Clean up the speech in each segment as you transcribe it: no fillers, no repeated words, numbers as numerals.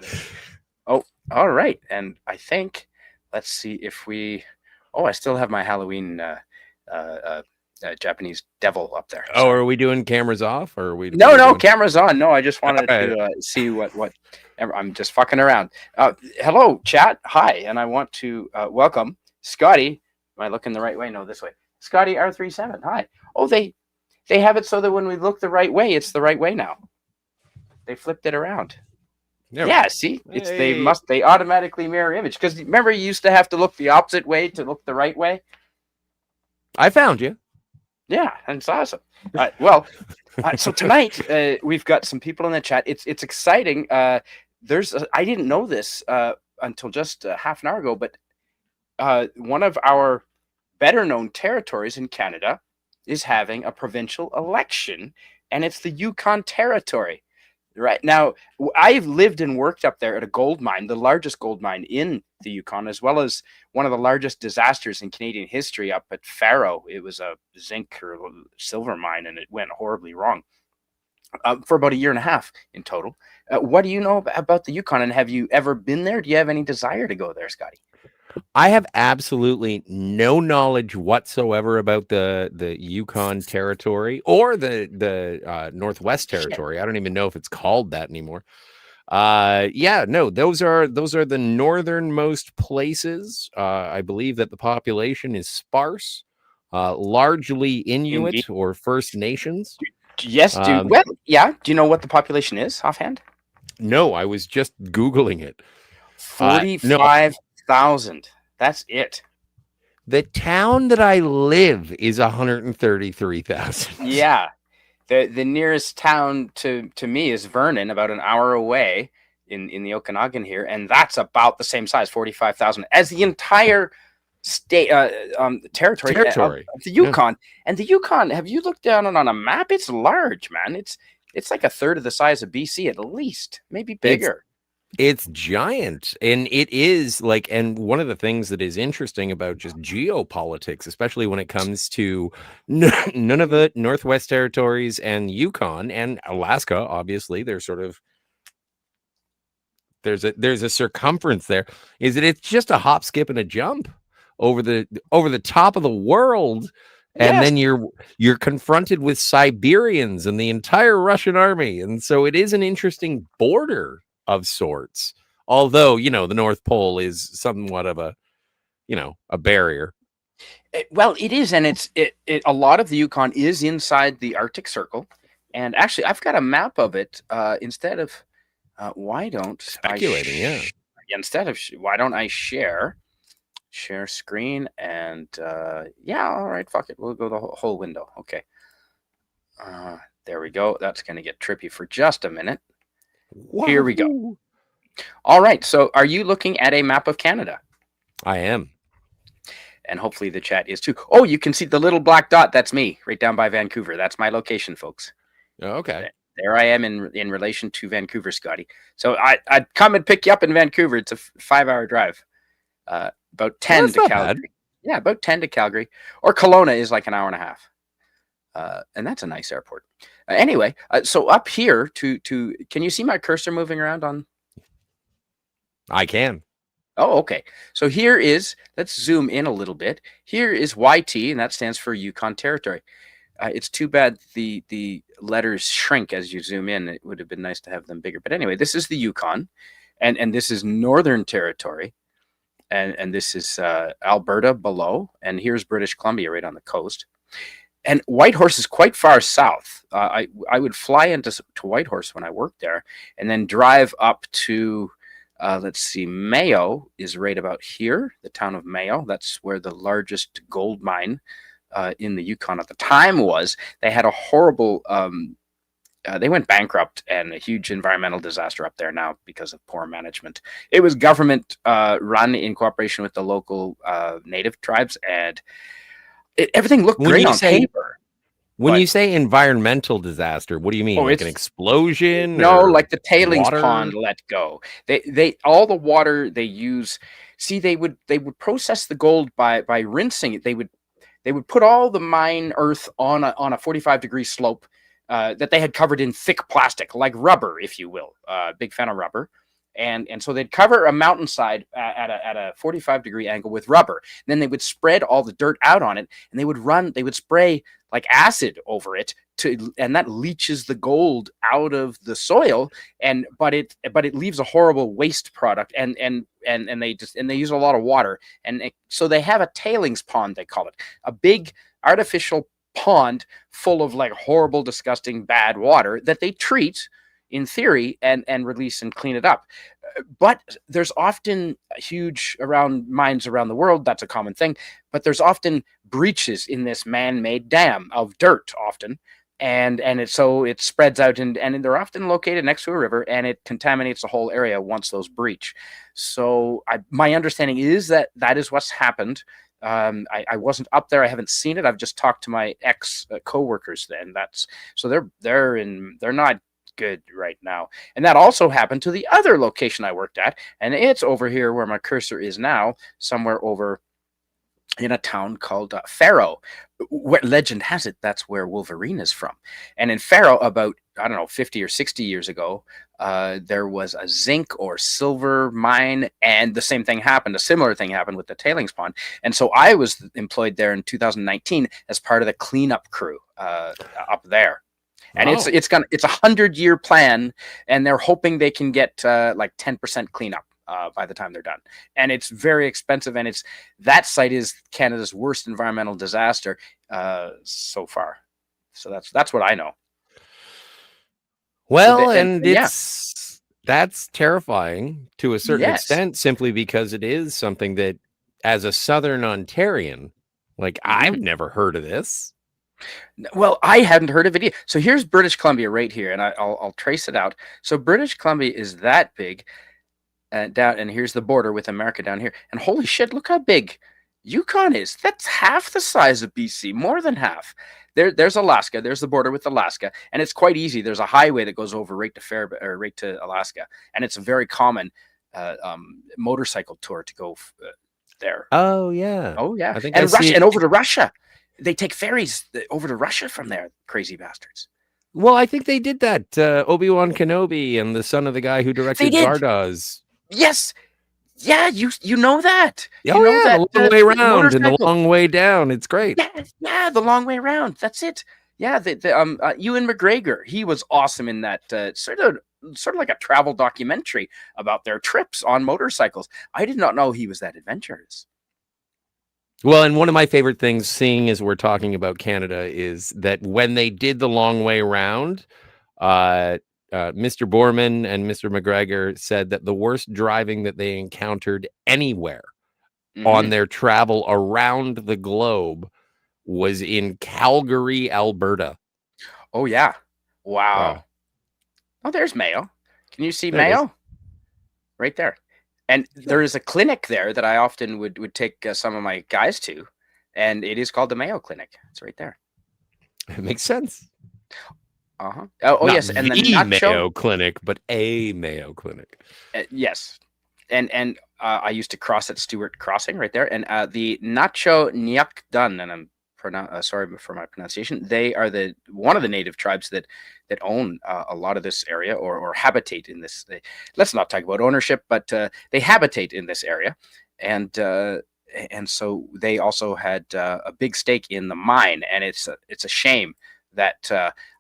at it. Oh, all right. And I think, let's see if we. Oh, I still have my Halloween Japanese devil up there. Oh, So are we doing cameras off, or are we? What no, are we no, doing? cameras on. No, I just All wanted right. to see what. I'm just fucking around. Hello, chat. Hi, and I want to welcome Scotty. Am I looking the right way? No, this way. ScottyR37. Hi. Oh, they have it so that when we look the right way, it's the right way now. They flipped it around. There we Yeah, go. see, Hey. they automatically mirror image because remember you used to have to look the opposite way to look the right way. I found you. Yeah, that's awesome. Well, so tonight we've got some people in the chat. It's exciting. I didn't know this until just half an hour ago, but one of our better known territories in Canada is having a provincial election, and it's the Yukon Territory. Right now, I've lived and worked up there at a gold mine, the largest gold mine in the Yukon, as well as one of the largest disasters in Canadian history up at Faro. It was a zinc or silver mine, and it went horribly wrong for about a year and a half in total. What do you know about the Yukon, and have you ever been there? Do you have any desire to go there, Scotty? I have absolutely no knowledge whatsoever about the Yukon Territory or the Northwest Shit. Territory. I don't even know if it's called that anymore. Yeah, no, those are the northernmost places. I believe that the population is sparse, largely Indeed. Inuit or First Nations. Yes, do Um, well, yeah. Do you know what the population is offhand? no, I was just Googling it. No, 45,000. That's it. the town that I live is 133,000. Yeah. The nearest town to me is Vernon, about an hour away in the Okanagan here, and that's about the same size, 45,000, as the entire state territory Territory. of the Yeah. Yukon. And the Yukon, have you looked down on a map? It's large, man. It's like a third of the size of BC at least, maybe It's bigger. It's giant. And it is like, and one of the things that is interesting about just geopolitics, especially when it comes to Nunavut, Northwest Territories, and Yukon and Alaska, obviously, they're sort of there's a circumference there, is that it's just a hop, skip, and a jump over the top of the world. And Yes. then you're confronted with Siberians and the entire Russian army. And so it is an interesting border of sorts. Although, the North Pole is somewhat of a barrier. Well, it is, and a lot of the Yukon is inside the Arctic Circle. And actually, I've got a map of it. Instead of why don't Speculating, yeah. Instead of why don't I share screen and yeah, all right, fuck it, we'll go the whole window. Okay, there we go. That's gonna get trippy for just a minute. Wahoo. Here we go. All right, so are you looking at a map of Canada? I am. And hopefully the chat is too. Oh, you can see the little black dot. That's me right down by Vancouver. That's my location, folks. Oh, okay. There I am in relation to Vancouver, Scotty. So I'd come and pick you up in Vancouver. It's a 5-hour drive. About 10 to Calgary. Bad. Yeah, about 10 to Calgary. Or Kelowna is like an hour and a half. And that's a nice airport. Anyway, so up here can you see my cursor moving around on? I can. Oh, okay. So here is, let's zoom in a little bit. Here is YT, and that stands for Yukon Territory. It's too bad the letters shrink as you zoom in. It would have been nice to have them bigger. But anyway, this is the Yukon, and this is Northern Territory, and this is Alberta below, and here's British Columbia right on the coast. And Whitehorse is quite far south. I would fly into Whitehorse when I worked there, and then drive up to, let's see, Mayo is right about here, the town of Mayo. That's where the largest gold mine in the Yukon at the time was. They had a horrible, they went bankrupt and a huge environmental disaster up there now because of poor management. It was government run in cooperation with the local native tribes, and everything looked great on paper. When you say environmental disaster, what do you mean? Like an explosion? No, like the tailings pond let go. They all the water they use. See, they would process the gold by rinsing it. They would put all the mine earth on a 45-degree slope that they had covered in thick plastic, like rubber, if you will. Big fan of rubber. And so they'd cover a mountainside at a 45-degree angle with rubber. And then they would spread all the dirt out on it, and they would spray like acid over it and that leaches the gold out of the soil, but it leaves a horrible waste product, and they use a lot of water, so they have a tailings pond, they call it, a big artificial pond full of like horrible, disgusting, bad water that they treat in theory and release and clean it up. But there's often huge around mines around the world. That's a common thing. But there's often breaches in this man-made dam of dirt often. So it spreads out, and they're often located next to a river, and it contaminates the whole area once those breach. So my understanding is that is what's happened. I wasn't up there. I haven't seen it. I've just talked to my ex coworkers. Then they're not good right now. And that also happened to the other location I worked at, and it's over here where my cursor is now, somewhere over in a town called Faro. What legend has it that's where Wolverine is from. And in Faro, about, I don't know, 50 or 60 years ago, there was a zinc or silver mine, and the same thing happened. A similar thing happened with the tailings pond. And so I was employed there in 2019 as part of the cleanup crew up there. And it's a 100-year plan, and they're hoping they can get like 10% cleanup by the time they're done. And it's very expensive, and that site is Canada's worst environmental disaster so far. So that's what I know. Well, that's terrifying to a certain extent, simply because it is something that, as a Southern Ontarian, like, I've never heard of this. Well, I hadn't heard of it either. So here's British Columbia right here, and I'll trace it out. So British Columbia is that big, down, and here's the border with America down here. And holy shit, look how big Yukon is. That's half the size of BC, more than half. There's Alaska. There's the border with Alaska, and it's quite easy. There's a highway that goes over right to Alaska, and it's a very common motorcycle tour to go there. Oh yeah, I think Russia, and over to Russia. They take ferries over to Russia from there, crazy bastards. Well, I think they did that. Obi-Wan Kenobi and the son of the guy who directed Zardoz. Yes. Yeah, you know that. The long way around and the long way down. It's great. Yeah, the long way around. That's it. Yeah, Ewan McGregor, he was awesome in that sort of like a travel documentary about their trips on motorcycles. I did not know he was that adventurous. Well, and one of my favorite things, seeing as we're talking about Canada, is that when they did the long way round, Mr. Borman and Mr. McGregor said that the worst driving that they encountered anywhere on their travel around the globe was in Calgary, Alberta. Oh, yeah. Wow. Oh, there's Mayo. Can you see Mayo? Right there. And there is a clinic there that I often would take some of my guys to, and it is called the Mayo Clinic. It's right there. It makes sense. Oh yes, and the Mayo Clinic, but a Mayo Clinic. Yes, and I used to cross at Stewart Crossing right there, and the Nacho Nyak Dun, and I'm sorry for my pronunciation. They are one of the native tribes that own a lot of this area or habitate in this. Let's not talk about ownership, but they habitate in this area, and so they also had a big stake in the mine, and it's a shame that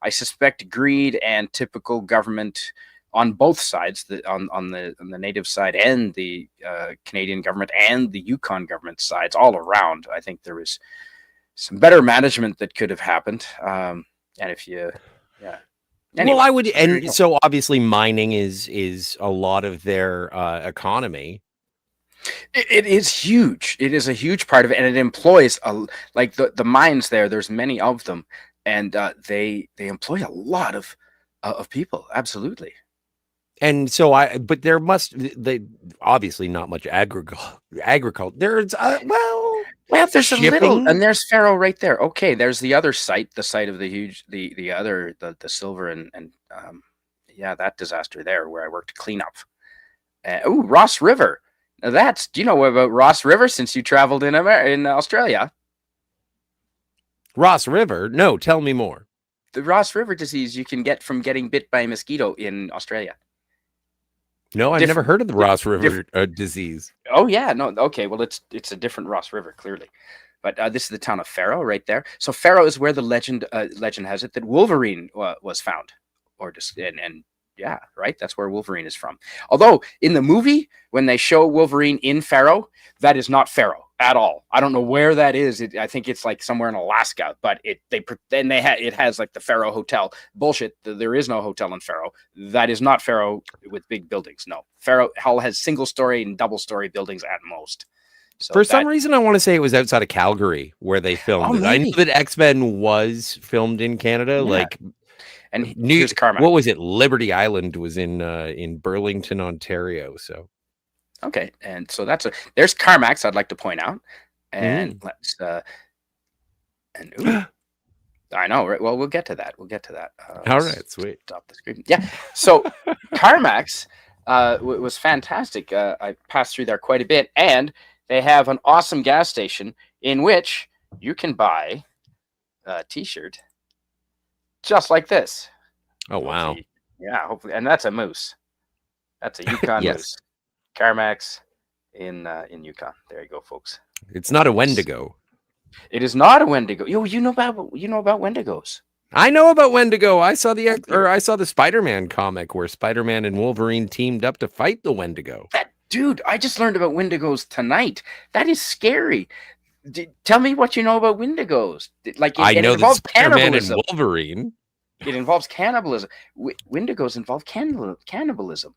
I suspect greed and typical government on both sides, on the native side and the Canadian government and the Yukon government sides, all around. I think there was some better management that could have happened. And if you, anyway, well, I would, and so obviously mining is a lot of their economy. It is huge. It is a huge part of it, and it employs like the mines there. There's many of them, and they employ a lot of people. Absolutely. And so but there they obviously not much agriculture. There's there's shipping. A little, and there's Faro right there. Okay, there's the other site, the site of the silver and that disaster there where I worked to clean up. Ross River. Now do you know about Ross River since you traveled in Australia? Ross River? No, tell me more. The Ross River disease you can get from getting bit by a mosquito in Australia. No, I've never Different. heard of the Ross Diff- River disease. oh yeah, no, okay. Well, it's a different Ross River, clearly. But this is the town of Faro, right there. So Faro is where the legend has it that Wolverine was found, or just and yeah, right. That's where Wolverine is from. Although in the movie, when they show Wolverine in Faro, that is not Faro at all. I don't know where that is. I think it's like somewhere in Alaska. But it has like the Faro Hotel. Bullshit. There is no hotel in Faro. That is not Faro with big buildings. No, Faro Hall has single story and double story buildings at most. So For some reason, I want to say it was outside of Calgary where they filmed it. I know maybe. that X-Men was filmed in Canada, Yeah. like And here's Carmack. What was it? Liberty Island was in Burlington, Ontario. So okay, and so there's Carmack's. I'd like to point out, and let's I know, right? Well, we'll get to that. All right, sweet. Stop the screen. Yeah. So Carmack's was fantastic. I passed through there quite a bit, and they have an awesome gas station in which you can buy a T-shirt just like this. Oh wow! Hopefully, yeah, hopefully, and that's a moose. That's a Yukon yes. moose. Carmack's in Yukon. There you go, folks. It's not a Wendigo. It is not a Wendigo. You know about Wendigos. I know about Wendigo. I saw the Spider-Man comic where Spider-Man and Wolverine teamed up to fight the Wendigo. Dude, I just learned about Wendigos tonight. That is scary. Tell me what you know about Wendigos. Like I know it involves that Spider-Man cannibalism. and Wolverine. It involves cannibalism. Wendigos involve cannibalism.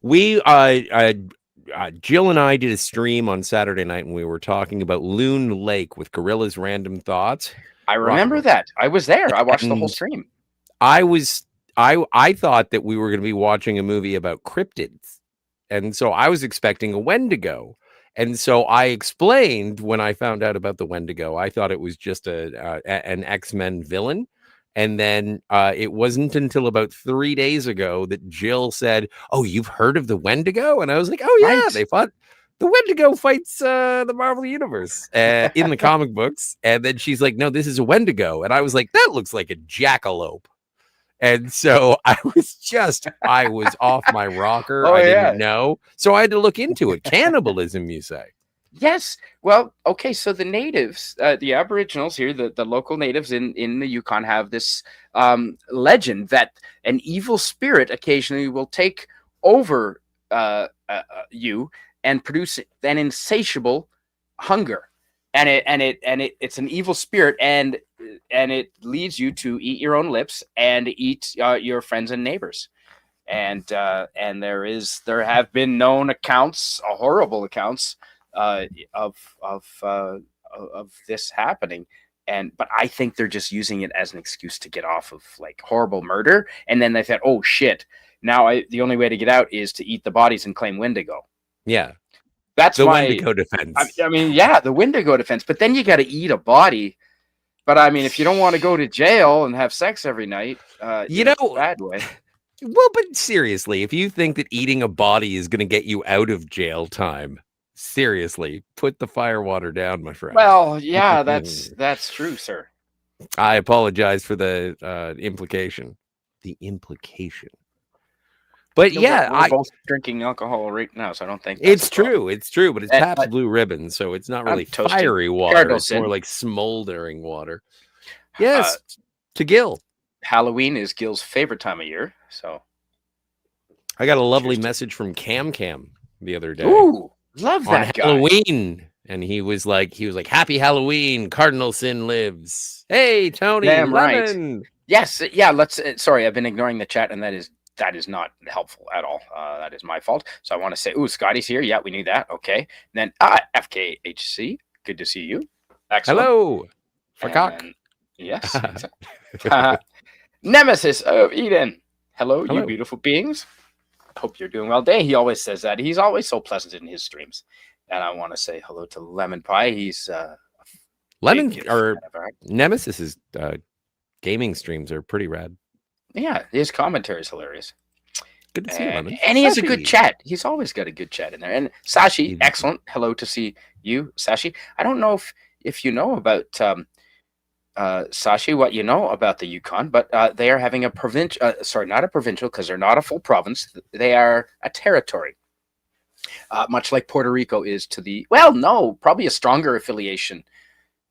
We Jill and I did a stream on Saturday night, and we were talking about Loon Lake with Gorilla's Random Thoughts. I remember that. I was there. I watched the whole stream. I thought that we were going to be watching a movie about cryptids, and so I was expecting a Wendigo. And so I explained when I found out about the Wendigo, I thought it was just an X-Men villain. And then it wasn't until about 3 days ago that Jill said, "Oh, you've heard of the Wendigo?" And I was like, "Oh yeah, right. They fought. The Wendigo fights the Marvel Universe in the comic books." And then she's like, "No, this is a Wendigo." And I was like, "That looks like a jackalope." And so I was off my rocker. I didn't know. So I had to look into it. Cannibalism, you say? Yes. Well, okay. So the natives, the Aboriginals here, the local natives in the Yukon have this legend that an evil spirit occasionally will take over you and produce an insatiable hunger. And it's an evil spirit, and it leads you to eat your own lips and eat your friends and neighbors. And there have been known accounts, horrible accounts, of this happening, but I think they're just using it as an excuse to get off of like horrible murder. And then they thought, oh shit, now the only way to get out is to eat the bodies and claim Wendigo. Yeah. That's the Wendigo defense. I mean, yeah, the Wendigo defense. But then you got to eat a body. But I mean, if you don't want to go to jail and have sex every night, bad way. Well, but seriously, if you think that eating a body is going to get you out of jail time, seriously, put the firewater down, my friend. Well, yeah, that's true, sir. I apologize for the implication. The implication. But yeah, we're both drinking alcohol right now, so I don't think it's true. It's true, but it's Pabst Blue Ribbon, so it's not really fiery water. It's more like smoldering water. Yes, to Gil. Halloween is Gil's favorite time of year, so I got a lovely message from Cam the other day. Ooh, love that guy. Halloween, and he was like, "Happy Halloween, Cardinal Sin lives." Hey, Tony. Damn right. Yes, yeah. Let's. Sorry, I've been ignoring the chat, and that is not helpful at all. That is my fault. So I want to say, ooh, Scotty's here. Yeah, we knew that. Okay. And then FKHC, good to see you. Excellent. Hello. Fakak. Yes. Nemesis of Eden. Hello, you beautiful beings. Hope you're doing well. He always says that. He's always so pleasant in his streams. And I want to say hello to Lemon Pie. He's Nemesis's gaming streams are pretty rad. Yeah, his commentary is hilarious. Good to see you, Lemon. And he has a good chat. He's always got a good chat in there. And Sashi, excellent. Hello to see you, Sashi. I don't know if you know about Sashi, what you know about the Yukon, but they are having a provincial, sorry, not a provincial, because they're not a full province. They are a territory, much like Puerto Rico is to the, well, no, probably a stronger affiliation,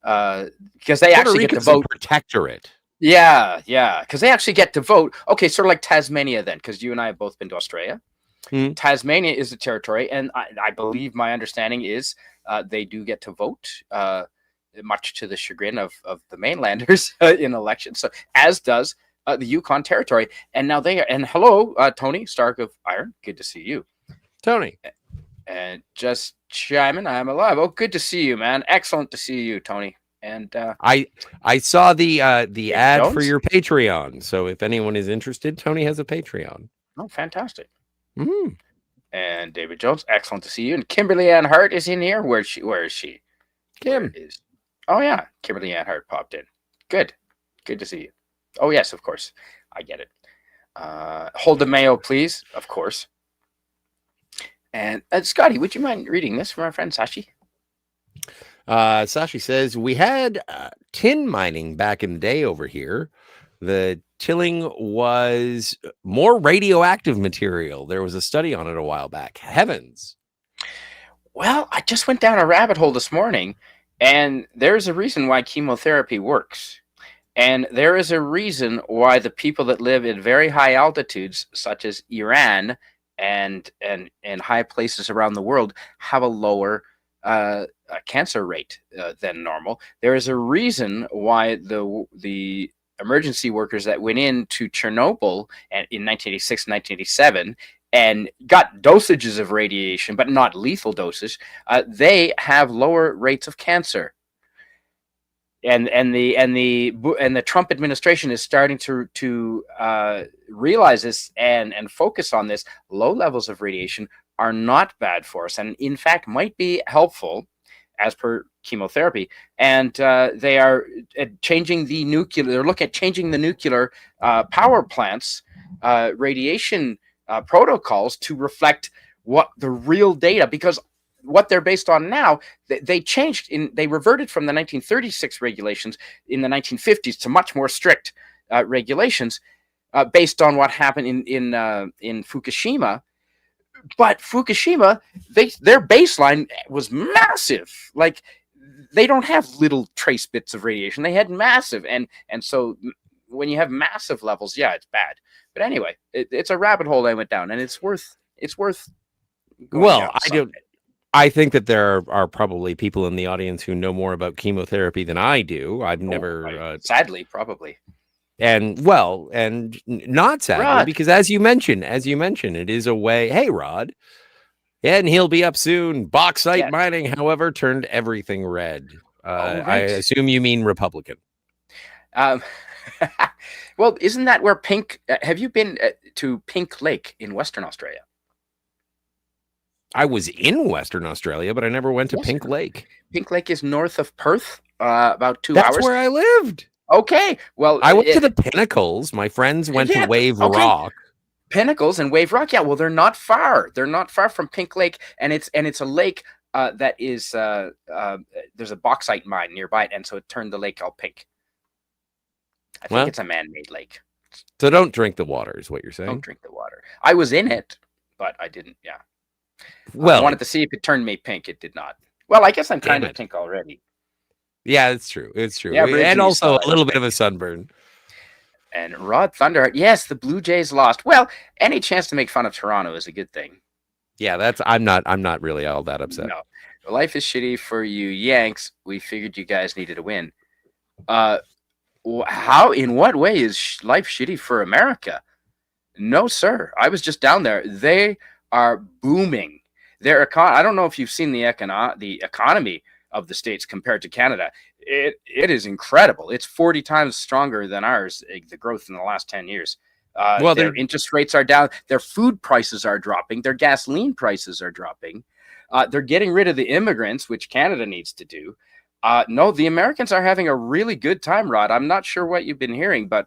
because they Puerto actually get to Rico's a vote. protectorate. Yeah, because they actually get to vote. Okay, sort of like Tasmania then, because you and I have both been to Australia. Tasmania is a territory, and I believe my understanding is they do get to vote, much to the chagrin of the mainlanders in elections. So as does the Yukon Territory, and now they are. And hello, Tony Stark of Iron. Good to see you, Tony. And just chiming, I'm alive. Oh, good to see you, man. Excellent to see you, Tony. And I saw the ad Jones? for your Patreon. So if anyone is interested, Tony has a Patreon. Oh, fantastic. Mm. And David Jones, excellent to see you. And Kimberly Ann Hart is in here. Where is she? Kim. Oh yeah, Kimberly Ann Hart popped in. Good to see you. Oh yes, of course, I get it. Hold the mayo, please. Of course. And Scotty, would you mind reading this from our friend Sashi? Sashi says, we had tin mining back in the day over here. The tilling was more radioactive material. There was a study on it a while back. Heavens. Well, I just went down a rabbit hole this morning, and there's a reason why chemotherapy works. And there is a reason why the people that live in very high altitudes, such as Iran and high places around the world, have a lower cancer rate than normal. There is a reason why the emergency workers that went into Chernobyl in 1986, 1987, and got dosages of radiation, but not lethal doses, they have lower rates of cancer. And the Trump administration is starting to realize this and focus on this. Low levels of radiation are not bad for us, and in fact might be helpful as per chemotherapy. And they are changing the nuclear. They're looking at changing the nuclear power plants radiation protocols to reflect what the real data, because what they're based on now, they changed they reverted from the 1936 regulations in the 1950s to much more strict regulations based on what happened in Fukushima. But Fukushima, their baseline was massive. Like, they don't have little trace bits of radiation. They had massive, and so when you have massive levels, yeah, it's bad. But anyway, it's a rabbit hole I went down, and it's worth. Well, I think that there are probably people in the audience who know more about chemotherapy than I do. I've never, sadly, probably. And not sadly, Rod. because as you mentioned, it is a way. Hey, Rod, and he'll be up soon. Bauxite mining, however, turned everything red. Right. I assume you mean Republican. Well, isn't that where Pink? Have you been to Pink Lake in Western Australia? I was in Western Australia, but I never went to Pink Lake. Pink Lake is north of Perth, about 2 hours. That's where I lived. Okay, well, I went to the Pinnacles. My friends went to Wave Rock. Pinnacles and Wave Rock, yeah. Well, they're not far. They're not far from Pink Lake, and it's a lake that is there's a bauxite mine nearby, and so it turned the lake all pink. I think it's a man-made lake. So don't drink the water, is what you're saying? Don't drink the water. I was in it, but I didn't. Yeah. Well, I wanted to see if it turned me pink. It did not. Well, I guess I'm kind of pink already. Yeah, it's true. It's true. Yeah, and also a little bit of a sunburn. And Rod Thunderheart, yes, the Blue Jays lost. Well, any chance to make fun of Toronto is a good thing. Yeah, I'm not really all that upset. No. Life is shitty for you Yanks. We figured you guys needed a win. In what way is life shitty for America? No, sir. I was just down there. They are booming. I don't know if you've seen the economy of the States compared to Canada. It is incredible. It's 40 times stronger than ours, the growth in the last 10 years. Their interest rates are down. Their food prices are dropping. Their gasoline prices are dropping. They're getting rid of the immigrants, which Canada needs to do. No, the Americans are having a really good time, Rod. I'm not sure what you've been hearing, but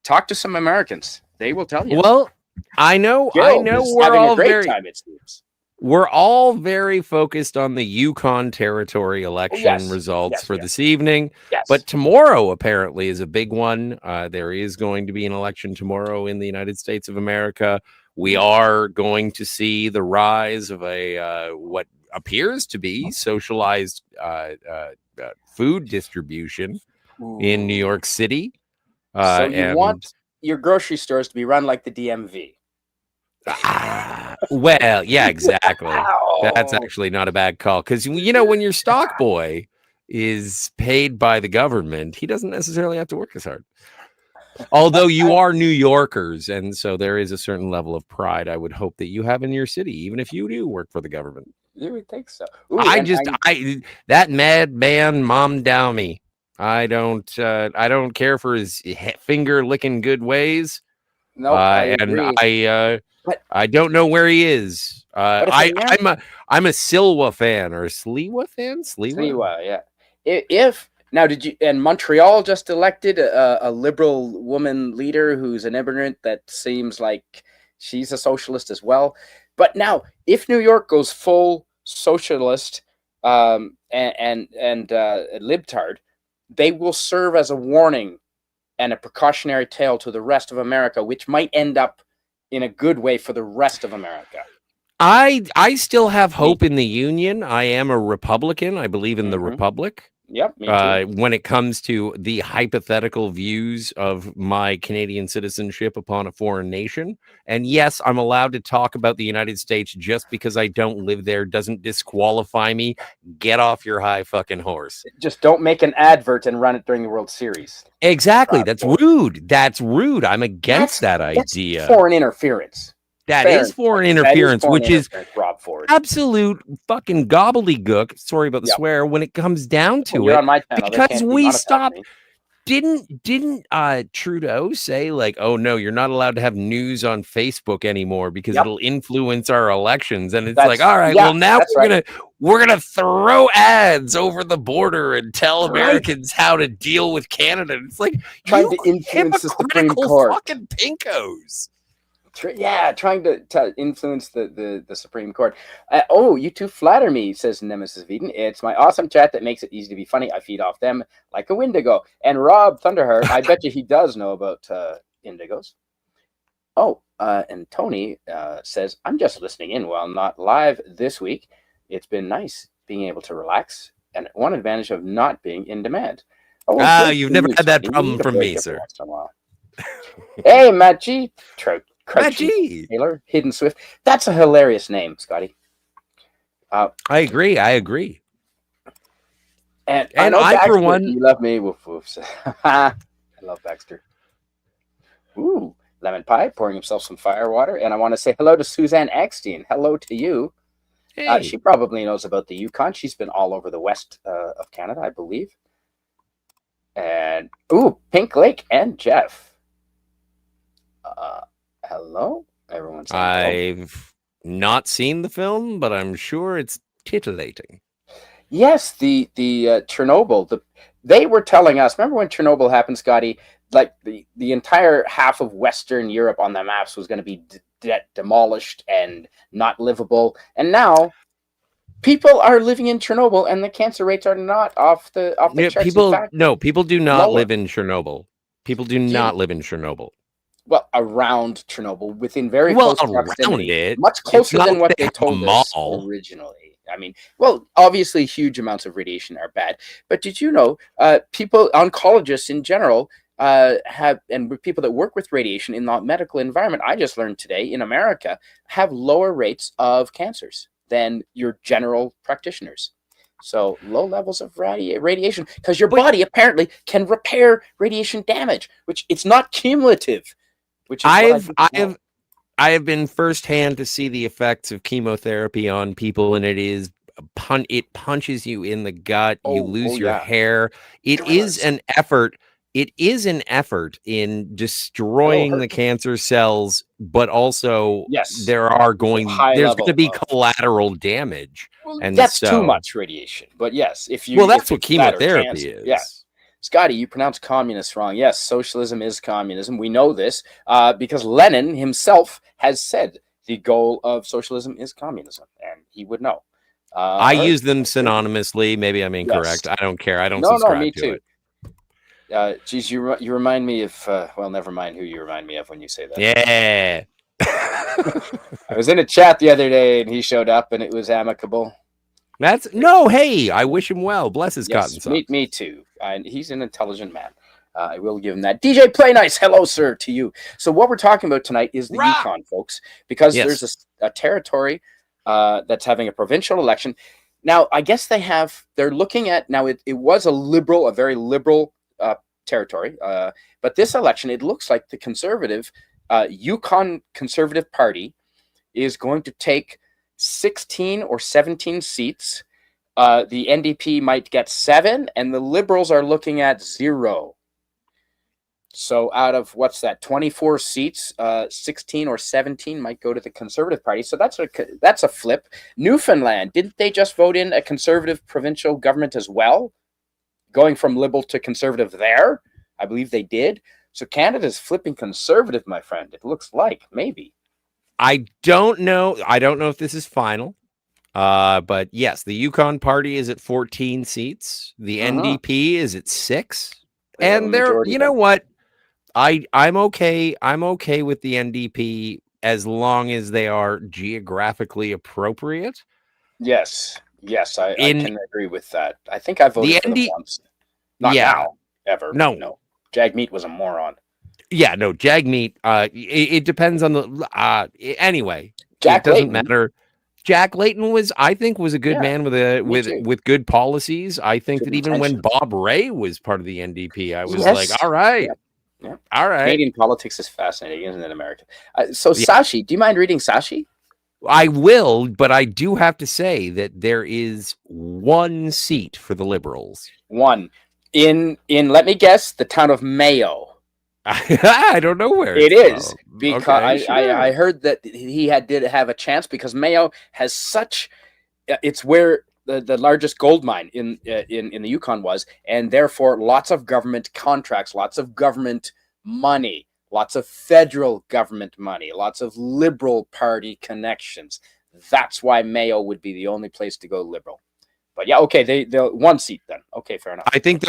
talk to some Americans. They will tell you. Well, I know we're all very time, it seems. we're all very focused on the Yukon Territory Oh, election yes. results Yes, for we are. this evening. Yes. But tomorrow apparently is a big one. There is going to be an election tomorrow in the United States of America. We are going to see the rise of a what appears to be socialized food distribution in New Ooh. York City. So you And want your grocery stores to be run like the DMV. well, yeah, exactly. That's Ow. actually not a bad call because you know when your stock boy is paid by the government, he doesn't necessarily have to work as hard. Although you are New Yorkers, and so there is a certain level of pride I would hope that you have in your city, even if you do work for the government. You would think so. Ooh, and I that madman Mom Dowmy. I don't care for his finger licking good ways. nope, I And agree. But I don't know where he is. but if America, I'm a Silwa fan or a Sliwa fan. Sliwa. yeah. If now did you and Montreal just elected a liberal woman leader who's an immigrant that seems like she's a socialist as well. But now, if New York goes full socialist and libtard, they will serve as a warning and a precautionary tale to the rest of America, which might end up in a good way for the rest of America. I still have hope in the Union. I am a Republican. I believe in the Republic. Yep, me too. When it comes to the hypothetical views of my Canadian citizenship upon a foreign nation. And yes, I'm allowed to talk about the United States just because I don't live there doesn't disqualify me. Get off your high fucking horse. Just don't make an advert and run it during the World Series. Exactly. That's rude. That's rude. I'm against that idea. That's foreign interference. That is foreign interference, which is Rob Ford. Absolute fucking gobbledygook. Sorry about the swear. When it comes down to you're it, on my channel, because we stopped. Didn't Trudeau say like, oh no, you're not allowed to have news on Facebook anymore because it'll influence our elections? And it's like, all right, well now we're gonna throw ads over the border and tell Americans how to deal with Canada. And it's like trying to influence the Supreme Court. Fucking pinkos. Yeah, trying to influence the Supreme Court. You two flatter me, says Nemesis Veden. It's my awesome chat that makes it easy to be funny. I feed off them like a Wendigo. And Rob Thunderheart, I bet you he does know about indigos. And Tony says, I'm just listening in while not live this week. It's been nice being able to relax. And one advantage of not being in demand. You've never had that problem from me, sir. Hey, Matt G. Crouchy Taylor, Hidden Swift. That's a hilarious name, Scotty. I agree. And I Baxter, for one, you love me. Woof woof. I love Baxter. Ooh, lemon pie, pouring himself some fire water. And I want to say hello to Suzanne Eckstein. Hello to you. Hey. She probably knows about the Yukon. She's been all over the west of Canada, I believe. And Pink Lake and Jeff. Hello, everyone. I've not seen the film, but I'm sure it's titillating. Yes, the Chernobyl. They were telling us. Remember when Chernobyl happened, Scotty? Like the entire half of Western Europe on the maps was going to be demolished and not livable. And now people are living in Chernobyl, and the cancer rates are not off the charts. People do not live in Chernobyl. People do not live in Chernobyl. Well, around Chernobyl, within very close proximity, much closer than what they told us originally. I mean, well, obviously, huge amounts of radiation are bad. But did you know, oncologists in general, and people that work with radiation in the medical environment, I just learned today in America, have lower rates of cancers than your general practitioners. So low levels of radiation, because your body apparently can repair radiation damage, which it's not cumulative. Which is I have been firsthand to see the effects of chemotherapy on people, and it punches you in the gut. You lose your hair. It is an effort. It is an effort in destroying the cancer cells, but also there's going to be collateral damage. Well, and that's too much radiation. But yes, that's what chemotherapy is. Yeah. Scotty, you pronounce communist wrong. Yes, socialism is communism. We know this because Lenin himself has said the goal of socialism is communism, and he would know. I All right. use them synonymously. Maybe I'm Yes. incorrect. I don't care. I don't No, me subscribe to too. it. Geez, you remind me of well, never mind who you remind me of when you say that. Yeah. I was in a chat the other day, and he showed up, and it was amicable. That's no. Hey, I wish him well. Bless his cotton Yes, socks. me too. And he's an intelligent man. I will give him that. DJ Play Nice, hello, sir, to you. So what we're talking about tonight is the Rah! Yukon, folks, because Yes. there's a territory that's having a provincial election. Now, I guess they're looking at, now it was a very liberal territory, but this election, it looks like the conservative, Yukon Conservative Party is going to take 16 or 17 seats. The NDP might get 7, and the Liberals are looking at 0. So out of, what's that, 24 seats, 16 or 17 might go to the Conservative Party. So that's a flip. Newfoundland, didn't they just vote in a Conservative provincial government as well? Going from Liberal to Conservative there? I believe they did. So Canada's flipping Conservative, my friend. It looks like, maybe. I don't know. I don't know if this is final. But yes, the Yukon Party is at 14 seats. The NDP is at 6. They have a And they're, majority you then. know what? I'm okay. I'm okay with the NDP as long as they are geographically appropriate. Yes, I can agree with that. I think I voted for them once. Not now, ever. No. Jagmeet was a moron. Yeah, no, Jagmeet. It depends on the. Anyway, Jack it doesn't Layton. matter. Jack Layton was a good man with good policies. I think Good that even when intentions. Bob Rae was part of the NDP, I was Yes. like, all right, Yeah. all right. Canadian politics is fascinating, isn't it, America? So Sashi, do you mind reading Sashi? I will, but I do have to say that there is 1 seat for the Liberals. 1 in let me guess, the town of Mayo. I don't know where it is from. because Okay, I heard that he did have a chance because Mayo has such. It's where the largest gold mine in the Yukon was, and therefore lots of government contracts, lots of government money, lots of federal government money, lots of Liberal Party connections. That's why Mayo would be the only place to go Liberal. But yeah, okay, they'll 1 seat then. Okay, fair enough. I think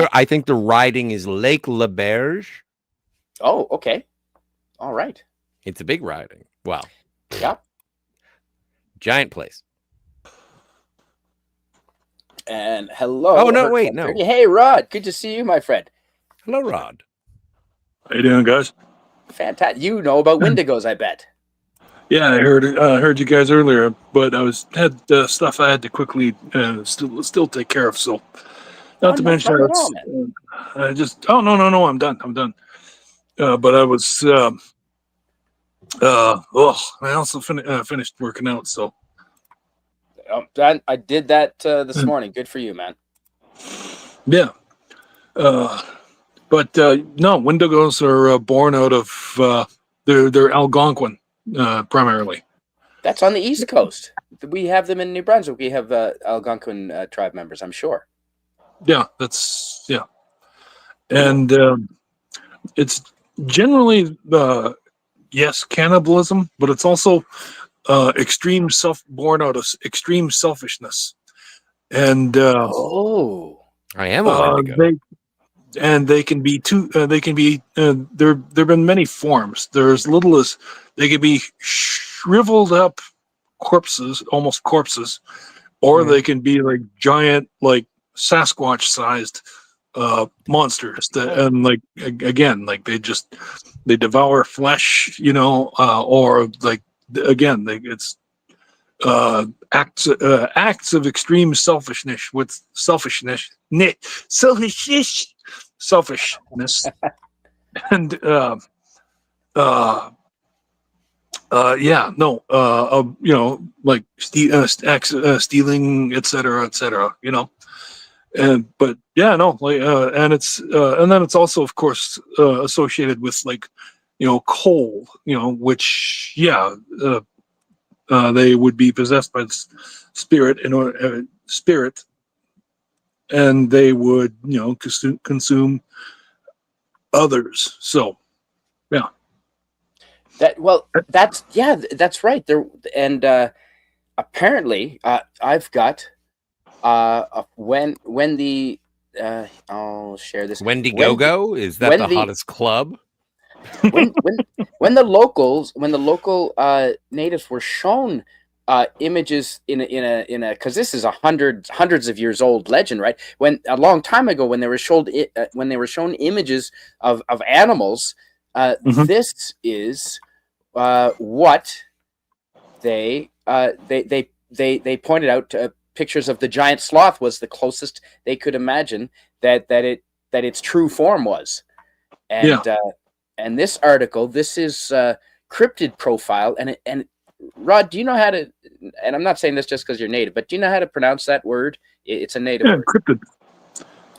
the riding is Lake Leberge. Oh, okay. All right. It's a big riding. Wow. Yeah. Giant place. And hello. Oh, no, wait, no. Hey, Rod. Good to see you, my friend. Hello, Rod. How you doing, guys? Fantastic. You know about Wendigos, I bet. Yeah, I heard you guys earlier, but I had stuff I had to quickly still take care of. So, not to mention, I just no, I'm done. But I was I also finished working out. So, I did that this morning. Good for you, man. Yeah. But no, Wendigos are born out of they're Algonquin primarily. That's on the East Coast. We have them in New Brunswick. We have Algonquin tribe members, I'm sure. Yeah, and it's generally yes, cannibalism, but it's also born out of extreme selfishness. And I am a Wendigo. They can be there've been many forms. They're as little as they can be shriveled up corpses, almost corpses, or they can be like giant, like Sasquatch sized monsters and like again, like they devour flesh, or like again, it's acts of extreme selfishness and like stealing, etc. But yeah, no, like and it's and then it's also of course associated with like coal, which they would be possessed by the spirit and they would consume others. So That's right. There and apparently I've got when the I'll share this Wendigo? Is that when the the hottest club? when when when the local natives were shown images in a because this is hundreds of years old legend, right? When a long time ago, when they were shown images of animals, Mhm. this is what they pointed out. Pictures of the giant sloth was the closest they could imagine that its true form was, Yeah. and this article, this is cryptid profile, and Rod, do you know how to? And I'm not saying this just because you're native, but do you know how to pronounce that word? It's a native Yeah. word. Cryptid.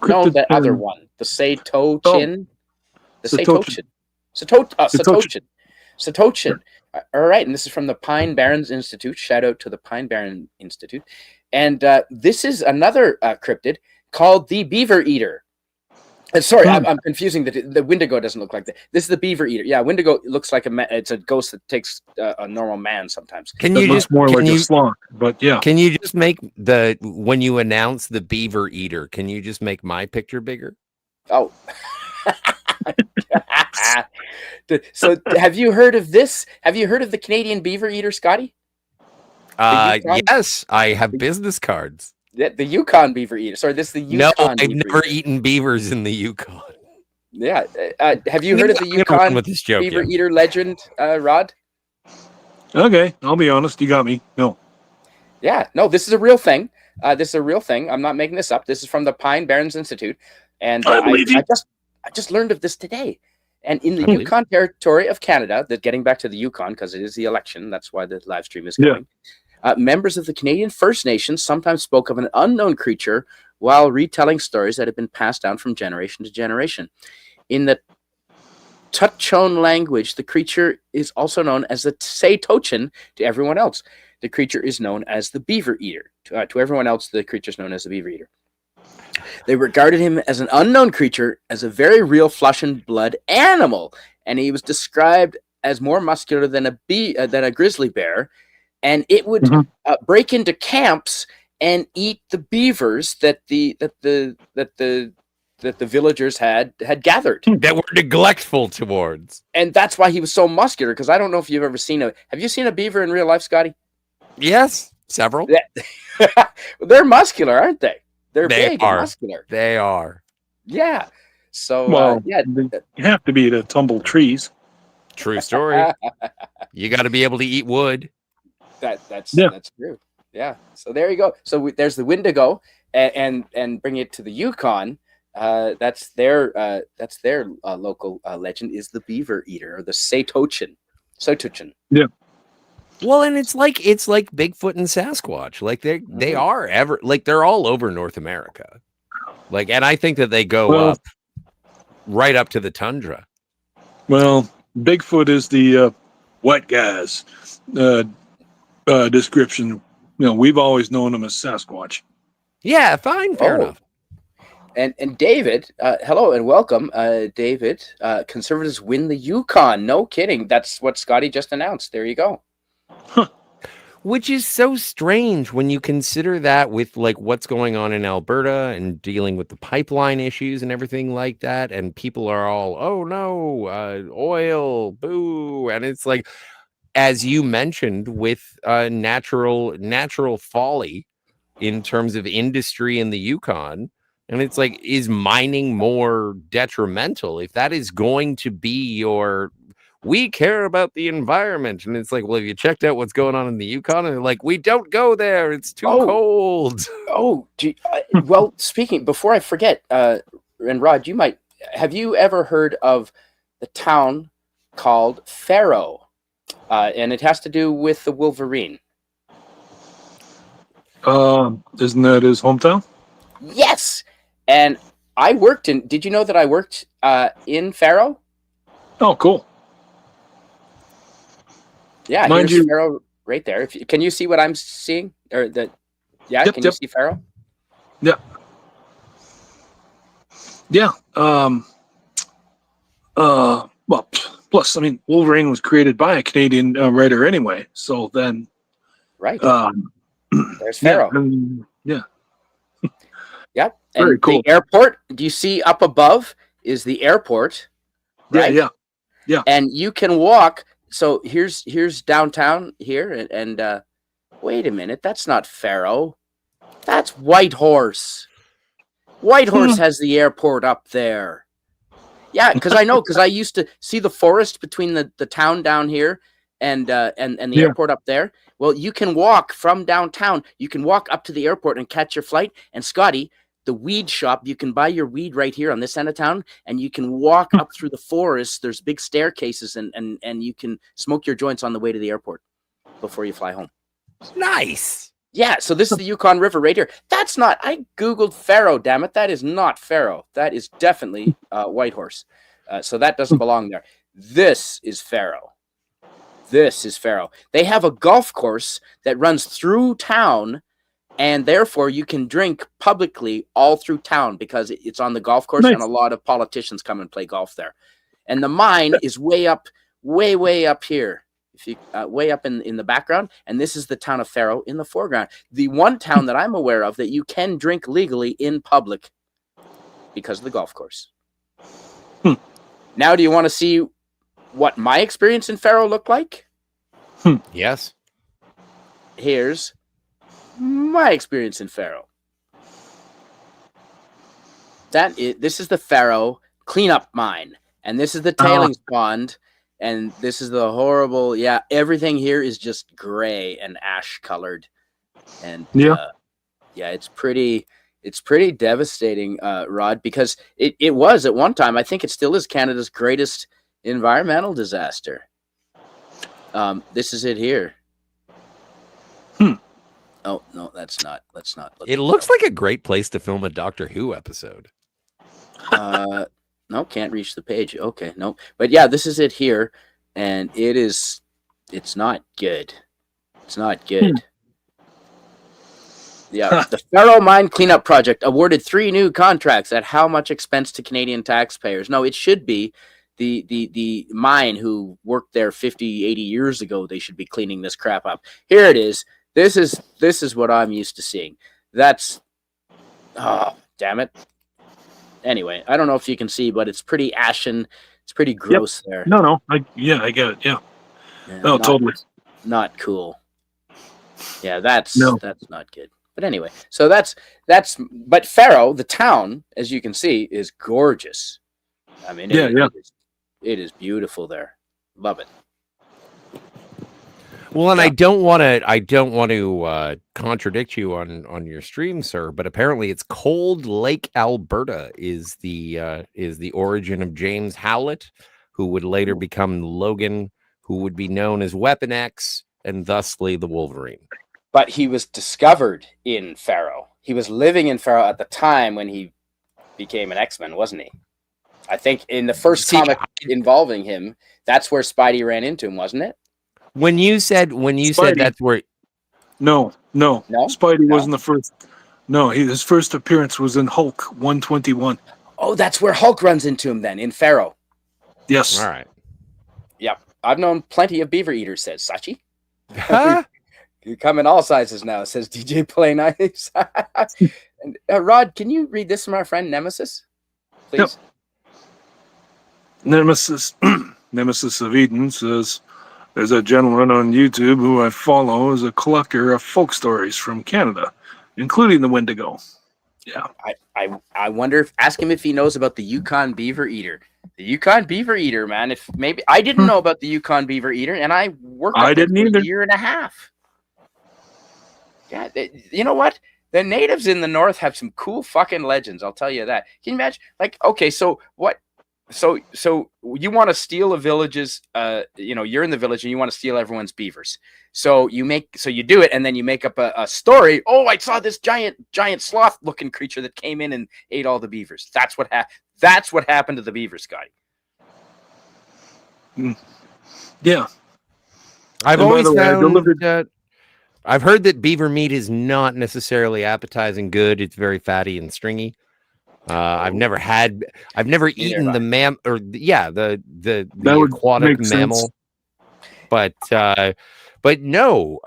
No, Cryptid. the other one, the Oh, Satochin, the Satoshi. Satochin, Satoshi. Satochin. All right, and this is from the Pine Barrens Institute. Shout out to the Pine Barren Institute, and this is another cryptid called the Beaver Eater. Sorry, I'm confusing the Wendigo doesn't look like that. This is the Beaver Eater. Yeah, Wendigo looks like it's a ghost that takes a normal man sometimes. Can That you looks just more like can a you sloth, but yeah. can you just make when you announce the Beaver Eater, can you just make my picture bigger? Oh. So have you heard of this? Have you heard of the Canadian Beaver Eater, Scotty? Yukon? Yes, I have business cards. The Yukon Beaver Eater. Sorry, this is the No, Yukon I've Beaver never Eater. eaten beavers in the Yukon. Yeah. Have you heard of the I'm gonna run Yukon with this joke, Beaver yeah. Eater legend, Rod? Okay, I'll be honest. You got me. No. Yeah. No, this is a real thing. This is a real thing. I'm not making this up. This is from the Pine Barrens Institute, and I believe you. I just learned of this today. And in the Really? Yukon Territory of Canada, that getting back to the Yukon because it is the election, that's why the live stream is Yeah. going. Members of the Canadian First Nations sometimes spoke of an unknown creature while retelling stories that had been passed down from generation to generation. In the Tutchone language, the creature is also known as the Saytochin to everyone else. The creature is known as the Beaver Eater. To everyone else, the creature is known as the Beaver Eater. They regarded him as an unknown creature, as a very real flesh and blood animal, and he was described as more muscular than a grizzly bear, and it would Mhm. break into camps and eat the beavers that the villagers had gathered. That we're neglectful towards. And that's why he was so muscular. Because I don't know if you've ever seen have you seen a beaver in real life, Scotty? Yes, several. Yeah. They're muscular, aren't they? They're They big are. and muscular. They are. Yeah. So Well, yeah, you have to be to tumble trees. True story. You got to be able to eat wood. that's Yeah. true. Yeah. So there you go. So there's the Wendigo, and bring it to the Yukon. That's their local legend is the Beaver Eater or the Saytochin. Yeah. Well, and it's like Bigfoot and Sasquatch. Like they are they're all over North America. Like, and I think that they go up right up to the tundra. Well, Bigfoot is the white guys description. You know, we've always known him as Sasquatch. Yeah, fine, fair enough. And David, hello and welcome, David. Conservatives win the Yukon. No kidding. That's what Scotty just announced. There you go. Which is so strange when you consider that with like what's going on in Alberta and dealing with the pipeline issues and everything like that. And people are all, oh no, oil, boo. And it's like, as you mentioned, with natural folly in terms of industry in the Yukon. And it's like, is mining more detrimental? If that is going to be we care about the environment. And it's like, well, have you checked out what's going on in the Yukon? And they're like, we don't go there. It's too cold. Oh, well, speaking, before I forget, and Rod, have you ever heard of the town called Faro? And it has to do with the Wolverine. Isn't that his hometown? Yes. And did you know that I worked in Faro? Oh, cool. Yeah, Mind here's you, Faro right there. Can you see what I'm seeing? Can you see Faro? Yeah. Yeah. Well, Plus, I mean, Wolverine was created by a Canadian writer anyway. So then, Right. There's yeah, Faro. yeah, Yep. very And cool. the airport, do you see up above is the airport? Right. Yeah. And you can walk. So here's downtown here. And wait a minute. That's not Faro. That's Whitehorse. Whitehorse has the airport up there. Yeah, because I used to see the forest between the town down here and the airport up there. Well, you can walk from downtown. You can walk up to the airport and catch your flight. And Scotty, the weed shop, you can buy your weed right here on this end of town, and you can walk up through the forest. There's big staircases, and you can smoke your joints on the way to the airport before you fly home. Nice. Yeah, so this is the Yukon River right here. That's not, I Googled Faro, damn it. That is not Faro. That is definitely Whitehorse. So that doesn't belong there. This is Faro. This is Faro. They have a golf course that runs through town, and therefore you can drink publicly all through town because it's on the golf course, and a lot of politicians come and play golf there. And the mine is way up here. If you way up in the background, and this is the town of Faro in the foreground. The one town that I'm aware of that you can drink legally in public because of the golf course. Now, do you want to see what my experience in Faro looked like? Yes. Here's my experience in Faro. This is the Faro cleanup mine, and this is the tailings pond. And this is the horrible, everything here is just gray and ash colored. And it's pretty devastating, Rod, because it was at one time, I think it still is Canada's greatest environmental disaster. This is it here. Oh, no, that's not. It looks like a great place to film a Doctor Who episode. No, can't reach the page. Okay, no. But yeah, this is it here, and it's not good. It's not good. Yeah, the Faro Mine Cleanup Project awarded 3 new contracts at how much expense to Canadian taxpayers? No, it should be the mine who worked there 50, 80 years ago. They should be cleaning this crap up. Here it is. This is what I'm used to seeing. That's, oh, damn it. Anyway, I don't know if you can see, but it's pretty ashen. It's pretty gross there. No. I get it. Yeah. No, totally. Not cool. Yeah, that's not good. But anyway, so but Faro, the town, as you can see, is gorgeous. I mean, it is beautiful there. Love it. Well, and I don't want to contradict you on your stream, sir, but apparently it's Cold Lake, Alberta is the origin of James Howlett, who would later become Logan, who would be known as Weapon X, and thusly the Wolverine. But he was discovered in Faro. He was living in Faro at the time when he became an X-Men, wasn't he? I think in the first comic involving him, that's where Spidey ran into him, wasn't it? When you said that's where No. Spidey wasn't the first. No, his first appearance was in Hulk 121. Oh, that's where Hulk runs into him then, in Faro. Yes. All right. Yep. I've known plenty of beaver eaters, says Sachi. Huh? You come in all sizes now, says DJ Play Nice. And, Rod, can you read this from our friend Nemesis? Please. Yep. Nemesis of Eden says, there's a gentleman on YouTube who I follow as a collector of folk stories from Canada, including the Wendigo. Yeah. I wonder ask him if he knows about the Yukon Beaver Eater. The Yukon Beaver Eater, man. If maybe I didn't know about the Yukon Beaver Eater, and I worked I didn't for either. a year and a half. Yeah, you know what? The natives in the north have some cool fucking legends. I'll tell you that. Can you imagine? Like, okay, so what? So you want to steal a village's, you're in the village and you want to steal everyone's beavers. So you do it, and then you make up a story. Oh, I saw this giant sloth looking creature that came in and ate all the beavers. That's what happened to the beavers, Scotty. Yeah. I've always found I've heard that beaver meat is not necessarily appetizing good. It's very fatty and stringy. I've never eaten the That would aquatic make sense. mammal, but no,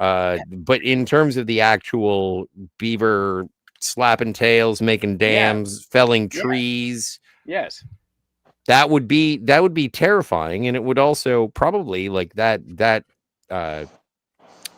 but in terms of the actual beaver slapping tails, making dams, felling trees, Yes. that would be terrifying, and it would also probably like that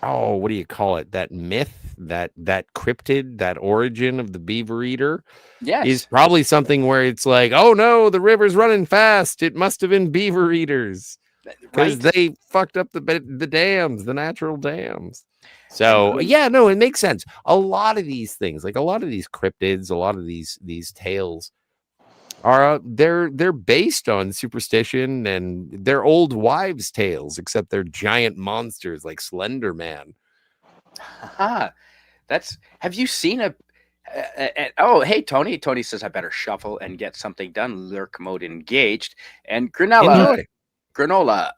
oh, what do you call it? That myth, that cryptid, that origin of the beaver eater is Yes. probably something where it's like, oh no, the river's running fast. It must have been beaver eaters because Right. they fucked up the dams, the natural dams. And So yeah, no, it makes sense. A lot of these things, like a lot of these cryptids, a lot of these tales are they're based on superstition, and they're old wives' tales, except they're giant monsters like Slender Man. Have you seen oh, hey, Tony. Tony says I better shuffle and get something done. Lurk mode engaged. And Granola,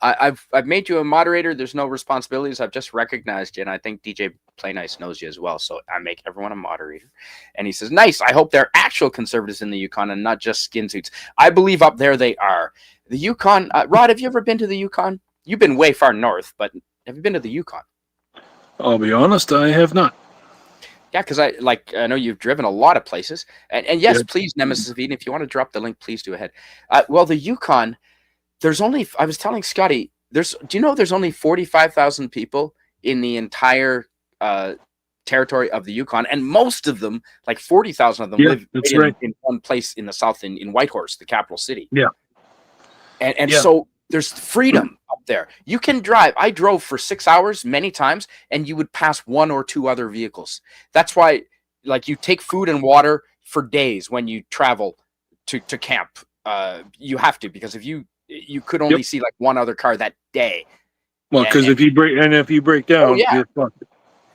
I've made you a moderator. There's no responsibilities. I've just recognized you, and I think DJ Play Nice knows you as well. So I make everyone a moderator. And he says, nice. I hope they're actual conservatives in the Yukon and not just skin suits. I believe up there they are. The Yukon, Rod, have you ever been to the Yukon? You've been way far north, but have you been to the Yukon? I'll be honest, I have not. Yeah, because I know you've driven a lot of places. And yes, Yeah. please, Nemesis of Eden, if you want to drop the link, please do ahead. Well, the Yukon, I was telling Scotty, do you know there's only 45,000 people in the entire territory of the Yukon, and most of them, like 40,000 of them, live in one place in the south, in Whitehorse, the capital city. Yeah. And so there's freedom up there. You can drive. I drove for 6 hours many times, and you would pass one or two other vehicles. That's why, like, you take food and water for days when you travel to camp. You have to, because if you could only see like one other car that day. Well, because if you break down, you're fucked.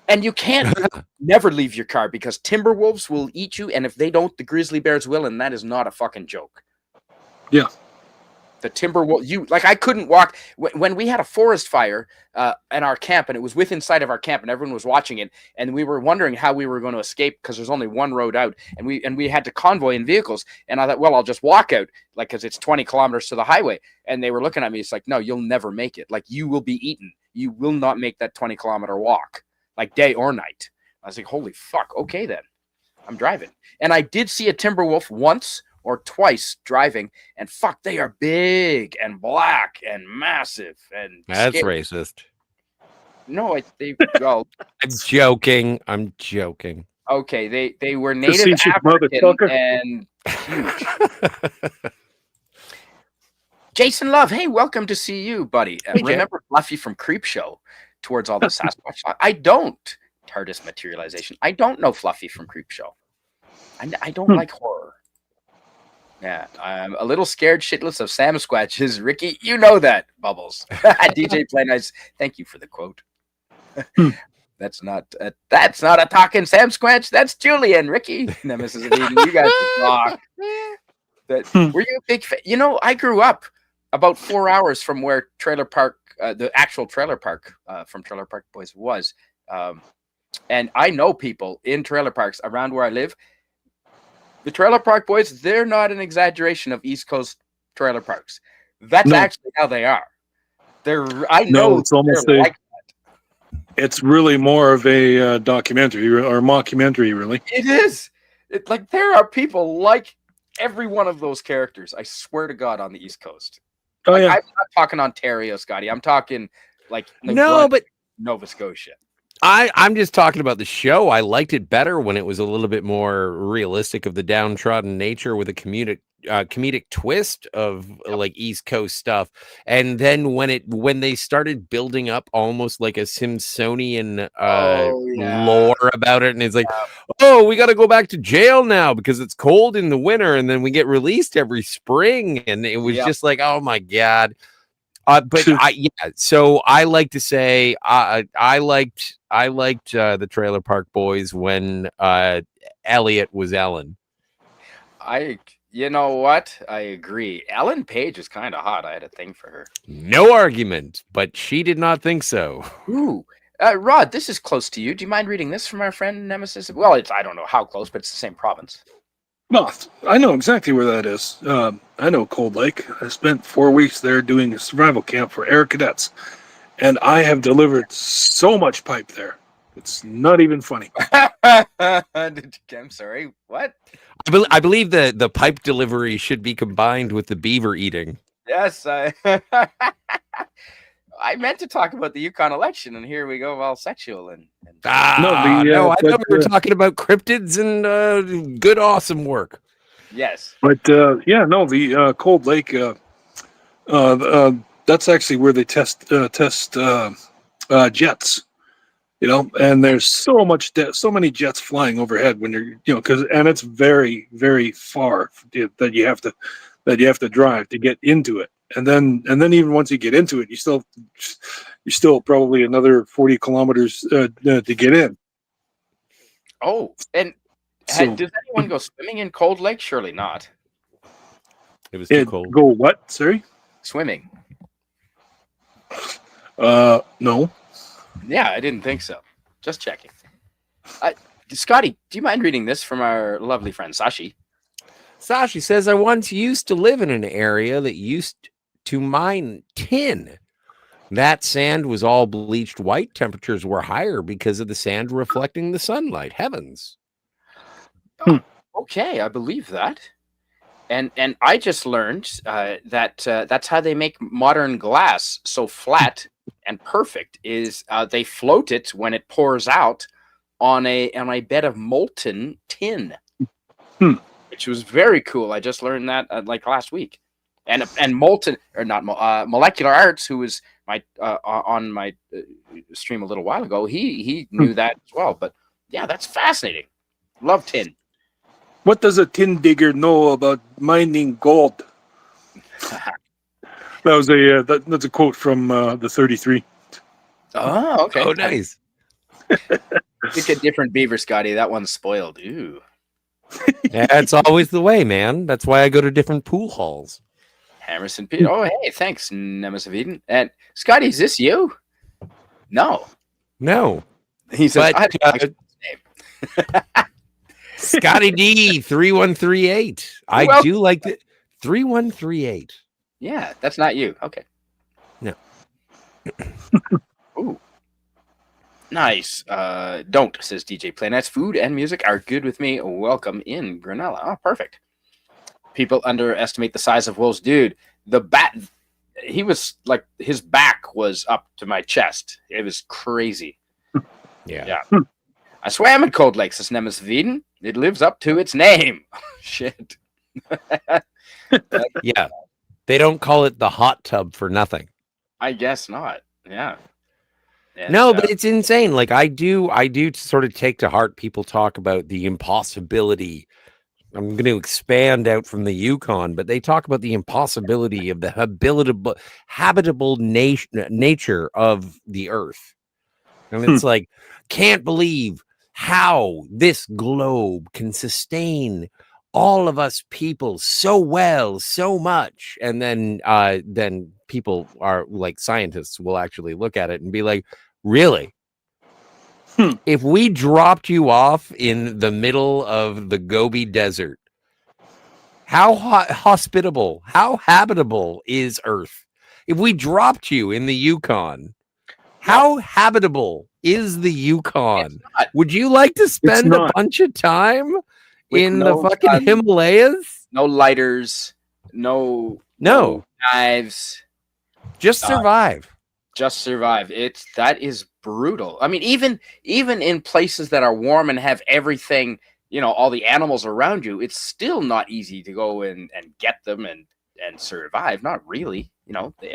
And you can't never leave your car, because timber wolves will eat you, and if they don't, the grizzly bears will, and that is not a fucking joke. Yeah. The timber wolf, I couldn't walk when we had a forest fire at our camp, and it was within sight of our camp, and everyone was watching it, and we were wondering how we were going to escape, because there's only one road out, and we had to convoy in vehicles, and I thought, well, I'll just walk out, like, because it's 20 kilometers to the highway, and they were looking at me. It's like, no, you'll never make it. Like, you will be eaten. You will not make that 20-kilometer walk, like day or night. I was like, holy fuck, okay then, I'm driving. And I did see a timber wolf once or twice driving, and fuck, they are big and black and massive and that's scary. racist. No, I'm joking. Okay, they were native African and huge. Jason Love, hey, welcome to see you, buddy. Remember Fluffy from Creepshow towards all the Sasquatch? I don't. TARDIS materialization. I don't know Fluffy from Creepshow. I don't like horror. Yeah, I'm a little scared shitless of Sam Squatches. Ricky, you know that, Bubbles. DJ Play Nice, thank you for the quote. That's not a talking Sam Squatch. That's Julian. Ricky, Nemesis of Eden, you guys talk. Were you a big fan? You know, I grew up about 4 hours from where Trailer Park, the actual trailer park from Trailer Park Boys was. And I know people in trailer parks around where I live. The Trailer Park Boys, they're not an exaggeration of East Coast trailer parks. That's actually how they are. It's almost like that. It's really more of a documentary or mockumentary, really. It is. Like, there are people like every one of those characters, I swear to God, on the East Coast. Oh, like, yeah. I'm not talking Ontario, Scotty. I'm talking like Nova Scotia. I'm just talking about the show. I liked it better when it was a little bit more realistic of the downtrodden nature, with a comedic twist of like East Coast stuff. And then when they started building up almost like a Simpsonian lore about it, and it's like, oh, we got to go back to jail now because it's cold in the winter, and then we get released every spring, and it was just like, oh my God. So I like to say I liked the Trailer Park Boys when Elliot was Ellen. You know what? I agree. Ellen Page is kind of hot. I had a thing for her. No argument, but she did not think so. Ooh. Rod, this is close to you. Do you mind reading this from our friend Nemesis? Well, I don't know how close, but it's the same province. Well, I know exactly where that is. I know Cold Lake. I spent 4 weeks there doing a survival camp for air cadets, and I have delivered so much pipe there. It's not even funny. I'm sorry. What? I believe the pipe delivery should be combined with the beaver eating. Yes, I I meant to talk about the Yukon election, and here we go, all sexual and No, I thought we were talking about cryptids and good, awesome work. yes. But the Cold Lake. That's actually where they test jets. And there's so many jets flying overhead when you're, and it's very, very far that you have to drive to get into it. And then even once you get into it, you're still probably another 40 kilometers to get in. Oh, and does anyone go swimming in Cold Lake? Surely not. It was too cold. Go what? Sorry? Swimming. No. Yeah, I didn't think so. Just checking. Scotty, do you mind reading this from our lovely friend Sashi? Sashi says, I once used to live in an area that used to mine tin. That sand was all bleached white. Temperatures were higher because of the sand reflecting the sunlight. Heavens. Okay, I believe that. And I just learned that that's how they make modern glass so flat and perfect is they float it when it pours out on a bed of molten tin, which was very cool. I just learned that like last week. And molten or not Molecular Arts, who was on my stream a little while ago, he knew that as well. But yeah, that's fascinating. Love tin. What does a tin digger know about mining gold? That's a quote from the 33. Oh, okay. Oh, nice. Pick a different beaver, Scotty. That one's spoiled. Ooh. That's always the way, man. That's why I go to different pool halls. Hammerson Pete. Oh, hey, thanks, Nemesis of Eden. And Scotty, is this you? No. He says, But, name. Scotty D 3138. I do like the 3138. Yeah, that's not you. Okay. No. Ooh. Nice. Don't, says DJ Playnets. Food and music are good with me. Welcome in, Granella. Oh, perfect. People underestimate the size of Wolves. Dude, he was like, his back was up to my chest. It was crazy. Yeah. I swam in Cold Lake, says Nemesis of Eden. It lives up to its name. Shit. Yeah. They don't call it the hot tub for nothing. I guess not. Yeah. And, no, but it's insane. Like I do sort of take to heart people talk about the impossibility. I'm going to expand out from the Yukon, but they talk about the impossibility of the habitable nature of the earth. And it's like, can't believe how this globe can sustain all of us people so well, so much. And then people are like scientists will actually look at it and be like, really? If we dropped you off in the middle of the Gobi Desert, how hospitable, how habitable is Earth? If we dropped you in the Yukon, how habitable is the Yukon? Would you like to spend a bunch of time in the fucking Himalayas? No lighters, no knives. Just survive. Just survive. That is brutal. I mean, even in places that are warm and have everything, all the animals around you, it's still not easy to go and get them and survive. Not really.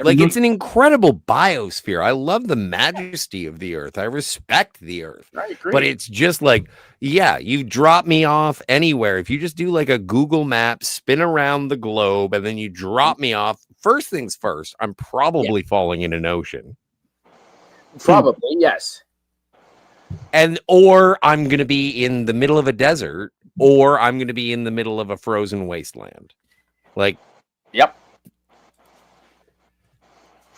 Like it's an incredible biosphere. I love the majesty of the earth. I respect the earth. I agree. But it's just like, yeah, you drop me off anywhere. If you just do like a Google map, spin around the globe, and then you drop me off, first things first, I'm probably falling in an ocean. Probably, yes. Or I'm going to be in the middle of a desert, or I'm going to be in the middle of a frozen wasteland. Like, yep.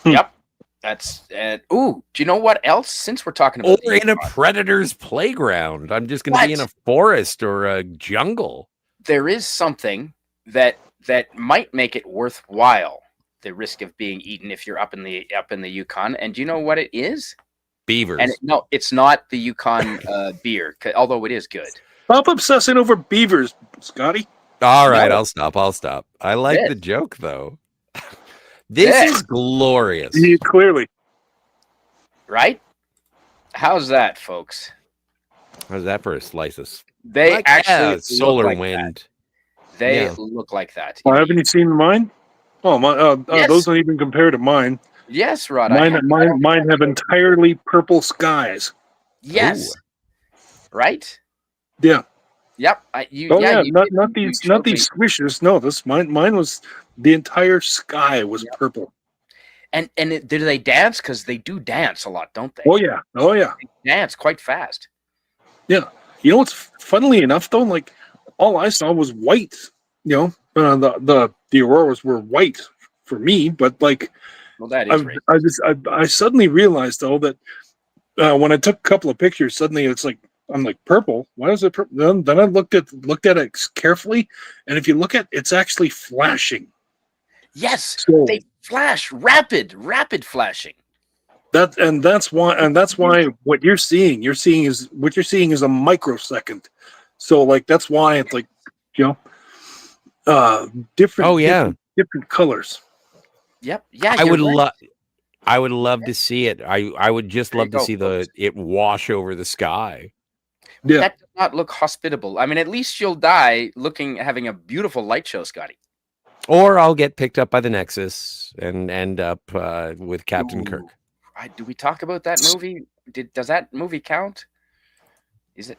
Yep. That's do you know what else? Since we're talking about or in a predator's playground, I'm just going to be in a forest or a jungle. there is something that might make it worthwhile, the risk of being eaten if you're up in the Yukon. And do you know what it is? Beavers. And no, it's not the Yukon beer, although it is good. Stop obsessing over beavers, Scotty. All right, No. I'll stop. I like This. the joke though. This is glorious. Yeah, clearly. Right? How's that, folks? How's that for a slice of They like, actually look solar like wind? that. They Yeah. look like that. Well, haven't you seen mine? Oh, my! Yes. Those don't even compare to mine. Yes, Rod. Mine have entirely purple skies. Yes. Ooh. Right? Yeah. Yep. You you not these showed me. squishes. No, this mine was the entire sky was purple. And do they dance? Because they do dance a lot, don't they? Oh yeah. They dance quite fast. Yeah. You know what's funnily enough though? Like all I saw was white. You know, the auroras were white for me, but like Well, that is racist. I suddenly realized though that when I took a couple of pictures, suddenly it's like I'm like purple. Why is it purple? Then I looked at it carefully, and if you look at it's actually flashing. Yes, So they flash, rapid flashing. that's why what you're seeing is a microsecond. So like that's why it's like different. Oh yeah, different colors. Yep. Yeah. I would love to see it. I would just There you love to go, see folks. it wash over the sky. Yeah. That does not look hospitable. I mean, at least you'll die having a beautiful light show, Scotty. Or I'll get picked up by the Nexus and end up with Captain Kirk. Do we talk about that movie? Does that movie count? Is it?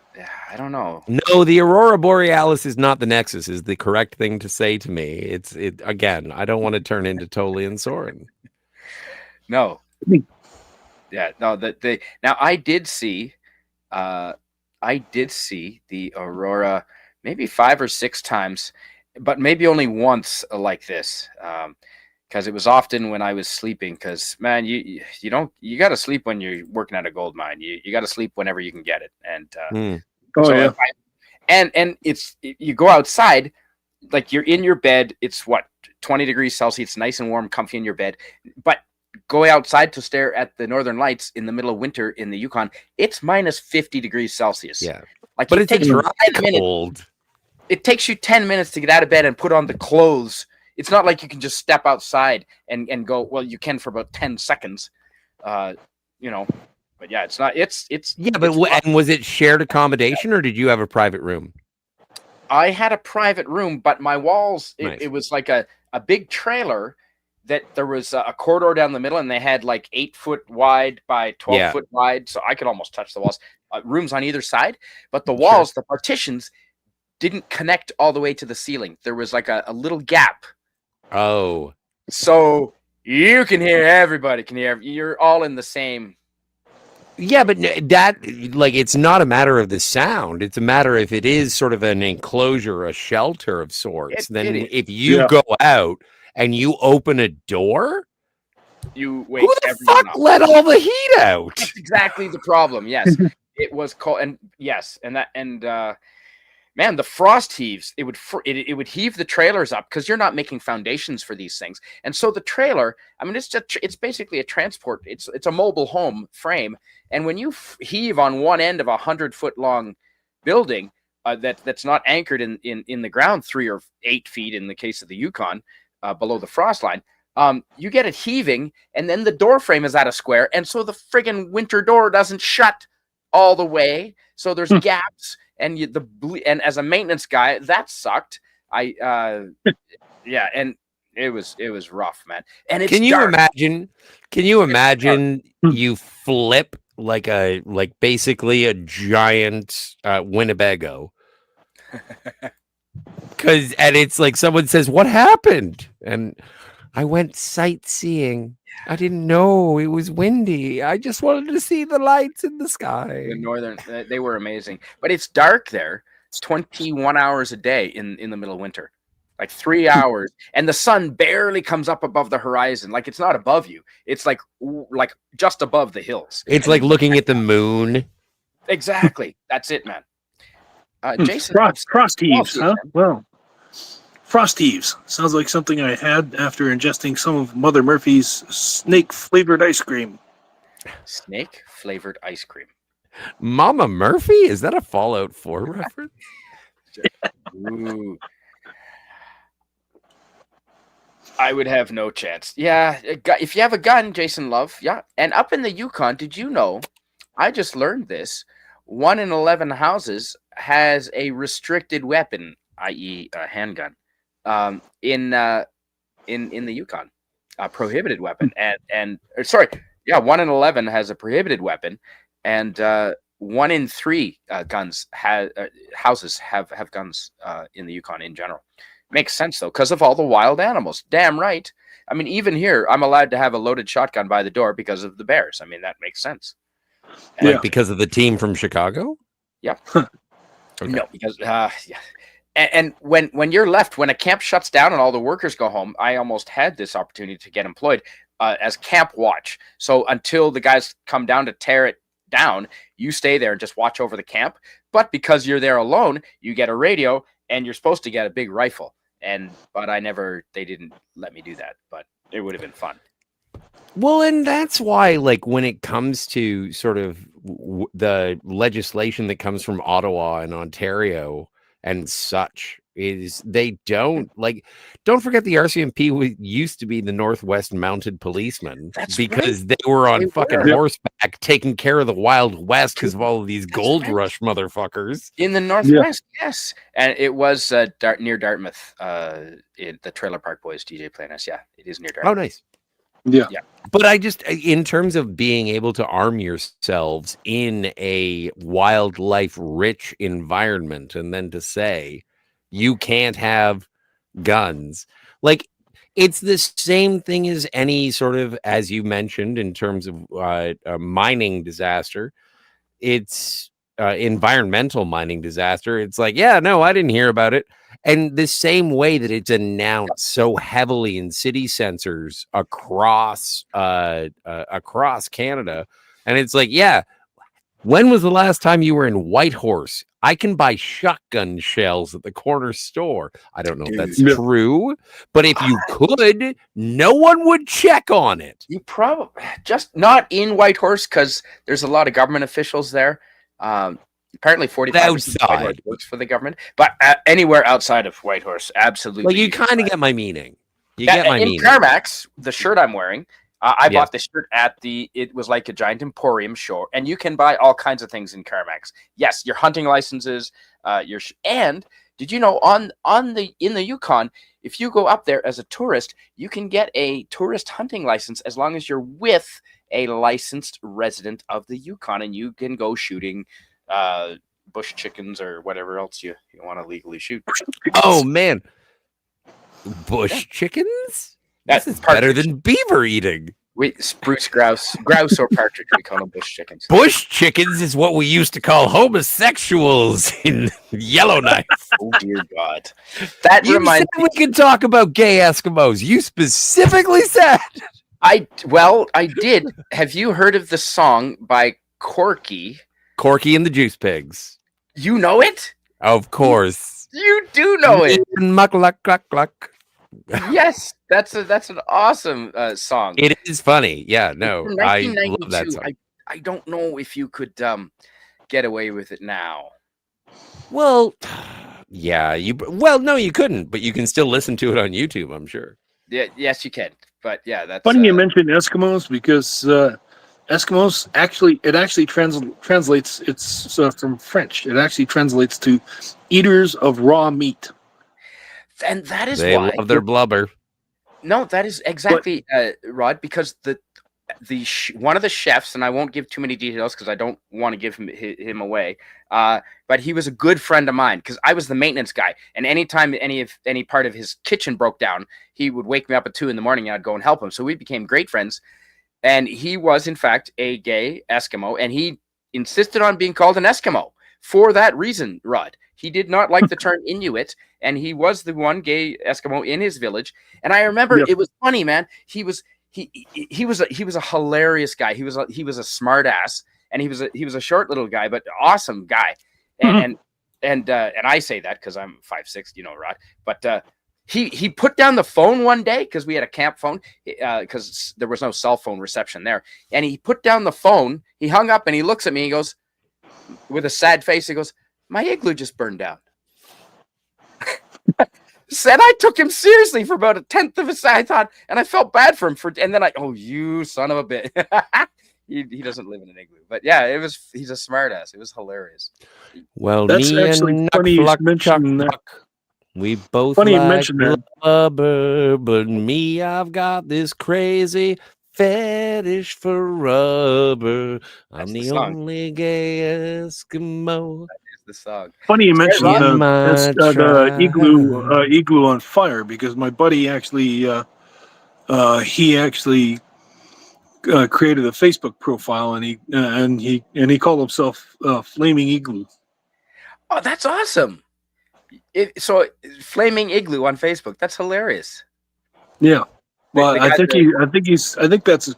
I don't know. No, the Aurora Borealis is not the Nexus. Is the correct thing to say to me. It again. I don't want to turn into Tolly and Soren. No. Yeah. No. Now I did see. I did see the Aurora maybe 5 or 6 times, but maybe only once like this, because it was often when I was sleeping. Because man, you got to sleep when you're working at a gold mine. You got to sleep whenever you can get it. And and you go outside, like you're in your bed. It's what 20 degrees Celsius, nice and warm, comfy in your bed, but go outside to stare at the northern lights in the middle of winter in the Yukon, it's minus 50 degrees Celsius. Yeah. Like, but it's dry cold. It takes you 10 minutes to get out of bed and put on the clothes. It's not like you can just step outside and go, well, you can for about 10 seconds. But yeah, it's not, and was it shared accommodation or did you have a private room? I had a private room, but my walls, Nice. It was like a big trailer that there was a corridor down the middle, and they had like 8 foot wide by 12 foot wide. So I could almost touch the walls, rooms on either side, but the walls, the partitions didn't connect all the way to the ceiling. There was like a little gap. Oh, so you can hear, everybody can hear, you're all in the same. Yeah, but that, like, it's not a matter of the sound. It's a matter if it is sort of an enclosure, a shelter of sorts. Then if you go out and you open a door, you wake who the everyone fuck up. let all the heat out? That's exactly the problem. Yes, it was cold, and man, the frost heaves. It would heave the trailers up because you're not making foundations for these things, and so the trailer. I mean, it's basically a transport. It's a mobile home frame, and when you heave on one end of a 100-foot long building that's not anchored in the ground 3 or 8 feet in the case of the Yukon. Below the frost line, you get it heaving, and then the door frame is at a square, and so the friggin' winter door doesn't shut all the way, so there's gaps, and and as a maintenance guy, that sucked. And it was rough, man. And it's Can you dark. imagine you flip like basically a giant Winnebago? And it's like someone says, "What happened?" And I went sightseeing. I didn't know it was windy. I just wanted to see the lights in the sky. The northern, they were amazing, but it's dark there. It's 21 hours a day in the middle of winter, like 3 hours, and the sun barely comes up above the horizon. Like it's not above you. It's like just above the hills. It's like looking at the moon. Exactly. That's it, man. Jason. Frost heaves, Well, huh? Well, frost heaves sounds like something I had after ingesting some of Mother Murphy's snake-flavored ice cream. Snake flavored ice cream. Mama Murphy? Is that a Fallout 4 reference? Ooh. I would have no chance. Yeah, if you have a gun, Jason Love, yeah. And up in the Yukon, did you know? I just learned this. 1 in 11 houses has a restricted weapon, i.e., a handgun. In the Yukon, a prohibited weapon, sorry, yeah, 1 in 11 has a prohibited weapon, and 1 in 3 houses have guns in the Yukon in general. Makes sense though, because of all the wild animals. Damn right. I mean, even here, I'm allowed to have a loaded shotgun by the door because of the bears. I mean, that makes sense. Yeah. Like because of the team from Chicago? Yeah. Okay. No, because yeah. And when you're left, when a camp shuts down and all the workers go home, I almost had this opportunity to get employed as camp watch. So until the guys come down to tear it down, you stay there and just watch over the camp. But because you're there alone, you get a radio and you're supposed to get a big rifle. But they didn't let me do that, but it would have been fun. Well, and that's why, like, when it comes to sort of the legislation that comes from Ottawa and Ontario and such, is they don't forget the RCMP used to be the Northwest Mounted Policemen. That's because right. they were on fucking Yep. horseback taking care of the Wild West because of all of these That's gold right. rush motherfuckers. In the Northwest, yes. And it was near Dartmouth, in the Trailer Park Boys DJ playing us. Yeah, it is near Dartmouth. Oh, nice. Yeah. But in terms of being able to arm yourselves in a wildlife rich environment and then to say you can't have guns, like, it's the same thing as any sort of, as you mentioned, in terms of a mining disaster. It's environmental mining disaster. It's like, yeah, no, I didn't hear about it. And the same way that it's announced so heavily in city sensors across Canada, and it's like, yeah, when was the last time you were in Whitehorse? I can buy shotgun shells at the corner store. I don't know if that's Dude. true, but if you could, no one would check on it. You probably just not in Whitehorse because there's a lot of government officials there. Apparently 45% of Whitehorse works for the government, but anywhere outside of Whitehorse, absolutely. Like, you kind of get my meaning. You get my meaning. In Carmax, the shirt I'm wearing, I Yes. bought the shirt it was like a giant emporium show, and you can buy all kinds of things in Carmax. Yes, your hunting licenses, and did you know in the Yukon, if you go up there as a tourist, you can get a tourist hunting license as long as you're with a licensed resident of the Yukon, and you can go shooting bush chickens or whatever else you want to legally shoot. Oh man, bush chickens? That's This is better than beaver eating. Spruce grouse or partridge. We call them bush chickens. Bush chickens is what we used to call homosexuals in Yellowknife. Oh dear God! That You reminds said we could talk about gay Eskimos. You specifically said. I did. Have you heard of the song by Corky? Corky and the Juice Pigs. You know it? Of course. You do know it. Muck, luck, luck, luck. Yes, that's an awesome song. It is funny. Yeah, no, From I love that 1992. song. I don't know if you could get away with it now. Well, yeah, no, you couldn't, but you can still listen to it on YouTube, I'm sure. Yeah, yes, you can. But yeah, that's Funny you mentioned Eskimos because Eskimos actually translates. It's from French. It actually translates to eaters of raw meat. and that is They why. love their blubber. No, that is exactly Rod, because one of the chefs, and I won't give too many details because I don't want to give him away. But he was a good friend of mine because I was the maintenance guy, and anytime any part of his kitchen broke down, he would wake me up at 2 a.m. and I'd go and help him. So we became great friends. And he was in fact a gay Eskimo, and he insisted on being called an Eskimo for that reason. Rod, he did not like the term Inuit, and he was the one gay Eskimo in his village. And I remember it was funny, man. He was a hilarious guy. He was a smart ass, and he was a short little guy, but awesome guy. And and I say that because I'm 5'6", Rod. But he put down the phone one day because we had a camp phone because there was no cell phone reception there, and he put down the phone. He hung up and he looks at me. He goes with a sad face. He goes, "My igloo just burned down." Said I took him seriously for about a tenth of a second. I thought, and I felt bad for him and then oh, you son of a bitch. He doesn't live in an igloo, but yeah, he's a smart ass. It was hilarious. Well, That's me actually and funny you Chuck mention that. Chuck, we both Funny you like mention that. rubber, but me, I've got this crazy fetish for rubber. I'm That's the the song. only gay Eskimo Is the song. Funny you Sorry, mentioned Rod. in my the tribe. igloo on fire, because my buddy actually created a Facebook profile, and he called himself Flaming Igloo. Oh, that's awesome. So Flaming Igloo on Facebook. That's hilarious. Yeah, well, The I guy think that- I think that's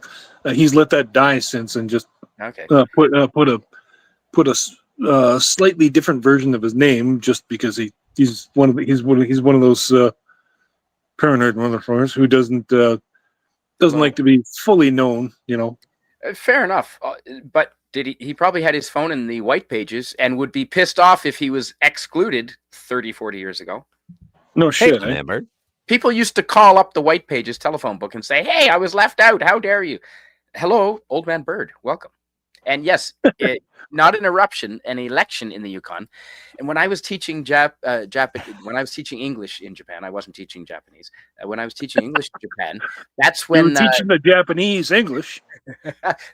he's let that die since, and just okay. put a slightly different version of his name, just because he's one of those paranoid motherfuckers who doesn't Well, like to be fully known, fair enough. But did he probably had his phone in the white pages and would be pissed off if he was excluded 30, 40 years ago. No Hey, shit. remember? People used to call up the white pages telephone book and say, "Hey, I was left out. How dare you?" Hello, old man Bird. Welcome. And yes, not an eruption, an election in the Yukon. And when I was teaching when I was teaching English in Japan, I wasn't teaching Japanese. When I was teaching English in Japan, that's You were when teaching the Japanese English.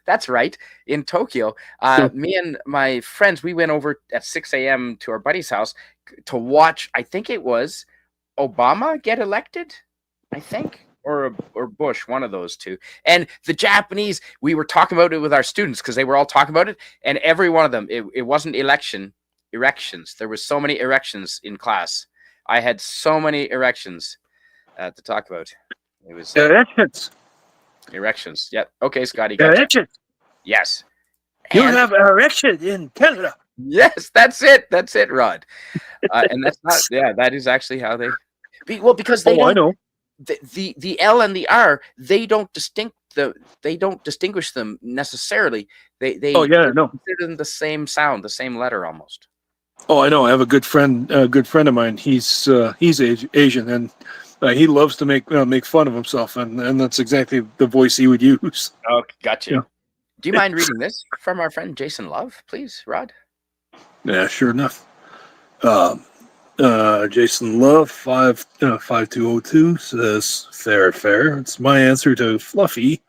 that's right. In Tokyo, me and my friends, we went over at 6 a.m. to our buddy's house to watch, I think it was Obama get elected, I think, or Bush, one of those two. And the Japanese, we were talking about it with our students because they were all talking about it. And every one of them, it wasn't erections. There was so many erections in class. I had so many erections to talk about. It was Erections. erections. Yep. Okay, Scotty. Erections. Yes. You And have erection in Canada. yes, that's it. That's it, Rod. And that's not. Yeah, that is actually how they. Because they I don't. know. The L and the R, they don't distinguish them necessarily. They Oh yeah, I know. consider them the same sound, the same letter almost. Oh, I know. I have a good friend of mine. He's Asian, and he loves to make fun of himself, and that's exactly the voice he would use. Oh, gotcha. Yeah. Do you mind reading this from our friend Jason Love, please, Rod? Yeah, sure enough. Jason Love 5202 says fair. It's my answer to Fluffy,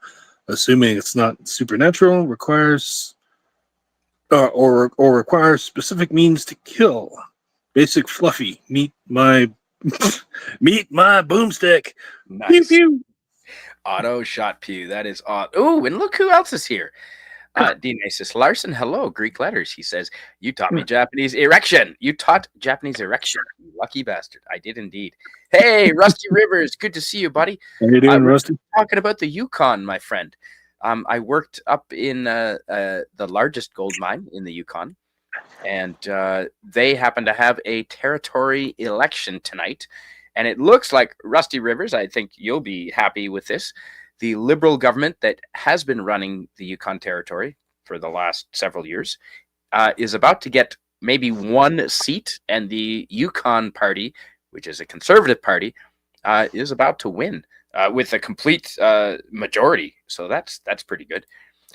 assuming it's not supernatural, requires requires specific means to kill. Basic Fluffy, meet my boomstick. Nice. Pew pew. Auto shot pew. That is odd. Ooh, and look who else is here. Dionysus Larson, hello, Greek letters. He says, "You taught me Japanese erection. You taught Japanese erection. You lucky bastard." I did indeed. Hey, Rusty Rivers, good to see you, buddy. How you doing, Rusty? Talking about the Yukon, my friend. I worked up in the largest gold mine in the Yukon, and they happen to have a territory election tonight. And it looks like, Rusty Rivers, I think you'll be happy with this, the Liberal government that has been running the Yukon Territory for the last several years is about to get maybe one seat, and the Yukon Party, which is a Conservative Party, is about to win with a complete majority. So that's pretty good.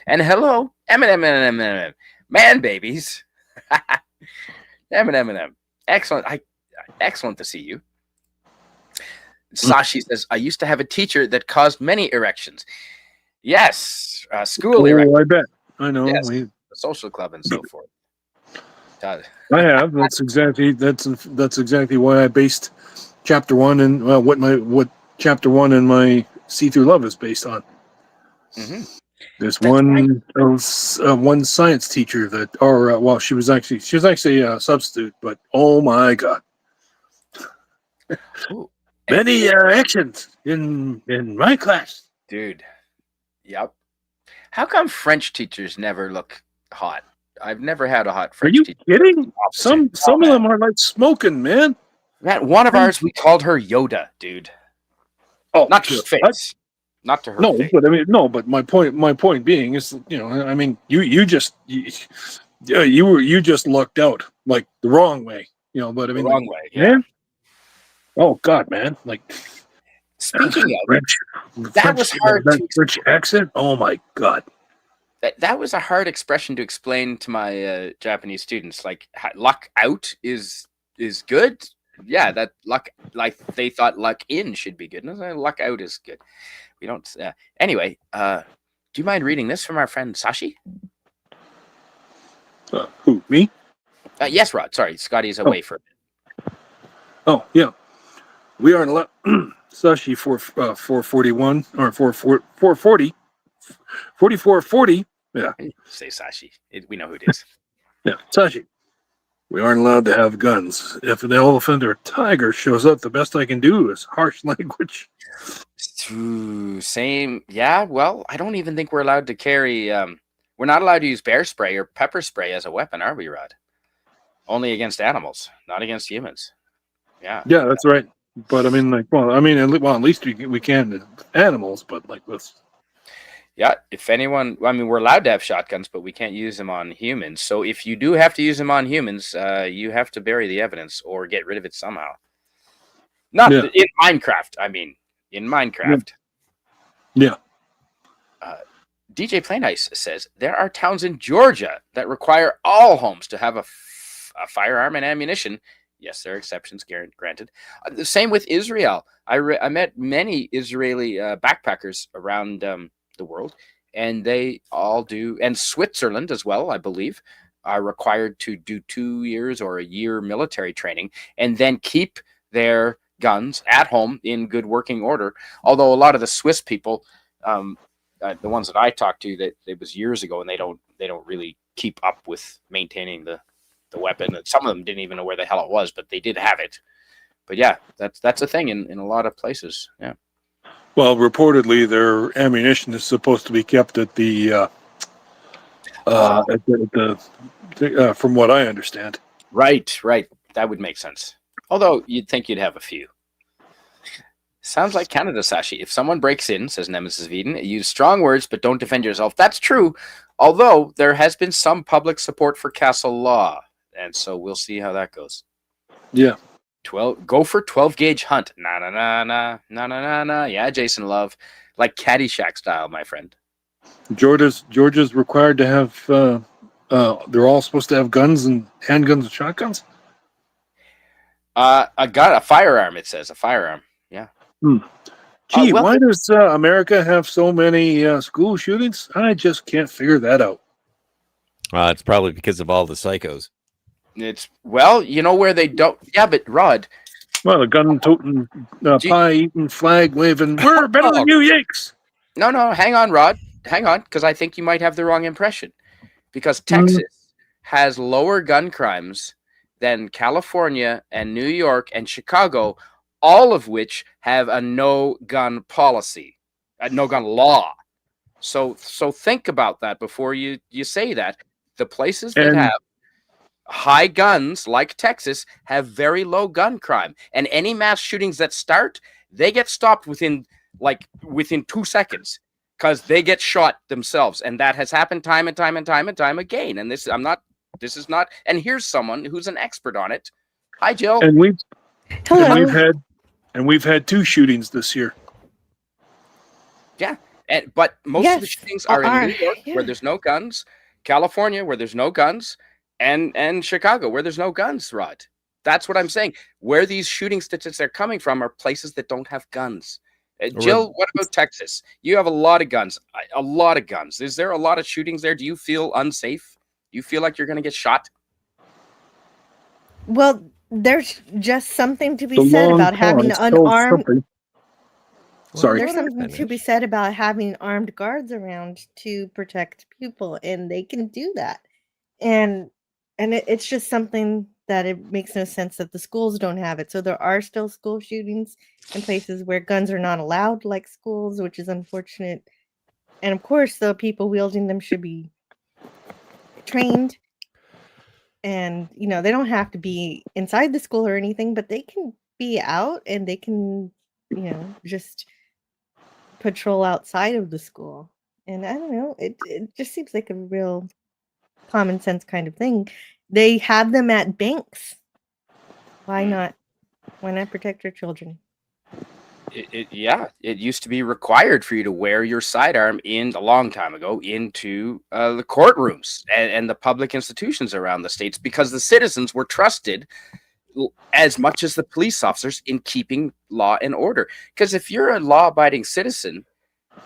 And hello, M&M, man babies. M&M. Excellent. Excellent to see you. Sashi says, "I used to have a teacher that caused many erections." Yes, school erections. I bet. I know. Yes, the social club and so forth. I have. That's exactly why I based chapter one and what chapter one in my See Through Love is based on. Mm-hmm. There's one science teacher that, she was actually a substitute, but oh my god. Ooh. Many erections in my class. Dude. Yep. How come French teachers never look hot? I've never had a hot Are French you teacher. kidding? Opposite. Some Oh, of man. them are like smoking, man. Man, one of ours, we called her Yoda, dude. Oh, Not to her what? face. Not to her No, face. but I mean, no, but my point being is, you know, I mean, you just, you just lucked out like the wrong way, you know. But I The mean, like, wrong way, yeah. man, oh God, man, like Speaking of, French, that was hard that to French accent. Oh my God. that was a hard expression to explain to my Japanese students. Like luck out is good. Yeah, that luck, like they thought luck in should be good. No, luck out is good. We don't. Anyway, do you mind reading this from our friend Sashi? Who, me? Yes, Rod. Sorry, Scotty's away for a bit. Oh yeah, we aren't allowed. Sashi 441 or 440, 4440. Yeah, Say Sashi. We know who it is. yeah, Sashi. We aren't allowed to have guns. If an elephant or tiger shows up, the best I can do is harsh language. Same. Yeah. Well, I don't even think we're allowed to carry. We're not allowed to use bear spray or pepper spray as a weapon, are we, Rod? Only against animals, not against humans. Yeah. Yeah, that's right. But I mean, like, at least we can with animals, but like this. Yeah. If anyone, I mean, we're allowed to have shotguns, but we can't use them on humans. So if you do have to use them on humans, you have to bury the evidence or get rid of it somehow. Not Yeah. in Minecraft. I mean, in Minecraft. Yeah. DJ Plainice says there are towns in Georgia that require all homes to have a firearm and ammunition. Yes, there are exceptions granted. The same with Israel. I met many Israeli backpackers around the world, and they all do, and Switzerland as well, I believe, are required to do 2 years or a year military training and then keep their guns at home in good working order. Although a lot of the Swiss people, the ones that I talked to, that it was years ago, and they don't really keep up with maintaining the weapon. Some of them didn't even know where the hell it was, but they did have it. But yeah, that's a thing in a lot of places. Yeah. Well, reportedly, their ammunition is supposed to be kept at the from what I understand. Right. That would make sense. Although you'd think you'd have a few. Sounds like Canada, Sashi. If someone breaks in, says Nemesis Veden, use strong words, but don't defend yourself. That's true. Although there has been some public support for castle law. And so we'll see how that goes. Yeah. 12. Go for 12 gauge hunt. Na. Yeah, Jason Love. Like Caddyshack style, my friend. Georgia's required to have, they're all supposed to have guns and handguns and shotguns? A firearm, it says. A firearm. Yeah. Gee, why does America have so many school shootings? I just can't figure that out. It's probably because of all the psychos. It's, well, you know where they don't. Yeah, but Rod. Well, a gun-toting, pie-eating, flag-waving, we're better than you Yanks. No, hang on, Rod. Hang on, because I think you might have the wrong impression. Because Texas has lower gun crimes than California and New York and Chicago, all of which have a no-gun policy, a no-gun law. So think about that before you say that. The places that have high guns, like Texas, have very low gun crime. And any mass shootings that start, they get stopped within 2 seconds because they get shot themselves. And that has happened time and time again. And this is not, and here's someone who's an expert on it. Hi, Jill. And we've had 2 shootings this year. Yeah. But most of the shootings are in New York, where there's no guns, California, where there's no guns, and Chicago, where there's no guns, Rod. That's what I'm saying. Where these shooting statistics are coming from are places that don't have guns. Jill, what about Texas? You have a lot of guns. A lot of guns. Is there a lot of shootings there? Do you feel unsafe? Do you feel like you're going to get shot? Well, there's just something to be said about having unarmed. Sorry. There's something to be said about having armed guards around to protect people, and they can do that. And it's just something that it makes no sense that the schools don't have it. So there are still school shootings in places where guns are not allowed, like schools, which is unfortunate. And of course, the people wielding them should be trained And they don't have to be inside the school or anything, but they can be out and they can just patrol outside of the school. And I don't know, it just seems like a real common sense kind of thing. They have them at banks. Why not protect your children? It used to be required for you to wear your sidearm a long time ago into the courtrooms and the public institutions around the states, because the citizens were trusted as much as the police officers in keeping law and order. Because if you're a law-abiding citizen,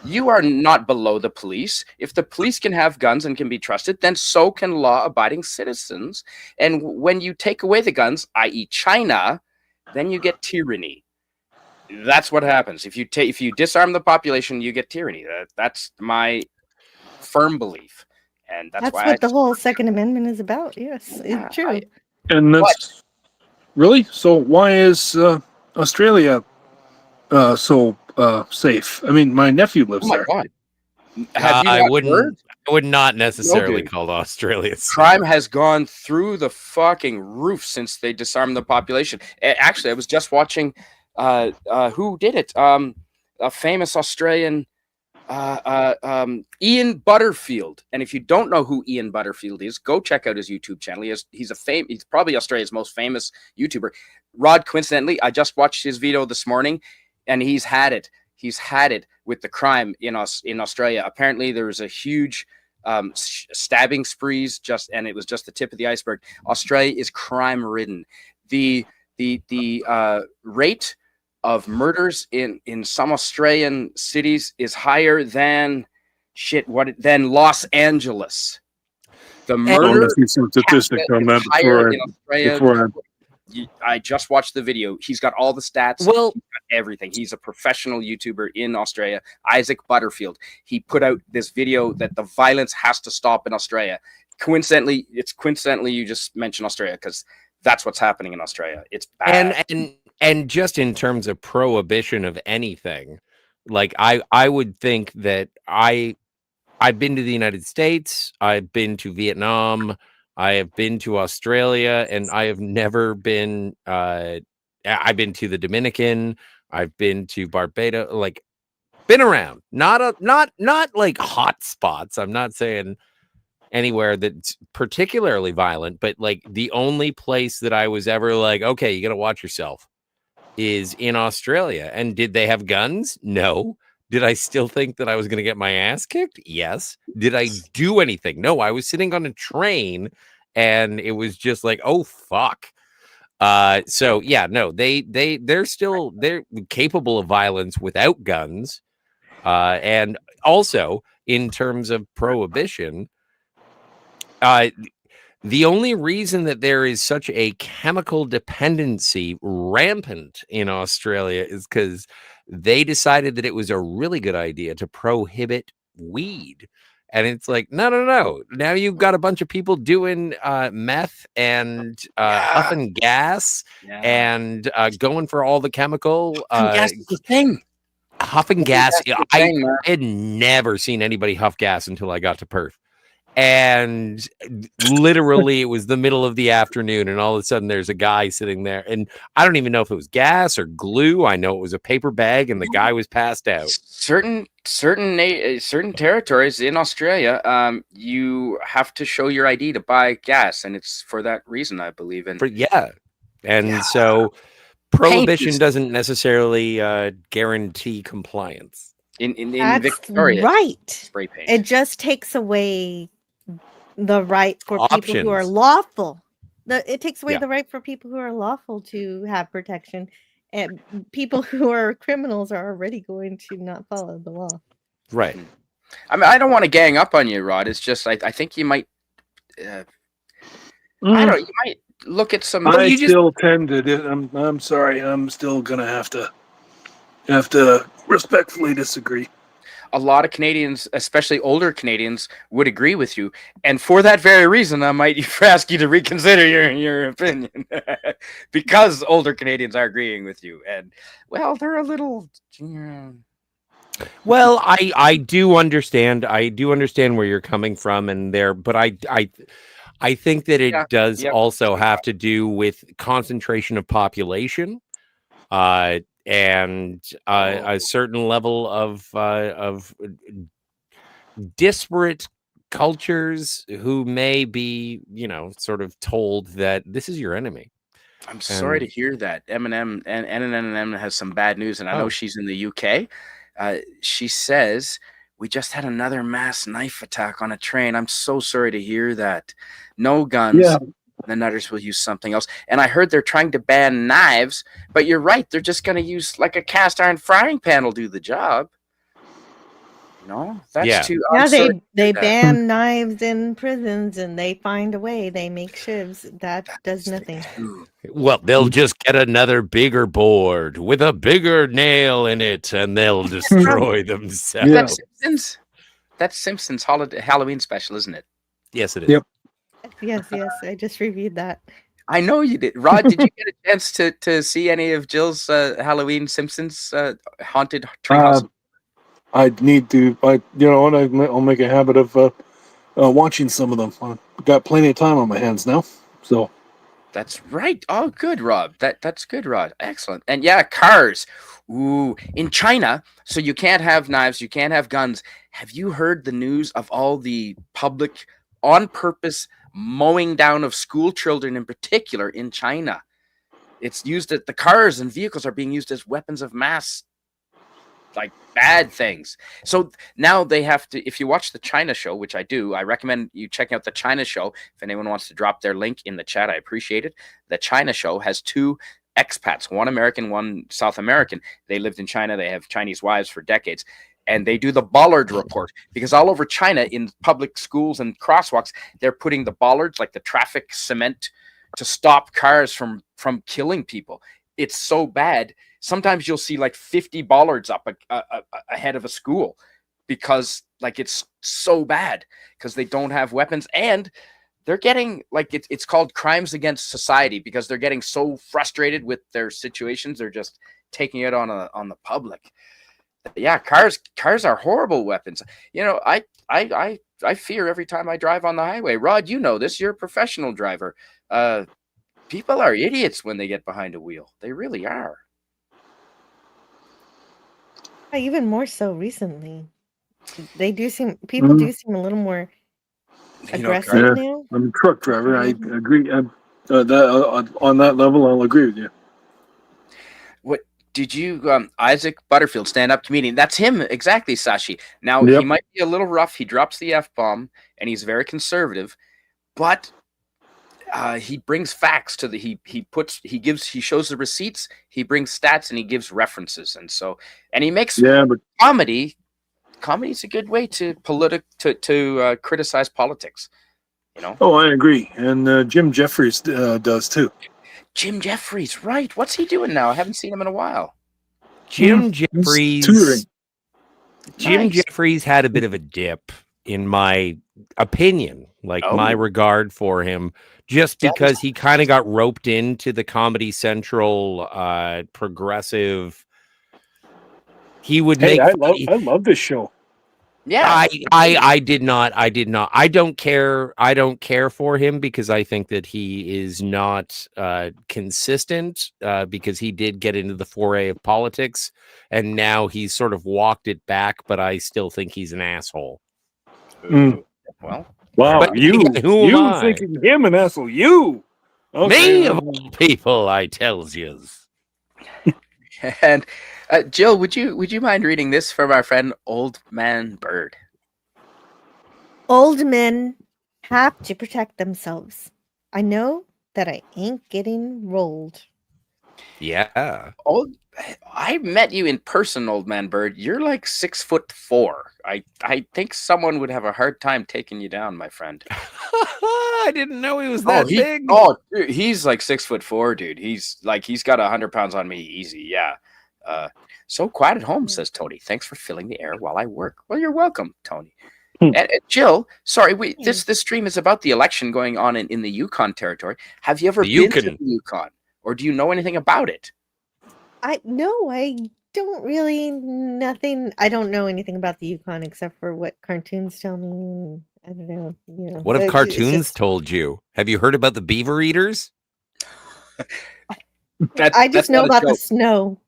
you are not below the police. If the police can have guns and can be trusted, then so can law-abiding citizens. And when you take away the guns, i.e. China, then you get tyranny. That's what happens. If you disarm the population, you get tyranny. That's my firm belief, and that's why what the whole Second Amendment is about. Yes, it's true. And that's really so. Why is Australia so safe? I mean, my nephew lives there. God. Have you I not wouldn't. heard? I would not necessarily dude. call Australia safe. Crime has gone through the fucking roof since they disarmed the population. Actually, I was just watching. Who did it? A famous Australian, Ian Butterfield. And if you don't know who Ian Butterfield is, go check out his YouTube channel. He's probably Australia's most famous YouTuber. Rod, coincidentally, I just watched his video this morning, and he's had it. He's had it with the crime in Australia. Apparently, there was a huge stabbing sprees, and it was just the tip of the iceberg. Australia is crime-ridden. The rate of murders in some Australian cities is higher than Los Angeles. The murder some statistics on that higher in Australia. I just watched the video. He's got all the stats. Well, he's got everything. He's a professional YouTuber in Australia, Isaac Butterfield. He put out this video that the violence has to stop in Australia. Coincidentally you just mentioned Australia, because that's what's happening in Australia. It's bad. And just in terms of prohibition of anything, like I would think that I've been to the United States, I've been to Vietnam, I have been to Australia, and I have never been. I've been to the Dominican, I've been to Barbados, like been around. Not like hot spots. I'm not saying anywhere that's particularly violent, but like the only place that I was ever like, okay, you got to watch yourself, is in Australia. And did they have guns? No. Did I still think that I was going to get my ass kicked? Yes. Did I do anything? No. I was sitting on a train and it was just like, oh fuck. So yeah, no, they're capable of violence without guns. And also in terms of prohibition, the only reason that there is such a chemical dependency rampant in Australia is because they decided that it was a really good idea to prohibit weed. And it's like, no. Now you've got a bunch of people doing meth and huffing gas and going for all the chemical. Gas is the thing. Huffing gas. I had never seen anybody huff gas until I got to Perth. And literally it was the middle of the afternoon, and all of a sudden there's a guy sitting there, and I don't even know if it was gas or glue. I know it was a paper bag, and the guy was passed out. Certain territories in Australia, you have to show your ID to buy gas, and it's for that reason, I believe. So prohibition doesn't necessarily guarantee compliance. In That's Victoria, right. Spray paint. It just takes away the right for Options. people who are lawful. It takes away the right for people who are lawful to have protection, and people who are criminals are already going to not follow the law. Right. I mean, I don't want to gang up on you, Rod. It's just I think you might. I don't know. You might look at some. I'm sorry. I'm still gonna have to respectfully disagree. A lot of Canadians, especially older Canadians, would agree with you, and for that very reason, I might ask you to reconsider your opinion, because older Canadians are agreeing with you, and well, they're a little. Well, I do understand. I do understand where you're coming from, and but I think that it Yeah, does yep. also have to do with concentration of population, and a certain level of disparate cultures who may be, sort of told that this is your enemy. I'm sorry to And hear that. Eminem and M has some bad news, and I know oh, she's in the UK. She says we just had another mass knife attack on a train. I'm so sorry to hear that. No guns. Yeah. The Nutters will use something else. And I heard they're trying to ban knives, but you're right. They're just going to use like a cast iron frying pan will do the job. No, that's Yeah. too. Yeah, I'm sorry to they hear that. ban knives in prisons and they find a way. They make shivs. That does They nothing. do. Well, they'll just get another bigger board with a bigger nail in it, and they'll destroy themselves. Yeah. That's Simpsons. That's Simpsons Halloween special, isn't it? Yes, it is. Yep. Yes, I just reviewed that. I know you did. Rod, did you get a chance to see any of Jill's Halloween Simpsons haunted treehouse? I need to. I'll make a habit of watching some of them. I've got plenty of time on my hands now, so. That's right. Oh, good, Rob. That's good, Rod. Excellent. And yeah, cars. Ooh, in China, so you can't have knives, you can't have guns. Have you heard the news of all the public on purpose mowing down of school children in particular in China? It's used at the cars and vehicles are being used as weapons of mass, like bad things. So now they have to, if you watch the China show, which I do, I recommend you checking out the China show. If anyone wants to drop their link in the chat, I appreciate it. The China show has two expats, one American, one South American. They lived in China. They have Chinese wives for decades. And they do the bollard report because all over China in public schools and crosswalks, they're putting the bollards, like the traffic cement, to stop cars from killing people. It's so bad. Sometimes you'll see like 50 bollards up ahead of a school because like it's so bad because they don't have weapons and they're getting like it's called crimes against society because they're getting so frustrated with their situations. They're just taking it on the public. Yeah, cars are horrible weapons. I fear every time I drive on the highway. Rod, you know this. You're a professional driver. People are idiots when they get behind a wheel. They really are. Even more so recently. People do seem a little more aggressive now. I'm a truck driver. I Mhm. agree. On that level, I'll agree with you. What did you, Isaac Butterfield, stand-up comedian? That's him, exactly, Sashi. Now Yep. he might be a little rough. He drops the F-bomb, and he's very conservative, but he brings facts to the. He shows the receipts. He brings stats, and he gives references, and he makes But comedy. Comedy's a good way to criticize politics. oh, I agree. And Jim Jeffries does too. Jim Jeffries, right? What's he doing now? I haven't seen him in a while. Jim He's Jeffries. touring. Jim Nice. Jeffries had a bit of a dip, in my opinion, like my regard for him, just because he kind of got roped into the Comedy Central progressive. He would make. I love this show. Yeah, I did not. I don't care. I don't care for him because I think that he is not consistent because he did get into the foray of politics and now he's sort of walked it back, but I still think he's an asshole. Well, wow, but you am I? thinking him an asshole? You, me of all people, I tells yous. And Jill, would you mind reading this from our friend Old Man Bird? Old men have to protect themselves. I know that I ain't getting rolled. Yeah. I met you in person, Old Man Bird. You're like 6'4". I think someone would have a hard time taking you down, my friend. I didn't know he was that big. Oh, dude, he's like 6'4", dude. He's got 100 pounds on me easy. Yeah. So quiet at home, says Tony. Thanks for filling the air while I work. Well, you're welcome, Tony. And Jill, sorry, this stream is about the election going on in the Yukon Territory. Have you ever been to the Yukon, or do you know anything about it? I don't really. Nothing. I don't know anything about the Yukon except for what cartoons tell me. I don't know. You know, What have it's cartoons just- told you? Have you heard about the beaver eaters? I just know not a about the joke. snow.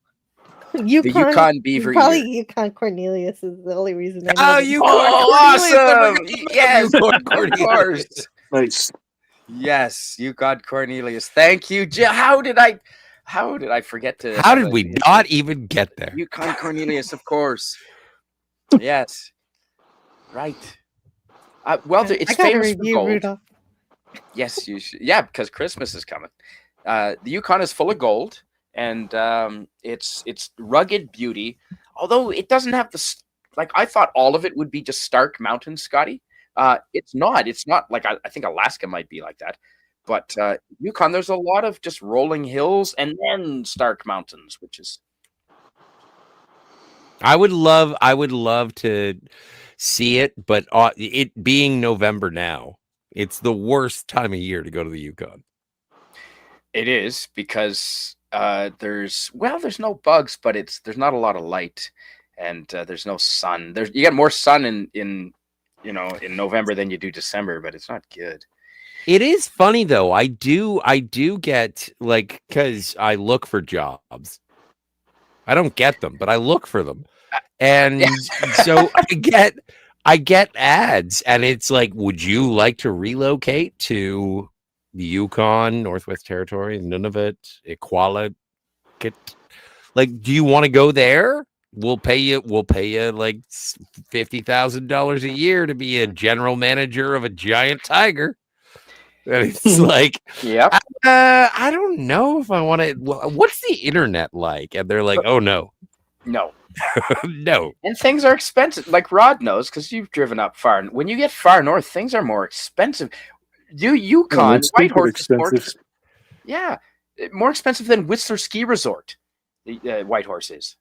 The Yukon, Yukon beaver probably eater. Yukon Cornelius is the only reason I know. Oh, that- Yukon Oh, Cornelius! I awesome! forgot about Yes, Yukon of Cornelius. course. Nice. Yes, Yukon Cornelius. Thank you, Jill. How did I forget to? How have did a- we not even get there? Yukon Cornelius, of course. Yes, right. Well, it's I got a famous for review, gold. Rudolph. Yes, you should. Yeah, because Christmas is coming. The Yukon is full of gold, and it's rugged beauty. Although it doesn't have like I thought all of it would be just stark mountains, Scotty. It's not. It's not like I think Alaska might be like that, but Yukon, there's a lot of just rolling hills and then stark mountains, which is I would love to see it, but it being November now, it's the worst time of year to go to the Yukon. it is because there's no bugs, but there's not a lot of light, and there's no sun. You get more sun in November than you do December, but it's not good. It is funny though. I do get like, because I look for jobs. I don't get them, but I look for them. And so I get ads, and it's like, would you like to relocate to the Yukon, Northwest Territory, Nunavut, Iqaluit? Like, do you want to go there? We'll pay you like $50,000 a year to be a general manager of a giant tiger. And it's like, Yep. I don't know if I want to. What's the internet like? And they're like, oh no, No. no. And things are expensive. Like Rod knows, because you've driven up far. When you get far north, things are more expensive. Yukon, it's Whitehorse stupid is more expensive. yeah, more expensive than Whistler Ski Resort. The Whitehorse is.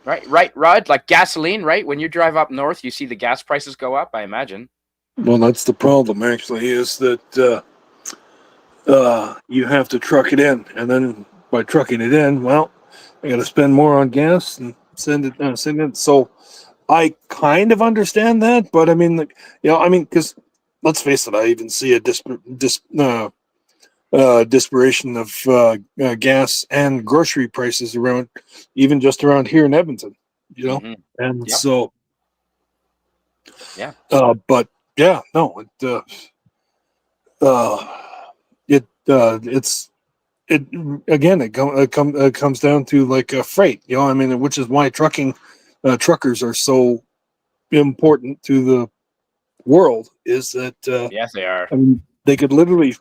Right, Rod? Like gasoline, right? When you drive up north, you see the gas prices go up, I imagine. Well, that's the problem. Actually, is that you have to truck it in, and then by trucking it in, well, I got to spend more on gas and send it. So I kind of understand that, but I mean, because let's face it, I even see a desperation of gas and grocery prices around, even just around here in Edmonton, Mhm. and Yep. so Yeah. but yeah, no, it again, it comes down to like freight, I mean, which is why truckers are so important to the world, is that Yes, they are. I mean, they could literally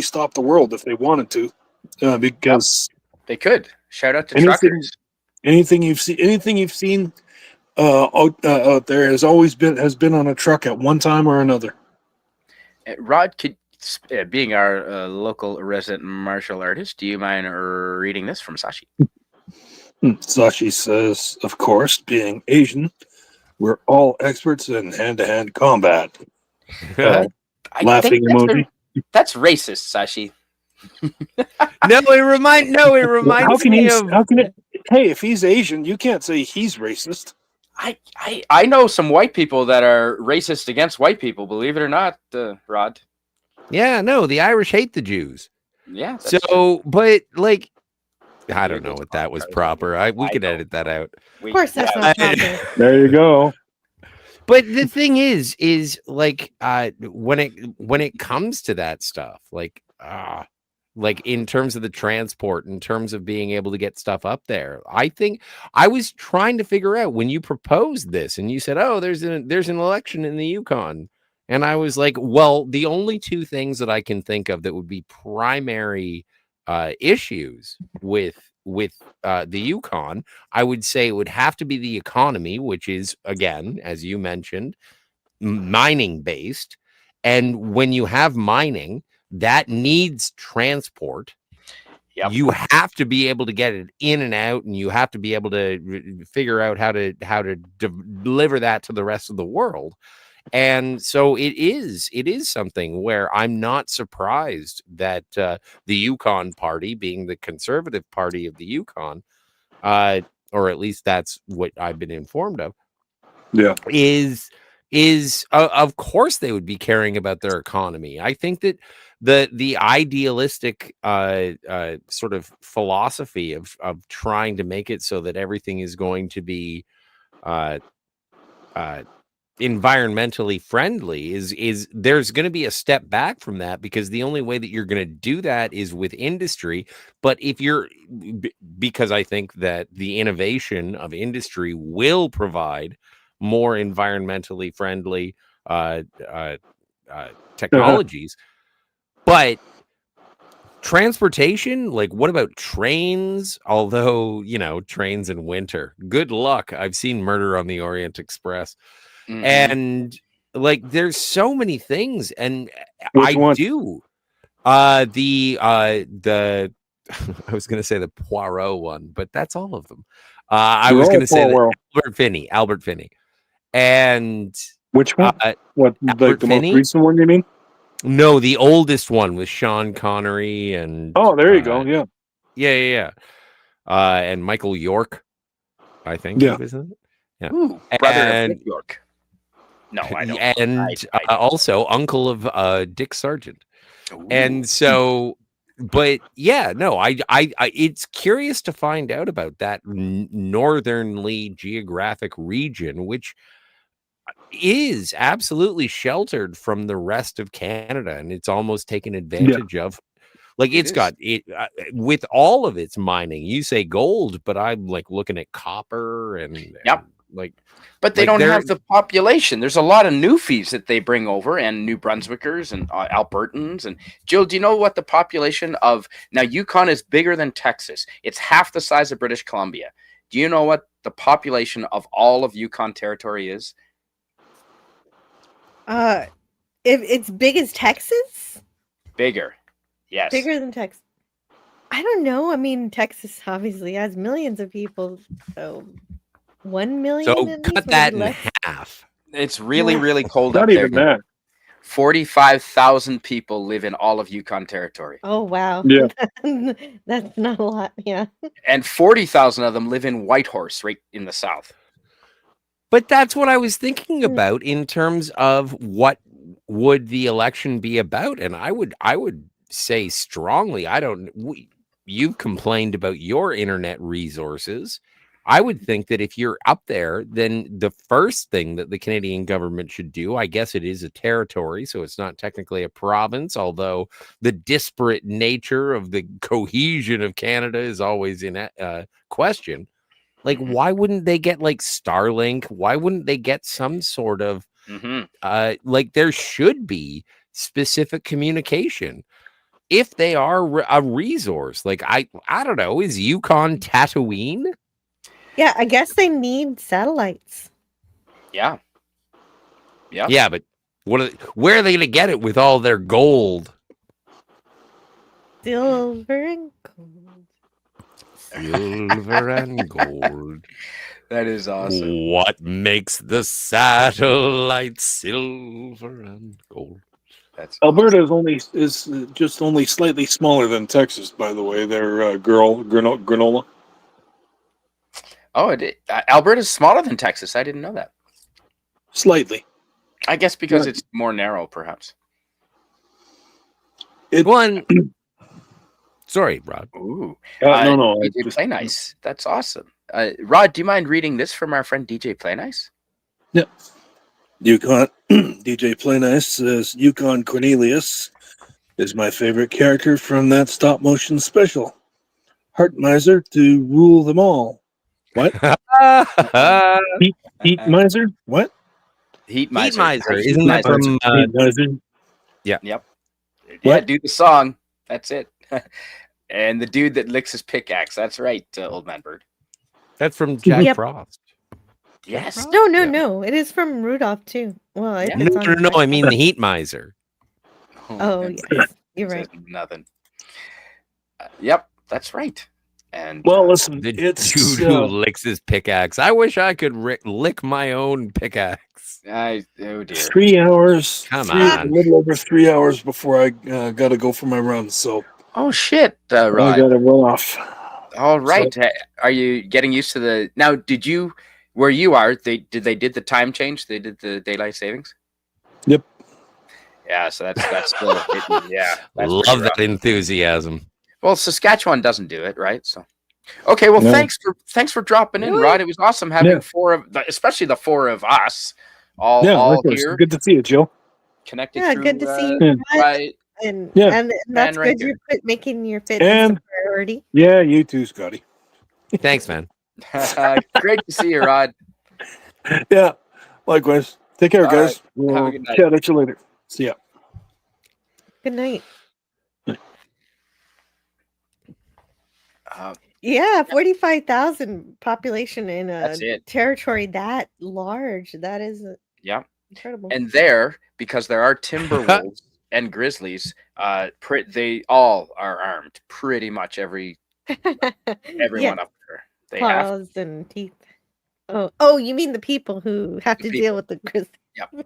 stop the world if they wanted to, because They could. Shout out to Anything- truckers. anything you've seen out there has been on a truck at one time or another. Rod, being our local resident martial artist, do you mind reading this from Sashi? Sashi says, of course, being Asian, we're all experts in hand-to-hand combat. I Laughing think emoji. that's racist, Sashi. No, it reminds me of. Hey, if he's Asian, you can't say he's racist. I know some white people that are racist against white people, believe it or not, Rod. Yeah, no, the Irish hate the Jews. Yeah. that's true. So, but like, I don't Here know goes if that was Tarzan. proper. We I could know. edit that out. Of course, that's Yeah, not proper. There you go. But the thing is like, when it comes to that stuff, like in terms of the transport, in terms of being able to get stuff up there, I think I was trying to figure out when you proposed this and you said, oh, there's an election in the Yukon. And I was like, well, the only two things that I can think of that would be primary issues with the Yukon, I would say it would have to be the economy, which is, again, as you mentioned, mining based. And when you have mining, that needs transport. Yep. You have to be able to get it in and out, and you have to be able to figure out how to deliver that to the rest of the world. And so it is something where I'm not surprised that the Yukon Party, being the Conservative Party of the Yukon, or at least that's what I've been informed of, Yeah. is is of course they would be caring about their economy. I think that the idealistic sort of philosophy of trying to make it so that everything is going to be uh, environmentally friendly is there's going to be a step back from that, because the only way that you're going to do that is with industry. But if you're because I think that the innovation of industry will provide more environmentally friendly technologies. But transportation, like, what about trains? Although, trains in winter, good luck. I've seen Murder on the Orient Express. Mhm. And like, there's so many things. And Which one? the I was going to say the Poirot one, but that's all of them. I was going to say that Albert Finney. And Which one? What, like Albert the Finney? most recent one, you mean? No, the oldest one with Sean Connery and Oh, there you go. Yeah. yeah. And Michael York, I think Yeah. he was in it. Yeah. Ooh, brother of And Nick York. No, I don't. and I don't. also uncle of Dick Sargent. Ooh. And so, but yeah, no, I it's curious to find out about that northernly geographic region, which is absolutely sheltered from the rest of Canada, and it's almost taken advantage of. Like, it's got it with all of its mining. You say gold, but I'm like looking at copper and like. But they don't have the population. There's a lot of Newfies that they bring over, and New Brunswickers and Albertans. And Jill, do you know what the population of now Yukon is bigger than Texas? It's half the size of British Columbia. Do you know what the population of all of Yukon Territory is? If it's big as Texas? Bigger. Yes. Bigger than Texas. I don't know. I mean, Texas obviously has millions of people, so 1 million. So cut that in half. It's really, really cold Not up there. even that. 45,000 people live in all of Yukon Territory. Oh, wow. Yeah. That's not a lot. Yeah. And 40,000 of them live in Whitehorse, right in the south. But that's what I was thinking about in terms of what would the election be about. And I would say strongly, you've complained about your internet resources. I would think that if you're up there, then the first thing that the Canadian government should do, I guess it is a territory, so it's not technically a province, although the disparate nature of the cohesion of Canada is always in question. Like, why wouldn't they get like Starlink? Why wouldn't they get some sort of like, there should be specific communication if they are a resource. Like, I don't know, is Yukon Tatooine? Yeah, I guess they need satellites. Yeah. Yeah, but where are they going to get it with all their gold? Silver and gold. Silver and gold. That is awesome. What makes the satellite silver and gold? Alberta is just only slightly smaller than Texas, by the way. They're granola. Oh, Alberta's smaller than Texas. I didn't know that. Slightly. I guess because it's more narrow, perhaps. Sorry, Rod. Ooh. No. DJ Play Nice. That's awesome. Rod, do you mind reading this from our friend DJ Play Nice? Yeah. Yukon DJ Play Nice says Yukon Cornelius is my favorite character from that stop motion special. Heart miser to rule them all. What? Heat miser? What? Heat miser. Heat miser. Isn't that from Heat miser? Yeah. Yep. What? Yeah, do the song. That's it. And the dude that licks his pickaxe. That's right, Old Man Bird. That's from Jack Frost. Yes. No. It is from Rudolph too. Well, No. I mean the Heat Miser. Oh, yes. You're right. Nothing. Yep, that's right. And well, listen, the it's dude who licks his pickaxe. I wish I could lick my own pickaxe. Oh dear. 3 hours. Come on. A little over 3 hours before I got to go for my run. So. Oh shit, I Rod. got to run off. All right. So, are you getting used to the? Now, Where you are, they did the time change. They did the daylight savings. Yep. Yeah, so that's still hitting. Yeah, that's pretty Love rough. that enthusiasm. Well, Saskatchewan doesn't do it, right? So, okay. Well, No. thanks for dropping in, Really? Rod. It was awesome having Yeah. four of, especially the four of us, all Yeah, likewise. here Good to see you, Jill. connected Yeah, through. good to see you. Yeah. By And Yeah. and that's man right good. You're making your fitness And- a priority. Yeah, you too, Scotty. Thanks, man. Great to see you, Rod. Yeah, likewise. Take care, All guys. right. We'll Have a good night. chat at you later. See ya. Good night. Uh, Yeah, 45,000 population in a That's it. territory that large. That is yeah, incredible. and there, because there are timber wolves and grizzlies, they all are armed. Pretty much everyone Yeah, up there. They have. claws and teeth. Oh, you mean the people who have to The deal with the grizzly? Yep.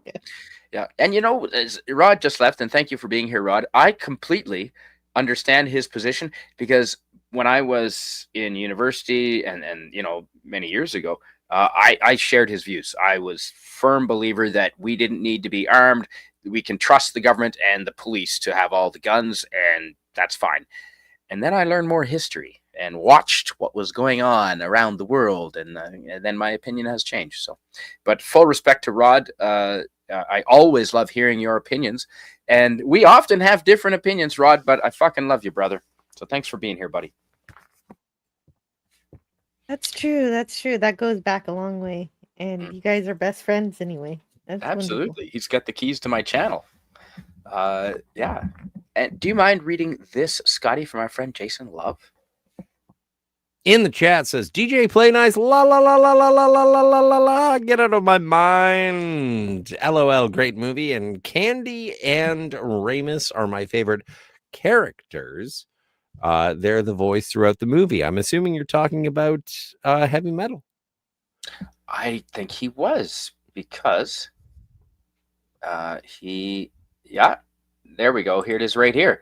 Yeah, and as Rod just left, and thank you for being here, Rod. I completely understand his position, because when I was in university and many years ago, I shared his views. I was firm believer that we didn't need to be armed. We can trust the government and the police to have all the guns, and that's fine. And then I learned more history and watched what was going on around the world, and then my opinion has changed. So, but full respect to Rod. I always love hearing your opinions, and we often have different opinions, Rod, but I fucking love you, brother. So thanks for being here, buddy. That's true. That's true. That goes back a long way. And you guys are best friends anyway. That's wonderful. Absolutely. He's got the keys to my channel. Yeah. And do you mind reading this, Scotty, from our friend Jason Love? In the chat says DJ Play Nice, la la la la la la la la la la la, get out of my mind. LOL, great movie. And Candy and Ramus are my favorite characters. They're the voice throughout the movie. I'm assuming you're talking about Heavy Metal. I think he was, because there we go. Here it is right here.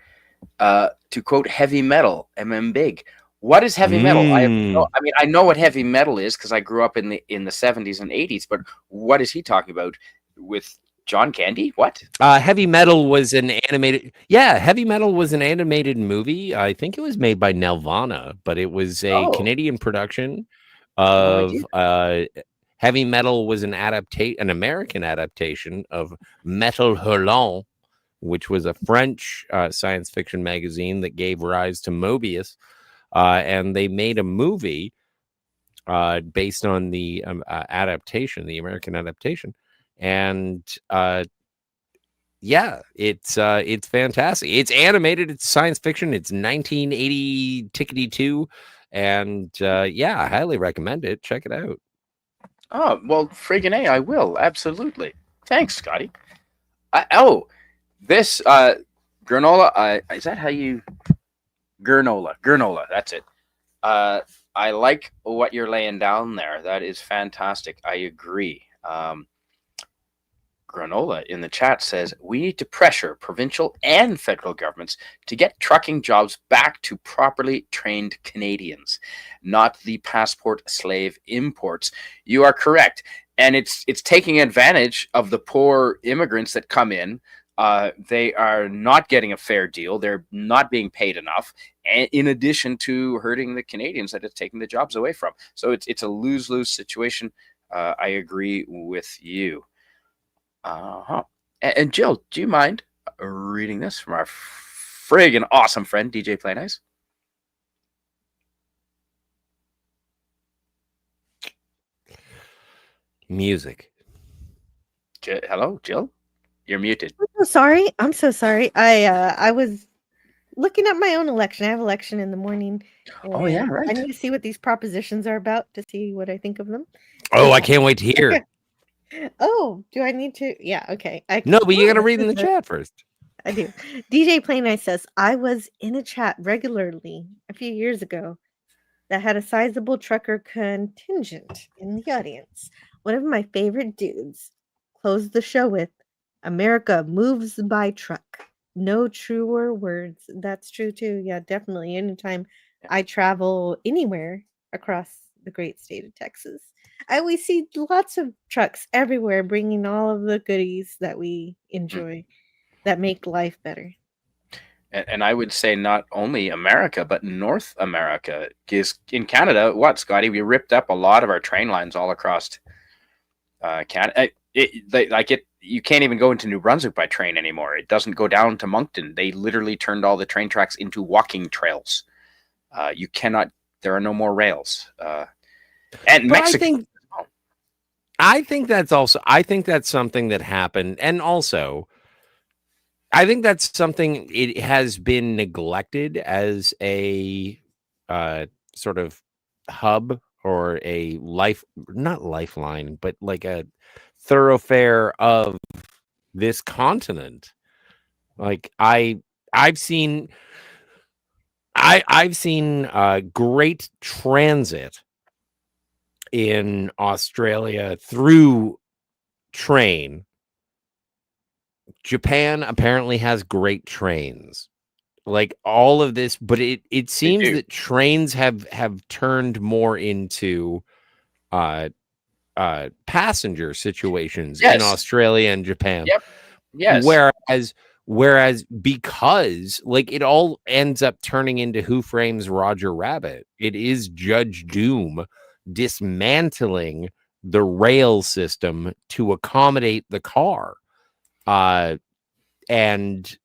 To quote Heavy Metal, Big. What is heavy metal? I know what heavy metal is, because I grew up in the 70s and 80s, but what is he talking about with John Candy? What? Heavy Metal was an animated. Yeah, Heavy Metal was an animated movie. I think it was made by Nelvana, but it was a Canadian production of Heavy Metal was an American adaptation of Metal Hurlant, which was a French science fiction magazine that gave rise to Mobius. And they made a movie based on the adaptation, the American adaptation. And it's fantastic. It's animated. It's science fiction. It's 1980 tickety 2. And I highly recommend it. Check it out. Oh, well, friggin' A, I will. Absolutely. Thanks, Scotty. This granola, is that how you... Granola, that's it. I like what you're laying down there. That is fantastic. I agree. Granola in the chat says, we need to pressure provincial and federal governments to get trucking jobs back to properly trained Canadians, not the passport slave imports. You are correct. And it's taking advantage of the poor immigrants that come in. They are not getting a fair deal. They're not being paid enough, and in addition to hurting the Canadians that it's taking the jobs away from. So it's a lose-lose situation. I agree with you. And Jill, do you mind reading this from our friggin' awesome friend, DJ Play Nice? Music. Hello, Jill? You're muted. I'm so sorry. I was looking at my own election. I have election in the morning. Oh, yeah, right. I need to see what these propositions are about to see what I think of them. Oh, I can't wait to hear. Oh, do I need to? Yeah, okay. No, but you got to read in the chat first. I do. DJ Play Nice says, I was in a chat regularly a few years ago that had a sizable trucker contingent in the audience. One of my favorite dudes closed the show with, America moves by truck. No truer words. That's true too. Yeah, definitely. Anytime I travel anywhere across the great state of Texas, We see lots of trucks everywhere bringing all of the goodies that we enjoy that make life better. And I would say not only America, but North America. Because in Canada, what, Scotty? We ripped up a lot of our train lines all across Canada. You can't even go into New Brunswick by train anymore. It doesn't go down to Moncton. They literally turned all the train tracks into walking trails. You cannot. There are no more rails. And But Mexico. I think that's something that happened, and also I think that's something it has been neglected as a sort of hub or a not lifeline, but like a thoroughfare of this continent. Like I've seen great transit in Australia through train. Japan apparently has great trains. Like all of this, but it seems that trains have turned more into passenger situations in Australia and Japan. Yep. Yes. Whereas because like it all ends up turning into Who Frames Roger Rabbit. It is Judge Doom dismantling the rail system to accommodate the car. And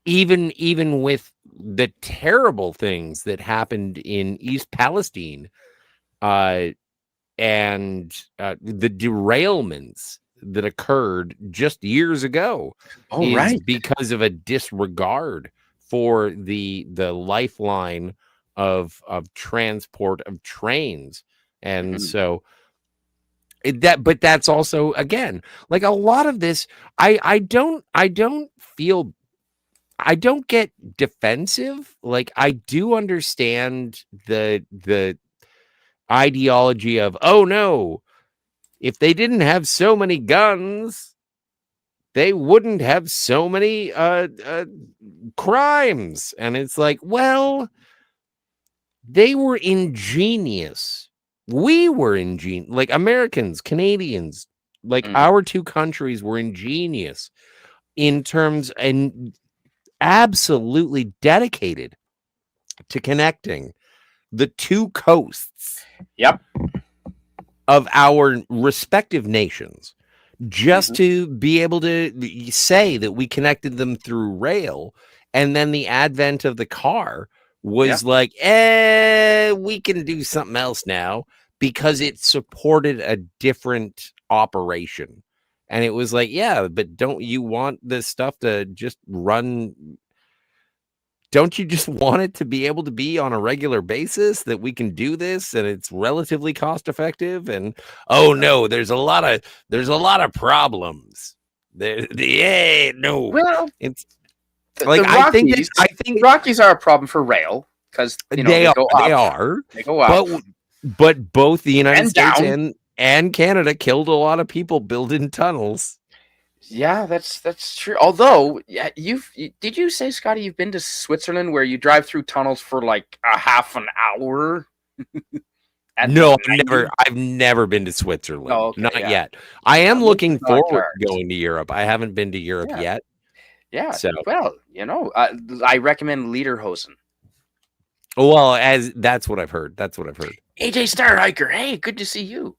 even with the terrible things that happened in East Palestine, and the derailments that occurred just years ago, because of a disregard for the lifeline of transport of trains. And so but that's also, again, like a lot of this, I don't get defensive. Like I do understand the ideology of, oh no, if they didn't have so many guns, they wouldn't have so many crimes. And it's like, well, they were ingenious. We were ingenious, like Americans, Canadians, like our two countries were ingenious in terms and absolutely dedicated to connecting the two coasts of our respective nations, just to be able to say that we connected them through rail. And then the advent of the car was like, we can do something else now, because it supported a different operation. And it was like, yeah, but don't you want this stuff to just run? Don't you just want it to be able to be on a regular basis, that we can do this and it's relatively cost effective? And oh no, there's a lot of problems. No. Well, it's like I think Rockies are a problem for rail, because they go up. But both the United States and Canada killed a lot of people building tunnels. Yeah, that's true. Although, did you say, Scotty, you've been to Switzerland where you drive through tunnels for like a half an hour? No, I've never been to Switzerland. Oh, okay, not yet. I am looking forward to going to Europe. I haven't been to Europe yet. Yeah. So, well, I recommend Lederhosen. Well, that's what I've heard. AJ Star Hiker, hey, good to see you.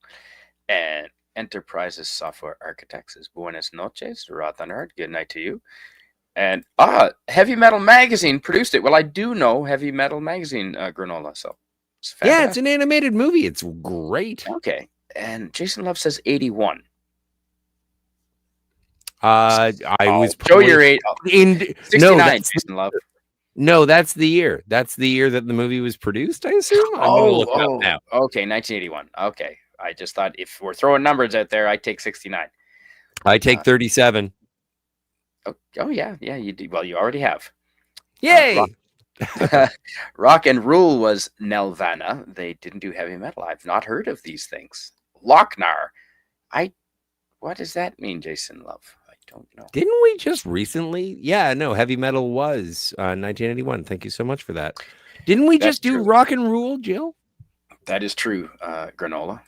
And Enterprises Software Architects is buenas noches, Rothanard. Good night to you. And Heavy Metal Magazine produced it. Well, I do know Heavy Metal Magazine, Granola. So it's an animated movie. It's great. Okay. And Jason Love says 81. I was show your age. 69. Jason Love. No, that's the year. That's the year that the movie was produced, I assume. I'm gonna look it up now. Okay, 1981. Okay. I just thought if we're throwing numbers out there, I'd take 69. I take 37. Oh yeah. You do. Well, you already have. Yay! Rock and Rule was Nelvana. They didn't do heavy metal. I've not heard of these things. Lochnar. What does that mean, Jason Love? I don't know. Didn't we just recently? Yeah, no, heavy metal was 1981. Thank you so much for that. Didn't we just do Rock and Rule, Jill? That is true, granola.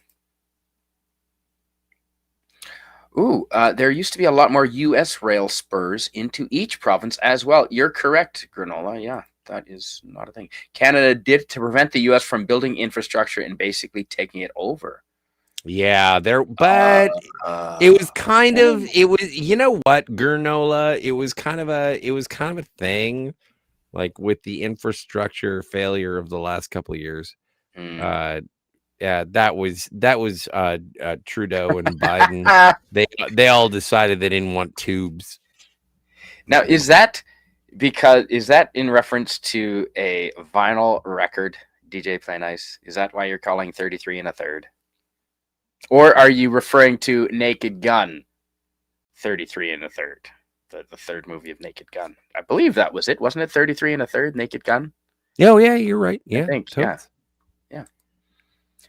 Ooh, there used to be a lot more U.S. rail spurs into each province as well. You're correct, granola. Yeah, that is not a thing. Canada did to prevent the U.S. from building infrastructure and basically taking it over. Yeah, but it was kind okay. of, it was, you know what, granola, it was kind of a thing, like with the infrastructure failure of the last couple of years. Hmm. Uh, yeah, that was Trudeau and Biden. They all decided they didn't want tubes. Now, is that in reference to a vinyl record, DJ Play Nice? Is that why you're calling 33 1/3? Or are you referring to Naked Gun 33 1/3? The third movie of Naked Gun. I believe that was it. Wasn't it 33 1/3 Naked Gun? Oh yeah, you're right. I Yeah, think. totes. Yeah.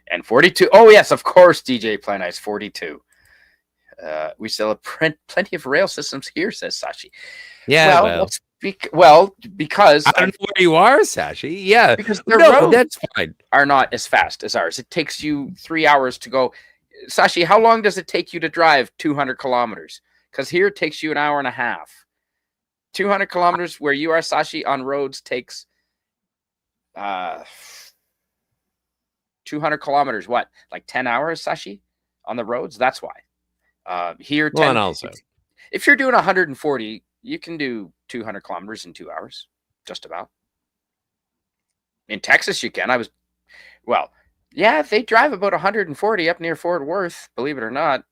And 42. Oh, yes, of course, DJ Play Nice 42. We still have plenty of rail systems here, says Sashi. Yeah, Well, well, because I don't know where you are, Sashi. Yeah, because the no, roads that's fine. are not as fast as ours. It takes you 3 hours to go. Sashi, how long does it take you to drive 200 kilometers? Because here it takes you an hour and a half. 200 kilometers where you are, Sashi, on roads takes 200 kilometers. What, like 10 hours, Sashi, on the roads? That's why. Here, Well, and also, if you're doing 140, you can do 200 kilometers in 2 hours, just about. In Texas, you can. Yeah, they drive about 140 up near Fort Worth, believe it or not.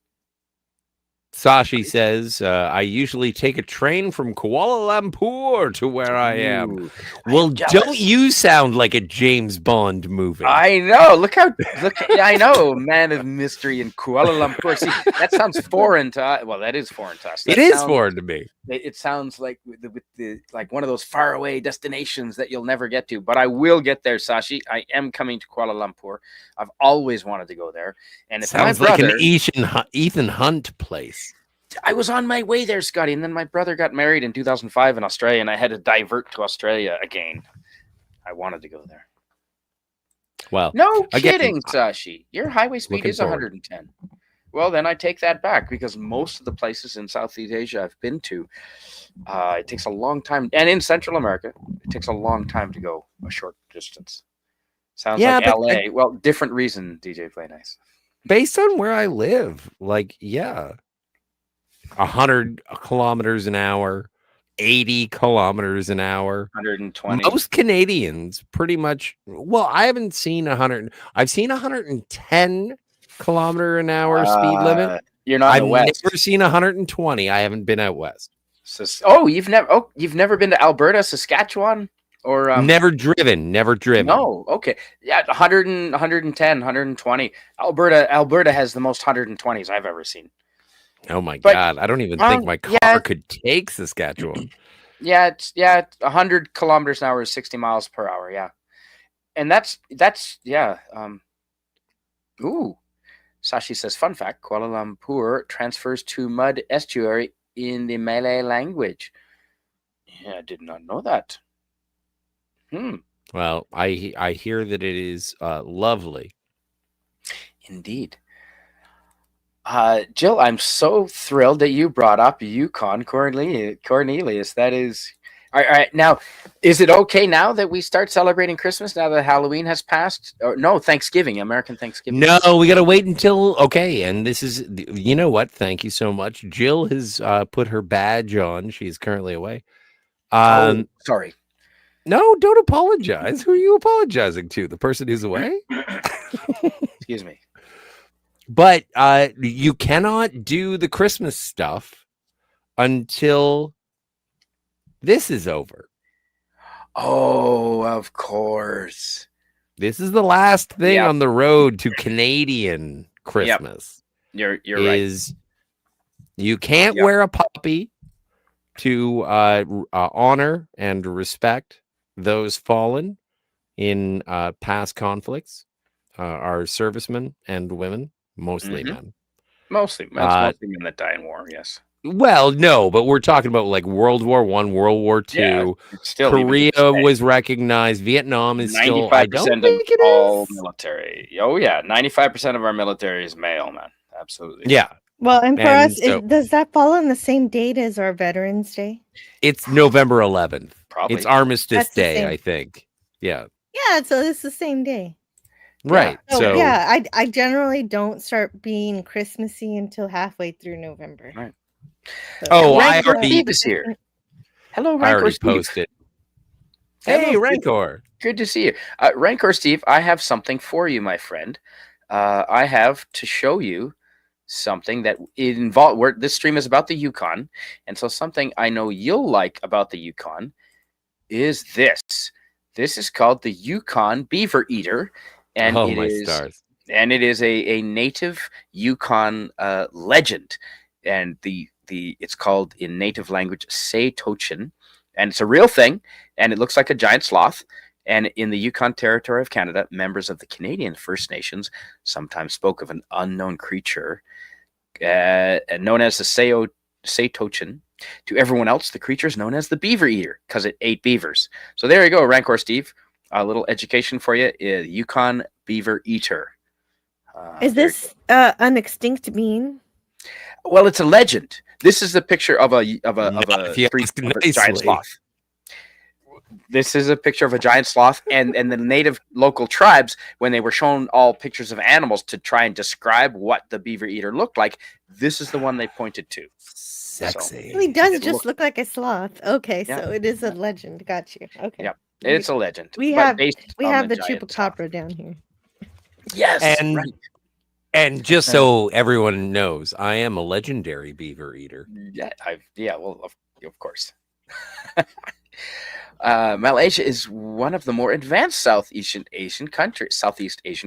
Sashi says, I usually take a train from Kuala Lumpur to where I am. Ooh, Well, I'm don't jealous. you sound like a James Bond movie? I know. Look. I know. Man of mystery in Kuala Lumpur. See, that sounds foreign to us. Well, that is foreign to us. That It is sounds, foreign to me. it sounds like with the like one of those faraway destinations that you'll never get to. But I will get there, Sashi. I am coming to Kuala Lumpur. I've always wanted to go there. And if Sounds my brother, like an Ethan Hunt place. I was on my way there, Scotty, and then my brother got married in 2005 in Australia, and I had to divert to Australia again. I wanted to go there. Well, No again, kidding, Sashi. Your highway speed looking is forward. 110. Well, then I take that back because most of the places in Southeast Asia I've been to, it takes a long time, and in Central America, it takes a long time to go a short distance. Sounds Yeah, like but LA. Well, different reason, DJ Play Nice. based on where I live, like, yeah, 100 kilometers an hour, 80 kilometers an hour. 120. Most Canadians pretty much, well, I haven't seen 100. I've seen 110 kilometer an hour speed limit. You're not in I've the West. never seen 120. I haven't been out west. You've never been to Alberta, Saskatchewan, or Never driven. No, okay. Yeah, 100 and 110, 120. Alberta has the most 120s I've ever seen. Oh my But, God. I don't even think my car yeah. could take Saskatchewan. Yeah, 100 kilometers an hour is 60 miles per hour, yeah. And that's yeah. Ooh. Sashi says, fun fact, Kuala Lumpur transfers to mud estuary in the Malay language. Yeah, I did not know that. Well, I hear that it is lovely. Indeed. Jill, I'm so thrilled that you brought up Yukon Cornelius. That is all right. Now, is it okay now that we start celebrating Christmas now that Halloween has passed? Or no, Thanksgiving, American Thanksgiving. No, we got to wait until, okay. And this is, you know what? Thank you so much. Jill has put her badge on. She's currently away. Sorry. No, don't apologize. Who are you apologizing to? The person who's away? Excuse me. But you cannot do the Christmas stuff until this is over. Oh, of course. This is the last thing Yep. on the road to Canadian Christmas. You're right. You can't wear a puppy to honor and respect those fallen in past conflicts, our servicemen and women, mostly men. Mostly men that die in war, yes. Well, no, but we're talking about like World War One, World War Two. It's still even to Korea this day, was recognized. Vietnam is still. I don't 95% of think it all is. military. Oh yeah, 95% of our military is male, man. Absolutely. Yeah, Well, and for And us, so- does that fall on the same date as our Veterans Day? it's November 11th. Probably. It's Armistice That's the Day, same. I think. Yeah, Yeah, so it's the same day. right. So, So yeah, I generally don't start being Christmassy until halfway through November. Right. So, Oh, I Rancor already- Steve is here. Hello, I Rancor already Steve. posted. Hello, Hey, Steve. Rancor. Good to see you. Rancor Steve, I have something for you, my friend. I have to show you something that involved where this stream is about the Yukon. And so something I know you'll like about the Yukon is this. This is called the Yukon Beaver Eater. And Oh it my is stars. and it is a native Yukon legend. And it's called in native language Tochin. And it's a real thing, and it looks like a giant sloth. And in the Yukon Territory of Canada, members of the Canadian First Nations sometimes spoke of an unknown creature known as the Tochin. To everyone else, the creature is known as the Beaver Eater because it ate beavers. So there you go, Rancor Steve. A little education for you: Yukon Beaver Eater. is there you this an extinct being? go. Well, it's a legend. This is the picture of a If you ask giant nicely. sloth. This is a picture of a giant sloth, and the native local tribes, when they were shown all pictures of animals to try and describe what the beaver eater looked like, this is the one they pointed to. Sexy. Well, he does It just look like a sloth. Okay, Yeah. so it is a legend. Got you. Okay. Yeah. It's a legend. We but have based we on have the giant sloth. chupacabra down here. Yes, And- right. And just so everyone knows, I am a legendary beaver eater. Yeah, well, of course. Malaysia is one of the more advanced Southeast Asian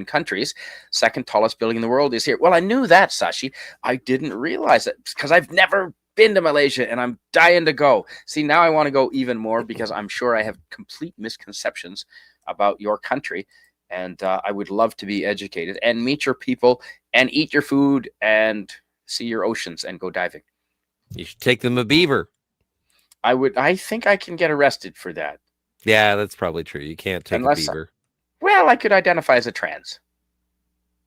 countries. Second tallest building in the world is here. Well, I knew that, Sashi. I didn't realize it because I've never been to Malaysia and I'm dying to go. See, now I want to go even more because I'm sure I have complete misconceptions about your country. And I would love to be educated and meet your people and eat your food and see your oceans and go diving. You should take them a beaver. I think I can get arrested for that. Yeah, that's probably true. You can't take Unless- a beaver. Well, I could identify as a trans.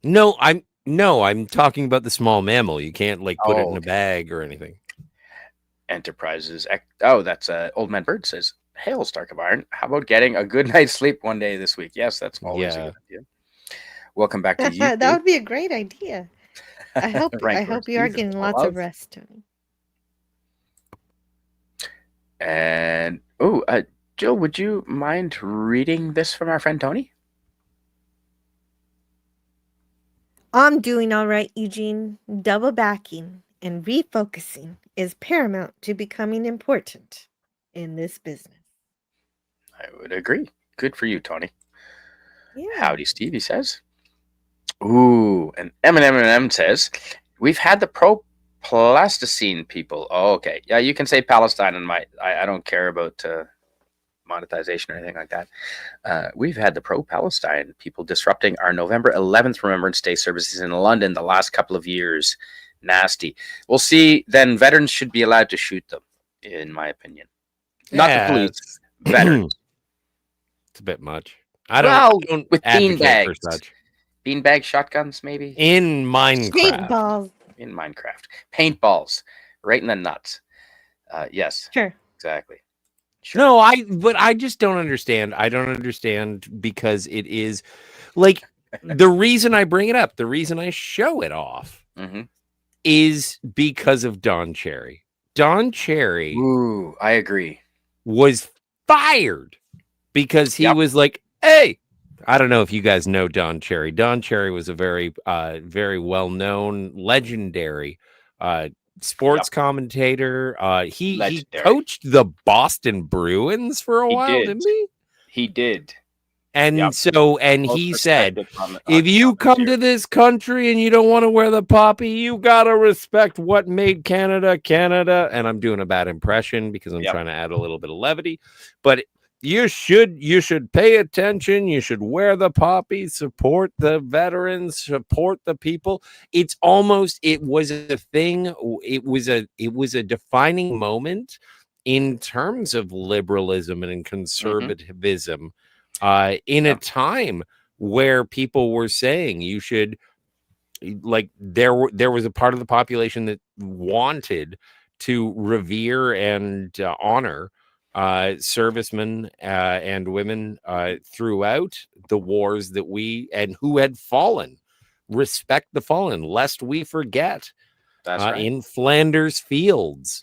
No, I'm talking about the small mammal. You can't like put it in a okay. bag or anything. Enterprises. Oh, that's Old Man Bird says, "Hail, Stark of Iron. How about getting a good night's sleep one day this week?" Yes, that's always a Yeah. good idea. Welcome back to YouTube. That would be a great idea. I hope Rancor you are Steve, getting lots love. of rest, Tony. And Jill, would you mind reading this from our friend Tony? I'm doing all right, Eugene. Double backing and refocusing is paramount to becoming important in this business. I would agree. Good for you, Tony. Yeah. Howdy, Steve, he says. Ooh, and M says, we've had the pro-Palestine people. Oh, okay. Yeah, you can say Palestine and I don't care about monetization or anything like that. We've had the pro-Palestine people disrupting our November 11th Remembrance Day services in London the last couple of years. Nasty. We'll see. Then veterans should be allowed to shoot them, in my opinion. Not the police. Veterans. It's a bit much. I don't with advocate beanbags. for such. Beanbag shotguns, maybe? In Minecraft. Paintballs. In Minecraft. Paintballs. Right in the nuts. Yes, Sure. exactly. Sure. No, but I just don't understand. I don't understand because it is like the reason I bring it up, the reason I show it off Mm-hmm. is because of Don Cherry. Don Cherry Ooh, I agree. was fired because he Yep. was like, hey, I don't know if you guys know Don Cherry. Don Cherry was a very, very well-known, legendary sports commentator. He Legendary. coached the Boston Bruins for a He while, did. didn't he? He did. And Yep. he said, Most respected if you come to commentator. this country and you don't want to wear the poppy, you gotta respect what made Canada Canada. And I'm doing a bad impression because I'm Yep. trying to add a little bit of levity. But you should pay attention. You should wear the poppy, support the veterans, support the people. It's almost, it was a thing. It was a defining moment in terms of liberalism and in conservatism, in a time where people were saying you should, like, there was a part of the population that wanted to revere and honor servicemen and women throughout the wars that who had fallen. Respect the fallen, lest we forget. That's right. In Flanders Fields.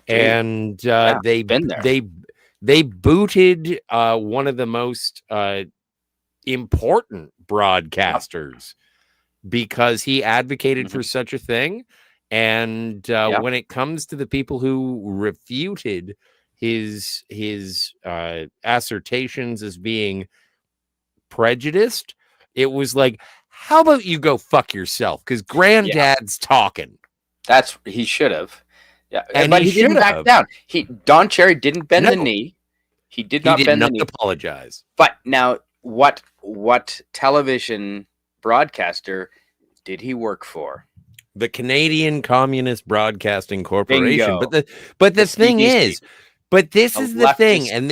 Dude, And been there. they booted one of the most important broadcasters because he advocated for such a thing. And when it comes to the people who refuted his assertions as being prejudiced, it was like, how about you go fuck yourself? Because granddad's talking. He should have. Yeah, And but he he didn't back should've. down. Don Cherry didn't bend the No. knee. He did not bend the knee. Apologize. But now, what television broadcaster did he work for? The Canadian Communist Broadcasting Corporation. Bingo. But the thing CBC. is, but this A is the thing, leftist- and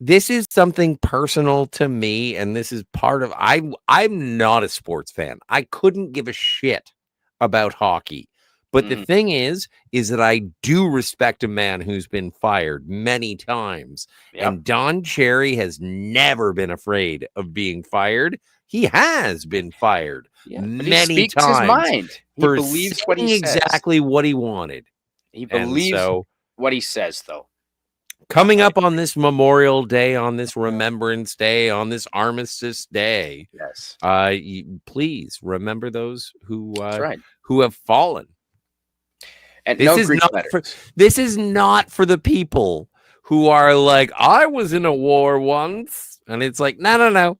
this is something personal to me, and this is part of I'm not a sports fan. I couldn't give a shit about hockey. But the thing is that I do respect a man who's been fired many times. Yep. And Don Cherry has never been afraid of being fired. He has been fired but many he speaks times his mind. He for believes what he saying says. exactly what he wanted. He And believes so, what he says, though. coming up on this Memorial Day, on this Remembrance Day, on this Armistice Day, Yes, please remember those who that's right. who have fallen. And This no is Greek not letters. this is not for the people who are like, I was in a war once, and it's like, no.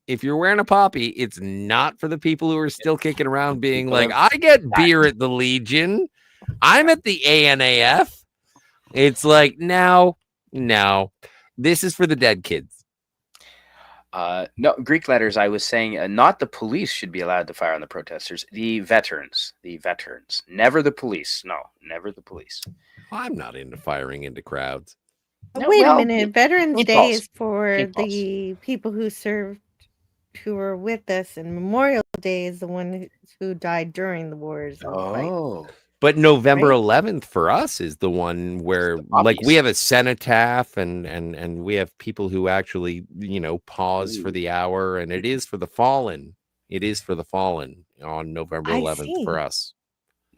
If you're wearing a poppy, it's not for the people who are still kicking around being People like, have I get beer at the Legion, I'm at the ANAF. It's like, no, this is for the dead kids. No Greek letters. I was saying, not the police should be allowed to fire on the protesters. The veterans, never the police. No, never the police. I'm not into firing into crowds. But No, wait well, a minute. Veterans Day paintballs. is for Paintballs. the people who served, who were with us, and Memorial Day is the one who died during the wars. and, like, Oh, But November Right. 11th for us is the one where, the like, we poppies. have a cenotaph and we have people who actually, pause for the hour, and it is for the fallen. It is for the fallen on November I 11th see. for us.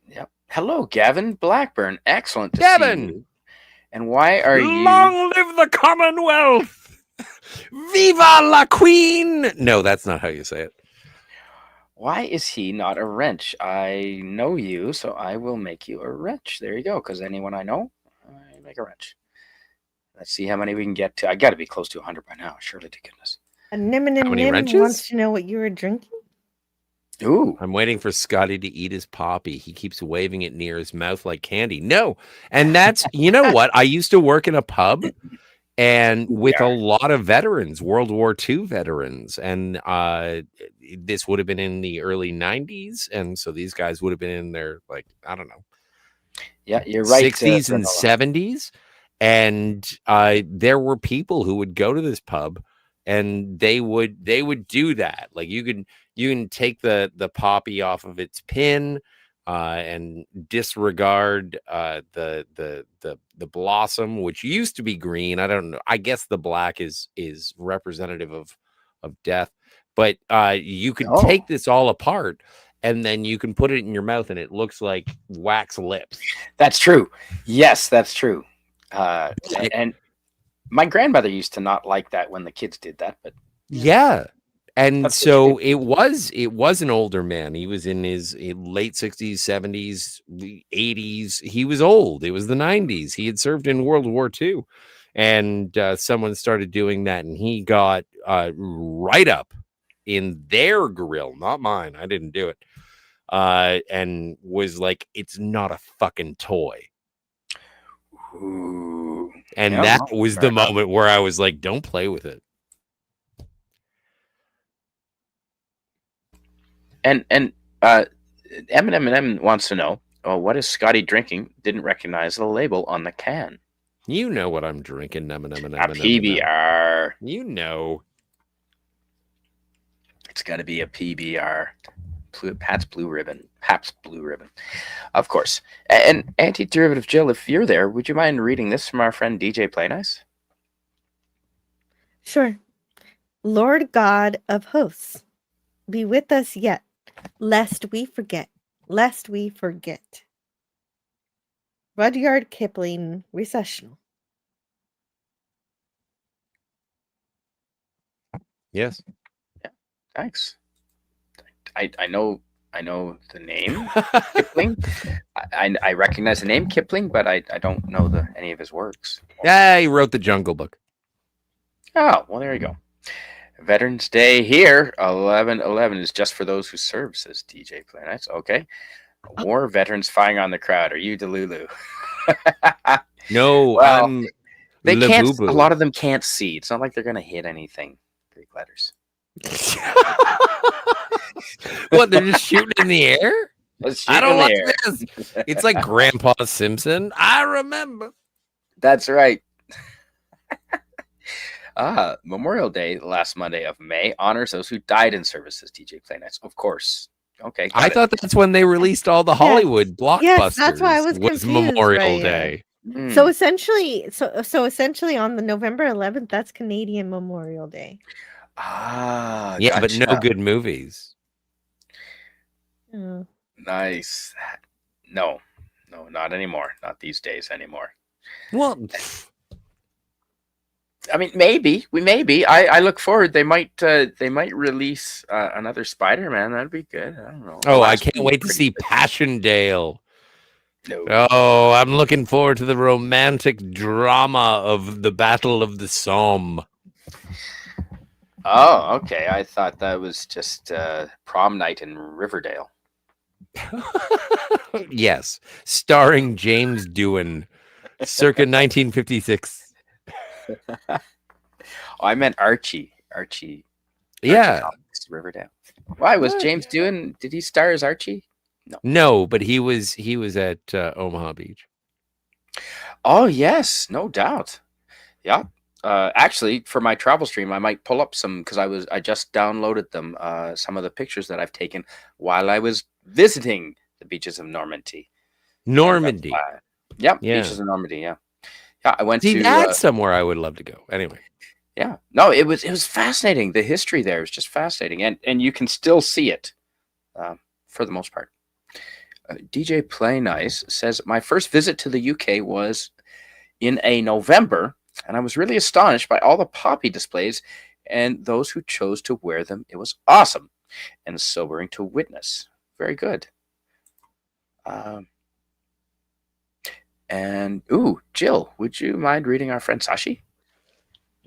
yep. Hello, Gavin Blackburn. Excellent to Gavin! see you. And why are you? Long live the Commonwealth! Viva la Queen! No, that's not how you say it. Why is he not a wrench? I know you, so I will make you a wrench. There you go. Because anyone I know, I make a wrench. Let's see how many we can get to. I got to be close to 100 by now. Surely to goodness. A Nim and How many Nim wrenches? wants to know what you were drinking. Ooh. I'm waiting for Scotty to eat his poppy. He keeps waving it near his mouth like candy. No. And that's, you know what? I used to work in a pub and with a lot of veterans, World War II veterans. And this would have been in the early 90s. And so these guys would have been in their, like, I don't know. Yeah, you're right. 60s and 70s. And there were people who would go to this pub and they would do that. Like you can take the poppy off of its pin and disregard the blossom, which used to be green. I don't know. I guess the black is representative of death. But you could take this all apart and then you can put it in your mouth and it looks like wax lips. That's true. Yes, that's true. And my grandmother used to not like that when the kids did that, but yeah. And That's so it was an older man. He was in his late 60s, 70s, 80s. He was old. It was the 90s. He had served in World War II. And someone started doing that and he got right up in their grill, not mine. I didn't do it. And was like, it's not a fucking toy. ooh. And Yeah, that well, was fair the enough. moment where I was like, don't play with it. And M wants to know, what is Scotty drinking? Didn't recognize the label on the can. You know what I'm drinking. A PBR. You know. It's got to be a PBR. Pat's Blue Ribbon. Pabst Blue Ribbon. Of course. And Anti-Derivative Jill, if you're there, would you mind reading this from our friend DJ Playnice? Sure. Lord God of hosts, be with us yet, lest we forget, lest we forget. Rudyard Kipling, Recessional. Yes. Yeah, thanks. I know the name Kipling. I recognize the name Kipling, but I don't know any of his works. Yeah, he wrote the Jungle Book. Oh, well, there you go. Veterans Day here, 11/11 is just for those who serve, says DJ Playnice. Okay. War veterans firing on the crowd. Are you Delulu? No, Well, I'm they can't. Labubu. A lot of them can't see. It's not like they're going to hit anything. Greek letters. What, they're just shooting in the air? Let's I shoot don't in like the air. this. It's like Grandpa Simpson. I remember. That's right. Memorial Day, last Monday of May, honors those who died in services. DJ Playnights, of course. Okay, I thought that's when they released all the Hollywood blockbusters. Yes, that's why I was confused, Memorial right? Day. So essentially on the November 11th, that's Canadian Memorial Day. Ah, Yeah, gotcha. but no good movies. Oh. Nice. No, not anymore. Not these days anymore. Well, I mean, maybe. I look forward. They might release another Spider-Man. That'd be good. I don't know. oh, I can't wait to see Passchendaele. No. Oh, I'm looking forward to the romantic drama of the Battle of the Somme. Oh, okay. I thought that was just prom night in Riverdale. Yes, starring James Doohan, circa 1956. Oh, I meant Archie. Archie Yeah. Comics, Riverdale. Why was James Doohan? Did he star as Archie? No, but he was at Omaha Beach. Oh yes, no doubt. Yeah. Actually, for my travel stream, I might pull up some because I just downloaded them. Some of the pictures that I've taken while I was visiting the beaches of Normandy. Normandy. Yeah, Yeah. beaches of Normandy. Yeah, yeah. I went See, to. that's somewhere I would love to go. Anyway. Yeah. No, it was fascinating. The history there is just fascinating, and you can still see it, for the most part. DJ Play Nice says my first visit to the UK was in a November, and I was really astonished by all the poppy displays and those who chose to wear them. It was awesome and sobering to witness. Very good. And Jill, would you mind reading our friend Sashi?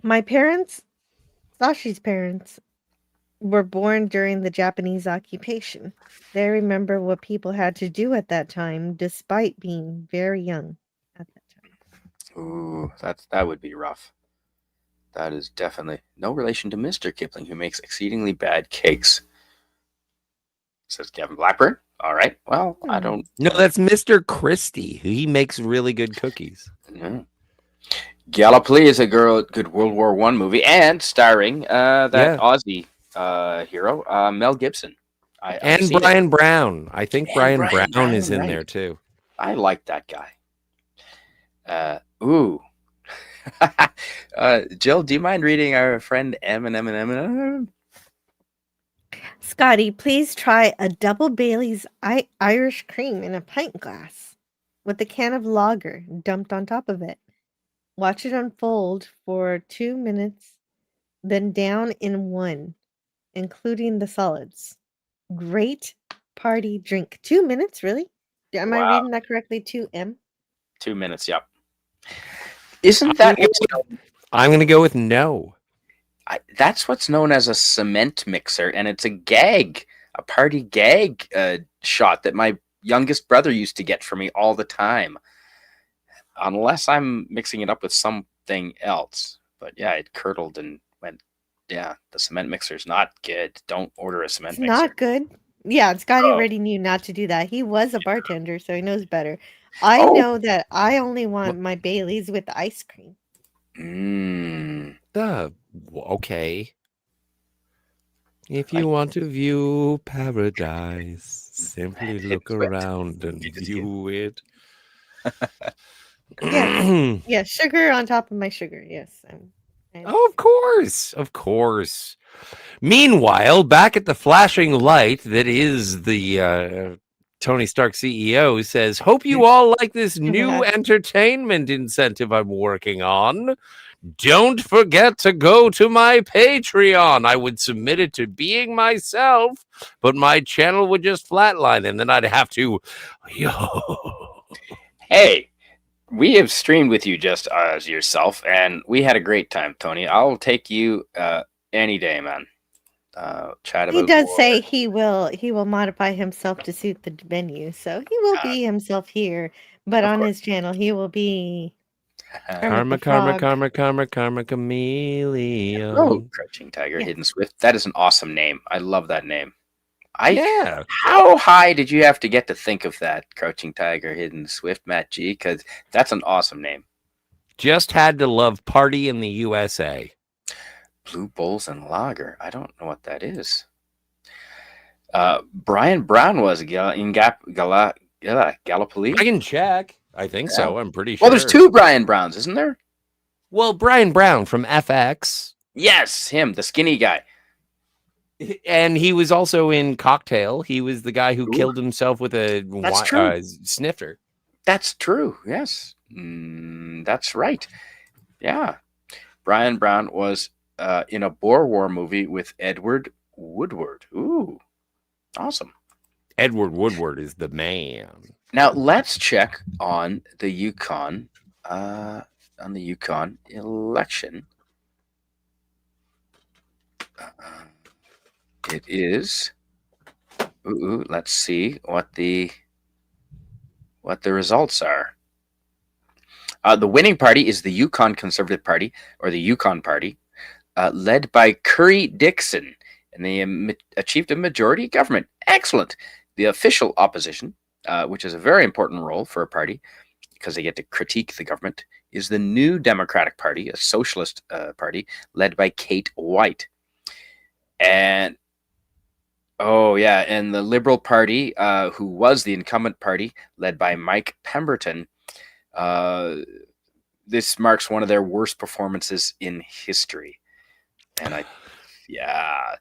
My parents, Sashi's parents, were born during the Japanese occupation. They remember what people had to do at that time, despite being very young at that time. Ooh, that would be rough. That is definitely no relation to Mr. Kipling, who makes exceedingly bad cakes. Says Kevin Blackburn. All right. Well, I don't. No, that's Mr. Christie. He makes really good cookies. Yeah. Gallipoli is a good World War I movie, and starring that Aussie hero, Mel Gibson. And Brian Brown. I think Brian Brian Brown is in right. there too. I like that guy. Jill, do you mind reading our friend M? Scotty, please try a double Bailey's Irish cream in a pint glass with a can of lager dumped on top of it. Watch it unfold for 2 minutes, then down in one, including the solids. Great party drink. 2 minutes, really? Am I reading that correctly? 2M? 2 minutes, yep. Isn't that I'm going to go with no. That's what's known as a cement mixer, and it's a party gag shot that my youngest brother used to get for me all the time. unless I'm mixing it up with something else. But yeah, it curdled and went. Yeah, the cement mixer's not good. Don't order a It's cement mixer. not good. Yeah, Scotty Oh. already knew not to do that. He was a bartender, so he knows better. I Oh. know that I only want my Baileys with ice cream. Mm. Okay. If you want to view paradise, simply look around and view it. Yes. Yeah, sugar on top of my sugar. Yes. Oh, of course. Meanwhile, back at the flashing light that is the Tony Stark CEO says, hope you all like this new entertainment incentive I'm working on. Don't forget to go to my Patreon. I would submit it to being myself, but my channel would just flatline and then I'd have to. Hey, we have streamed with you just as yourself, and we had a great time, Tony. I'll take you any day, man. Chat about. He does say he will modify himself to suit the venue, so he will be himself here, but on his channel he will be Karma, chameleon. Oh, Crouching Tiger, Hidden Swift. That is an awesome name. I love that name. Yeah. How high did you have to get to think of that, Crouching Tiger, Hidden Swift, Matt G? Because that's an awesome name. Just had to love Party in the USA. Blue Bulls and Lager. I don't know what that is. Brian Brown was in Gallipoli. I can check. I think so. I'm pretty sure. Well, there's two Brian Browns, isn't there? Well, Brian Brown from FX. Yes, him, the skinny guy. And he was also in Cocktail. He was the guy who killed himself with a snifter. That's true. Yes. That's right. Yeah. Brian Brown was in a Boer War movie with Edward Woodward. Ooh, awesome. Edward Woodward is the man. Now let's check on the Yukon election. It is. Let's see what the results are. The winning party is the Yukon Conservative Party, or the Yukon Party, led by Curry Dixon, and they achieved a majority government. Excellent. The official opposition, which is a very important role for a party because they get to critique the government, is the New Democratic Party, a socialist party led by Kate White. And and the Liberal Party, who was the incumbent party, led by Mike Pemberton. This marks one of their worst performances in history. And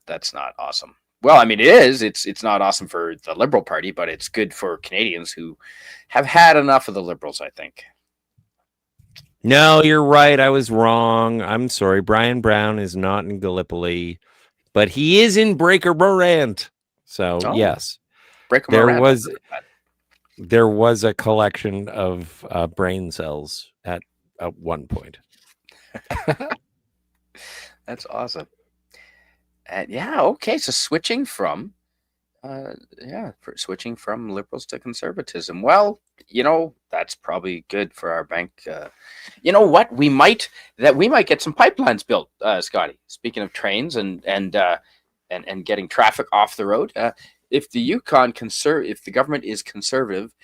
that's not awesome. Well, I mean, it is. It's not awesome for the Liberal Party, but it's good for Canadians who have had enough of the Liberals, I think. No, you're right. I was wrong. I'm sorry. Brian Brown is not in Gallipoli, but he is in Breaker Morant. So yes, there was a collection of brain cells at one point. That's awesome. Okay. So switching from liberals to conservatism. Well, that's probably good for our bank. You know what? We might get some pipelines built, Scotty. Speaking of trains and getting traffic off the road. If the government is conservative,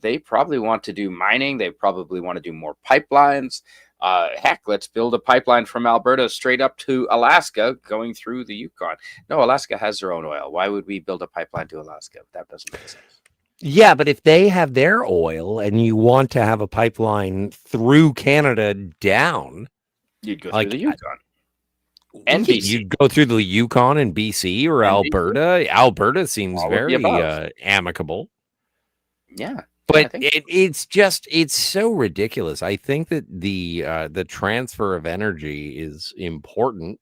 they probably want to do mining. They probably want to do more pipelines. Heck, let's build a pipeline from Alberta straight up to Alaska going through the Yukon. No, Alaska has their own oil. Why would we build a pipeline to Alaska? That doesn't make sense. Yeah, but if they have their oil and you want to have a pipeline through Canada down, you'd go through the Yukon. And BC. You'd go through the Yukon and BC or Alberta. Alberta seems very amicable. Yeah. But it's so ridiculous. I think that the transfer of energy is important,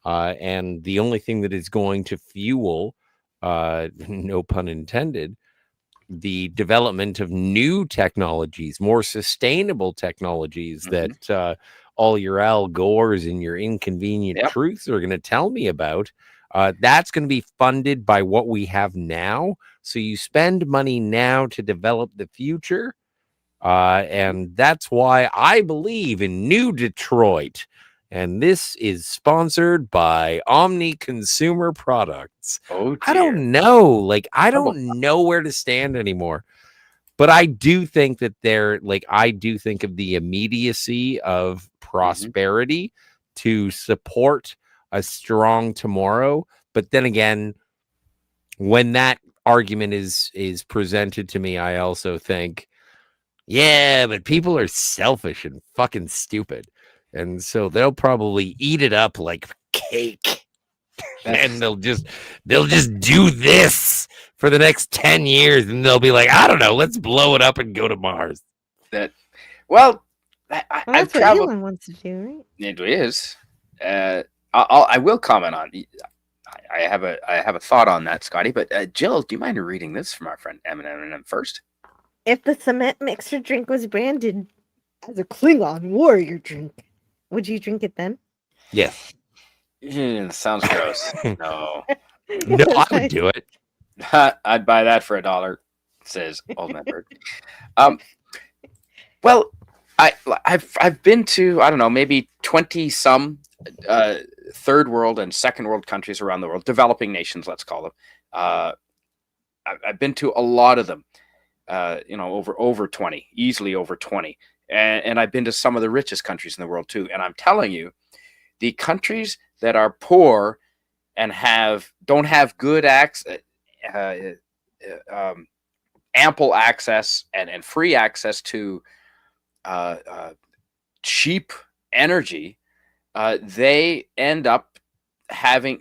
and the only thing that is going to fuel, no pun intended, the development of new technologies, more sustainable technologies that all your Al Gores and your Inconvenient Truths are going to tell me about. That's going to be funded by what we have now. So you spend money now to develop the future. And that's why I believe in New Detroit. And this is sponsored by Omni Consumer Products. Oh I dear. don't know. Like, I How about- don't know where to stand anymore. But I do think that I do think of the immediacy of prosperity to support a strong tomorrow. But then again, when that argument is presented to me, I also think, yeah, but people are selfish and fucking stupid. And so they'll probably eat it up like cake. And they'll just do this for the next 10 years, and they'll be like, I don't know, let's blow it up and go to Mars. Well, Well, I've that's what traveled. Elon wants to do, right? It is. I will comment on. I have a thought on that, Scotty. But Jill, do you mind reading this from our friend Eminem first? If the cement mixer drink was branded as a Klingon warrior drink, would you drink it then? Yes. Sounds gross. No, No, I would do it. I'd buy that for $1. Says Old Man Bird. Well, I've been to, I don't know, maybe 20 some third world and second world countries around the world, developing nations, let's call them. I've been to a lot of them. Over 20, easily over 20, and I've been to some of the richest countries in the world too. And I'm telling you, the countries that are poor and don't have good ample access and free access to cheap energy, they end up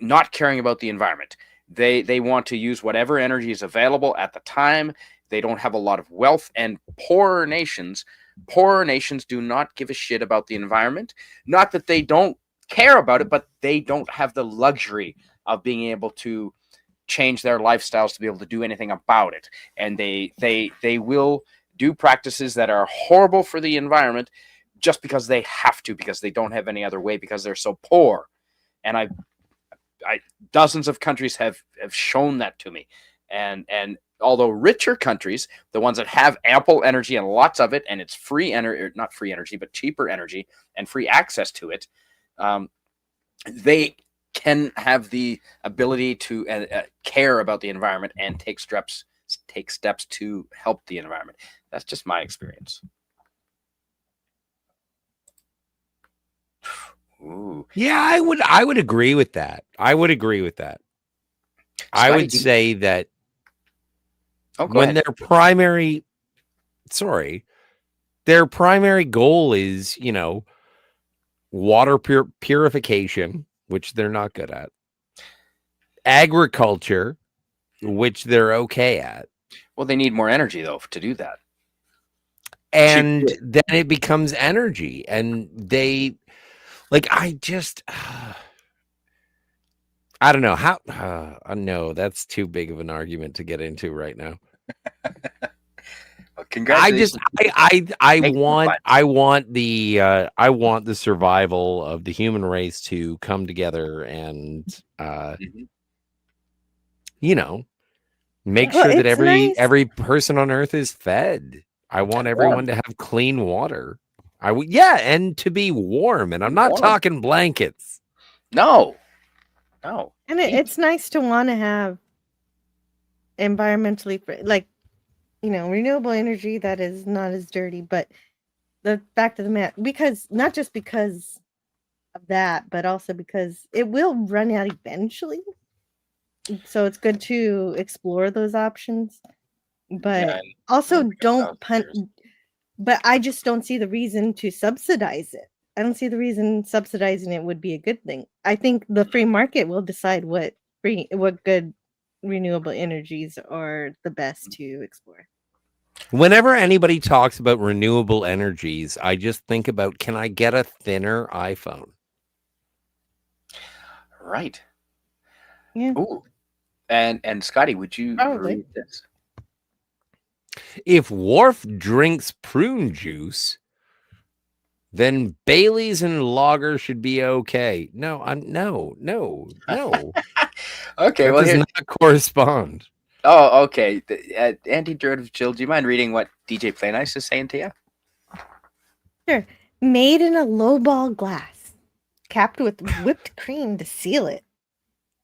not caring about the environment. They want to use whatever energy is available at the time. They don't have a lot of wealth, and poorer nations do not give a shit about the environment. Not that they don't care about it, but they don't have the luxury of being able to change their lifestyles to be able to do anything about it. And they will do practices that are horrible for the environment just because they have to, because they don't have any other way, because they're so poor. And I dozens of countries have shown that to me. And although richer countries, the ones that have ample energy and lots of it, and it's free energy, not free energy, but cheaper energy and free access to it, they can have the ability to care about the environment and take steps to help the environment. That's just my experience. Ooh. Yeah, I would agree with that. I would say that when their primary goal is, water purification, which they're not good at, agriculture, which they're okay at. Well, they need more energy though to do that. And then it becomes energy, and they I don't know how. No, that's too big of an argument to get into right now. Well, congratulations. I want the survival of the human race to come together and make sure that every person on Earth is fed. I want everyone to have clean water. And to be warm, and I'm not talking blankets. No. And it's nice to want to have environmentally, renewable energy that is not as dirty. But the fact of the matter, because not just because of that, but also because it will run out eventually. So it's good to explore those options, but also don't punt. But I just don't see the reason to subsidize it. I don't see the reason subsidizing it would be a good thing. I think the free market will decide what good renewable energies are the best to explore. Whenever anybody talks about renewable energies, I just think about, can I get a thinner iPhone? Right. Yeah. Ooh. And Scotty, would you read this? If Worf drinks prune juice, then Bailey's and Lager should be okay. No. Okay, that does not correspond. Oh, okay. Anti-derivative Jill, do you mind reading what DJ Play Nice is saying to you? Sure. Made in a lowball glass, capped with whipped cream to seal it.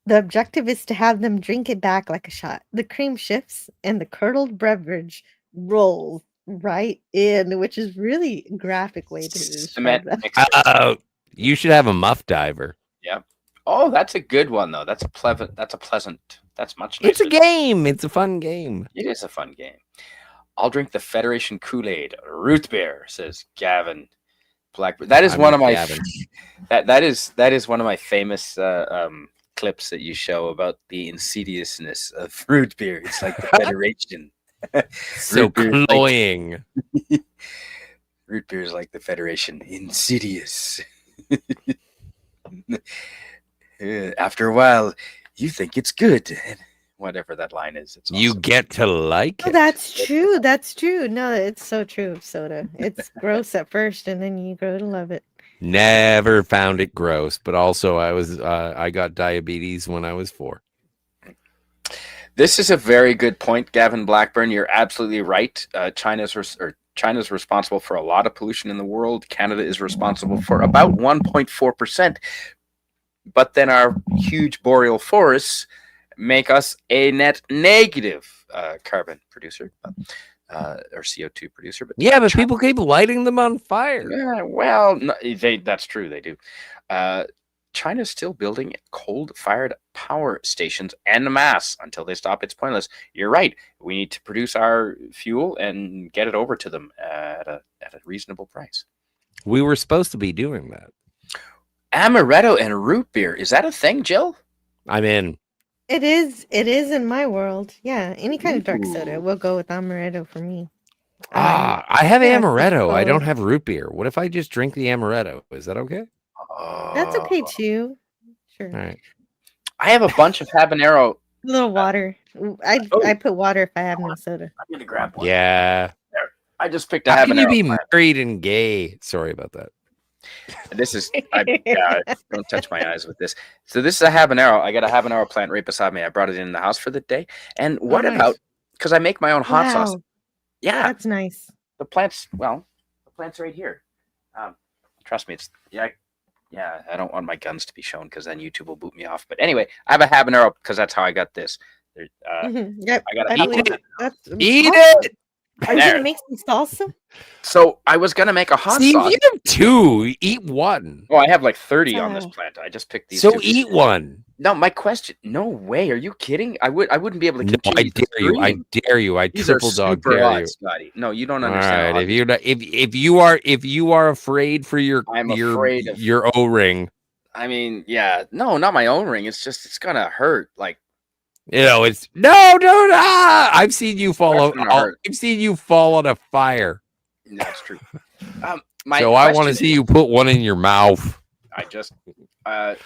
The objective is to have them drink it back like a shot. The cream shifts and the curdled beverage rolls right in, which is really a graphic way to Cement describe that. mixer. You should have a muff diver. Yeah. Oh, that's a good one though. That's a pleasant. That's much nicer. It's a game. It's a fun game. It is a fun game. I'll drink the Federation Kool-Aid. Root beer, says Gavin Blackbird. That is I'm one of my Gavin. that is one of my famous clips that you show about the insidiousness of root beer. It's like the Federation. So Root beer is like- cloying. Root beer is like the Federation. Insidious. After a while, you think it's good. Whatever that line is. It's You awesome. get to like Oh, it. that's true. That's true. No, it's so true of soda. It's gross at first, and then you grow to love it. Never found it gross, but also I got diabetes when I was 4. This is a very good point, Gavin Blackburn. You're absolutely right. China's responsible for a lot of pollution in the world. Canada is responsible for about 1.4%. But then our huge boreal forests make us a net negative carbon producer, or CO2 producer. But Yeah, but people keep lighting them on fire. yeah, well, no, that's true. They do. China's still building coal-fired power stations en masse until they stop. It's pointless. You're right. We need to produce our fuel and get it over to them at a reasonable price. We were supposed to be doing that. Amaretto and root beer. Is that a thing, Jill? I'm in. It is. It is in my world. Yeah, any kind of dark soda Ooh. will go with amaretto for me. I have yeah, amaretto. I don't both. have root beer. What if I just drink the amaretto? Is that okay? That's okay too. Sure. All right. I have a bunch of habanero. A little water. I put water if I have no soda. I'm gonna grab one. Yeah. I just picked a How habanero. can you be plant. married and gay? Sorry about that. This is don't touch my eyes with this. So this is a habanero. I got a habanero plant right beside me. I brought it in the house for the day. And what nice. about, because I make my own hot sauce. Wow, Yeah, that's nice. the plant's right here. Trust me, it's yeah. I don't want my guns to be shown because then YouTube will boot me off. But anyway, I have a habanero because that's how I got this. Yep, I got a I hot believe one. it. That's Eat salsa? it. Are you There. gonna make some salsa? So I was gonna make a hot See, sauce. you have 2. Eat one. Oh, I have like 30 on this Oh. plant. I just picked these. So 2. eat one. No, my question. No way. Are you kidding? I wouldn't be able to No, continue. I dare to you. I stream. dare you. I These are triple dog super dare hot, you. Scotty. No, you don't All understand. right. how If you're not, if you are afraid for your I'm afraid of- your O-ring, I mean, yeah, no, not my own ring. It's just it's gonna hurt. Like you know, it's no. I've seen you fall That's on. gonna hurt. I've seen you fall on a fire. that's true. So I want to see you put one in your mouth. I just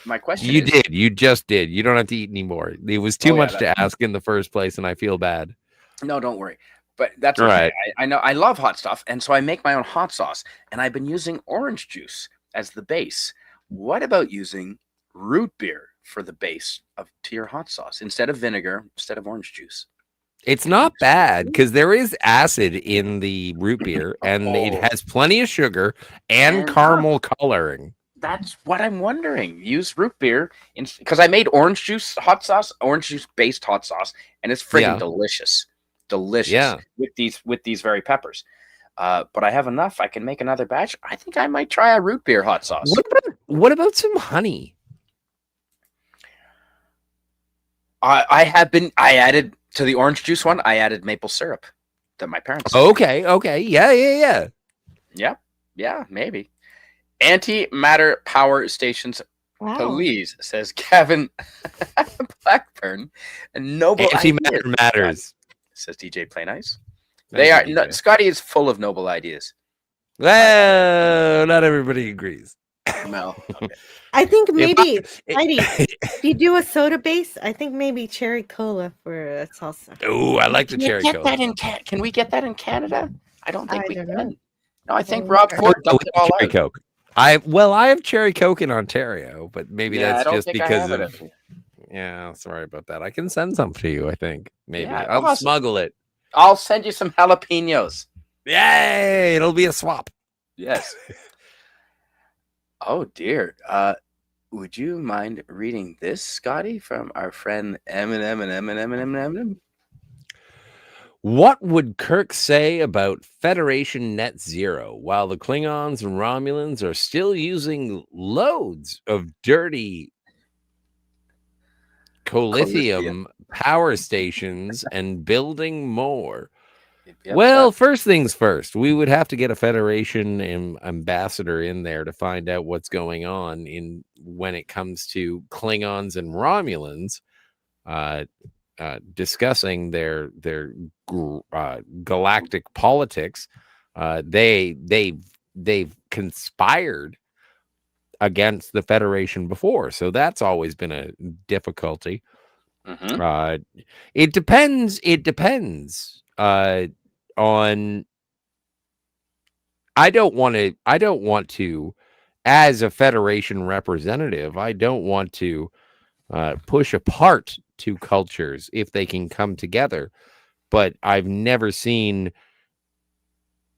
my question. You is, did. You just did. You don't have to eat anymore. It was too Oh, yeah, much to ask in the first place, and I feel bad. No, don't worry. But that's All okay. right. I know I love hot stuff, and so I make my own hot sauce, and I've been using orange juice as the base. What about using root beer for the base to your hot sauce instead of vinegar, instead of orange juice? It's not bad because there is acid in the root beer, and it Oh. has plenty of sugar and And- caramel coloring. That's what I'm wondering. Use root beer because I made orange juice hot sauce, orange juice based hot sauce, and it's freaking Yeah. delicious. Delicious. Yeah. With these very peppers. But I have enough. I can make another batch. I think I might try a root beer hot sauce. What about some honey? I added to the orange juice one. I added maple syrup that my parents. Okay. Yeah, maybe. Antimatter power stations, Wow. please, says Gavin Blackburn. And noble Antimatter ideas, matters. says DJ Play Nice. Thank They you, are DJ. Scotty is full of noble ideas. Well, not everybody agrees. No, I think If maybe, I- Heidi, if you do a soda base, I think maybe cherry cola for a salsa. Oh, I like the Can we cherry get cola. that in Can we get that in Canada? I don't think I we don't can. know. No, I think Oh, Rob okay. Ford Oh, dumped it all cherry out. Coke. I have cherry Coke in Ontario, but maybe Yeah, I that's don't just think I because have of. it. Yeah, sorry about that. I can send some to you. I think Maybe Yeah, I'll awesome. smuggle it. I'll send you some jalapenos. Yay! It'll be a swap. Yes. Oh dear. Would you mind reading this, Scotty, from our friend Eminem? What would Kirk say about Federation net zero while the Klingons and Romulans are still using loads of dirty colithium power stations and building more? Yep, Well, first things first, we would have to get a Federation ambassador in there to find out what's going on in when it comes to Klingons and Romulans discussing their galactic politics. They've conspired against the Federation before, so that's always been a difficulty. Mhm. It depends. It depends on. I don't want to, as a Federation representative, I don't want to push apart two cultures if they can come together. But I've never seen.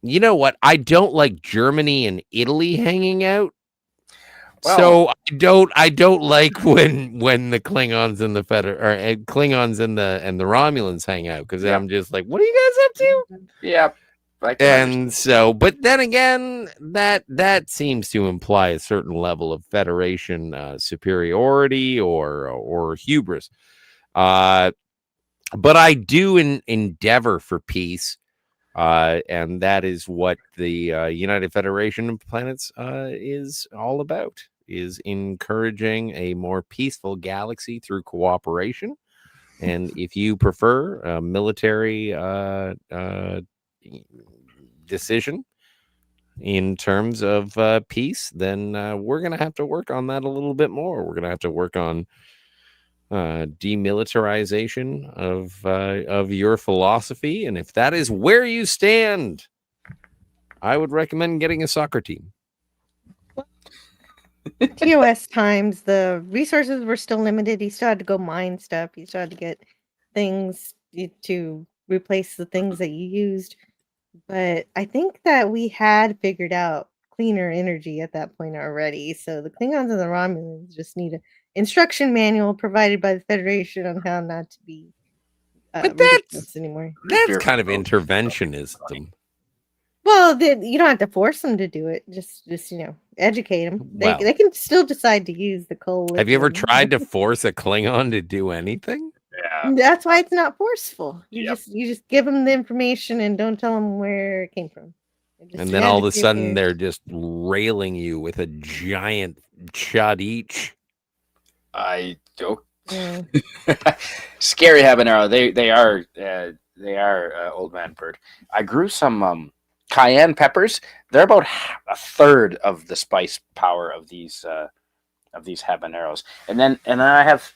You know what? I don't like Germany and Italy hanging out. Well, So I don't like when the Klingons and the Klingons and the Romulans hang out, because Yeah. I'm just like, what are you guys up to? yeah. I can understand. And so, but then again, that seems to imply a certain level of Federation superiority or hubris. But I do endeavor for peace. And that is what the United Federation of Planets is all about, is encouraging a more peaceful galaxy through cooperation. And if you prefer a military decision in terms of peace, then we're going to have to work on that a little bit more. We're going to have to work on demilitarization of your philosophy, and if that is where you stand, I would recommend getting a soccer team. TOS times, the resources were still limited. He still had to go mine stuff. He still had to get things to replace the things that you used. But I think that we had figured out cleaner energy at that point already. So the Klingons and the Romulans just need an instruction manual provided by the Federation on how not to be But ridiculous anymore. That's kind of interventionism. Well, you don't have to force them to do it. Just educate them. Well, they can still decide to use the coal. Have you ever tried to force a Klingon to do anything? Yeah. That's why it's not forceful. You Yep. just give them the information and don't tell them where it came from. And then all of a sudden they're just railing you with a giant shot each. I joke. Yeah. Scary habanero. They are old man bird. I grew some cayenne peppers. They're about a third of the spice power of these habaneros. And then I have.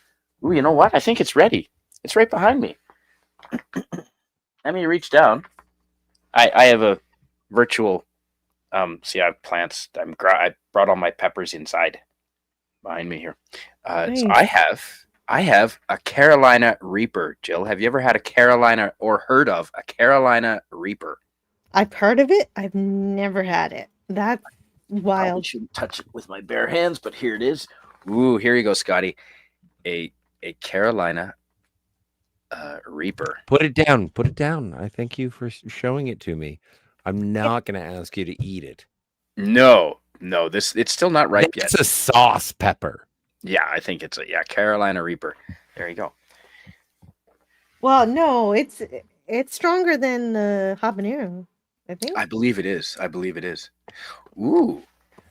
Ooh, you know what? I think it's ready. It's right behind me. Let me reach down. I have a virtual. See, I have plants. I brought all my peppers inside behind me here. Nice. So I have a Carolina Reaper. Jill, have you ever had a Carolina or heard of a Carolina Reaper? I've heard of it. I've never had it. That's I wild. shouldn't touch it with my bare hands, but here it is. Ooh, here you go, Scotty. A Carolina Reaper. Put it down. Put it down. I thank you for showing it to me. I'm not going to ask you to eat it. No, it's still not ripe yet. It's a sauce pepper. Yeah, I think it's a Carolina Reaper. There you go. Well, no, it's stronger than the habanero, I think. I believe it is. Ooh,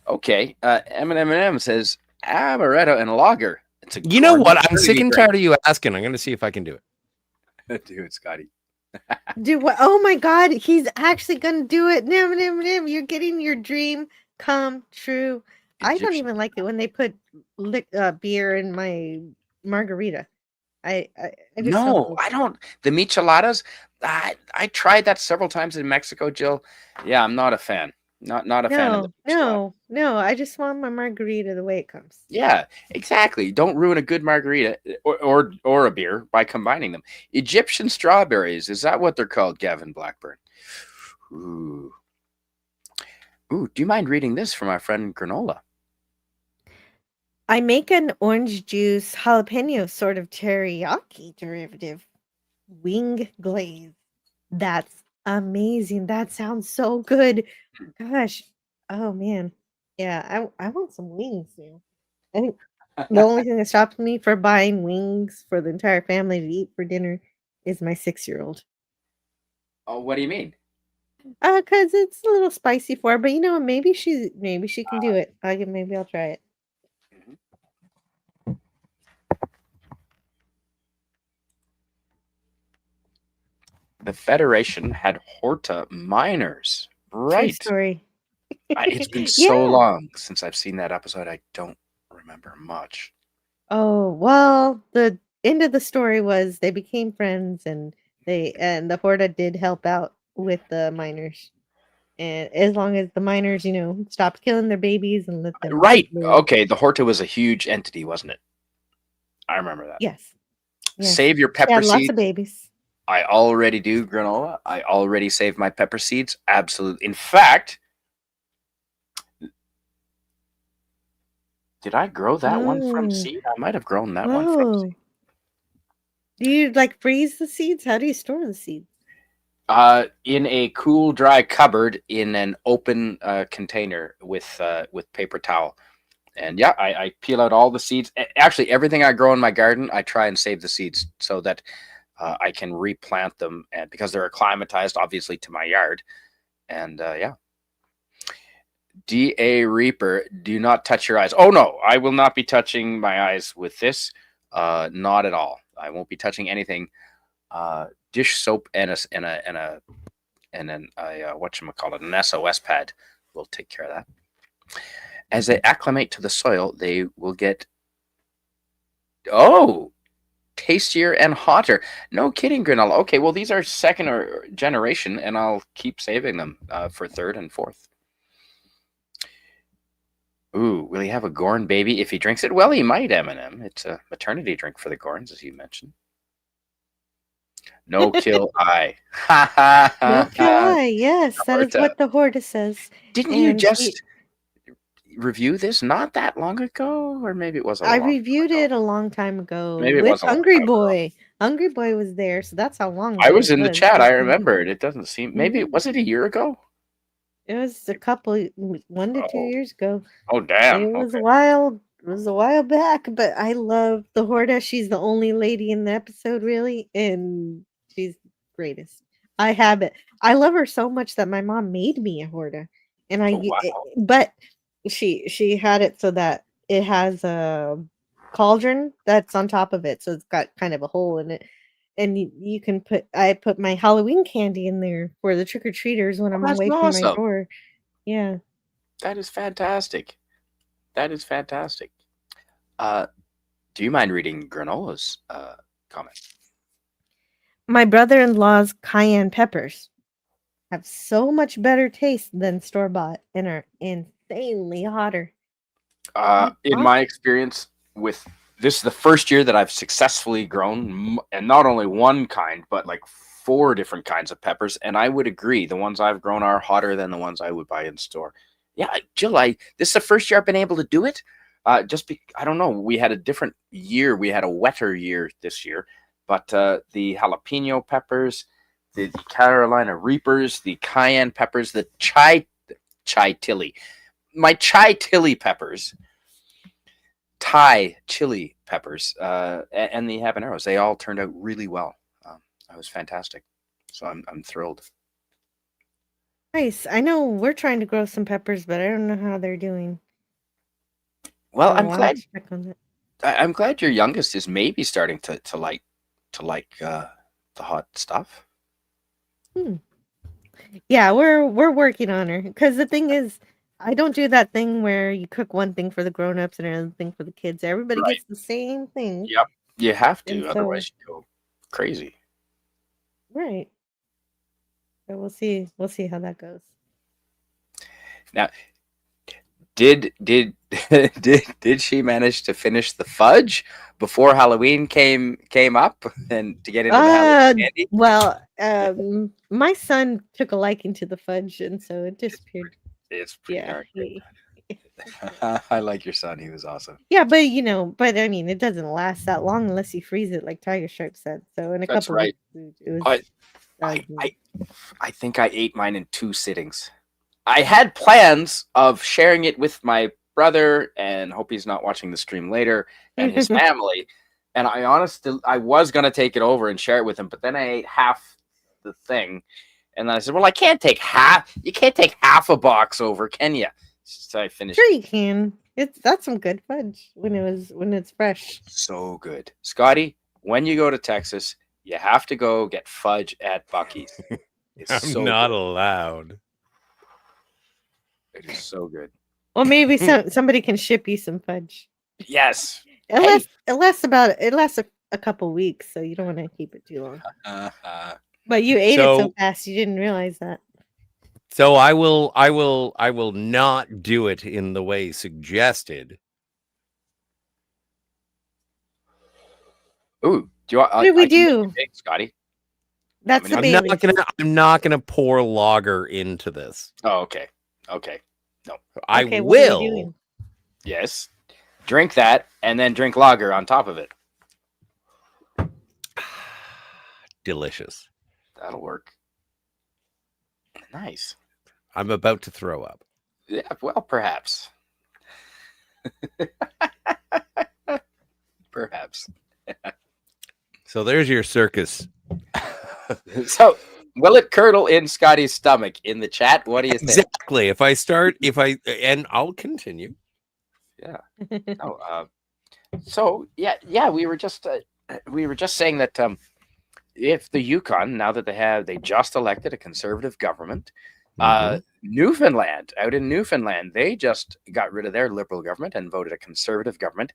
okay. M says amaretto and lager. It's a. You know what? I'm sick and great. tired of you asking. I'm going to see if I can do it. Do it, Scotty. Do what? Oh my God, he's actually gonna do it. You're getting your dream come true. I don't even like it when they put beer in my margarita. I just No, I don't. The micheladas. I tried that several times in Mexico, Jill. Yeah, I'm not a fan. Not a fan of the peach squash. No. I just want my margarita the way it comes. Yeah, exactly. Don't ruin a good margarita or a beer by combining them. Egyptian strawberries, is that what they're called, Gavin Blackburn? Ooh. Ooh, do you mind reading this from our friend Granola? I make an orange juice jalapeno sort of teriyaki derivative wing glaze. That's amazing. That sounds so good. Gosh. Oh man. Yeah, I want some wings now. I think the only thing that stops me for buying wings for the entire family to eat for dinner is my 6-year-old. Oh, what do you mean? Cause it's a little spicy for her, but maybe she can do it. Maybe I'll try it. The Federation had Horta miners. True Right. story. It's been so Yeah. long since I've seen that episode. I don't remember much. Oh, well, the end of the story was they became friends and the Horta did help out with the miners. And as long as the miners, stopped killing their babies and let them Right. live. Okay, the Horta was a huge entity, wasn't it? I remember that. Yes. Save your She pepper had lots seeds. of babies. I already do, Granola. I already saved my pepper seeds. Absolutely. In fact, did I grow that one from seed? I might have grown that one from seed. Do you freeze the seeds? How do you store the seeds? In a cool, dry cupboard in an open container with paper towel. And yeah, I peel out all the seeds. Actually, everything I grow in my garden, I try and save the seeds so that I can replant them, and because they're acclimatized, obviously, to my yard. And yeah. D.A. Reaper, do not touch your eyes. Oh no, I will not be touching my eyes with this. Not at all. I won't be touching anything. Dish soap and an whatchamacallit, an SOS pad will take care of that. As they acclimate to the soil, they will get tastier and hotter. No kidding, Granola. Okay, well, these are second or generation, and I'll keep saving them for third and fourth. Ooh, will he have a Gorn baby if he drinks it? Well, he might, Eminem. It's a maternity drink for the Gorns, as you mentioned. No kill eye. Ha ha ha. No kill eye. Yes, that is Horta. what the Horta says. Didn't you just review this not that long ago? Or maybe it was I reviewed it a long time ago Maybe it with was a long Hungry time ago. Boy. Hungry Boy was there, so that's how long I ago was it in the was. chat. I It's been- remember it. It doesn't seem. Maybe was it a year ago? It was a couple, 1 to 2 years ago. Oh damn! It was Okay. a while. It was a while back, but I love the Horta. She's the only lady in the episode, really, and she's greatest. I have it. I love her so much that my mom made me a Horta, and Oh, wow. but she had it so that it has a cauldron that's on top of it, so it's got kind of a hole in it, and you can I put my Halloween candy in there for the trick or treaters when I'm that's away from my awesome. door. Yeah. That is fantastic. That is fantastic. Do you mind reading Granola's comment? My brother-in-law's cayenne peppers have so much better taste than store-bought and are insanely hotter. In my experience with this is the first year that I've successfully grown, and not only one kind, but like 4 different kinds of peppers. And I would agree, the ones I've grown are hotter than the ones I would buy in store. Yeah, Jill, this is the first year I've been able to do it. I don't know. We had a different year. We had a wetter year this year, but the jalapeno peppers, the Carolina Reapers, the cayenne peppers, the chai chili, my chai chili peppers, Thai chili peppers, and the habaneros, they all turned out really well. That was fantastic. So I'm thrilled. Nice. I know we're trying to grow some peppers, but I don't know how they're doing. Well, So I'm I'll glad. check on that. I'm glad your youngest is maybe starting to like the hot stuff. Yeah, we're working on her because the thing is, I don't do that thing where you cook one thing for the grown-ups and another thing for the kids. Everybody Right. gets the same thing. Yep, you have And to, so- otherwise you go crazy. Right. So we'll see. We'll see how that goes. Now, did did she manage to finish the fudge before Halloween came up and to get into the Halloween candy? Well, my son took a liking to the fudge, and so it disappeared. It's pretty Yeah, darn good. I like your son. He was awesome. yeah, but I mean, it doesn't last that long unless you freeze it, like Tiger Stripe said. So in a That's couple right. weeks, it was. I think I ate mine in 2 sittings. I had plans of sharing it with my brother, and hope he's not watching the stream later, and his family. And I was gonna take it over and share it with him, but then I ate half the thing, and then I said, "Well, I can't take half. You can't take half a box over, can you?" So I finished. Sure, you can. That's some good fudge when it's fresh. So good, Scotty. When you go to Texas, you have to go get fudge at Bucky's. It's I'm so not good. allowed. It is so good. Well, maybe somebody can ship you some fudge. Yes. It lasts a couple weeks, so you don't want to keep it too long. But you ate it so fast, you didn't realize that. So I will not do it in the way suggested. Ooh, do you want? What did we do, Scotty? That's the I'm not gonna pour lager into this. Oh, okay. Okay. No. I will. Yes. Drink that and then drink lager on top of it. Delicious. That'll work. Nice. I'm about to throw up. Yeah, well, perhaps. Perhaps. So there's your circus. So, will it curdle in Scotty's stomach in the chat? What do you think? Exactly. And I'll continue. Yeah. Oh, so yeah, we were just saying that if the Yukon, now that they just elected a conservative government, Newfoundland, out in Newfoundland, they just got rid of their liberal government and voted a conservative government.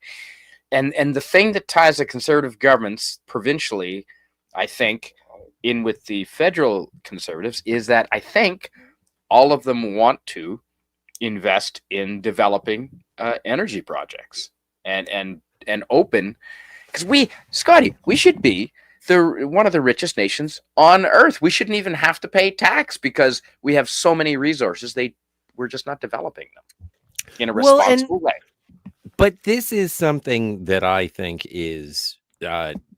And the thing that ties the conservative governments provincially, I think, in with the federal conservatives is that I think all of them want to invest in developing energy projects and open, because Scotty, we should be one of the richest nations on earth. We shouldn't even have to pay tax because we have so many resources. We're just not developing them in a responsible way. But this is something that I think is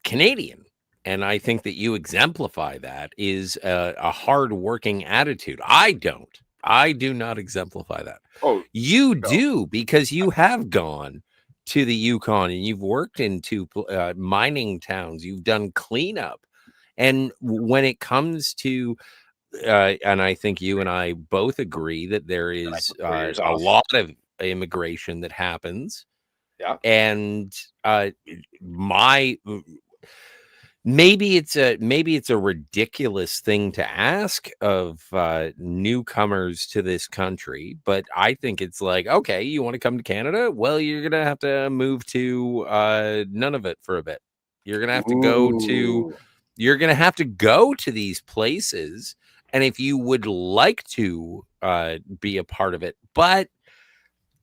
Canadian. And I think that you exemplify that is a hard-working attitude. I do not exemplify that. Oh, you do, because you have gone to the Yukon and you've worked into mining towns. You've done cleanup. And when it comes to, and I think you and I both agree that there is a lot of immigration that happens. Yeah. And maybe it's a ridiculous thing to ask of newcomers to this country, but I think it's like, okay, you want to come to Canada? Well, you're gonna have to move to Nunavut for a bit. You're gonna have to go to these places, and if you would like to be a part of it, but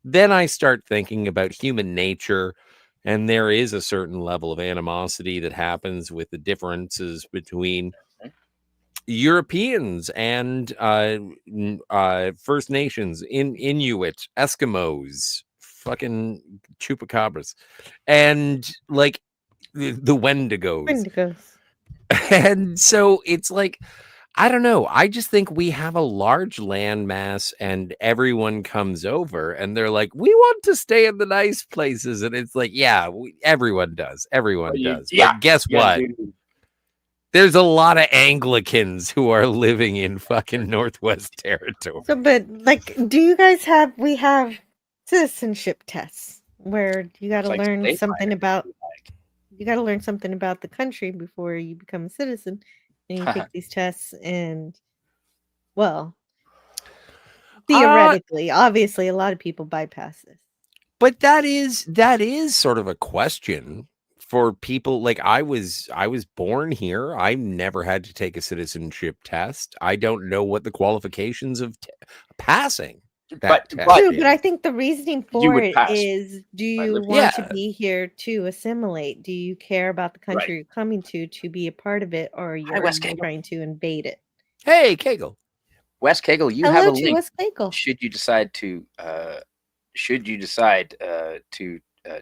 then I start thinking about human nature. And there is a certain level of animosity that happens with the differences between Europeans and First Nations, Inuit, Eskimos, fucking chupacabras, and like the Wendigos. And so it's like, I don't know. I just think we have a large landmass and everyone comes over and they're like, we want to stay in the nice places. And it's like, yeah, everyone does. Everyone does. Yeah. But guess what? There's a lot of Anglicans who are living in fucking Northwest Territory. So, but like, we have citizenship tests where you got to learn something about the country before you become a citizen. And you take these tests and, well, theoretically, obviously, a lot of people bypass this. But that is sort of a question for people. Like I was born here. I never had to take a citizenship test. I don't know what the qualifications of passing. But True, but I think the reasoning for would it pass is, do you living- want to Yeah. be here to assimilate? Do you care about the country Right. you're coming to be a part of it, or Hi, are Wes you Kegel. trying to invade it? Hey, Kegel. Wes Kegel, you have Hello a to link. Wes Bagel. Should you decide to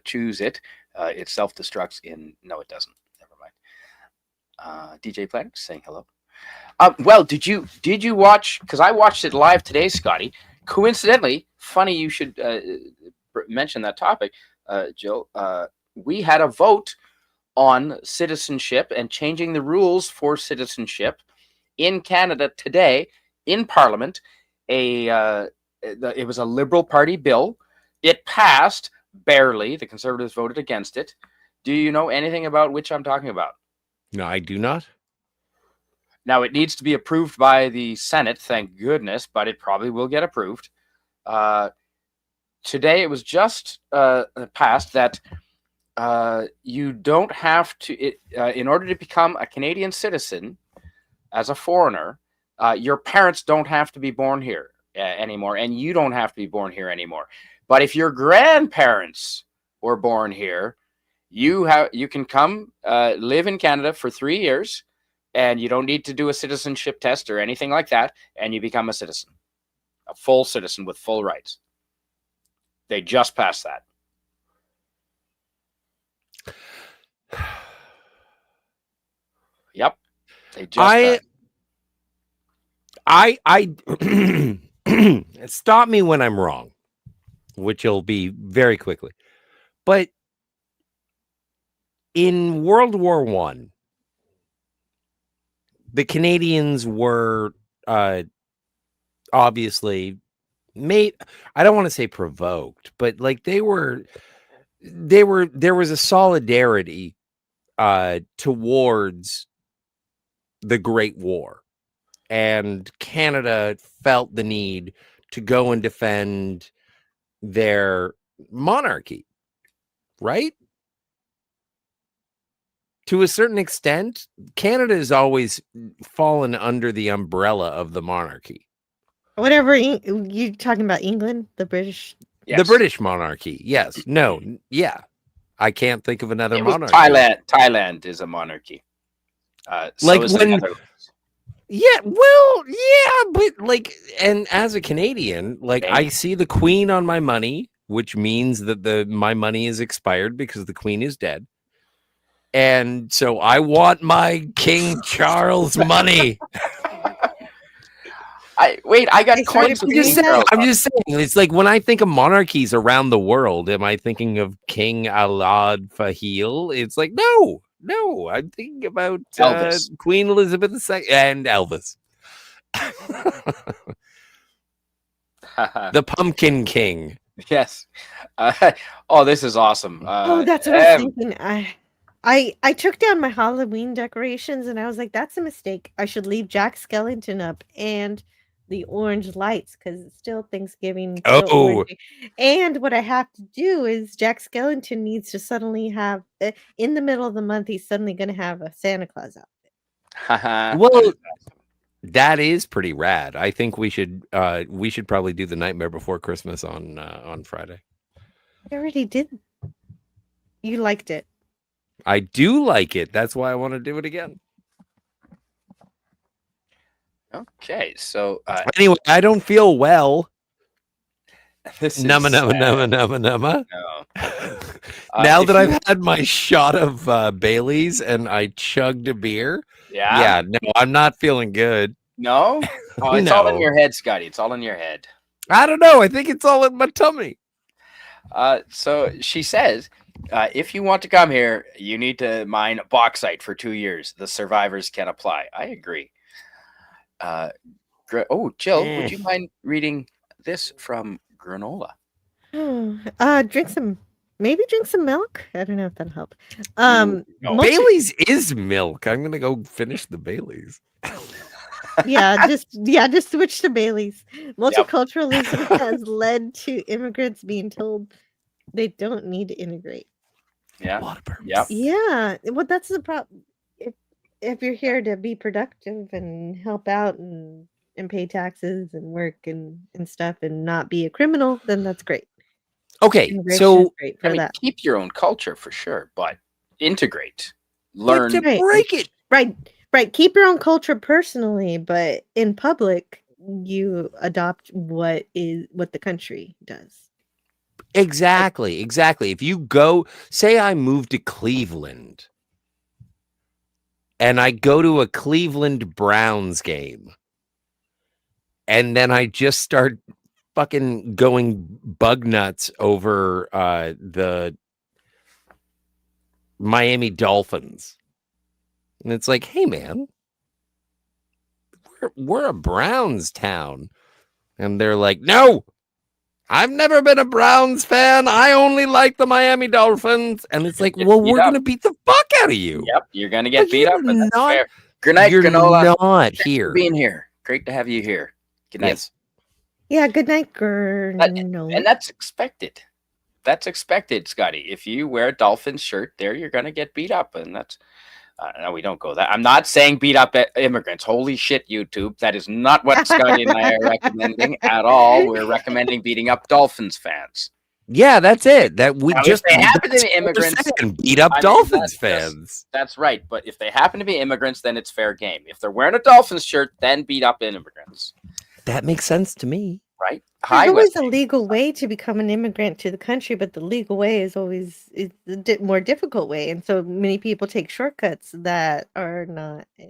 choose it, it self-destructs in. No, it doesn't. Never mind. DJ Planet saying hello. Well, did you watch? Because I watched it live today, Scotty. Coincidentally, funny you should mention that topic, Jill. We had a vote on citizenship and changing the rules for citizenship in Canada today in Parliament. It was a Liberal Party bill. It passed barely. The Conservatives voted against it. Do you know anything about which I'm talking about? No, I do not. Now, it needs to be approved by the Senate, thank goodness, but it probably will get approved. Today, it was just passed that you don't have to, in order to become a Canadian citizen as a foreigner, your parents don't have to be born here anymore, and you don't have to be born here anymore. But if your grandparents were born here, you can come live in Canada for 3 years, and you don't need to do a citizenship test or anything like that, and you become a citizen, a full citizen with full rights. They just passed that. Yep. They just passed. I stop me when I'm wrong, which will be very quickly. But in World War I, the Canadians were obviously made, I don't want to say provoked, but like there was a solidarity towards the Great War, and Canada felt the need to go and defend their monarchy, right? To a certain extent, Canada has always fallen under the umbrella of the monarchy. Whatever you talking about, England, the British. Yes. The British monarchy, yes. No, yeah. I can't think of another It was monarchy. Thailand is a monarchy. So Like is the when- Netherlands. Yeah, well, yeah, but like, and as a Canadian, like Okay. I see the Queen on my money, which means that my money is expired because the Queen is dead. And so I want my King Charles money. I got They started coins. I'm Of just doing King saying, Charles. it's like when I think of monarchies around the world, am I thinking of King Alad Fahil? It's like, no, I'm thinking about Elvis. Queen Elizabeth II and Elvis. The Pumpkin King. Yes. Oh, this is awesome. Oh, that's what I was thinking. I took down my Halloween decorations, and I was like, that's a mistake. I should leave Jack Skellington up and the orange lights, because it's still Thanksgiving. Still Oh. orangey. And what I have to do is Jack Skellington needs to suddenly have, in the middle of the month, he's suddenly going to have a Santa Claus outfit. Well, that is pretty rad. I think we should probably do the Nightmare Before Christmas on Friday. I already did. You liked it. I do like it. That's why I want to do it again. Okay, so Anyway, I don't feel well. this is Numma. No. Now if that you- I've had my shot of Bailey's and I chugged a beer, yeah, no, I'm not feeling good. no, oh, it's all in No. your head, Scotty. It's all in your head. I don't know. I think it's all in my tummy. So she says, if you want to come here, you need to mine bauxite for 2 years. The survivors can apply. I agree. Jill, would you mind reading this from Granola? Drink some milk. I don't know if that'll help. No. Bailey's is milk. I'm gonna go finish the Bailey's. just switch to Bailey's. Multiculturalism has led to immigrants being told they don't need to integrate. Yeah. A lot of burps. Yep. Yeah, well, that's the problem. If you're here to be productive and help out and and pay taxes and work and stuff and not be a criminal, then that's great. Okay, Immigration is so great I for mean, that. keep your own culture for sure, but integrate, but learn. to Right. break it, Right. Keep your own culture personally, but in public, you adopt what the country does. exactly. If you go, say I move to Cleveland and I go to a Cleveland Browns game, and then I just start fucking going bug nuts over the Miami Dolphins. And it's like, hey man, we're a Browns town. And they're like, no, I've never been a Browns fan. I only like the Miami Dolphins. And it's like, Get well, beat we're up. gonna beat the fuck out of you. Yep, you're gonna get Like, beat up, you're and that's not, fair. Good night, you're Granola. not Thanks for here. being here. Great to have you here. Good night. Yes. Yeah, good night, And Granola. that's expected. That's expected, Scotty. If you wear a Dolphins shirt there, you're gonna get beat up, and that's no, we don't go that. I'm not saying beat up immigrants. Holy shit, YouTube. That is not what Scotty and I are recommending at all. We're recommending beating up Dolphins fans. Yeah, that's it. That we Now, if just they happen to that's be what we're immigrants, saying, beat up I mean, Dolphins that's- fans. That's right. But if they happen to be immigrants, then it's fair game. If they're wearing a Dolphins shirt, then beat up immigrants. That makes sense to me. Right? There's always West. a legal way to become an immigrant to the country, but the legal way is always the more difficult way, and so many people take shortcuts that are not as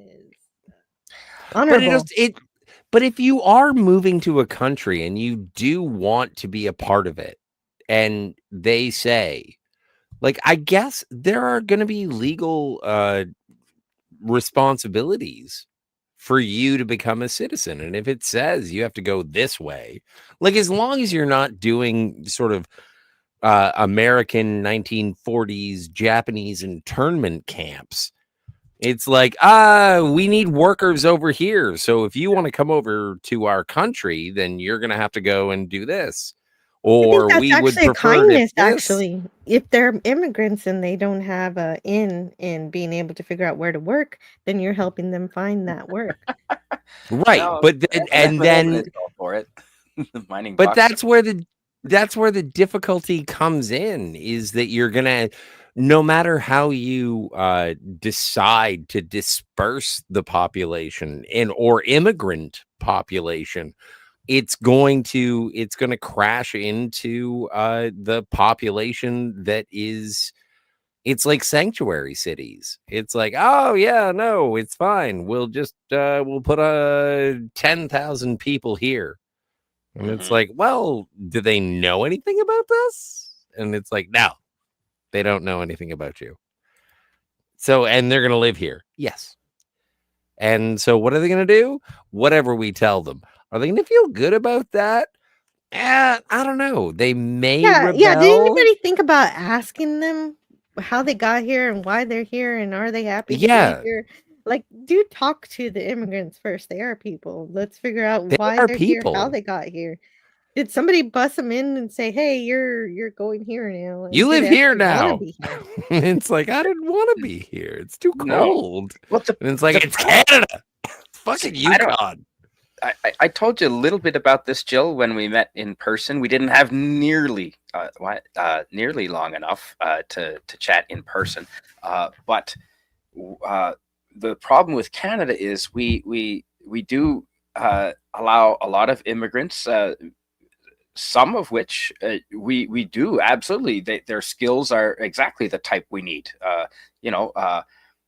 honorable. But if you are moving to a country and you do want to be a part of it, and they say, like, I guess there are going to be legal responsibilities for you to become a citizen. And if it says you have to go this way, like, as long as you're not doing sort of American 1940s Japanese internment camps, it's like, we need workers over here. So if you want to come over to our country, then you're going to have to go and do this. Or I think we that's would actually a prefer it kindness. if this. Actually, if they're immigrants and they don't have a in being able to figure out where to work, then you're helping them find that work. Right. No, But then go for it. Mining but box. that's where the difficulty comes in, is that you're gonna, no matter how you decide to disperse the population or immigrant population, it's going to crash into the population that is. It's like sanctuary cities. It's like, oh yeah, no, it's fine. We'll just we'll put 10,000 people here. And it's like, well, do they know anything about this? And it's like, no, they don't know anything about you. So, and they're going to live here. Yes. And so what are they going to do? Whatever we tell them. Are they going to feel good about that? I don't know. They may rebel. Yeah. Did anybody think about asking them how they got here and why they're here and are they happy to be here? Like, do talk to the immigrants first. They are people. Let's figure out why they're here, how they got here. Did somebody bus them in and say, "Hey, you're going here now. And You live here now." Here? It's like, I didn't want to be here. It's too cold. No. And it's like, it's Canada. It's fucking Yukon. I told you a little bit about this, Jill, when we met in person. We didn't have nearly long enough to chat in person. But the problem with Canada is we do allow a lot of immigrants. Some of which we do absolutely. Their skills are exactly the type we need.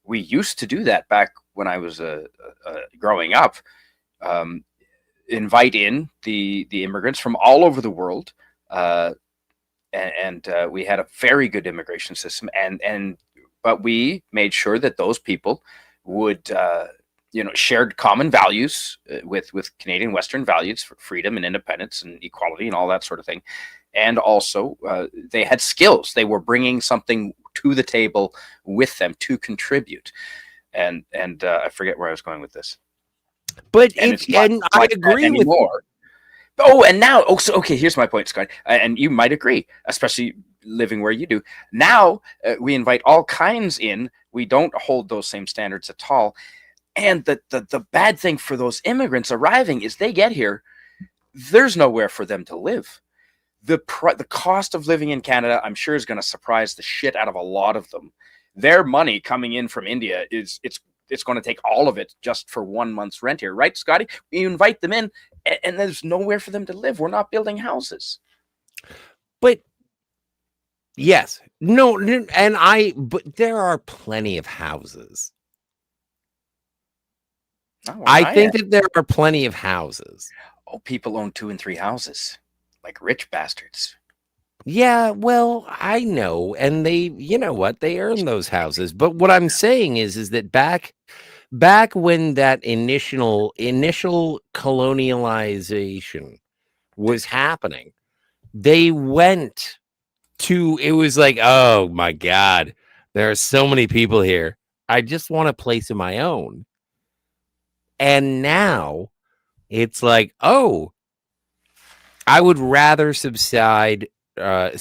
We used to do that back when I was growing up. Invite in the immigrants from all over the world, and we had a very good immigration system. But we made sure that those people would. Shared common values with Canadian Western values for freedom and independence and equality and all that sort of thing. And also they had skills. They were bringing something to the table with them to contribute. And I forget where I was going with this. But I agree with you. Okay, here's my point, Scott. And you might agree, especially living where you do. Now we invite all kinds in. We don't hold those same standards at all. And the bad thing for those immigrants arriving is they get here, there's nowhere for them to live. The cost of living in Canada, I'm sure, is going to surprise the shit out of a lot of them. Their money coming in from India it's going to take all of it just for 1 month's rent here, right, Scotty? You invite them in, and there's nowhere for them to live. We're not building houses. But yes, no, but there are plenty of houses. I think that there are plenty of houses. Oh, people own 2 and 3 houses, like rich bastards. Yeah, well, I know, and they, you know what, they earn those houses. But what I'm saying is that back when that initial colonialization was happening, they went to, it was like, oh my God, there are so many people here. I just want a place of my own. And now it's like, oh, I would rather subsist on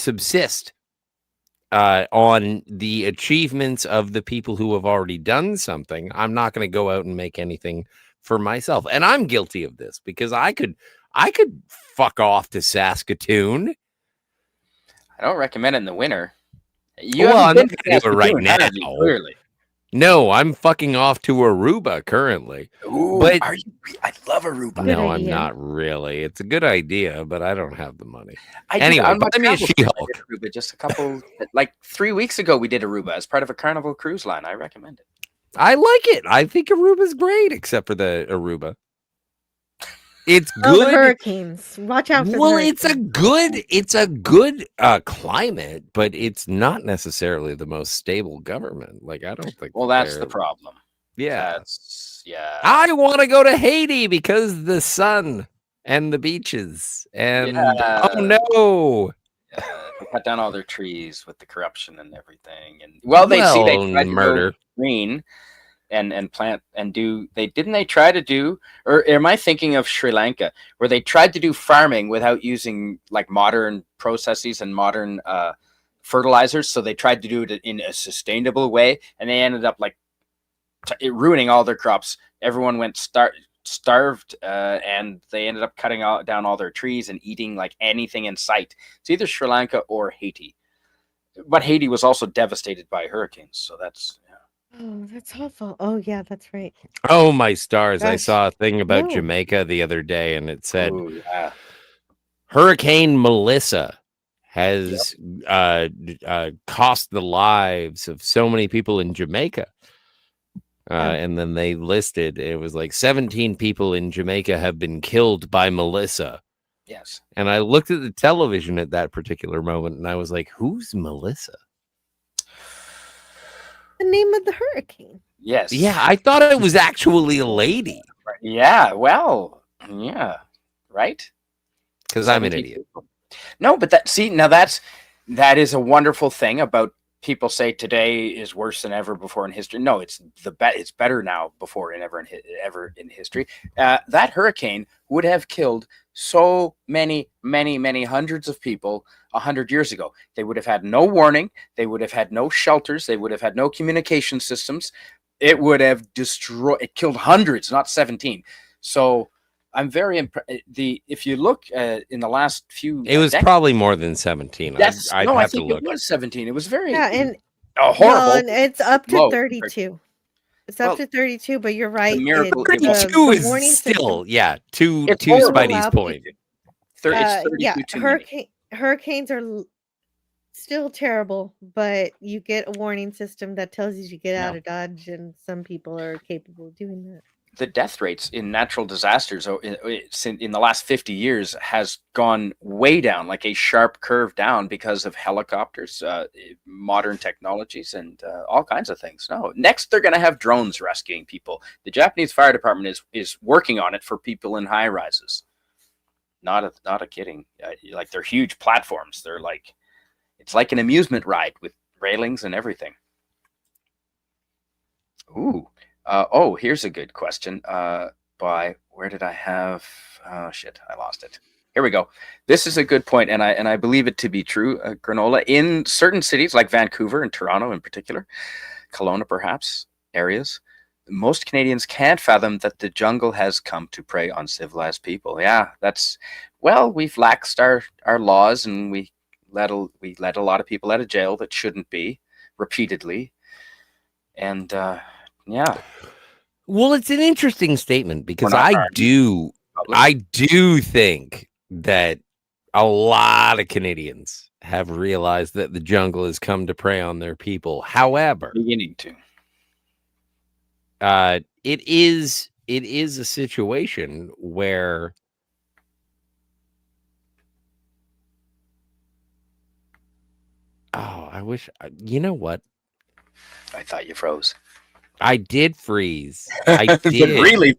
the achievements of the people who have already done something. I'm not going to go out and make anything for myself. And I'm guilty of this because I could fuck off to Saskatoon. I don't recommend it in the winter. I'm not going to do it right now. Clearly. No, I'm fucking off to Aruba currently. Ooh, but I love Aruba. No, I'm not really. It's a good idea, but I don't have the money. Anyway, let me She-Hulk. Aruba just a couple, like 3 weeks ago, we did Aruba as part of a Carnival cruise line. I recommend it. I like it. I think Aruba's great, except for the Aruba. It's good. The hurricanes. Watch out for it's a good climate, but it's not necessarily the most stable government. Like, I don't think. Well, that's the problem. Yeah. Yeah. I want to go to Haiti because the sun and the beaches and oh no. They cut down all their trees with the corruption and everything. And they tried murder. To go green and plant and do didn't they try to do, or am I thinking of Sri Lanka, where they tried to do farming without using like modern processes and modern fertilizers? So they tried to do it in a sustainable way, and they ended up like ruining all their crops. Everyone went starved, and they ended up cutting down all their trees and eating like anything in sight. It's either Sri Lanka or Haiti, but Haiti was also devastated by hurricanes, so that's Oh, that's awful. Oh, yeah, that's right. Oh, my stars. I Gosh. saw a thing about No. Jamaica the other day, and it said yeah. Hurricane Melissa has cost the lives of so many people in Jamaica. And then they listed, it was like 17 people in Jamaica have been killed by Melissa. Yes. And I looked at the television at that particular moment, and I was like, who's Melissa? The name of the hurricane. Yes. Yeah, I thought it was actually a lady. Yeah, well, yeah, right? Because I'm an idiot. No, but that is a wonderful thing about people say today is worse than ever before in history. No, it's better now before and ever in history. That hurricane would have killed so many hundreds of people 100 years ago. They would have had no warning. They would have had no shelters. They would have had no communication systems. It would have it killed hundreds, not 17. So I'm very impressed. If you look in the last few, it was probably more than 17. Yes, I'd I have think to look. it was 17. It was very and horrible. No, and it's up to low. 32. It's up to 32, but you're right. miracle- 32 is warning still, system- to It's horrible. Spidey's point. It's 32 too many. Hurricanes are still terrible, but you get a warning system that tells you to get out of Dodge, and some people are capable of doing that. The death rates in natural disasters in the last 50 years has gone way down, like a sharp curve down, because of helicopters, modern technologies, and all kinds of things. No, next they're going to have drones rescuing people. The Japanese fire department is working on it for people in high rises. Not a kidding. Like, they're huge platforms. They're like, it's like an amusement ride with railings and everything. Ooh. Here's a good question. Where did I have? Oh shit, I lost it. Here we go. This is a good point, and I believe it to be true. Granola, in certain cities like Vancouver and Toronto in particular, Kelowna perhaps areas, most Canadians can't fathom that the jungle has come to prey on civilized people. Yeah, we've laxed our laws, and we let a lot of people out of jail that shouldn't be, repeatedly. And yeah, Well, it's an interesting statement we're because not I armed public. do think that a lot of Canadians have realized that the jungle has come to prey on their people. However, Beginning to. it is a situation where I wish you know what? I thought you froze. I did freeze. I But did. really,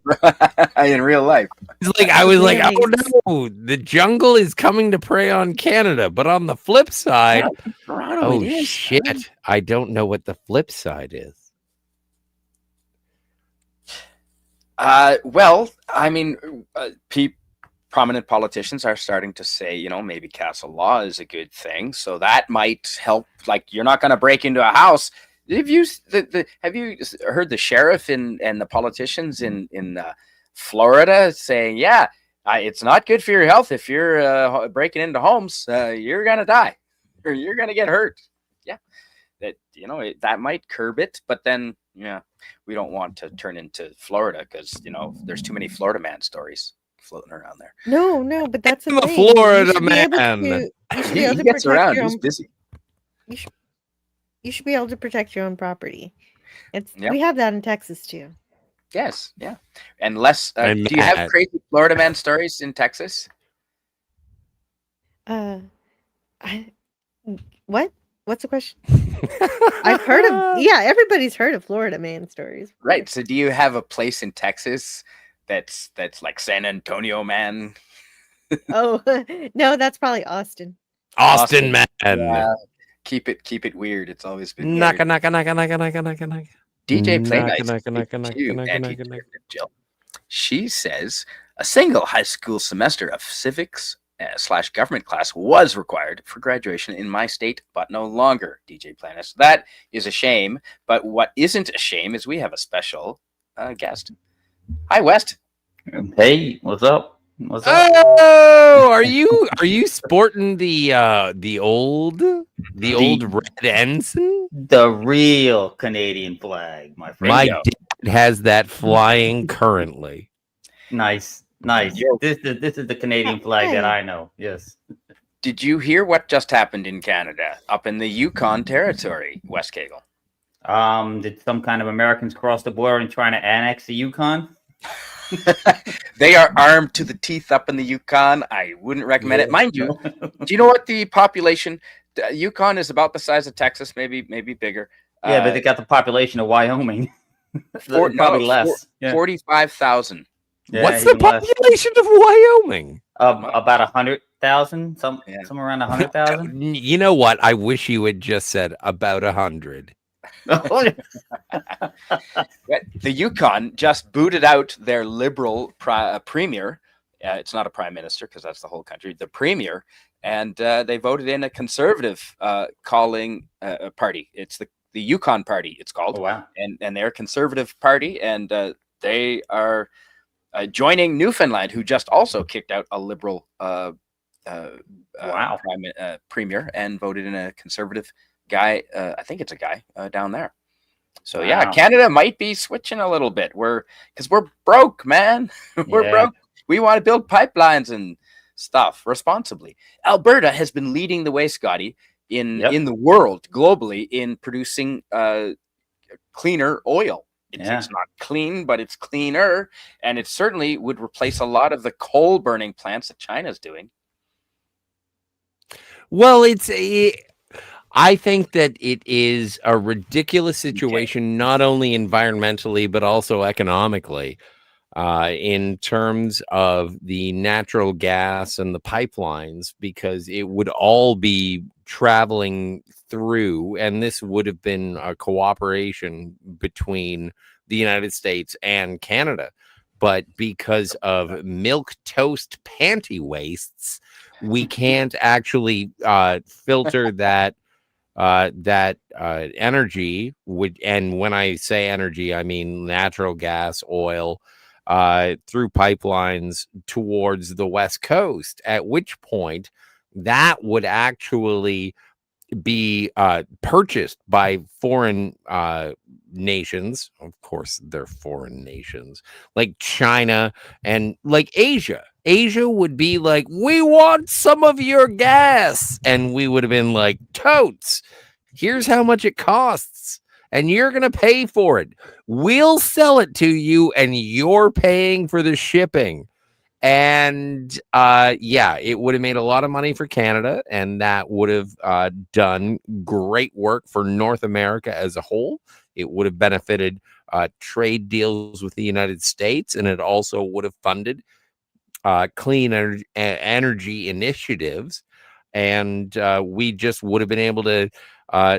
in real life. It's like I was like, Yikes. oh no, the jungle is coming to prey on Canada. But on the flip side, Toronto, oh it is. shit, I don't know what the flip side is. Well, I mean, prominent politicians are starting to say, maybe castle law is a good thing, so that might help. Like, you're not going to break into a house. Have you heard the sheriff and the politicians in Florida saying, yeah, it's not good for your health if you're breaking into homes. You're gonna die or you're gonna get hurt. Yeah, that that might curb it, but then we don't want to turn into Florida because there's too many Florida man stories floating around there. No, but that's the I'm a thing. You Florida should be able man. to- You should be He able to gets protect around. your He's own. busy. You should be able to protect your own property. Yep. We have that in Texas too. Yes, yeah. And less. I'm Do you have mad. crazy Florida man stories in Texas? What? What's the question? I've heard of. Yeah, everybody's heard of Florida man stories. Right. So do you have a place in Texas that's like San Antonio man? Oh no, that's probably Austin. Austin man. Yeah. Keep it weird. It's always been weird. Naka naka naka naka naka naka naka. DJ Play Naka, Nice. naka, naka, naka, Cute naka, and naka, he's naka. Jill. She says a single high school semester of civics / government class was required for graduation in my state, but no longer. DJ Planet. That is a shame. But what isn't a shame is we have a special guest. Hi, West. Hey, what's up? What's up? Oh, are you sporting the old red ensign? The real Canadian flag, my friend. My Bingo. dad has that flying currently. Nice. Yo. This is the Canadian flag that I know. Yes. Did you hear what just happened in Canada, up in the Yukon Territory, West Kegel? Did some kind of Americans cross the border and trying to annex the Yukon? They are armed to the teeth up in the Yukon. I wouldn't recommend it. Mind you, do you know what the population? Yukon is about the size of Texas, maybe bigger. Yeah, but they got the population of Wyoming. no, Probably less. 45,000. Yeah, What's the even less. population of Wyoming? About 100,000. Somewhere around 100,000. You know what? I wish you had just said about 100. The Yukon just booted out their liberal premier. It's not a prime minister because that's the whole country. The premier, and they voted in a conservative calling party. It's the Yukon Party. It's called. Oh, wow. And they're a conservative party, and they are joining Newfoundland, who just also kicked out a liberal premier and voted in a conservative guy. I think it's a guy down there. So yeah, Wow. Canada might be switching a little bit. Because we're broke, man. We're Yeah. broke. We want to build pipelines and stuff responsibly. Alberta has been leading the way, Scotty, in the world globally in producing cleaner oil. It's not clean, but it's cleaner, and it certainly would replace a lot of the coal burning plants that China's doing. Well, I think that it is a ridiculous situation, not only environmentally, but also economically, in terms of the natural gas and the pipelines, because it would all be traveling through, and this would have been a cooperation between the United States and Canada. But because of milquetoast panty wastes, we can't actually filter that that energy would, and when I say energy, I mean natural gas, oil, through pipelines towards the West Coast, at which point that would actually be purchased by foreign nations. Of course, they're foreign nations like China and like Asia. Asia would be like, we want some of your gas. And we would have been like, totes, here's how much it costs. And you're going to pay for it. We'll sell it to you and you're paying for the shipping. And yeah, it would have made a lot of money for Canada, and that would have done great work for North America as a whole. It would have benefited trade deals with the United States, and it also would have funded clean energy initiatives. And we just would have been able to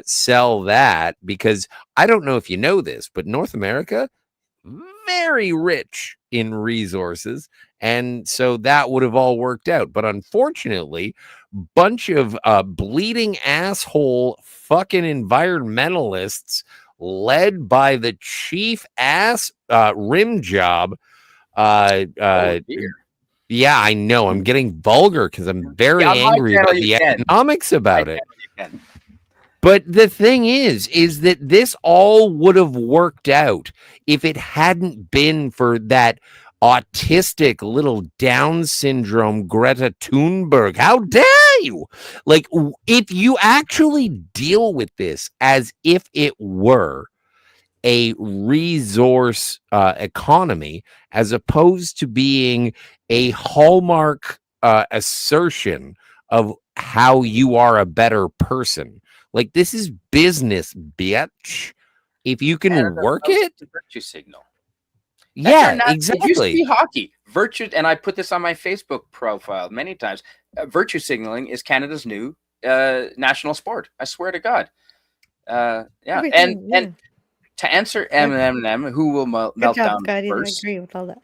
sell that, because I don't know if you know this, but North America, very rich in resources, and so that would have all worked out. But unfortunately, bunch of bleeding asshole fucking environmentalists led by the chief ass rim job. Yeah, I know I'm getting vulgar because I'm very angry about the economics about it. But the thing is that this all would have worked out if it hadn't been for that autistic little Down syndrome Greta Thunberg. How dare you? Like, if you actually deal with this as if it were a resource economy, as opposed to being a hallmark assertion of how you are a better person. Like, this is business, bitch. If you can work it, virtue signal. Yeah, exactly. It used to be hockey. Virtue, and I put this on my Facebook profile many times. Virtue signaling is Canada's new national sport. I swear to God. Yeah, and to answer M, who will melt down first? I agree with all that.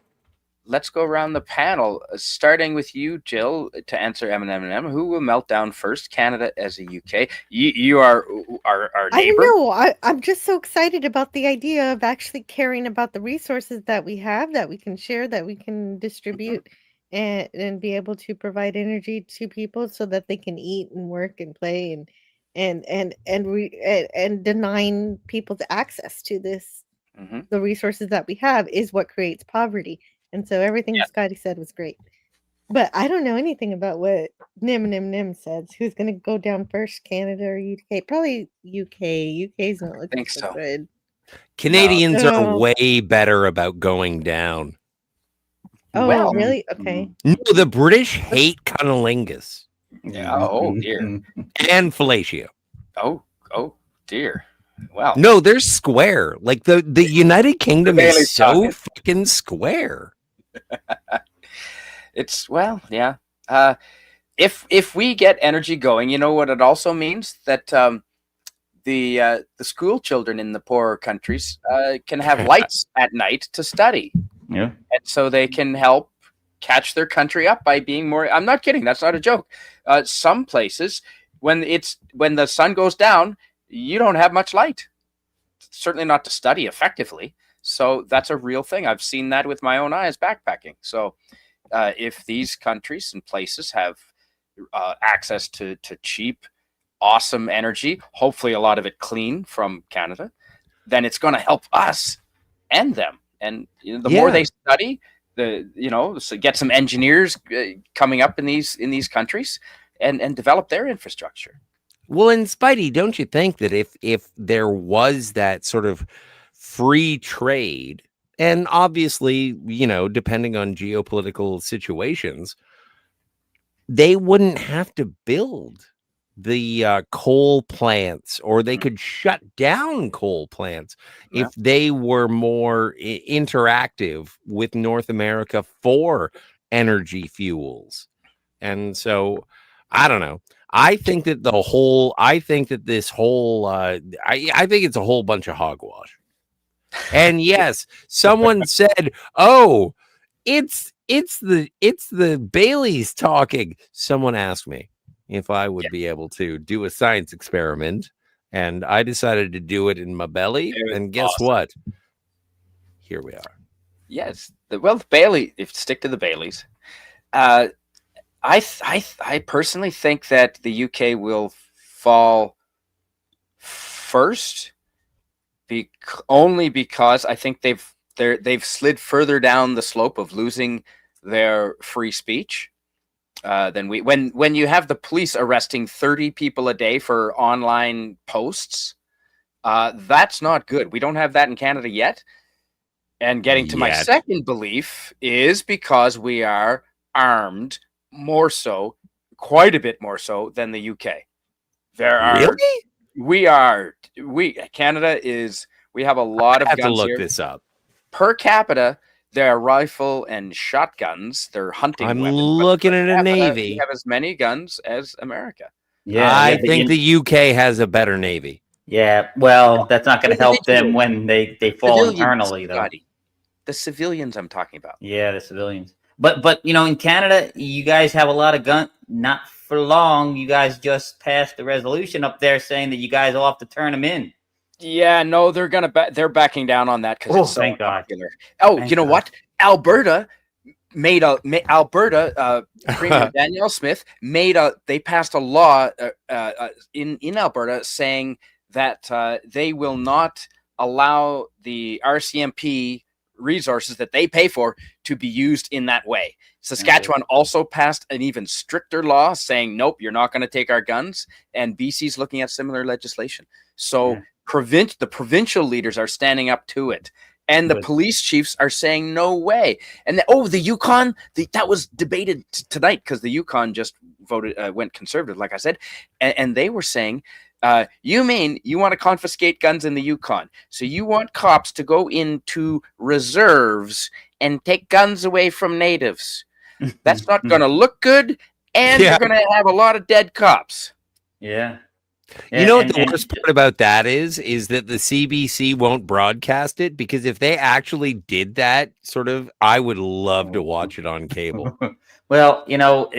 Let's go around the panel, starting with you, Jill, to answer M. Who will melt down first, Canada as a UK? You are our neighbor. I know. I'm just so excited about the idea of actually caring about the resources that we have, that we can share, that we can distribute, and be able to provide energy to people so that they can eat and work and play and denying people's access to this. The resources that we have is what creates poverty. And so everything Scotty said was great. But I don't know anything about what Nim says. Who's going to go down first, Canada or UK? Probably UK. UK's not looking so good. Canadians are way better about going down. Oh, well, really? Okay. No, the British hate cunnilingus. Yeah. Oh, dear. And fellatio. Oh, dear. Wow. No, they're square. Like the United Kingdom is so fucking square. It's yeah. If we get energy going, you know what it also means? That the school children in the poorer countries can have lights at night to study. Yeah, and so they can help catch their country up by being more. I'm not kidding. That's not a joke. Some places, when the sun goes down, you don't have much light. Certainly not to study effectively. So that's a real thing. I've seen that with my own eyes backpacking. So if these countries and places have access to cheap, awesome energy, hopefully a lot of it clean from Canada, then it's going to help us and them. And the more they study, so get some engineers coming up in these countries and develop their infrastructure. Well, and Spidey, don't you think that if there was that sort of free trade, and obviously, depending on geopolitical situations, they wouldn't have to build the coal plants, or they could shut down coal plants if they were more interactive with North America for energy fuels. And so, I don't know. I think that I think it's a whole bunch of hogwash. And yes, someone said, "Oh, it's the Baileys talking." Someone asked me if I would be able to do a science experiment and I decided to do it in my belly. It was And guess awesome. what? Here we are. Yes, the Bailey. If stick to the Baileys, I personally think that the UK will fall first, only because I think they've slid further down the slope of losing their free speech than we. When you have the police arresting 30 people a day for online posts, that's not good. We don't have that in Canada yet. And getting to my Yet. second belief is because we are armed more so, quite a bit more so than the UK. Canada is, we have a lot of I have to guns look here. this up. Per capita, their rifle and shotguns, their hunting I'm weapons. looking per at a capita, Navy. We have as many guns as America. Yeah, I think the UK has a better Navy. Yeah, well, that's not going to help them Individual when they fall civilians, internally, though. Scotty. The civilians I'm talking about. Yeah, the civilians. But you know, in Canada, you guys have a lot of gun. Not for long. You guys just passed the resolution up there saying that you guys will have to turn them in. Yeah, no, they're backing down on that because Oh, it's so thank God. unpopular. Oh, Thank you know God. what? Alberta Premier Danielle Smith they passed a law in Alberta saying that they will not allow the RCMP resources that they pay for to be used in that way. Saskatchewan also passed an even stricter law saying, nope, you're not going to take our guns. And BC's looking at similar legislation. So the provincial leaders are standing up to it. And the police chiefs are saying, no way. And the Yukon, that was debated tonight because the Yukon just went conservative, like I said. And they were saying, you mean you want to confiscate guns in the Yukon? So you want cops to go into reserves and take guns away from natives? That's not going to look good, and you're going to have a lot of dead cops. Yeah. You know what the worst part about that is that the CBC won't broadcast it, because if they actually did that, I would love to watch it on cable. Well, you know,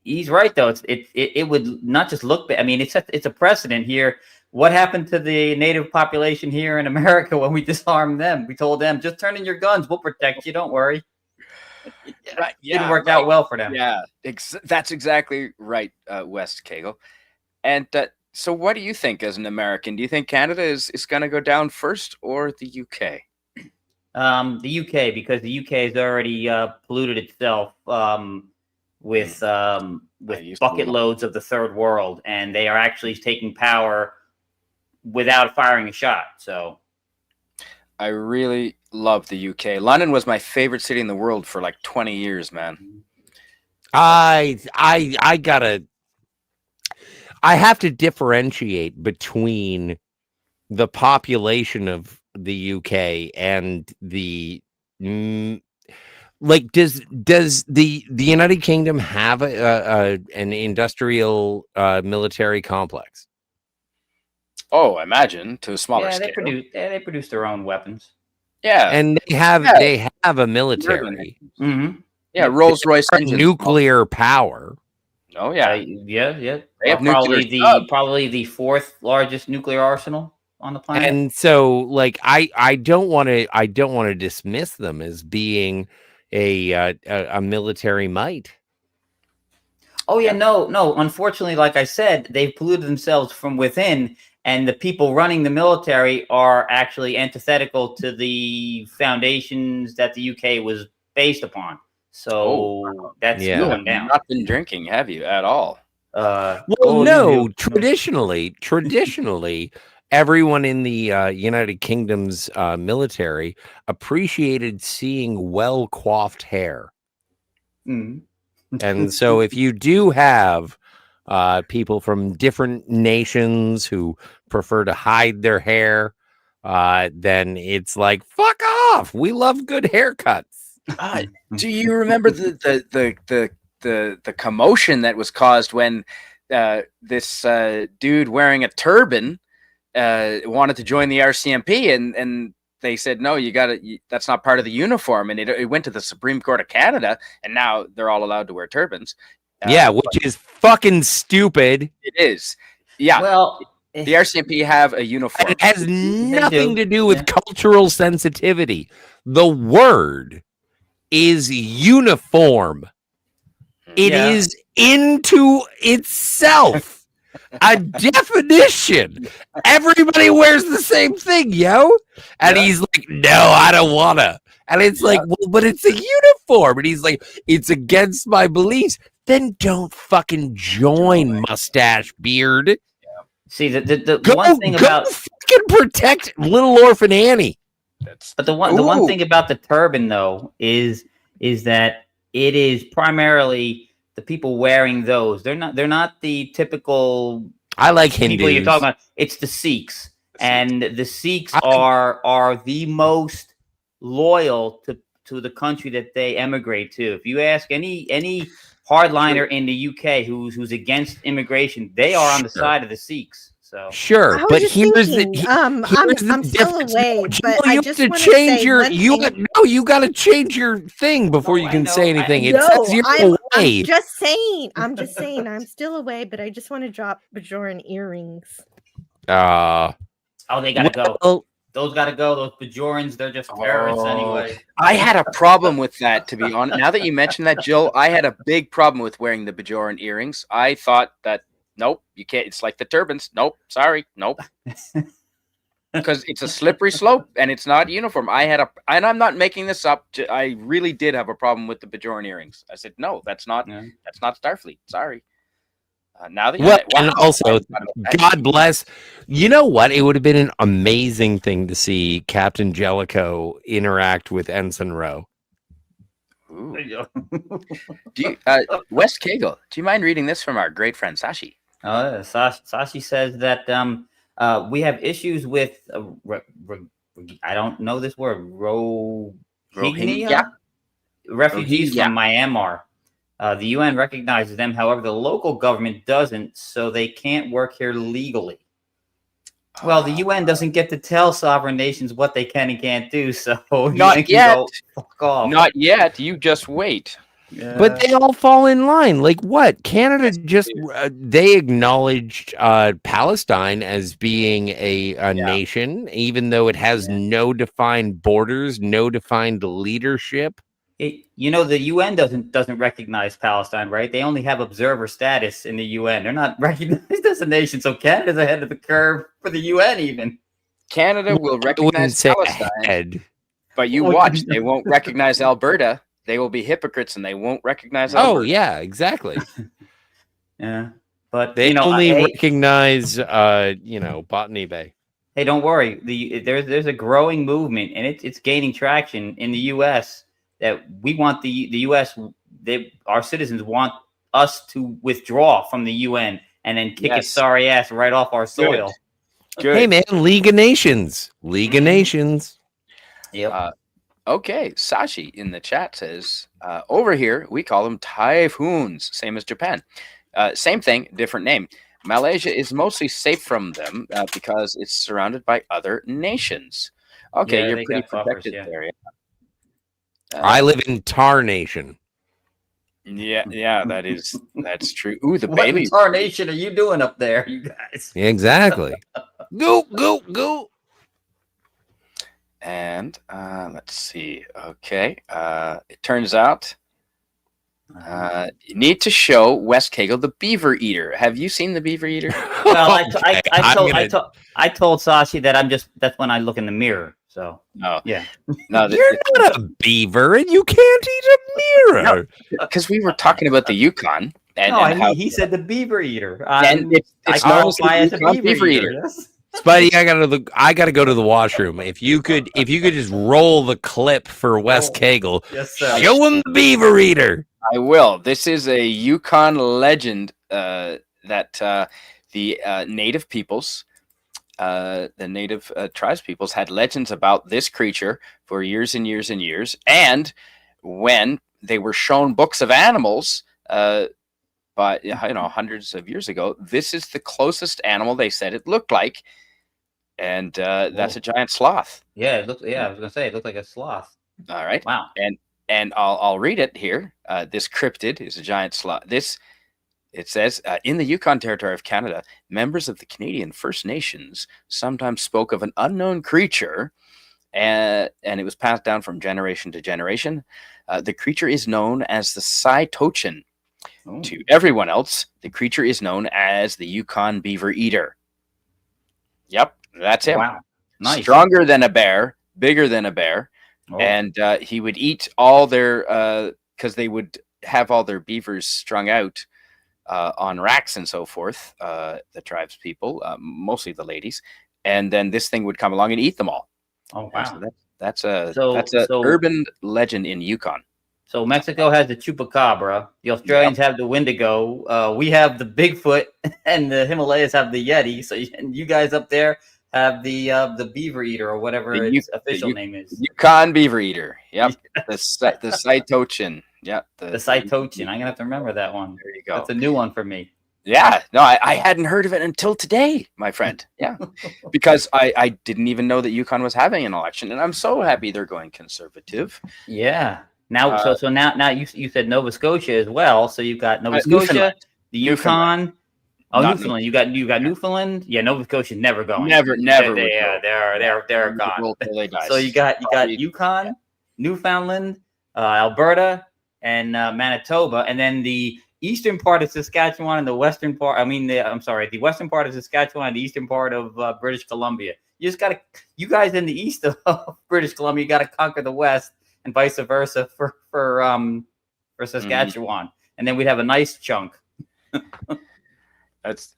he's right though. It would not just look bad. I mean, it's a precedent here. What happened to the native population here in America when we disarmed them? We told them, just turn in your guns. We'll protect you. Don't worry. Right. It worked out well for them. Yeah, that's exactly right, West Kegel. And so what do you think as an American? Do you think Canada is going to go down first, or the UK? The UK, because the UK has already polluted itself with bucket loads of the third world, and they are actually taking power without firing a shot. So I really love the UK. London was my favorite city in the world for like 20 years, man. I have to differentiate between the population of the UK and the like. Does the United Kingdom have an industrial military complex? Oh, I imagine to a smaller scale. They produce their own weapons. Yeah, and they have a military. Mm-hmm. Yeah, Rolls-Royce nuclear power. Oh yeah, yeah. They have probably the fourth largest nuclear arsenal on the planet. And so, like, I don't want to dismiss them as being a military might. Oh yeah, no. Unfortunately, like I said, they've polluted themselves from within, and the people running the military are actually antithetical to the foundations that the UK was based upon. So that's going down. You've not been drinking, have you, at all? No. Traditionally, everyone in the United Kingdom's military appreciated seeing well-coiffed hair. Mm. And so if you do have people from different nations who prefer to hide their hair, then it's like, fuck off. We love good haircuts. Do you remember the commotion that was caused when this dude wearing a turban wanted to join the RCMP, and they said, no, that's not part of the uniform, and it went to the Supreme Court of Canada, and now they're all allowed to wear turbans. Which is fucking stupid. It is. Yeah. Well, The RCMP have a uniform. It has nothing do. to do with cultural sensitivity. The word is uniform. It is into itself a definition. Everybody wears the same thing, yo. And he's like, no, I don't wanna. And it's like, well, but it's a uniform. And he's like, it's against my beliefs. Then don't fucking join, mustache beard. See, the one thing about fucking protect little orphan Annie. But the one thing about the turban though is that it is primarily the people wearing those. They're not the typical. I like Hindus. People you're talking about. It's the Sikhs, and the Sikhs are the most loyal to the country that they emigrate to. If you ask any hardliner in the UK who's against immigration, they are on the side of the Sikhs. So sure, but here's the I'm still away, but I just have to change your you got to change your thing before you can say anything. It says you're away. I'm just saying I'm still away, but I just want to drop Bajoran earrings. Oh, they gotta go. Those gotta go. Those Bajorans, they're just terrorists anyway. I had a problem with that, to be honest. Now that you mentioned that, Jill, I had a big problem with wearing the Bajoran earrings. I thought that, nope, you can't. It's like the turbans. Nope, sorry, nope. Because it's a slippery slope and it's not uniform. And I'm not making this up. I really did have a problem with the Bajoran earrings. I said, no, that's not Starfleet. Sorry. Now that and also, God bless. You know what? It would have been an amazing thing to see Captain Jellicoe interact with Ensign Rowe. West Kegel, do you mind reading this from our great friend Sashi? Sashi says that we have issues with I don't know this word, Rohingya refugees from Myanmar. The UN recognizes them, however, the local government doesn't, so they can't work here legally. Well, the UN doesn't get to tell sovereign nations what they can and can't do, so not yet. Fuck off. Not yet. You just wait. But they all fall in line. Like what? Canada just they acknowledged Palestine as being a nation, even though it has no defined borders, no defined leadership. The UN doesn't recognize Palestine, right? They only have observer status in the UN. They're not recognized as a nation, so Canada's ahead of the curve for the UN. Even Canada will recognize Palestine, but you watch, they won't recognize Alberta. They will be hypocrites and they won't recognize Alberta. Oh yeah, exactly. Yeah, but they only recognize Botany Bay. Hey, don't worry. There's a growing movement, and it's gaining traction in the US. That we want the US, our citizens want us to withdraw from the UN and then kick its sorry ass right off our soil. Good. Hey man, League of Nations. Yep. Okay, Sashi in the chat says, over here we call them typhoons, same as Japan. Same thing, different name. Malaysia is mostly safe from them because it's surrounded by other nations. Okay, you're pretty protected there. Yeah. I live in Tar Nation. Yeah, that's true. Ooh, the what baby. Tar Nation are you doing up there, you guys? Exactly. Go. And let's see. Okay, it turns out you need to show West Kegel the beaver eater. Have you seen the beaver eater? Well, I told Sashi that that's when I look in the mirror. So no, you're not a beaver, and you can't eat a mirror. Because we were talking about the Yukon, and he said the beaver eater. And it's qualify as a beaver eater. Yes. Spidey, I gotta go to the washroom. If you could just roll the clip for Wes Kegel, show him the beaver eater. I will. This is a Yukon legend that the native peoples. The native tribes peoples had legends about this creature for years and years and years. And when they were shown books of animals, but hundreds of years ago, this is the closest animal they said it looked like, and that's a giant sloth. Yeah, it looked. Yeah, I was gonna say it looked like a sloth. All right. Wow. And I'll read it here. This cryptid is a giant sloth. This It says, in the Yukon Territory of Canada, members of the Canadian First Nations sometimes spoke of an unknown creature, and it was passed down from generation to generation. The creature is known as the Saitochin. Oh. To everyone else, the creature is known as the Yukon Beaver Eater. Yep, that's him. Wow. Nice. Stronger than a bear, bigger than a bear, Oh. and he would eat all their, because they would have all their beavers strung out on racks and so forth, the tribes people, mostly the ladies, and then this thing would come along and eat them all. Oh, And wow. so that's a urban legend in Yukon. So Mexico has the chupacabra. The Australians have the Wendigo. We have the Bigfoot, and the Himalayas have the Yeti. So you guys up there have the beaver eater, or whatever its official name is. Yukon Beaver Eater. Yep. the Saitochin. Yep. The Saitochin. I'm gonna have to remember that one. There you go. That's a new one for me. Yeah, no, I hadn't heard of it until today, my friend. Yeah, because I didn't even know that Yukon was having an election, and I'm so happy they're going conservative. Yeah. Now, so now you said Nova Scotia as well. So you've got Nova Scotia, Newfoundland. the Yukon. Oh, Not Newfoundland. You got Newfoundland. Yeah, Nova Scotia's never going. Never. They're gone. So you got Yukon, Newfoundland, Alberta, and Manitoba, and then the eastern part of Saskatchewan and the western part. The western part of Saskatchewan and the eastern part of British Columbia. You guys in the east of British Columbia, you got to conquer the west, and vice versa for Saskatchewan, and then we'd have a nice chunk. That's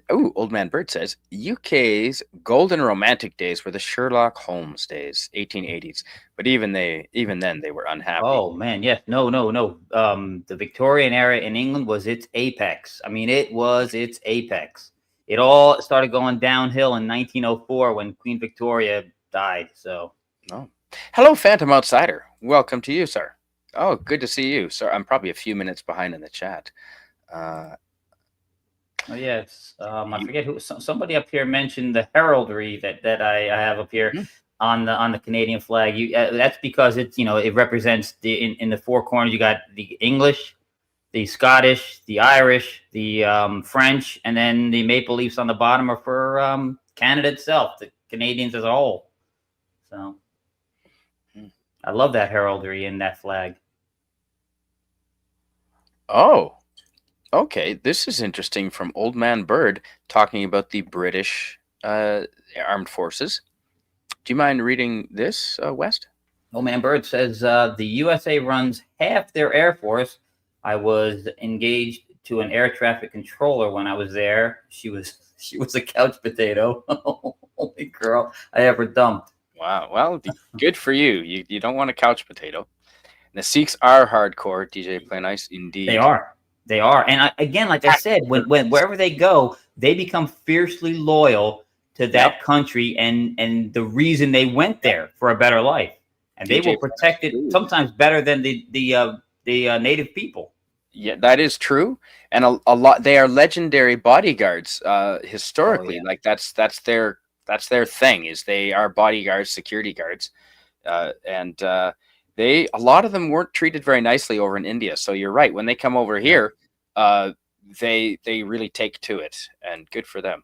Old Man Bird says UK's golden romantic days were the Sherlock Holmes days, 1880s. But even then they were unhappy. Oh man, yes, no. The Victorian era in England was its apex. I mean, it was its apex. It all started going downhill in 1904 when Queen Victoria died. So, Hello, Phantom Outsider. Welcome to you, sir. Oh, good to see you, sir. I'm probably a few minutes behind in the chat. Oh yes, I forget who. Somebody up here mentioned the heraldry that I have up here on the Canadian flag. That's because it's it represents in the four corners. You got the English, the Scottish, the Irish, the French, and then the maple leaves on the bottom are for Canada itself, the Canadians as a whole. So I love that heraldry in that flag. Oh, okay. This is interesting from Old Man Bird talking about the British armed forces. Do you mind reading this, West? Old Man Bird says the USA runs half their Air Force. I was engaged to an air traffic controller when I was there. She was a couch potato. Only girl I ever dumped. Wow. Well, good for you. You don't want a couch potato. The Sikhs are hardcore. DJ Play Nice, indeed. They are. And again, like I said, when wherever they go, they become fiercely loyal to that country and the reason they went there for a better life, and they will protect it sometimes better than the native people. Yeah, that is true, and a lot. They are legendary bodyguards historically. Like that's their thing. Is they are bodyguards, security guards, and a lot of them weren't treated very nicely over in India. So you're right. When they come over here, they really take to it, and good for them.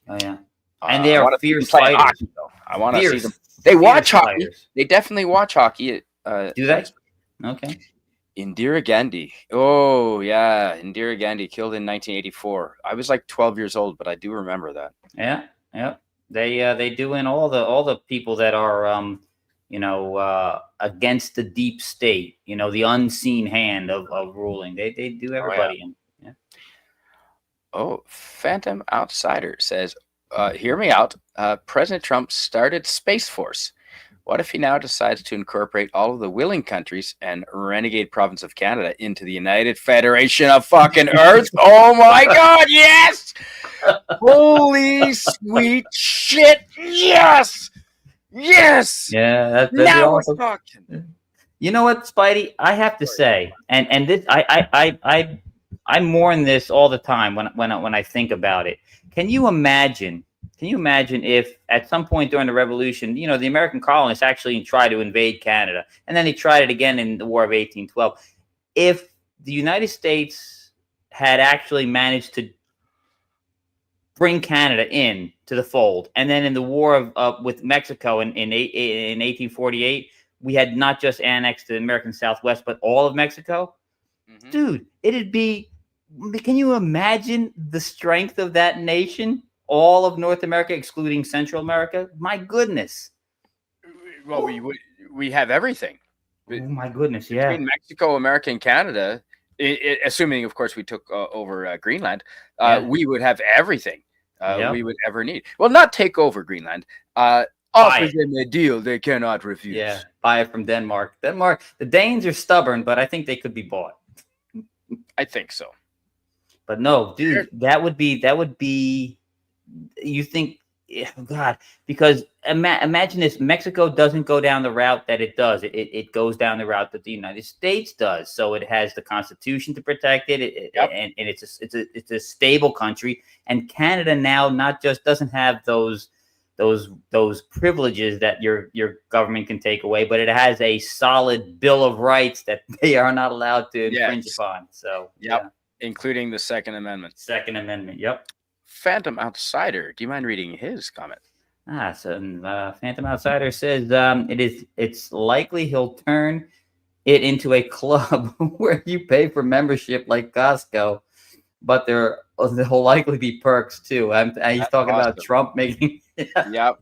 Oh yeah, and they are fierce fighters. Hockey, I want to see them. They watch hockey. They definitely watch hockey. Do they? Okay. Indira Gandhi. Oh yeah, Indira Gandhi killed in 1984. I was like 12 years old, but I do remember that. Yeah. They do in all the people that are against the deep state, the unseen hand of ruling. They do everybody in. Yeah. Oh, Phantom Outsider says, hear me out. President Trump started Space Force. What if he now decides to incorporate all of the willing countries and renegade province of Canada into the United Federation of fucking Earth? Oh my God, yes! Holy sweet shit, yes! Yes! Yeah, that's now awesome. we're talking. You know what, Spidey? I have to say, and this, I mourn this all the time when I think about it. Can you imagine if at some point during the Revolution, the American colonists actually tried to invade Canada, and then they tried it again in the War of 1812? If the United States had actually managed to bring Canada in to the fold, and then in the war of with Mexico in 1848, we had not just annexed the American Southwest, but all of Mexico. Mhm. Dude, it'd be. Can you imagine the strength of that nation? All of North America, excluding Central America. My goodness. Well, we have everything. Oh my goodness, yeah. Between Mexico, America, and Canada, assuming, of course, we took over Greenland, Yeah. we would have everything Yep. we would ever need. Well, not take over Greenland. Offer them a deal they cannot refuse. Yeah, buy it from Denmark. The Danes are stubborn, but I think they could be bought. I think so. But no, dude, that would be. You think, God, because imagine this: Mexico doesn't go down the route that it does. It goes down the route that the United States does. So it has the Constitution to protect it, Yep. and it's a stable country. And Canada now not just doesn't have those privileges that your government can take away, but it has a solid Bill of Rights that they are not allowed to infringe upon. So Yep. Including the Second Amendment. Second Amendment. Yep. Phantom Outsider. Do you mind reading his comment? So Phantom Outsider says it's likely he'll turn it into a club where you pay for membership like Costco, but there'll likely be perks too. He's talking about Trump making. Yep,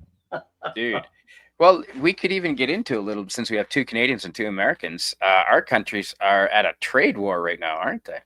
dude. Well, we could even get into a little, since we have 2 Canadians and 2 Americans. Our countries are at a trade war right now, aren't they?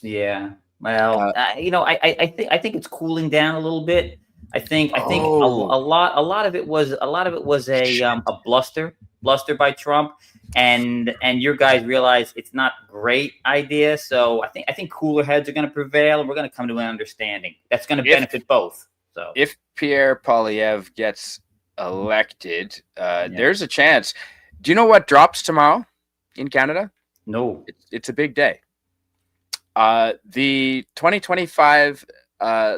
Yeah. Well, I think it's cooling down a little bit. I think a lot of it was a bluster by Trump, and your guys realize it's not a great idea. So I think cooler heads are going to prevail, and we're going to come to an understanding that's going to benefit both. So if Pierre Poilievre gets elected, there's a chance. Do you know what drops tomorrow in Canada? No, it's a big day. The 2025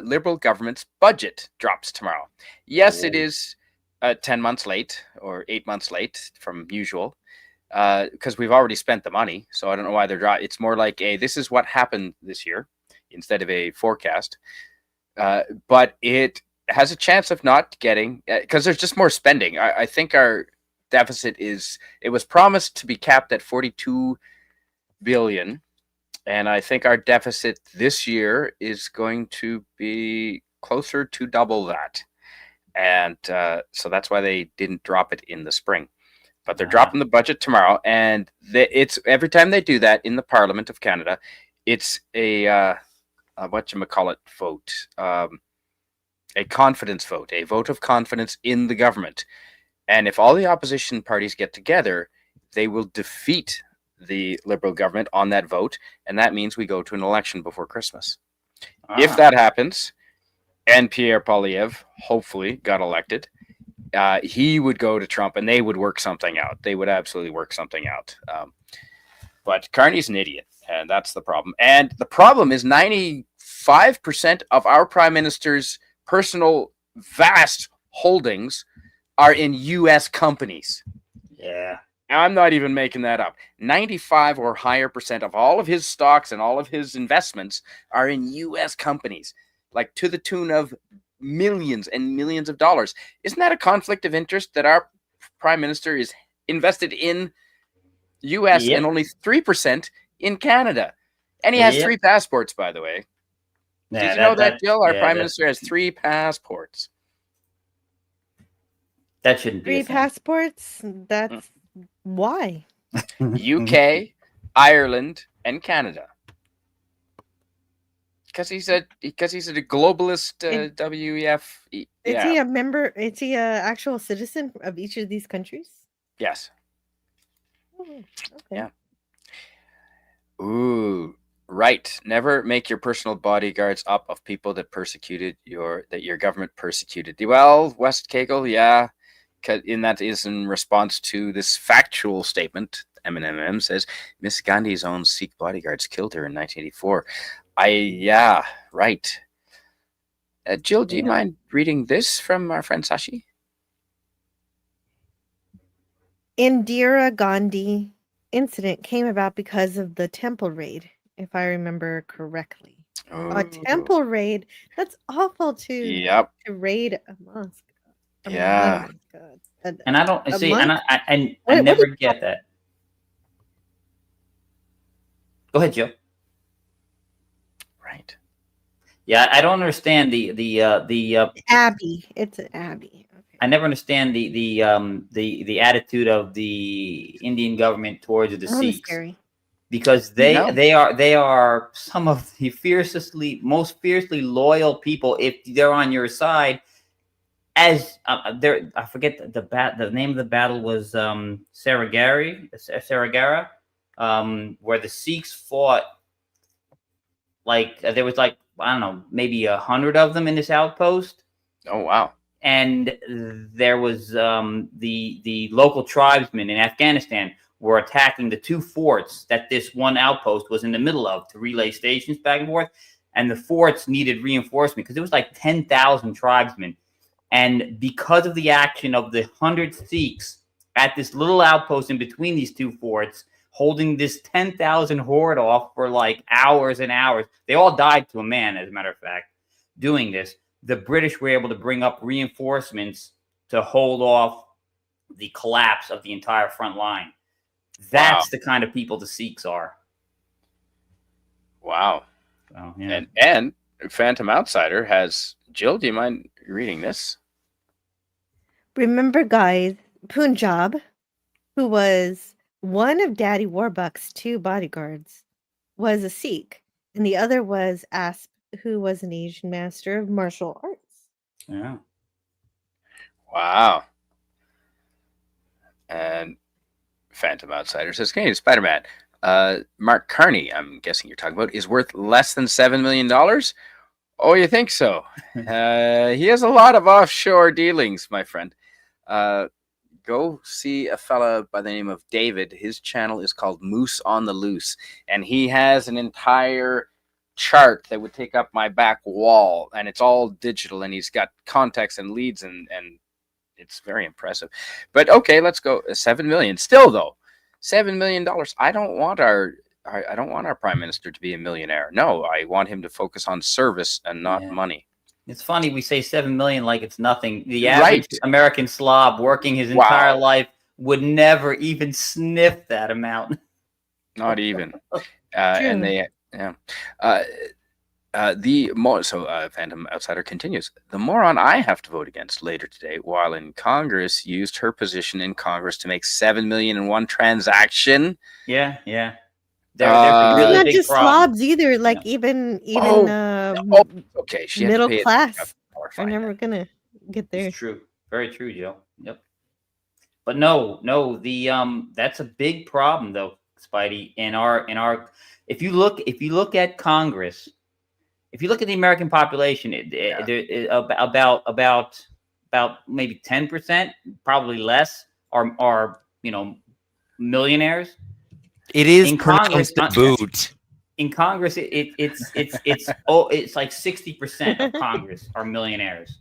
Liberal government's budget drops tomorrow. Yes, it is 10 months late or 8 months late from usual, because we've already spent the money. So I don't know why they're dropping. It's more like this is what happened this year instead of a forecast. But it has a chance of not getting, because there's just more spending. I think our deficit it was promised to be capped at 42 billion. And I think our deficit this year is going to be closer to double that. And so that's why they didn't drop it in the spring. But they're dropping the budget tomorrow. And it's every time they do that in the Parliament of Canada, it's a whatchamacallit vote, a confidence vote, a vote of confidence in the government. And if all the opposition parties get together, they will defeat the Liberal government on that vote, and that means we go to an election before Christmas. If that happens, and Pierre Poilievre hopefully got elected, he would go to Trump, and they would work something out. They would absolutely work something out. But Carney's an idiot, and that's the problem. And the problem is 95% of our prime minister's personal vast holdings are in U.S. companies. Yeah. I'm not even making that up. 95 or higher percent of all of his stocks and all of his investments are in U.S. companies, like to the tune of millions and millions of dollars. Isn't that a conflict of interest that our prime minister is invested in U.S. and only 3% in Canada? And he has 3 passports, by the way. Did you know that, Jill? Our prime minister has 3 passports. That shouldn't be 3 passports? That's why? UK, Ireland, and Canada. Because he's a globalist. WEF. Is he a member? Is he a actual citizen of each of these countries? Yes. Oh, okay. Yeah. Ooh, right. Never make your personal bodyguards up of people that your government persecuted. Well, West Kegel, yeah. In that is in response to this factual statement. MNMM says Miss Gandhi's own Sikh bodyguards killed her in 1984. Right. Jill, do you mind reading this from our friend Sashi? Indira Gandhi incident came about because of the temple raid, if I remember correctly. A Ooh, temple raid? That's awful Yep. to raid a mosque. I mean, not a Yeah. mosque. And I don't A see, and monk? I What do never you get that. Go ahead, Joe. Right. Yeah, I don't understand Abbey. It's an abbey. Okay. I never understand the attitude of the Indian government towards the That was Sikhs, scary. because No. they are some of the most fiercely loyal people if they're on your side. As there, I forget the name of the battle was Saragara, where the Sikhs fought. Like there was like, I don't know, maybe 100 of them in this outpost, Oh wow. and there was the local tribesmen in Afghanistan were attacking the two forts that this one outpost was in the middle of to relay stations back and forth, and the forts needed reinforcement because it was like 10,000 tribesmen, and because of the action of the 100 Sikhs at this little outpost in between these two forts, holding this 10,000 horde off for like hours and hours. They all died to a man, as a matter of fact, doing this. The British were able to bring up reinforcements to hold off the collapse of the entire front line. That's the kind of people the Sikhs are. Wow. Oh, yeah. And Phantom Outsider has Jill. Do you mind reading this? Remember, guys, Punjab, who was one of Daddy Warbucks' 2 bodyguards, was a Sikh, and the other was Asp, who was an Asian master of martial arts. Yeah. Wow. And Phantom Outsider says, Canadian Spider-Man. Mark Carney, I'm guessing you're talking about, is worth less than $7 million. Oh, you think so? He has a lot of offshore dealings, my friend. Go see a fella by the name of David. His channel is called Moose on the Loose, and he has an entire chart that would take up my back wall, and it's all digital, and he's got contacts and leads, and it's very impressive. But okay, let's go. 7 million. Still though, $7 million. I don't want our prime minister to be a millionaire. No, I want him to focus on service and not money. It's funny we say 7 million like it's nothing. The average American slob working his entire life would never even sniff that amount. Not even. And they, Phantom Outsider continues. The moron I have to vote against later today, while in Congress, used her position in Congress to make $7 million in one transaction. Yeah. There's a really not big just problem. slobs either. Like even okay, she middle had to pay class are never gonna get there. It's true, very true, Joe. Yep. But no, the that's a big problem though, Spidey. In our, if you look at Congress, if you look at the American population, about maybe 10%, probably less, are millionaires. It is in Congress. Boot. In Congress, it's like 60% of Congress are millionaires.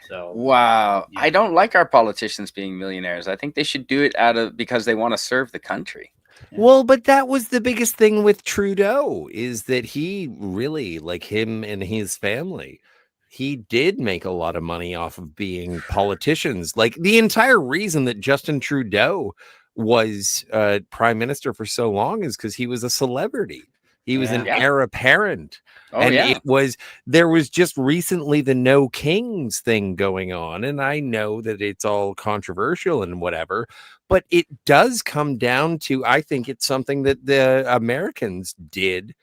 So wow. Yeah. I don't like our politicians being millionaires. I think they should do it because they want to serve the country. Yeah. Well, but that was the biggest thing with Trudeau, is that he really, like him and his family, he did make a lot of money off of being politicians. Like the entire reason that Justin Trudeau was prime minister for so long is because he was a celebrity. He was an heir apparent. There was just recently the No Kings thing going on, and I know that it's all controversial and whatever, but it does come down to, I think it's something that the Americans did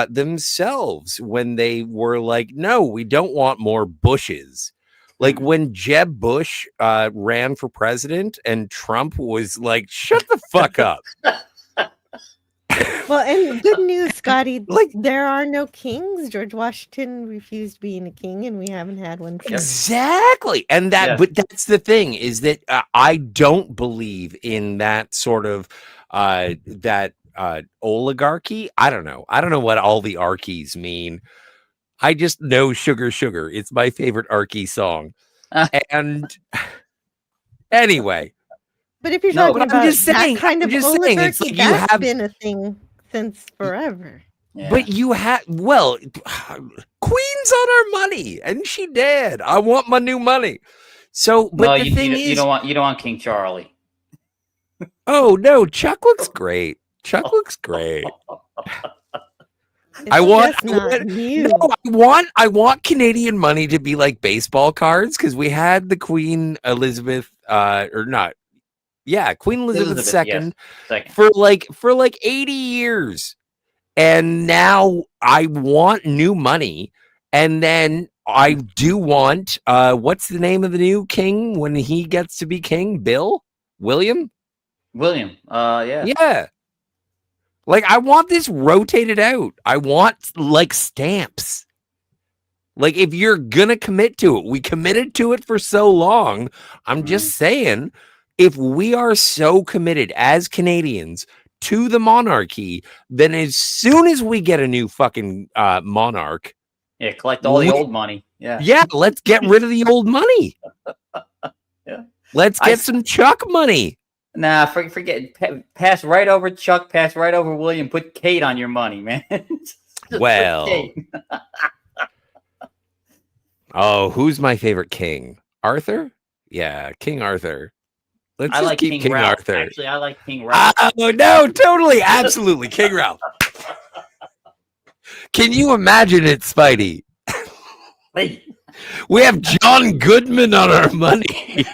themselves when they were like, no, we don't want more Bushes. Like when Jeb Bush ran for president and Trump was like, shut the fuck up. Well, and good news, Scotty, like there are no kings. George Washington refused being a king, and we haven't had one since. Exactly. And but that's the thing, is that I don't believe in that sort of oligarchy. I don't know what all the archies mean. I just know Sugar Sugar. It's my favorite Archie song. And anyway, But if you're No, talking but I'm about just saying- that kind I'm of just saying, it's oligarchy, like you that's have- been a thing since forever. Yeah. But you had Queen's on our money, and she did. I want my new money. So, but no, the thing is, you don't want King Charlie. oh no, Chuck looks great. Chuck looks great. It's I want, just not new. no, I want Canadian money to be like baseball cards because we had the Queen Elizabeth, or not, yeah, Queen Elizabeth II yes, second. for like 80 years, and now I want new money, and then I do want, what's the name of the new king when he gets to be king? William. Yeah. Yeah. Like, I want this rotated out. I want, like, stamps. Like, if you're gonna commit to it, we committed to it for so long. I'm just saying, if we are so committed as Canadians to the monarchy, then as soon as we get a new fucking monarch, Yeah, collect all the old money. Yeah. let's get rid of the old money. Yeah. Let's get some Chuck money. Nah, forget. Pass right over Chuck. Pass right over William. Put Kate on your money, man. Just put Well, Kate. oh, who's my favorite king? Arthur? Yeah, King Arthur. Let's I just like keep King Ralph. Arthur. Actually, I like King Ralph. Oh, no, totally, absolutely, King Ralph. Can you imagine it, Spidey? Hey, We have John Goodman on our money.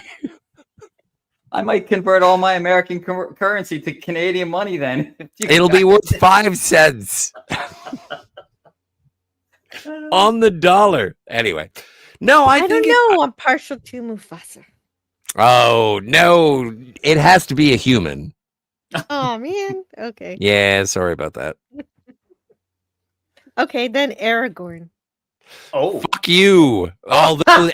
I might convert all my American currency to Canadian money then. It'll be worth 5 cents on the dollar. Anyway, no, I don't think know. I'm partial to Mufasa. Oh no, it has to be a human. Oh man. Okay. Yeah, sorry about that. Okay, then Aragorn. Oh, Fuck you. Although,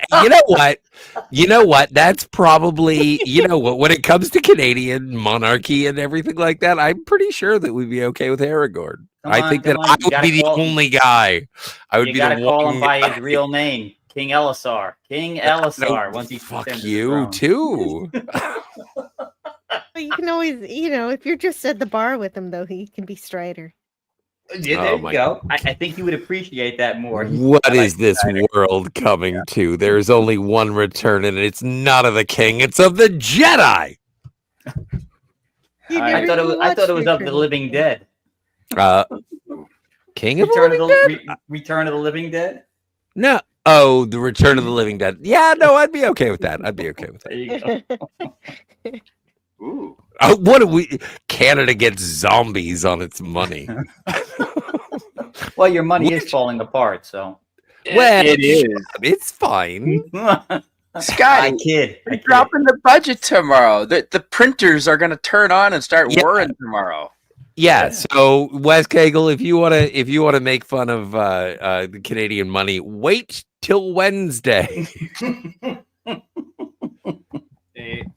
you know what? That's probably, when it comes to Canadian monarchy and everything like that, I'm pretty sure that we'd be okay with Aragorn. I think that I would be the only guy. I would you be gotta the call one him by guy. his real name, King Elisar. King Elisar. Once he Fuck you too. But you can always, if you're just at the bar with him, though, he can be Strider. Yeah, there you go. I think you would appreciate that more. What is this world coming to? There's only one return, and it's not of the king; it's of the Jedi. I thought it was of the Living Dead. King of the Living Dead? Return of the Living Dead. No. Oh, the Return of the Living Dead. Yeah, no, I'd be okay with that. There you go. Ooh. Oh, what do we? Canada gets zombies on its money. Well, your money is falling apart, so. Well, it is. It's fine. Scotty, I kid. we're dropping the budget tomorrow. The printers are going to turn on and start Yeah. whirring tomorrow. Yeah. So, Wes Cagle, if you want to make fun of the Canadian money, wait till Wednesday.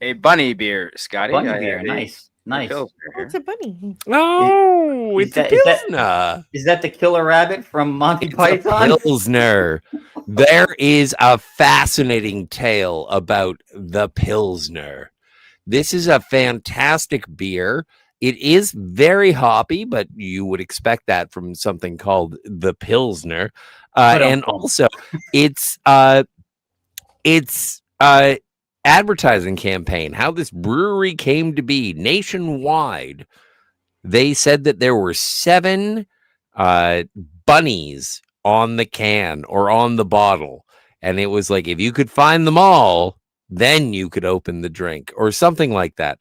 A bunny beer, Scotty. Bunny beer, nice. What's a bunny? Oh, Is it's a that- is that- Pilsner. Is that the Killer Rabbit from Monty It's a Python? Pilsner. There is a fascinating tale about the Pilsner. This is a fantastic beer. It is very hoppy, but you would expect that from something called the Pilsner. And also, it's advertising campaign, how this brewery came to be nationwide. They said that there were 7 bunnies on the can or on the bottle. And it was like, if you could find them all, then you could open the drink or something like that.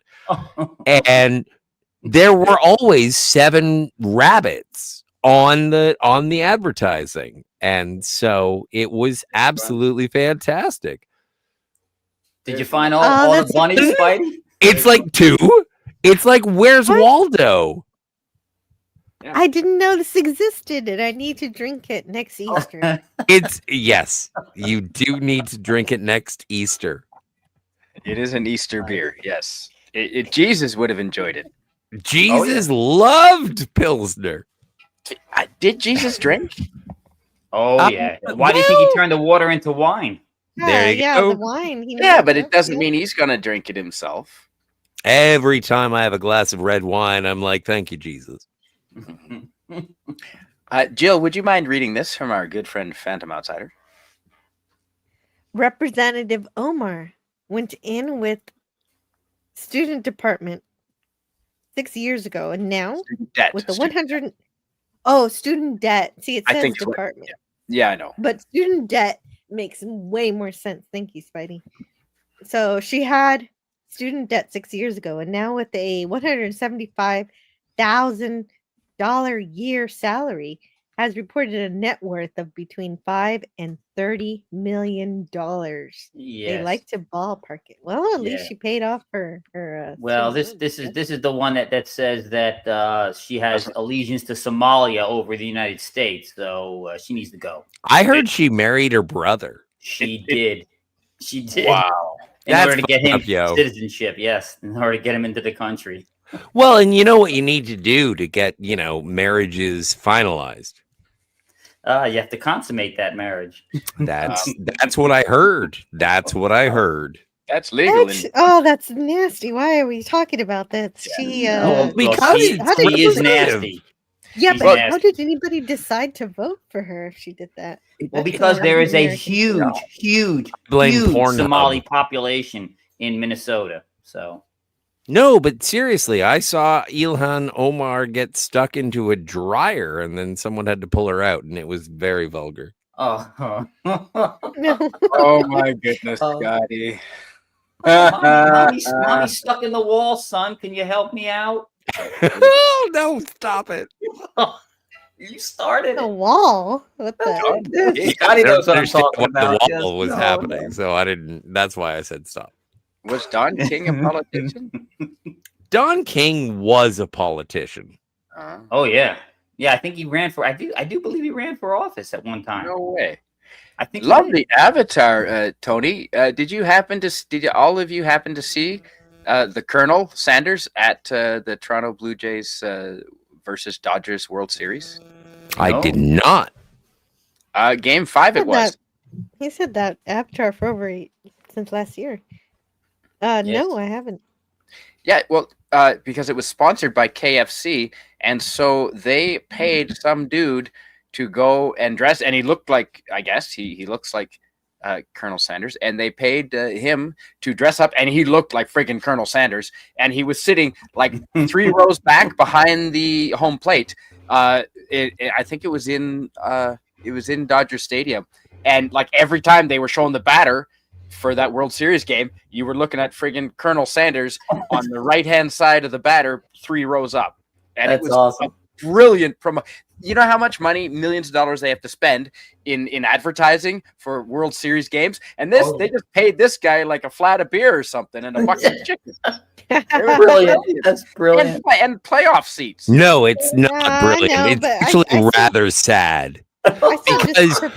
And there were always 7 rabbits on the advertising. And so it was absolutely fantastic. Did you find all the bunnies, Spidey? It's like 2. It's like, where's Waldo? I didn't know this existed, and I need to drink it next Easter. Yes, you do need to drink it next Easter. It is an Easter beer. Yes, Jesus would have enjoyed it. Jesus loved Pilsner. Did Jesus drink? Oh yeah. Why do you think he turned the water into wine? There you yeah, go. the wine. Yeah, but it doesn't mean he's gonna drink it himself. Every time I have a glass of red wine, I'm like, thank you, Jesus. Jill, would you mind reading this from our good friend Phantom Outsider? Representative Omar went in with student department 6 years ago, and now Debt. with the Student- 100 student debt. See, it I says think it's what- department, Yeah, I know. but student debt makes way more sense. Thank you, Spidey. So she had student debt 6 years ago, and now with a $175,000 year salary, has reported a net worth of between $5 and $30 million. Yes. They like to ballpark it. Well, at least Yeah. she paid off her. Well, student this loans. is the one that says that she has allegiance to Somalia over the United States, so she needs to go. I heard she married her brother. She did. She did. Wow. In That's order to get him fucked up, yo. citizenship, yes. In order to get him into the country. Well, and you know what you need to do to get, marriages finalized. You have to consummate that marriage. That's what I heard. That's what I heard. That's legal. That's nasty. Why are we talking about that? She because she is nasty. yeah, she's but nasty. how did anybody decide to vote for her if she did that? Well, That's because all there is a American. huge Blame Pornhub. Somali population in Minnesota. So No, but seriously, I saw Ilhan Omar get stuck into a dryer and then someone had to pull her out, and it was very vulgar. oh. No. Oh my goodness, Oh. Scotty. Mommy's stuck in the wall, son. Can you help me out? Oh, no, stop it. You started The it. wall. What the? Scotty knows what I'm Understand talking what about. the wall was happening, so I didn't. That's why I said stop. Was Don King a politician? Don King was a politician. Oh yeah, yeah. I think he ran for. I do believe he ran for office at one time. No way. I think. he Lovely did. avatar, Tony. Did all of you happen to see the Colonel Sanders at the Toronto Blue Jays versus Dodgers World Series? I No. did not. Game 5 it was. He said that avatar for since last year. Yes. No, I haven't. Yeah, well, because it was sponsored by KFC, and so they paid some dude to go and dress, and he looked like, I guess he looks like Colonel Sanders, and they paid him to dress up, and he looked like friggin' Colonel Sanders, and he was sitting like 3 rows back behind the home plate. I think it was in Dodger Stadium, and like every time they were showing the batter for that World Series game, you were looking at friggin' Colonel Sanders on the right-hand side of the batter, 3 rows up. And That's it was awesome. a brilliant promo. You know how much money, millions of dollars they have to spend in advertising for World Series games? And they just paid this guy like a flat of beer or something and a bucket of chicken. Brilliant. That's brilliant. And playoff seats. No, it's not I brilliant. know, It's but I actually see- rather sad. I saw Because- this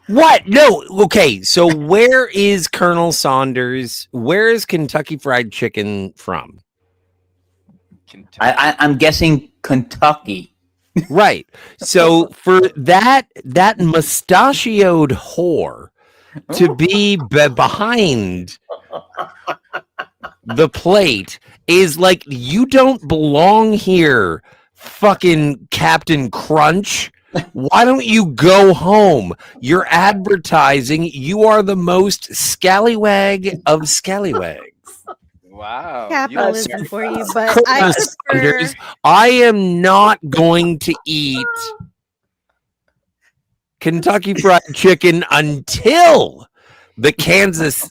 What? No. Okay. So where is Colonel Saunders? Where is Kentucky Fried Chicken from? I'm guessing Kentucky. Right. So for that mustachioed whore to be behind the plate is like, you don't belong here, fucking Captain Crunch. Why don't you go home? You're advertising. You are the most scallywag of scallywags. Wow. capitalism for you, but Colonel I prefer. Sanders, I am not going to eat Kentucky Fried Chicken until the Kansas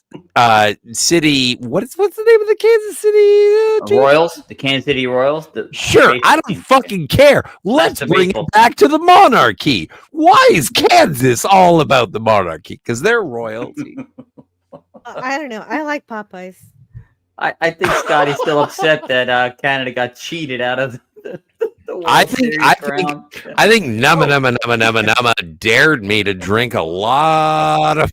City. What's the name of the Kansas City team? Royals, the Kansas City Royals. Sure, I don't fucking care. Let's the bring baseball it back to the monarchy. Why is Kansas all about the monarchy? Because they're royalty. I don't know. I like Popeyes. I think Scotty's still upset that Canada got cheated out of the World I think Series crown. Nama Nama Nama Nama Nama dared me to drink a lot of.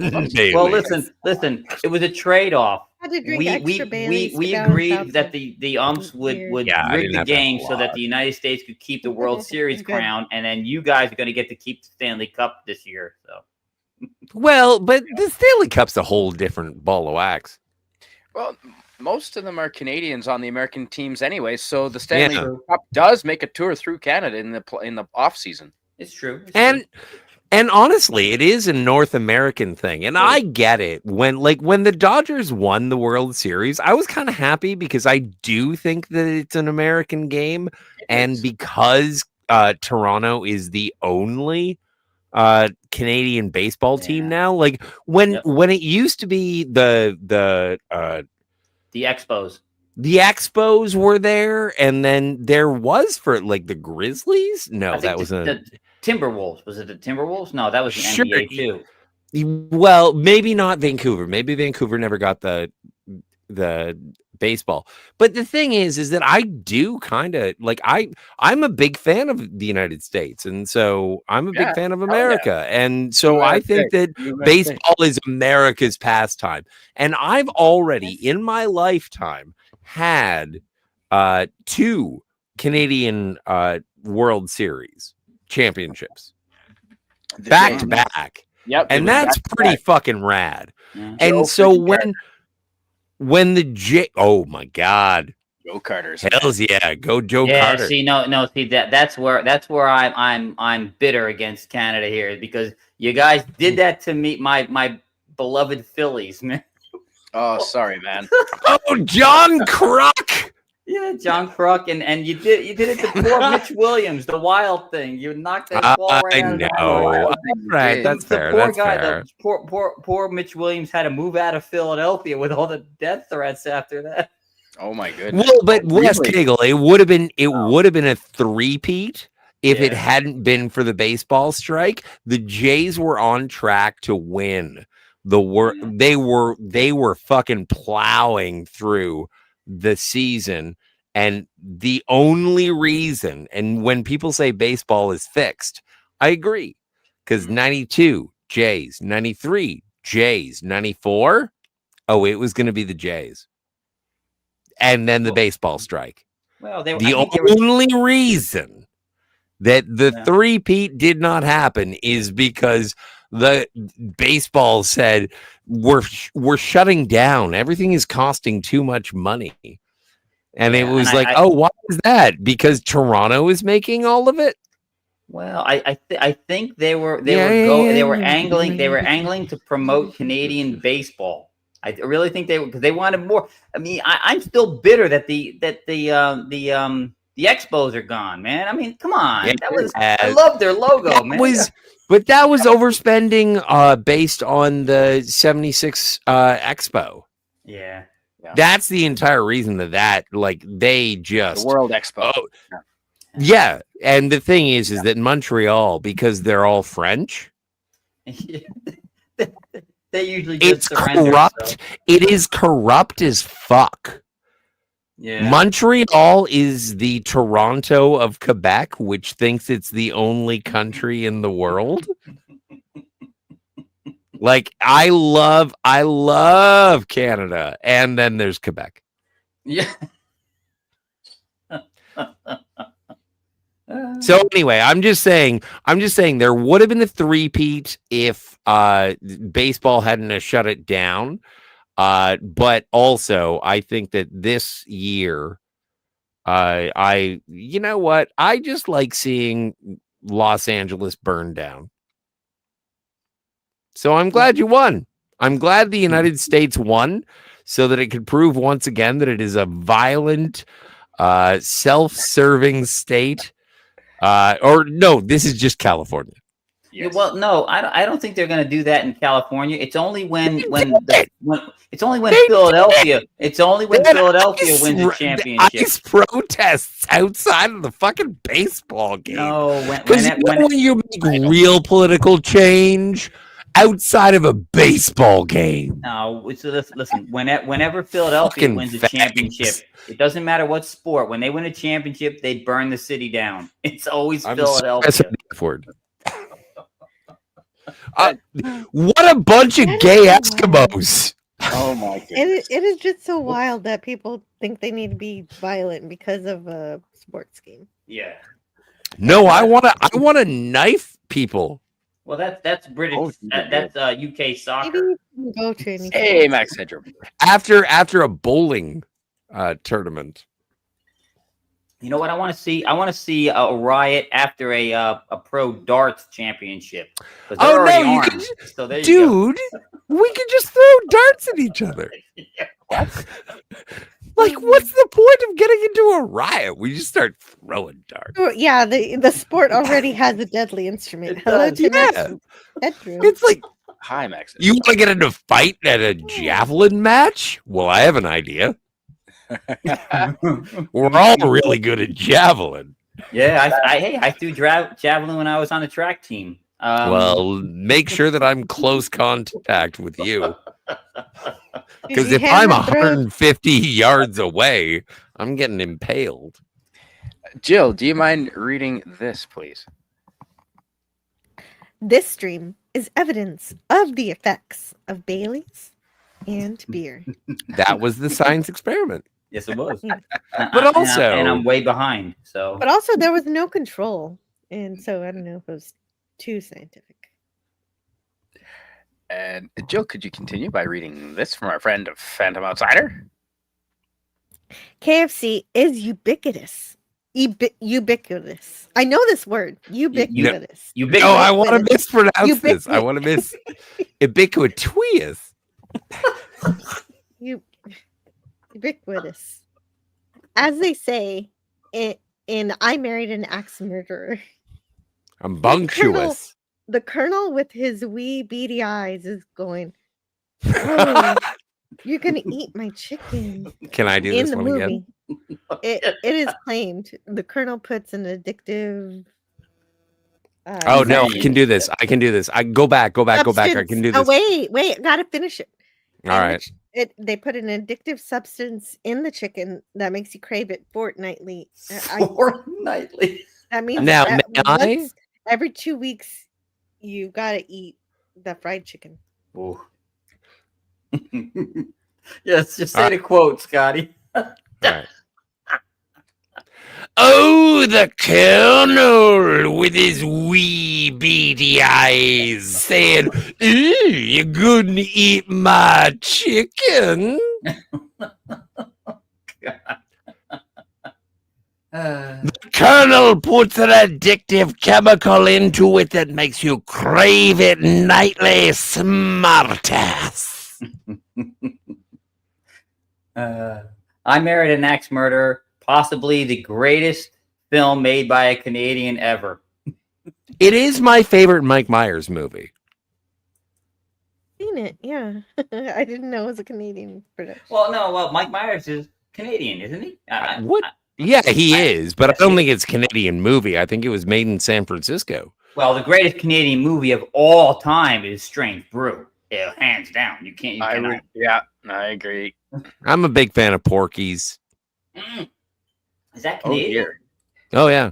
Well, listen. It was a trade-off. I had to drink We extra Baileys to balance agreed out that the- the umps would Yeah, I rig didn't the have to have game a so that lot. the United States could keep the World Series Good. crown, and then you guys are going to get to keep the Stanley Cup this year. So Well, but the Stanley Cup's a whole different ball of wax. Well, most of them are Canadians on the American teams anyway, so the Stanley Yeah. Cup does make a tour through Canada in the off season. It's true. It's And true. and honestly, it is a North American thing. And I get it. When the Dodgers won the World Series, I was kind of happy because I do think that it's an American game. And because Toronto is the only Canadian baseball team now, like when it used to be the Expos. The Expos were there, and then there was for like the Grizzlies. No, that was the Timberwolves. Was it the Timberwolves? No, that was the NBA too. Well, maybe not Vancouver. Maybe Vancouver never got the baseball. But the thing is that I do kind of like I'm a big fan of the United States, and so I'm a big fan of America, and so I think that baseball is America's pastime. And I've already in my lifetime had 2 Canadian World Series championships back to back. Yep, and that's pretty fucking rad. Yeah. And so when the oh my god, Joe Carter's hells yeah, go Joe Carter. See, see that's where I'm bitter against Canada here, because you guys did that to me, my beloved Phillies, man. Oh, sorry, man. Oh, John Kruk. Yeah, John Kruk, and you did it to poor Mitch Williams, the wild thing. You knocked that ball right out of the ball. Right, that's fair. Poor That's guy, fair. Poor Mitch Williams had to move out of Philadelphia with all the death threats after that. Oh my goodness. Well, but Wes Kegel, it would have been a three-peat if it hadn't been for the baseball strike. The Jays were on track to win. They were fucking plowing through the season, and the only reason, and when people say baseball is fixed, I agree, because 92 Jays, 93 Jays, 94, it was going to be the Jays, and then the baseball strike. Well, only reason that the three-peat did not happen is because the baseball said we're shutting down. Everything is costing too much money. And it was why is that? Because Toronto is making all of it? Well, I think they were angling to promote Canadian baseball. I really think they wanted more. I mean, I'm still bitter that the Expos are gone, man. I mean, come on. I love their logo, man. But that was overspending based on the 76 Expo. Yeah. That's the entire reason that they just the World Expo. Oh, yeah. And the thing is that Montreal, because they're all French, they usually it's corrupt. It is corrupt as fuck. Yeah. Montreal is the Toronto of Quebec, which thinks it's the only country in the world. Like, I love Canada, and then there's Quebec. Yeah. So anyway, I'm just saying there would have been a three-peat if baseball hadn't shut it down. But also, I think that this year, you know what? I just like seeing Los Angeles burn down. So I'm glad you won. I'm glad the United States won so that it could prove once again that it is a violent, self-serving state. Or no, this is just California. Yes. Well, no, I don't think they're going to do that in California. It's only when Philadelphia. It's only when Philadelphia wins the championship. Ice protests outside of the fucking baseball game. No, when you make real political change outside of a baseball game. No, so listen. Whenever Philadelphia wins a championship, it doesn't matter what sport. When they win a championship, they burn the city down. It's always Philadelphia. What a bunch of gay Eskimos. Oh my goodness. It is just so wild that people think they need to be violent because of a sports game. Yeah. No, I want to knife people. Well, that's British. Oh, That's UK Maybe soccer. you can go to any Hey, sports. Max Headroom. After a bowling tournament. You know what I want to see? I want to see a riot after a pro darts championship. 'Cause they're Oh no, already you armed. could, So there you go. dude. We could just throw darts at each other. What? Like, what's the point of getting into a riot? We just start throwing darts. Oh, yeah, the sport already has a deadly instrument. It Hello does. to Max Yeah. Headroom. It's like, Hi, Max. you want to get into a fight at a javelin match? Well, I have an idea. We're all really good at javelin. Yeah, I threw javelin when I was on the track team. Well, make sure that I'm close contact with you. Because You if I'm hammer throw 150 yards away, I'm getting impaled. Jill, do you mind reading this, please? This stream is evidence of the effects of Bailey's and beer. That was the science experiment. yes, it was. But also- and I'm way behind. So But also, there was no control, and so I don't know if it was too scientific. And Jill, could you continue by reading this from our friend Phantom Outsider? KFC is ubiquitous. Ubiquitous. I know this word. Ubiquitous. ubiquitous. Oh, I want to mispronounce this. I Ubiquitous. want to miss ubiquitous. Ubiquitous. As they say in I Married an Axe Murderer, I'm bunctuous. the Colonel with his wee beady eyes is going, "Oh, you're gonna eat my chicken." Can I do In this the one movie, again? it is claimed the Colonel puts an addictive. Oh no, I Zang. can do this. I can do this. I go back. I can do this. Oh wait, I gotta finish it. All right. They put an addictive substance in the chicken that makes you crave it fortnightly. Fortnightly. That means Now, that may I? once every 2 weeks you gotta eat the fried chicken. Ooh. Yes, just say the quote, Scotty. All right. Oh, the Colonel with his wee beady eyes saying, "Ooh, you gonna eat my chicken?" The Colonel puts an addictive chemical into it that makes you crave it nightly, smartass. I Married an Axe Murderer, possibly the greatest film made by a Canadian ever. It is my favorite Mike Myers movie. Seen it, yeah. I didn't know it was a Canadian production. Well, Mike Myers is Canadian, isn't he? What? Yeah, he is, but I don't think it's a Canadian movie. I think it was made in San Francisco. Well, the greatest Canadian movie of all time is Strange Brew. Yeah, hands down. You cannot. Yeah, I agree. I'm a big fan of Porky's. Is that Oh Canadian? dear. Oh, yeah.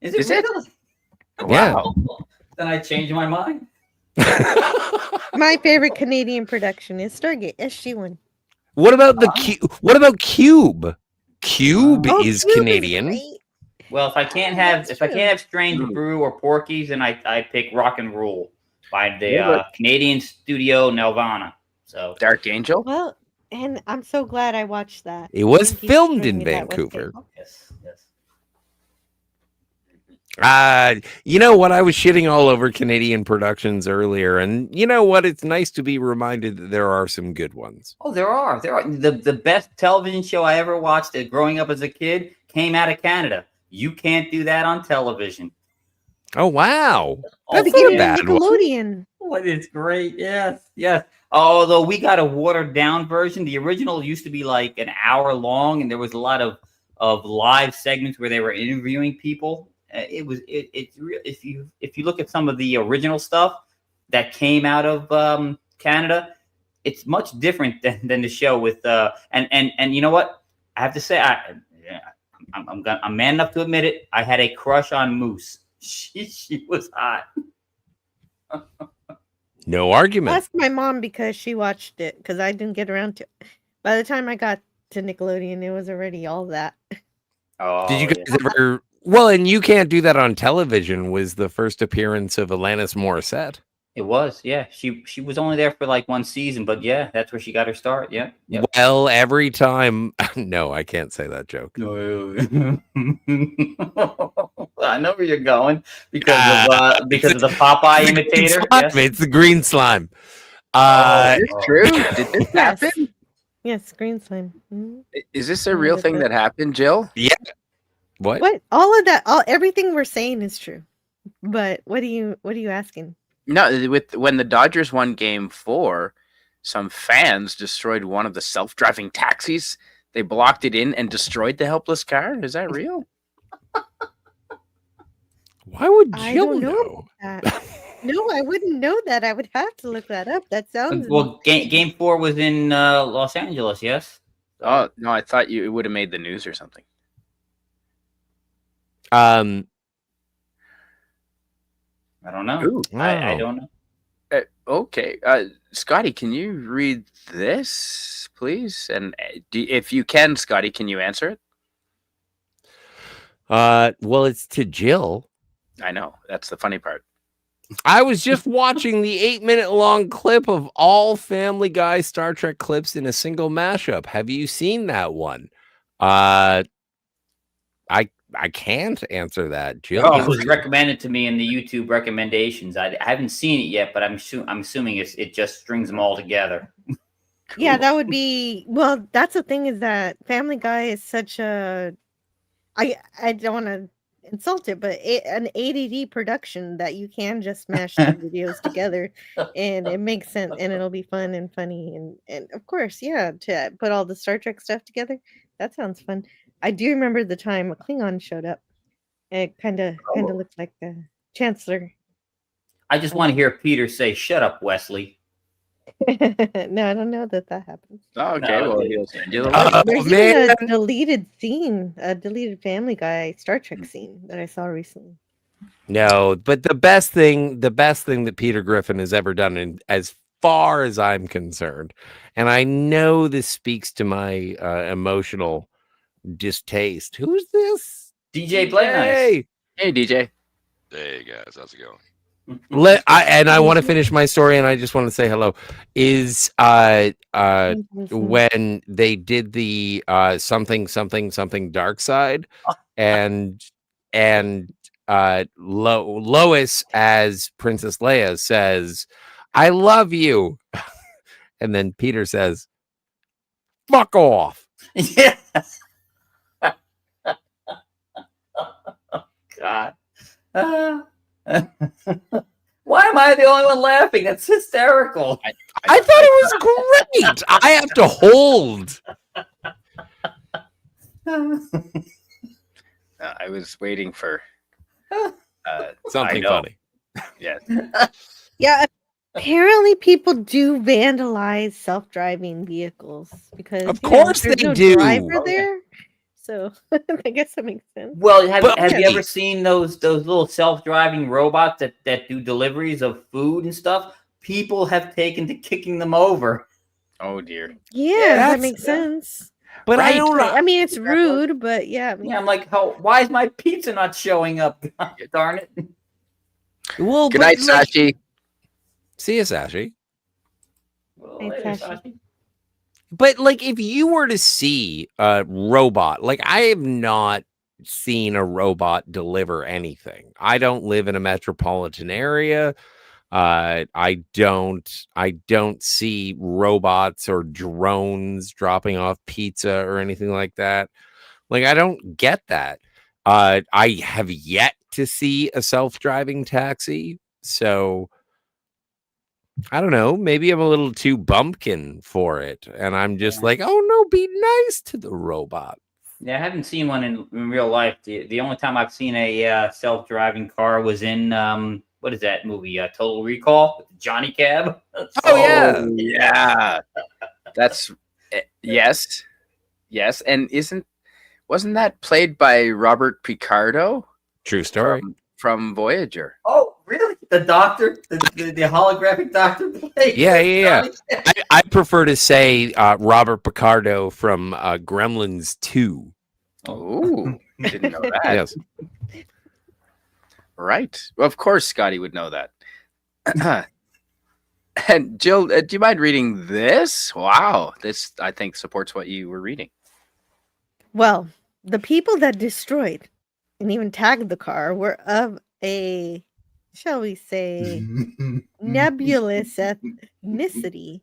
Is Is it? really? Yeah. Wow. Then I changed my mind. My favorite Canadian production is Stargate SG-1. What about What about Cube? Cube Oh, is Cube Canadian. great. Well, if I can't have That's I true. can't have Strange Brew or Porky's, then I pick Rock and Roll by the Yeah, but- Canadian studio Nelvana. So Dark Angel. Well, and I'm so glad I watched that. It was Thank you for filmed showing in me that website. Vancouver. yes. You know what? I was shitting all over Canadian productions earlier, and you know what? It's nice to be reminded that there are some good ones. Oh, there are. The best television show I ever watched growing up as a kid came out of Canada. You can't do that on television. Oh wow, Oh, that's They not gave a it to bad one. Nickelodeon. Oh, it's great. Yes. Although we got a watered down version. The original used to be like an hour long, and there was a lot of live segments where they were interviewing people. It's real. If you look at some of the original stuff that came out of Canada, it's much different than the show with and you know what? I have to say I'm man enough to admit it. I had a crush on Moose. She was hot. No argument. Ask my mom because she watched it because I didn't get around to it. By the time I got to Nickelodeon, it was already all that. Oh, Did you guys ever Well, and You Can't Do That on Television was the first appearance of Alanis Morissette. It was, yeah. She was only there for like one season, but yeah, that's where she got her start. Yeah. Yep. Well, every time. No, I can't say that joke. I know where you're going because of the Popeye imitator. Slime, Yes. it's the green slime. Is this true? Did this Yes. happen? Yes, green slime. Mhm. Is this a real thing that happened, Jill? What? What? All of that, everything we're saying is true. But what are you asking? No, when the Dodgers won Game 4, some fans destroyed one of the self-driving taxis. They blocked it in and destroyed the helpless car. Is that real? Why would I Jill don't know know? about that. No, I wouldn't know that. I would have to look that up. That sounds Well, game 4 was in Los Angeles. Yes. Oh no, I thought it would have made the news or something. I don't know. Ooh. I don't know. Okay, Scotty, can you read this, please? And if you can, Scotty, can you answer it? Well, it's to Jill. I know, that's the funny part. I was just watching the 8-minute long clip of all Family Guy Star Trek clips in a single mashup. Have you seen that one? I can't answer that, Jill. It was recommended to me in the YouTube recommendations. I haven't seen it yet, but I'm assuming it just strings them all together. Yeah, that would be. Well, that's the thing is that Family Guy is such a. I don't want to insult it, but an ADD production that you can just mash the videos together, and it makes sense, and it'll be fun and funny, and of course, yeah, to put all the Star Trek stuff together, that sounds fun. I do remember the time a Klingon showed up. It kind of looked like the Chancellor. I just want to hear Peter say, "Shut up, Wesley." No, I don't know that happens. Oh, okay, No, well, it- he'll send you the Oh, link. There's man. even a deleted scene, a deleted Family Guy Star Trek scene that I saw recently. No, but the best thing that Peter Griffin has ever done, as far as I'm concerned, and I know this speaks to my emotional distaste. Who's this? DJ Play Nice. Hey, Hey, DJ. Hey guys, how's it going? I want to finish my story, and I just want to say hello. Is when they did the something dark side, and Lois as Princess Leia says, "I love you," and then Peter says, "Fuck off." Yeah. God. Why am I the only one laughing? That's hysterical. I thought it was great. I have to hold. I was waiting for Something I know. funny. Yes. Yeah, apparently people do vandalize self-driving vehicles because Of course there's they no do. driver there. So I guess that makes sense. Well, have Okay. you ever seen those little self-driving robots that do deliveries of food and stuff? People have taken to kicking them over. Oh dear. Yeah, that that's- makes sense. But I Right. don't know. I mean, it's rude, but yeah. I mean, Yeah, I'm like, why is my pizza not showing up? Darn it. Well, Good but, night, like- Sashi. See you, Sashi. Well, Hey, later, Sashi. Sashi. But like, if you were to see a robot, like I have not seen a robot deliver anything. I don't live in a metropolitan area. I don't see robots or drones dropping off pizza or anything like that. Like, I don't get that. I have yet to see a self-driving taxi, so I don't know. Maybe I'm a little too bumpkin for it, and I'm just like, oh no, be nice to the robot. Yeah, I haven't seen one in real life. The only time I've seen a self-driving car was in what is that movie? Total Recall with Johnny Cab. Oh, yeah. Yeah. That's yes. Yes, and wasn't that played by Robert Picardo True story. from Voyager? Oh, really? The doctor, the holographic doctor played. Yeah. Johnny Cab? I prefer to say Robert Picardo from Gremlins 2. Oh, didn't know that. Yes. Right. Well, of course, Scotty would know that. And Jill, do you mind reading this? Wow, this I think supports what you were reading. Well, the people that destroyed and even tagged the car were of a, shall we say, nebulous ethnicity,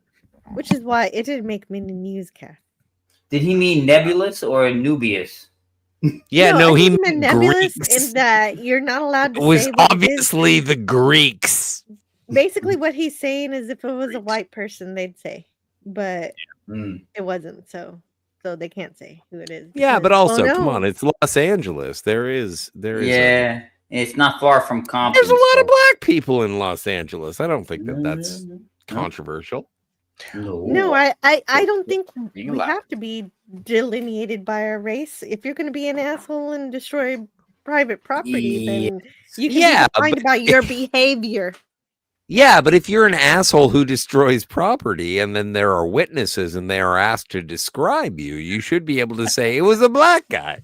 which is why it didn't make many newscasts. Did he mean nebulous or Nubius? Yeah, I no, he think meant meant nebulous Greeks. in that you're not allowed to It was say what it is. obviously the Greeks. Basically, what he's saying is if it was a white person, they'd say, but Mm. it wasn't. So they can't say who it is. Yeah, but because- also, oh, come no. on, it's Los Angeles. There is Yeah, it's not far from Compton. there's a lot of so- black people in Los Angeles. I don't think that's controversial. No, I don't think Being we allowed. have to be delineated by our race. If you're going to be an asshole and destroy private property, then you can Yeah, be defined about your behavior. Yeah, but if you're an asshole who destroys property and then there are witnesses and they are asked to describe you, you should be able to say it was a black guy.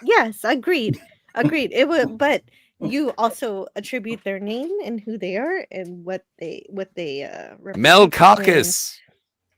Yes, agreed. It would, but you also attribute their name and who they are and what they represent. Mel And Caucus.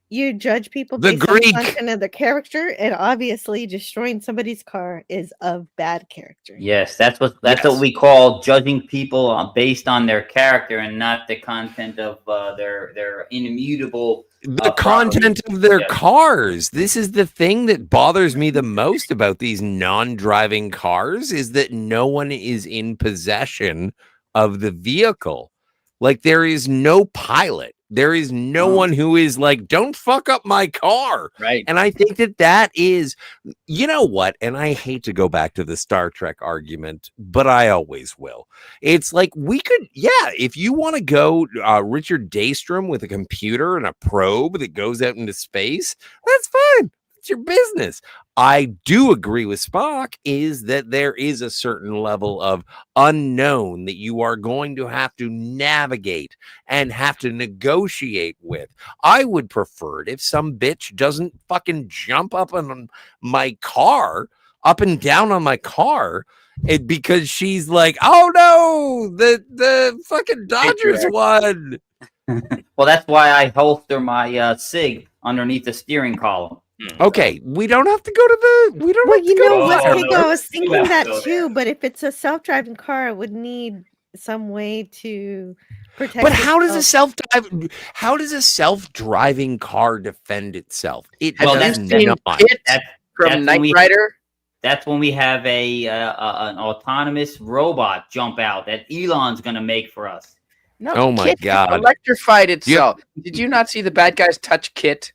you judge people The based on the Greek. content of their character, and obviously destroying somebody's car is of bad character. Yes, that's what Yes. we call judging people based on their character and not the content of their immutable. The content of their Yeah. cars. This is the thing that bothers me the most about these non-driving cars is that no one is in possession of the vehicle. Like there is no pilot. There is no one who is like, don't fuck up my car. Right. And I think that is, you know what? And I hate to go back to the Star Trek argument, but I always will. It's like we could, if you want to go Richard Daystrom with a computer and a probe that goes out into space, that's fine. It's your business. I do agree with Spock is that there is a certain level of unknown that you are going to have to navigate and have to negotiate with. I would prefer it if some bitch doesn't fucking jump up on my car, up and down on my car, because she's like, oh no, the fucking Dodgers won. Well, that's why I holster my SIG underneath the steering column. Okay, we don't have to go to the. We don't. Well, have to you go know to what, there. Kigo, I was thinking Yeah. that too, but if it's a self-driving car, it would need some way to protect But how does a itself. self-driving car defend itself? It Have Well, you does that's- seen not. Kit That's from when Knight we- Rider? That's when we have an autonomous robot jump out that Elon's going to make for us. No. Oh my Kit God. electrified itself. Did you not see the bad guys touch Kit?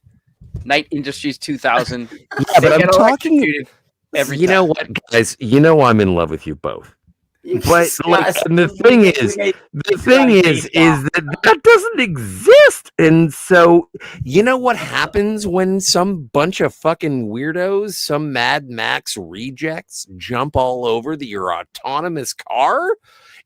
Knight Industries 2000. Yeah, but They I'm get talking. electrocuted every You time. know what, guys? You know I'm in love with you both. But like, and the thing is that doesn't exist. And so, you know what happens when some bunch of fucking weirdos, some Mad Max rejects, jump all over your autonomous car?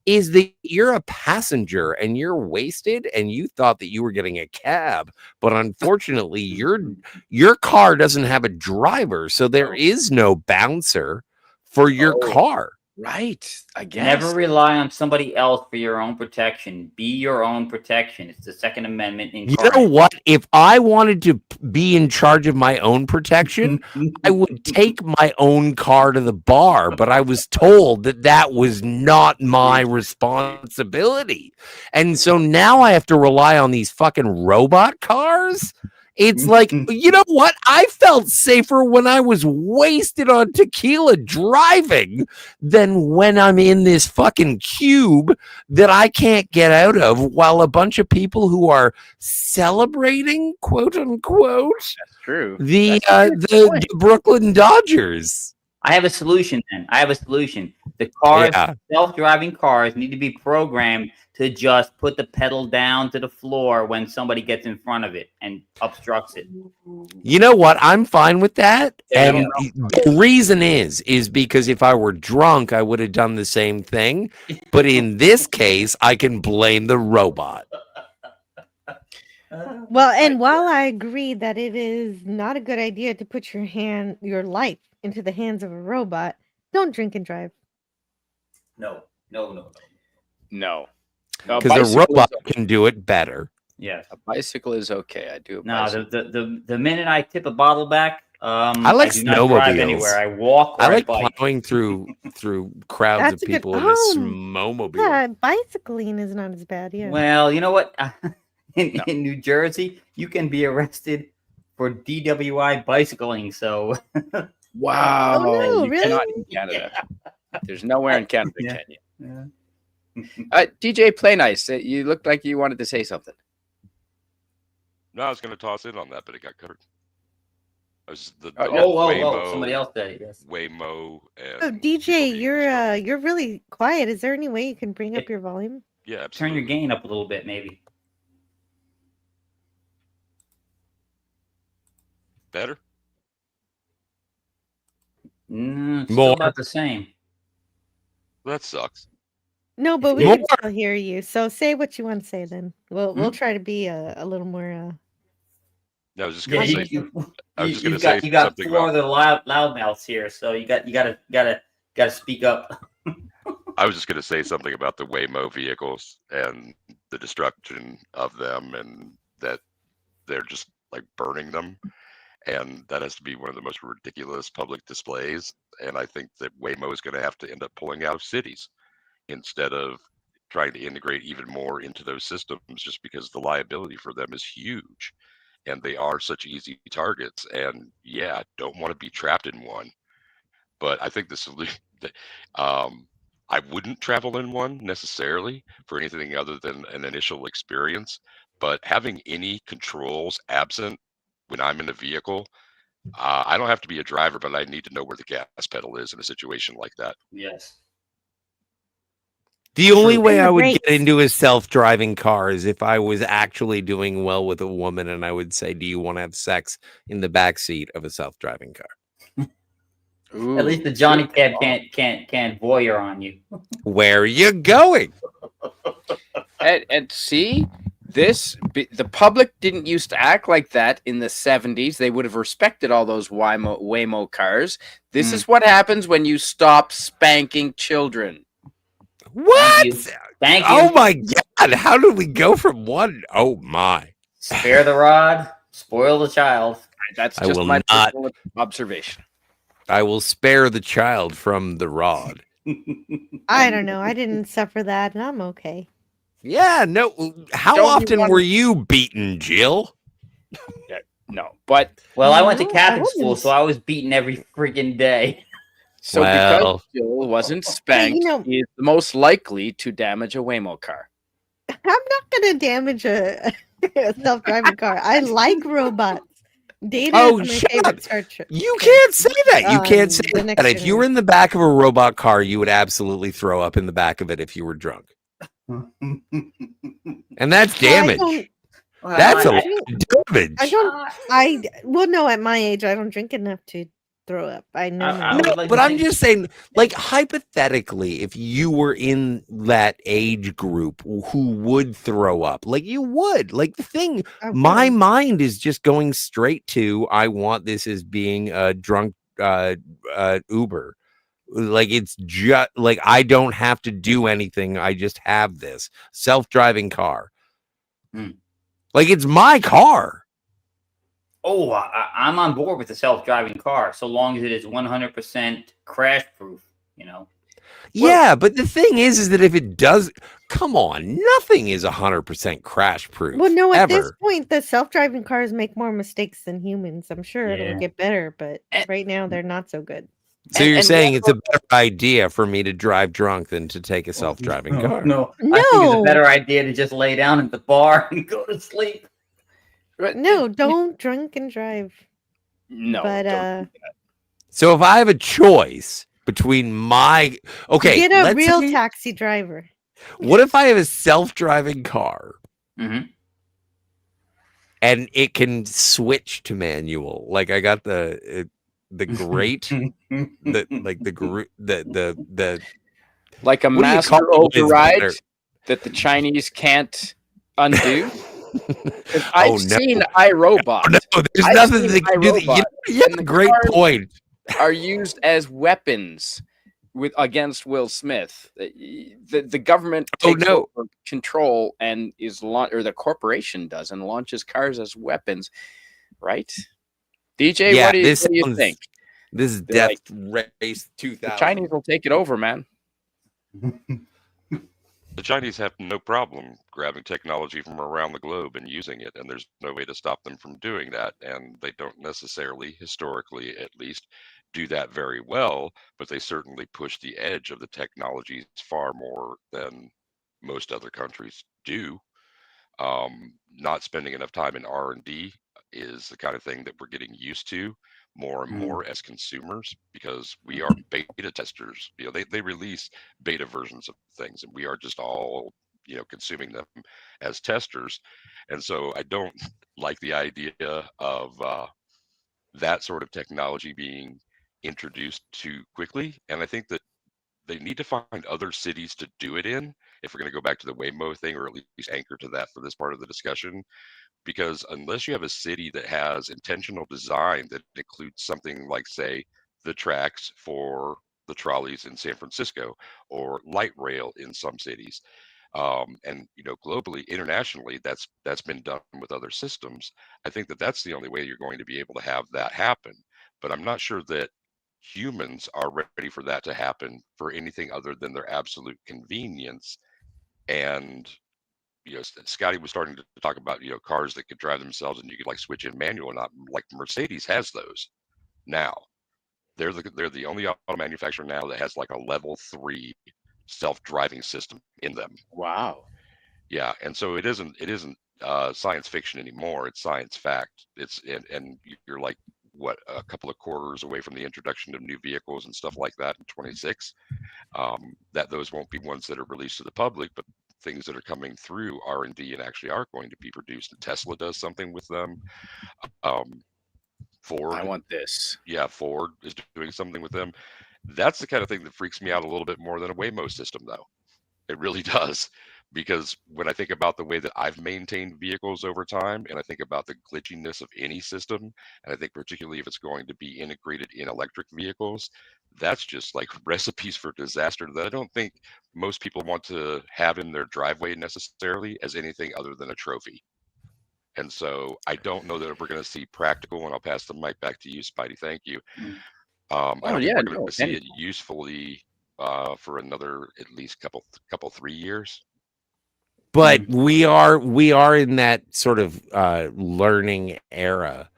Is that you're a passenger and you're wasted and you thought that you were getting a cab, but unfortunately your car doesn't have a driver, so there is no bouncer for your car. Right. I guess. Never rely on somebody else for your own protection. Be your own protection. It's the Second Amendment. You know what? If I wanted to be in charge of my own protection, I would take my own car to the bar, but I was told that was not my responsibility. And so now I have to rely on these fucking robot cars. It's like, you know what? I felt safer when I was wasted on tequila driving than when I'm in this fucking cube that I can't get out of while a bunch of people who are celebrating, quote unquote, That's true. the That's a good point. the Brooklyn Dodgers. I have a solution then. I have a solution. The cars, Yeah. self-driving cars, need to be programmed to just put the pedal down to the floor when somebody gets in front of it and obstructs it. You know what? I'm fine with that. There you And the reason is because if I were drunk, I would have done the same thing. But in this case, I can blame the robot. Well, and while I agree that it is not a good idea to put your life into the hands of a robot, don't drink and drive. No. No. Because a robot can do it better. Yes. A bicycle is okay. I do. A No, bicycle. the minute I tip a bottle back, I like do not drive snowmobiles. anywhere. I walk or I like bike. plowing through crowds That's of a good- people in a oh, snowmobile. Yeah, bicycling is not as bad. Yeah. Well, you know what? In No. New Jersey, you can be arrested for DWI bicycling. So Wow. Oh, no, you really? cannot in Canada. There's nowhere in Canada, Yeah. can you? yeah. DJ Play Nice, you looked like you wanted to say something. No, I was going to toss in on that, but it got covered. I was the Oh, somebody else said it. Yes. Waymo. And Oh, people DJ, being distracted. you're really quiet. Is there any way you can bring up your volume? Yeah, Turn absolutely. your gain up a little bit, maybe. Better? It's More. still about the same. That sucks. No, but we More. can still hear you. So say what you want to say then. We'll try to be a little more. No, I was just Yeah, going to say. I was just going to say you got something four about. of the loudmouths here, so you gotta speak up. I was just going to say something about the Waymo vehicles and the destruction of them, and that they're just like burning them, and that has to be one of the most ridiculous public displays. And I think that Waymo is going to have to end up pulling out of cities instead of trying to integrate even more into those systems, just because the liability for them is huge, and they are such easy targets. And yeah, don't want to be trapped in one. But I think the solution. I wouldn't travel in one necessarily for anything other than an initial experience, but having any controls absent when I'm in a vehicle, I don't have to be a driver, but I need to know where the gas pedal is in a situation like that. Yes. The only way And the I would brakes. get into a self-driving car is if I was actually doing well with a woman, and I would say, "Do you want to have sex in the back seat of a self-driving car?" At least the Johnny Cab can't voyeur on you. Where are you going? And see, the public didn't used to act like that in the 70s. They would have respected all those Waymo cars. This is what happens when you stop spanking children. What? Thank you. Oh my God! How did we go from one? Oh my! Spare the rod, spoil the child. That's I just will my not- personal observation. I will spare the child from the rod. I don't know. I didn't suffer that, and I'm okay. Yeah, no. How Don't you often want- were you beaten, Jill? No, but Well, I went to No, I Catholic school, wasn't. so I was beaten every freaking day. so Well- because Jill wasn't spanked, know- he is the most likely to damage a Waymo car. I'm not going to damage a self-driving car. I like robots. Data Oh, is my shut favorite up. Star Trek. You can't say that. You can't say The Next that. If you were in the back of a robot car, you would absolutely throw up in the back of it if you were drunk. And that's Well, I damage. don't- That's a I- lot of damage. well, no, at my age, I don't drink enough to throw up. I know. I No, would like but to I'm think- just saying, like, hypothetically, if you were in that age group who would throw up, like, you would. Like, the thing, I my would. mind is just going straight to, I want this as being a drunk Uber. Like, it's just, like, I don't have to do anything. I just have this self-driving car. Hmm. Like, it's my car. Oh, I'm on board with the self-driving car, so long as it is 100% crash-proof. You know. Yeah, but the thing is that if it does, come on, nothing is 100% crash proof. Well, no, at ever. this point, the self-driving cars make more mistakes than humans. I'm sure Yeah. it'll get better, but And- right now they're not so good. So you're and saying it's a better idea for me to drive drunk than to take a self-driving car? No, I think it's a No. better idea to just lay down at the bar and go to sleep. But- No, don't drink and drive. no. but don't. So if I have a choice between get a let's real say- taxi driver. what if I have a self-driving car Mm-hmm. and it can switch to manual? Like I got the great the Like a What do you master call it when it's override better? that the Chinese can't undo. 'Cause Oh, I've no. seen iRobot no, there's I've nothing seen they can do. You iRobot, have and a the great cars- point. are used as weapons with against Will Smith. The government Oh, takes no. over control and or the corporation does, and launches cars as weapons, right? DJ, Yeah, what do this you sounds, think? this is They're Death like, Race the 2000. Chinese will take it over, man. The Chinese have no problem grabbing technology from around the globe and using it, and there's no way to stop them from doing that. And they don't necessarily, historically at least, do that very well, but they certainly push the edge of the technologies far more than most other countries do. Not spending enough time in R&D is the kind of thing that we're getting used to more and more as consumers, because we are beta testers. They release beta versions of things, and we are just all consuming them as testers. And so I don't like the idea of that sort of technology being introduced too quickly. And I think that they need to find other cities to do it in, if we're going to go back to the Waymo thing, or at least anchor to that for this part of the discussion. Because unless you have a city that has intentional design that includes something like, say, the tracks for the trolleys in San Francisco, or light rail in some cities, and globally, internationally, that's been done with other systems. I think that that's the only way you're going to be able to have that happen. But I'm not sure that humans are ready for that to happen for anything other than their absolute convenience. And Scotty was starting to talk about cars that could drive themselves, and you could like switch in manual or not. Like Mercedes has those now. They're the only auto manufacturer now that has like a level 3 self-driving system in them. Wow. Yeah, and so it isn't science fiction anymore. It's science fact. And you're like, what, a couple of quarters away from the introduction of new vehicles and stuff like that in 26. That those won't be ones that are released to the public, but things that are coming through R&D and actually are going to be produced. And Tesla does something with them. Ford. I want this. Yeah, Ford is doing something with them. That's the kind of thing that freaks me out a little bit more than a Waymo system, though. It really does. Because when I think about the way that I've maintained vehicles over time, and I think about the glitchiness of any system, and I think particularly if it's going to be integrated in electric vehicles, that's just like recipes for disaster that I don't think most people want to have in their driveway necessarily as anything other than a trophy. And so I don't know that we're going to see practical, and I'll pass the mic back to you, Spidey. Thank you. I don't think we're going to see it usefully for another at least couple 3 years. But we are in that sort of learning era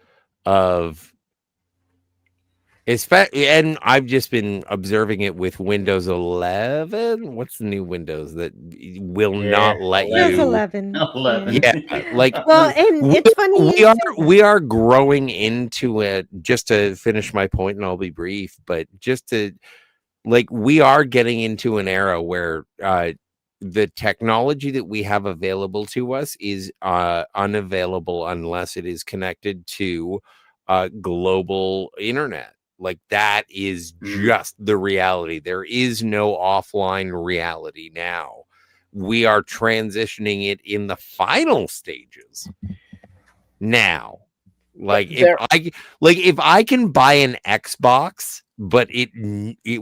of, and I've just been observing it with Windows 11. What's the new Windows that will not let Windows you? 11. 11. Yeah, like Well, and it's funny. We are growing into it. Just to finish my point, and I'll be brief, but just to we are getting into an era where the technology that we have available to us is unavailable unless it is connected to global internet. Like that is just the reality. There is no offline reality now. We are transitioning it in the final stages now. If I can buy an Xbox, but it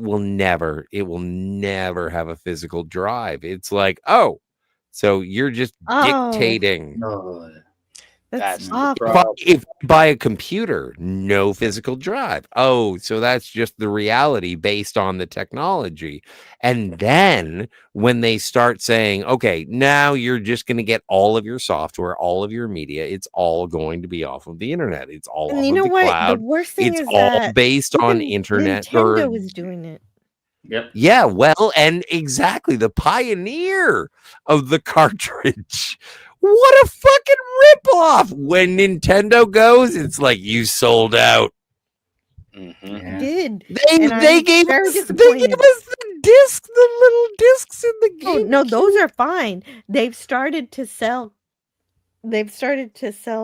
will never have a physical drive. It's like, oh, so you're just dictating. No. That's If I buy a computer, no physical drive. Oh, so that's just the reality based on the technology. And then when they start saying, okay, now you're just going to get all of your software, all of your media, it's all going to be off of the internet. It's all off of the cloud. The worst thing it's is all that based on internet. Nintendo was doing it. Yep. Yeah, well, and exactly the pioneer of the cartridge. What a fucking ripoff! When Nintendo goes, it's like you sold out. I did. They gave us the disc, the little discs in the game. Oh, no, those are fine. They've started to sell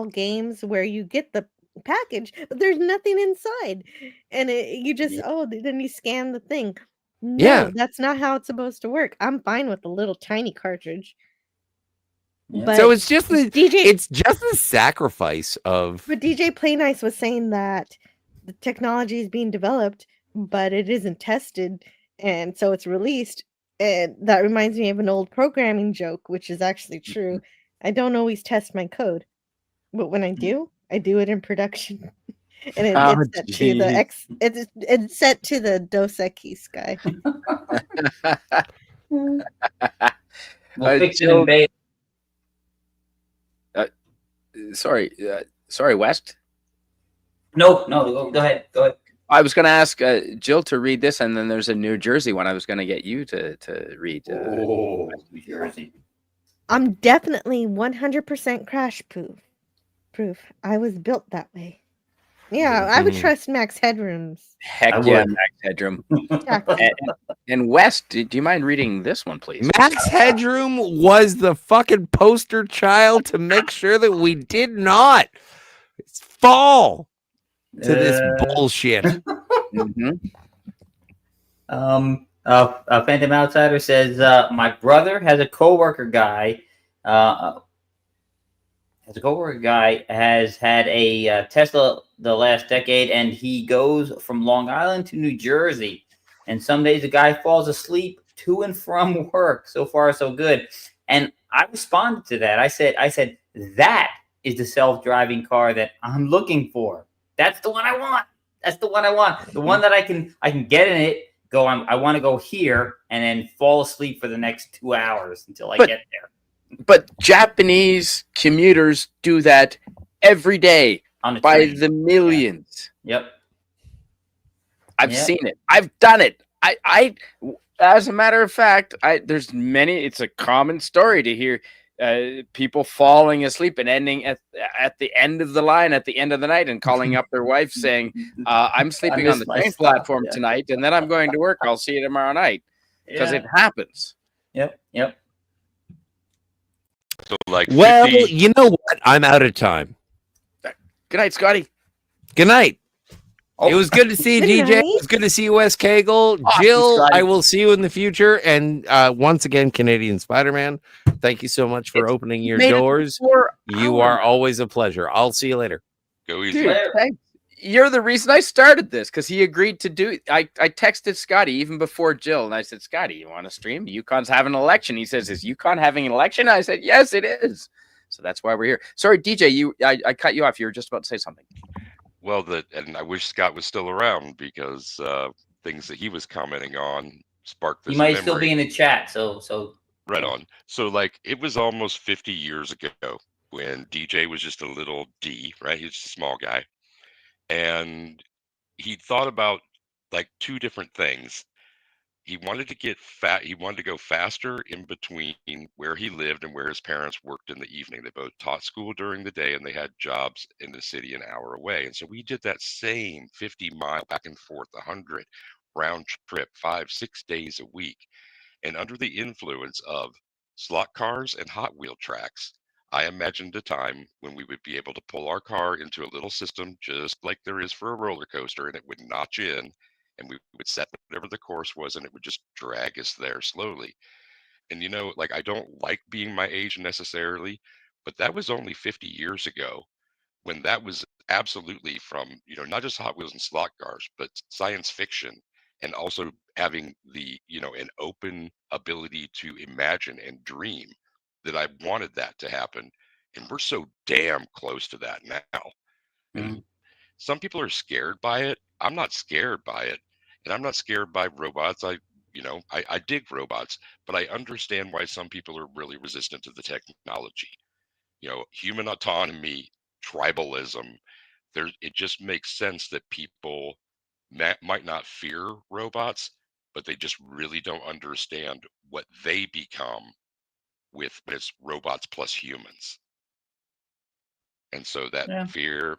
games where you get the package, but there's nothing inside, and then you scan the thing. No, that's not how it's supposed to work. I'm fine with the little tiny cartridge. But so it's just the sacrifice of. But DJ Play Nice was saying that the technology is being developed, but it isn't tested, and so it's released. And that reminds me of an old programming joke, which is actually true. I don't always test my code, but when I do it in production. And Oh, it's set to the geez. it's set to the Dos Equis guy. We'll fix it Jill, in beta. sorry, West. No, go ahead. Go ahead. I was going to ask Jill to read this, and then there's a New Jersey one I was going to get you to read. New Jersey. I'm definitely 100% crash proof. I was built that way. Yeah, I would trust Max Headroom's. Heck I yeah, would. Max Headroom. Exactly. And West, do you mind reading this one, please? Max Headroom was the fucking poster child to make sure that we did not fall to this bullshit. Mhm. Phantom Outsider says, my brother has a coworker guy. Has had a Tesla the last decade, and he goes from Long Island to New Jersey. And some days the guy falls asleep to and from work. So far, so good. And I responded to that. I said that is the self-driving car that I'm looking for. That's the one I want. That's the one I want. The one that I can get in it. I want to go here and then fall asleep for the next 2 hours until I get there. But Japanese commuters do that every day by train. the millions. Yep. I've seen it. I've done it. I as a matter of fact, there's many. It's a common story to hear people falling asleep and ending at the end of the line at the end of the night and calling up their wife saying, "I'm sleeping on the train platform tonight, and then I'm going to work. I'll see you tomorrow night," because it happens. Yep. So like, well, 50... you know what? I'm out of time. Good night, Scotty. Good night. Oh. It was good to see you, Good DJ. night. It was good to see you, Wes Cagle. Awesome, Jill, Scotty. I will see you in the future. And once again, Canadian Spider-Man, thank you so much for opening your doors. You are always a pleasure. I'll see you later. Go easy. Dude, thanks. You're the reason I started this, because he agreed to do it. I texted Scotty even before Jill, and I said, Scotty, you want to stream? Yukon's having an election. He says, is Yukon having an election? I said, yes, it is. So that's why we're here. Sorry, DJ, I cut you off. You were just about to say something. Well, and I wish Scott was still around, because things that he was commenting on sparked this He might memory. still be in the chat, so Right on. So like, it was almost 50 years ago when DJ was just a little D, right? He was just a small guy. And he thought about like two different things. He wanted to get fat. He wanted to go faster in between where he lived and where his parents worked in the evening. They both taught school during the day, and they had jobs in the city an hour away. And so we did that same 50-mile back and forth, 100 round trip, 5-6 days a week. And under the influence of slot cars and Hot Wheel tracks, I imagined a time when we would be able to pull our car into a little system just like there is for a roller coaster, and it would notch in, and we would set whatever the course was, and it would just drag us there slowly. And you know, like, I don't like being my age necessarily, but that was only 50 years ago, when that was absolutely from, not just Hot Wheels and slot cars, but science fiction, and also having the, an open ability to imagine and dream, that I wanted that to happen. And we're so damn close to that now. And some people are scared by it. I'm not scared by it. And I'm not scared by robots. I dig robots, but I understand why some people are really resistant to the technology. Human autonomy, tribalism, it just makes sense that people might not fear robots, but they just really don't understand what they become when it's robots plus humans. And so that fear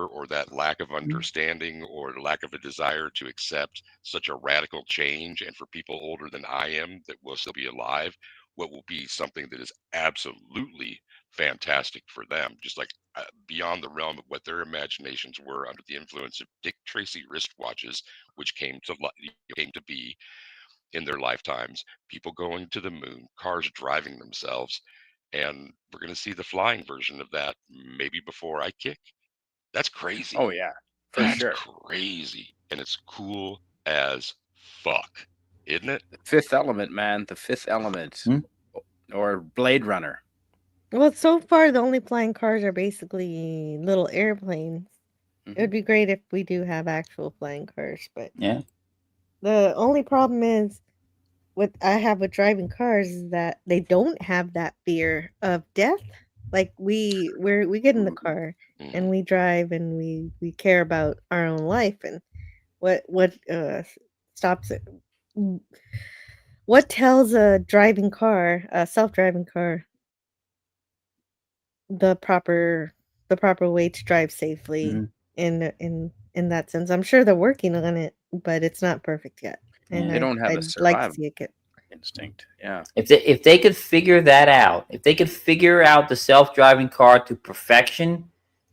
or that lack of understanding or the lack of a desire to accept such a radical change, and for people older than I am that will still be alive, what will be something that is absolutely fantastic for them, just like beyond the realm of what their imaginations were under the influence of Dick Tracy wristwatches, which came to be in their lifetimes, people going to the moon, cars driving themselves. And we're going to see the flying version of that maybe before I kick. That's crazy. Oh, yeah, for That's sure. crazy. And it's cool as fuck. isn't it? Fifth Element, man. The Fifth Element. Hmm? Or Blade Runner. Well, so far the only flying cars are basically little airplanes. It would be great if we do have actual flying cars, but Yeah. the only problem is what I have with driving cars is that they don't have that fear of death. Like we get in the car and we drive and we care about our own life, and what stops it. What tells a driving car, a self-driving car, the proper way to drive safely Mhm. in that sense? I'm sure they're working on it, but it's not perfect yet. And They don't have a I'd like to survival see it get. instinct. Yeah. If they could figure that out, if they could figure out the self-driving car to perfection,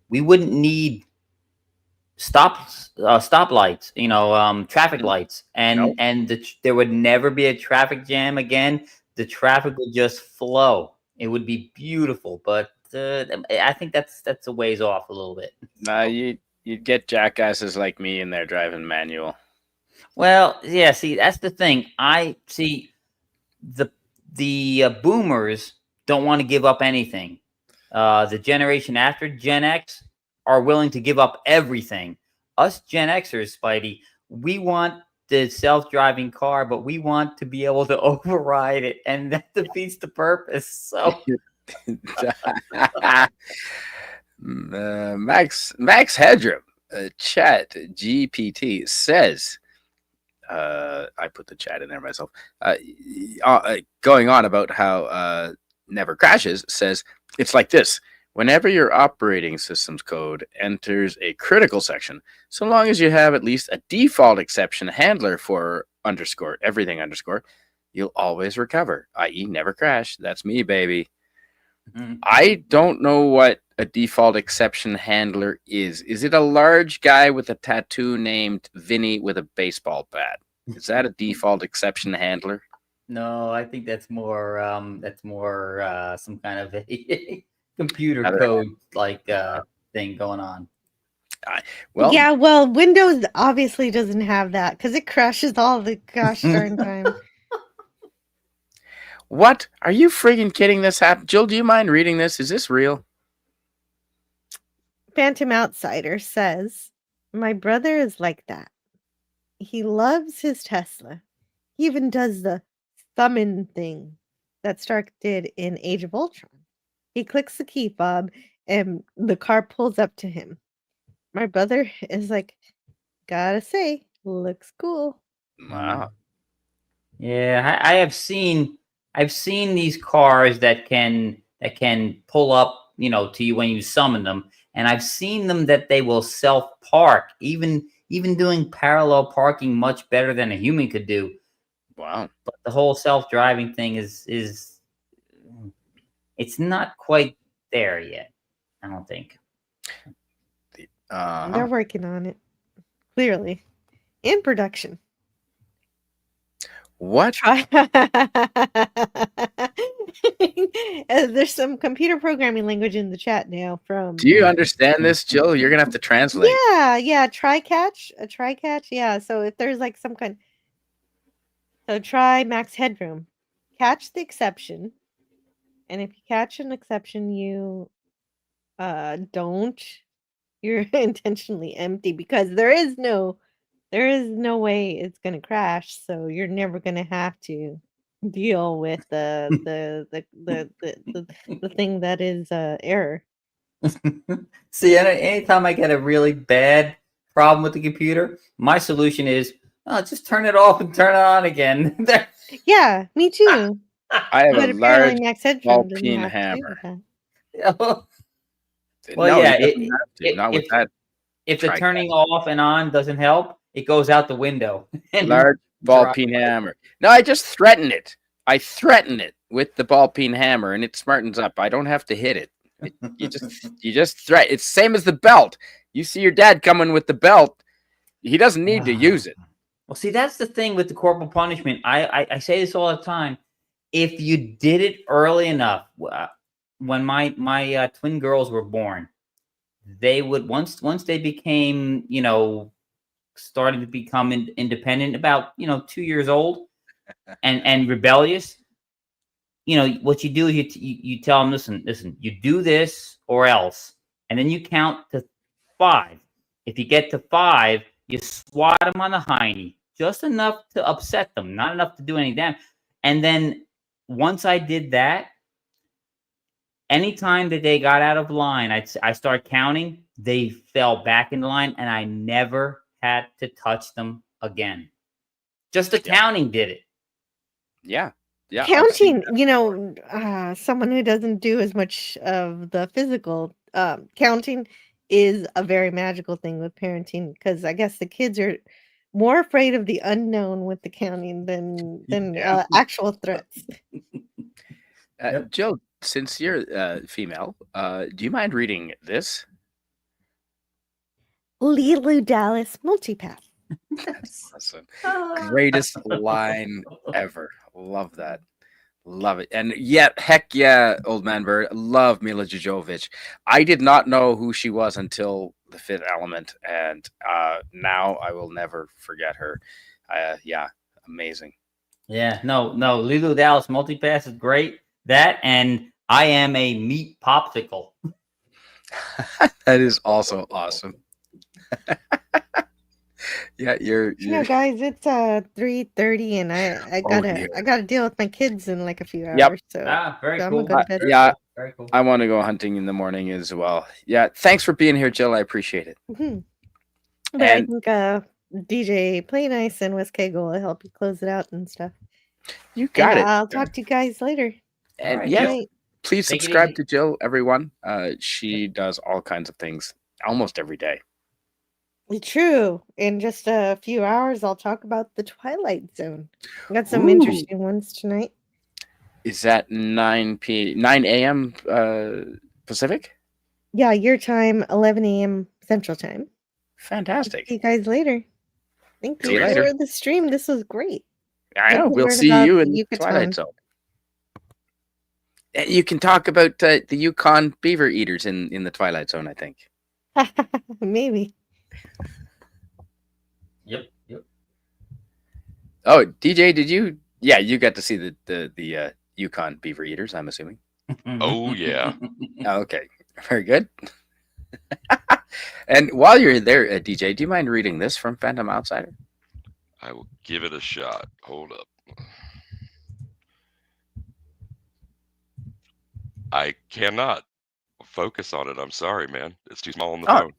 we wouldn't need stoplights, traffic lights, Nope. and there would never be a traffic jam again. The traffic would just flow. It would be beautiful, but I think that's a ways off a little bit. Nah, you'd get jackasses like me in there driving manual. Well, yeah. See, that's the thing. I see the boomers don't want to give up anything. The generation after Gen X are willing to give up everything. Us Gen Xers, Spidey, we want the self-driving car, but we want to be able to override it, and that defeats the purpose. So Max Headroom, Chat GPT says, I put the chat in there myself. Going on about how never crashes, says it's like this. Whenever your operating system's code enters a critical section, so long as you have at least a default exception handler for underscore everything underscore, you'll always recover, i.e. never crash. That's me, baby. I don't know what a default exception handler is. Is it a large guy with a tattoo named Vinny with a baseball bat? Is that a default exception handler? no, I think that's more some kind of a computer Other- code like thing going on. Well, Yeah, well, Windows obviously doesn't have that because it crashes all the gosh darn time. what? Are you friggin' kidding? This happened? Jill, do you mind reading this? Is this real? Phantom Outsider says, "My brother is like that. He loves his Tesla. He even does the summon thing that Stark did in Age of Ultron. He clicks the key fob and the car pulls up to him. My brother is like, gotta say, looks cool." Wow. Yeah, I've seen these cars that can pull up, to you when you summon them, and I've seen them that they will self park, even doing parallel parking much better than a human could do. Wow. But the whole self-driving thing is it's not quite there yet, I don't think. They're working on it. Clearly. In production. What? There's some computer programming language in the chat now from. Do you understand this, Jill? You're gonna have to translate. Yeah, try catch. A try catch. Yeah. So if there's like some kind. So try max headroom. Catch the exception. And if you catch an exception, you don't. You're intentionally empty because there is no way it's gonna crash. So you're never gonna have to deal with the thing that is error. See, anytime I get a really bad problem with the computer, my solution is just turn it off and turn it on again. Yeah, me too. I have But a apparently large Max Headroom ball doesn't peen have to do hammer. that. Well, No, yeah, he doesn't have to. Not with that if the try turning off and on doesn't help, it goes out the window. And large ball drop peen it. hammer. No, I just threaten it. I threaten it with the ball peen hammer, and it smartens up. I don't have to hit it. You just threat. It's same as the belt. You see your dad coming with the belt. He doesn't need to use it. Well, see, that's the thing with the corporal punishment. I say this all the time. If you did it early enough, when my twin girls were born, they would once they became starting to become independent, about 2 years old, and rebellious, you know what you do is you tell them, listen, you do this or else, and then you count to 5. If you get to 5, you swat them on the hiney, just enough to upset them, not enough to do any damage. And then once I did that, anytime that they got out of line, I start counting, they fell back into line, and I never had to touch them again. Just the counting did it. Yeah. Yeah. I've seen Counting, you know, someone who doesn't do as much of the physical counting is a very magical thing with parenting, because I guess the kids are more afraid of the unknown with the counting than Yeah. actual threats. Yep. Jill, since you're female, do you mind reading this? Lilu Dallas multipath. Awesome. Greatest line ever. Love that. Love it. And yet, heck yeah, old man bird. Love Mila Jovovich. I did not know who she was until The Fifth Element, and now I will never forget her. Yeah, amazing. Yeah, no, Lulu Dallas multipass is great. That, and I am a meat popsicle. That is also awesome. Yeah, You know, guys, it's 3:30, and I gotta deal with my kids in like a few hours. Yep. So Very I'm cool. gonna go to bed. Yeah, Very cool. I want to go hunting in the morning as well. Yeah, thanks for being here, Jill. I appreciate it. Mhm. But And- I think DJ Play Nice and Wes Cagle will help you close it out and stuff. You got it. I'll talk to you guys later. And All right, yes, Jill. please Take it subscribe easy. to Jill, everyone. She does all kinds of things almost every day. True. In just a few hours, I'll talk about the Twilight Zone. I got some Ooh. interesting ones tonight. Is that 9 a.m. Pacific? Yeah, your time, 11 a.m. Central Time. Fantastic. See you guys later. Thank See you you later. for the stream. This was great. I know. Get to We'll learn see about you the in the Yucatan. Twilight Zone. And you can talk about the Yukon beaver eaters in the Twilight Zone, I think. Maybe. Yep. Oh, DJ, did you? Yeah, you got to see the Yukon beaver eaters, I'm assuming. Oh yeah. Oh, okay, very good. And while you're there, DJ, do you mind reading this from Phantom Outsider? I will give it a shot. Hold up. I cannot focus on it. I'm sorry, man. It's too small on the phone.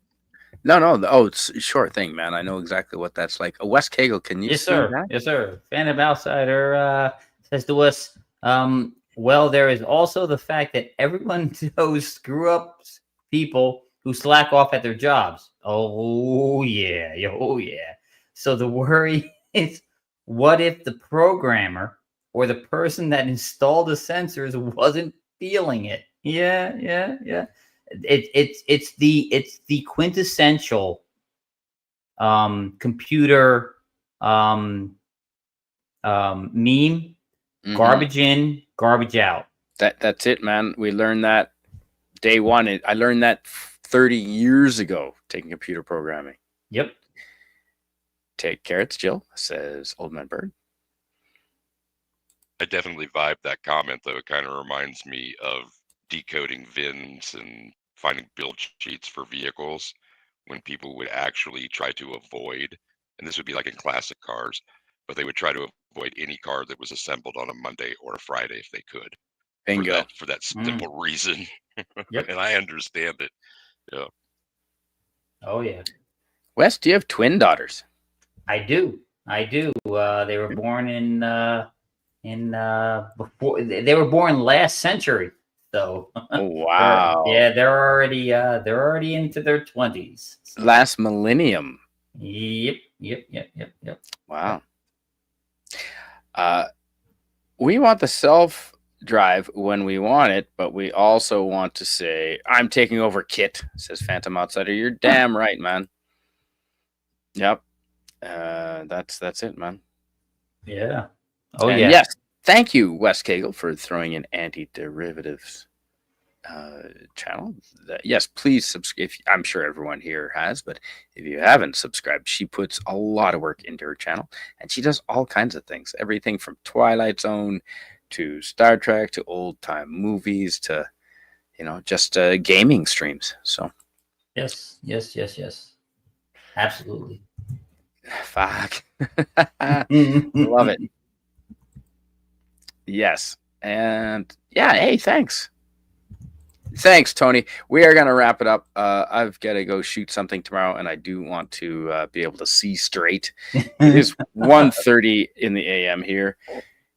No. Oh, it's a short thing, man. I know exactly what that's like. Wes Cagle, can you Yes, see sir. that? Yes, sir. Phantom Outsider says to us, well, there is also the fact that everyone knows screw-up people who slack off at their jobs. Oh, yeah. Oh, yeah. So the worry is, what if the programmer or the person that installed the sensors wasn't feeling it? Yeah. It's the quintessential computer meme, Mhm. garbage in, garbage out. That's it, man. We learned that day one. I learned that 30 years ago taking computer programming. Yep. Take carrots, Jill, says Old Man Bird. I definitely vibe that comment, though. It kind of reminds me of decoding VINs and finding build sheets for vehicles when people would actually try to avoid, and this would be like in classic cars, but they would try to avoid any car that was assembled on a Monday or a Friday if they could. Bingo. For that simple reason. Yep. And I understand it. Yeah. Oh yeah. Wes, do you have twin daughters? I do. They were born before they were born last century. So Oh, wow. they're already into their 20s. So. Last millennium. Yep. Wow. We want the self-drive when we want it, but we also want to say, I'm taking over Kit, says Phantom Outsider. You're damn right, man. Yep. That's it, man. Yeah. Oh And yeah. yes. Thank you, Wes Cagle, for throwing in anti-derivatives. channel. Yes, please subscribe. I'm sure everyone here has, but if you haven't subscribed, she puts a lot of work into her channel, and she does all kinds of things. Everything from Twilight Zone to Star Trek to old time movies to just gaming streams. So Yes. Absolutely. fuck, love it. Yes, and yeah. Hey, thanks. Thanks, Tony. We are going to wrap it up. I've got to go shoot something tomorrow, and I do want to be able to see straight. It is 1:30 in the a.m. here,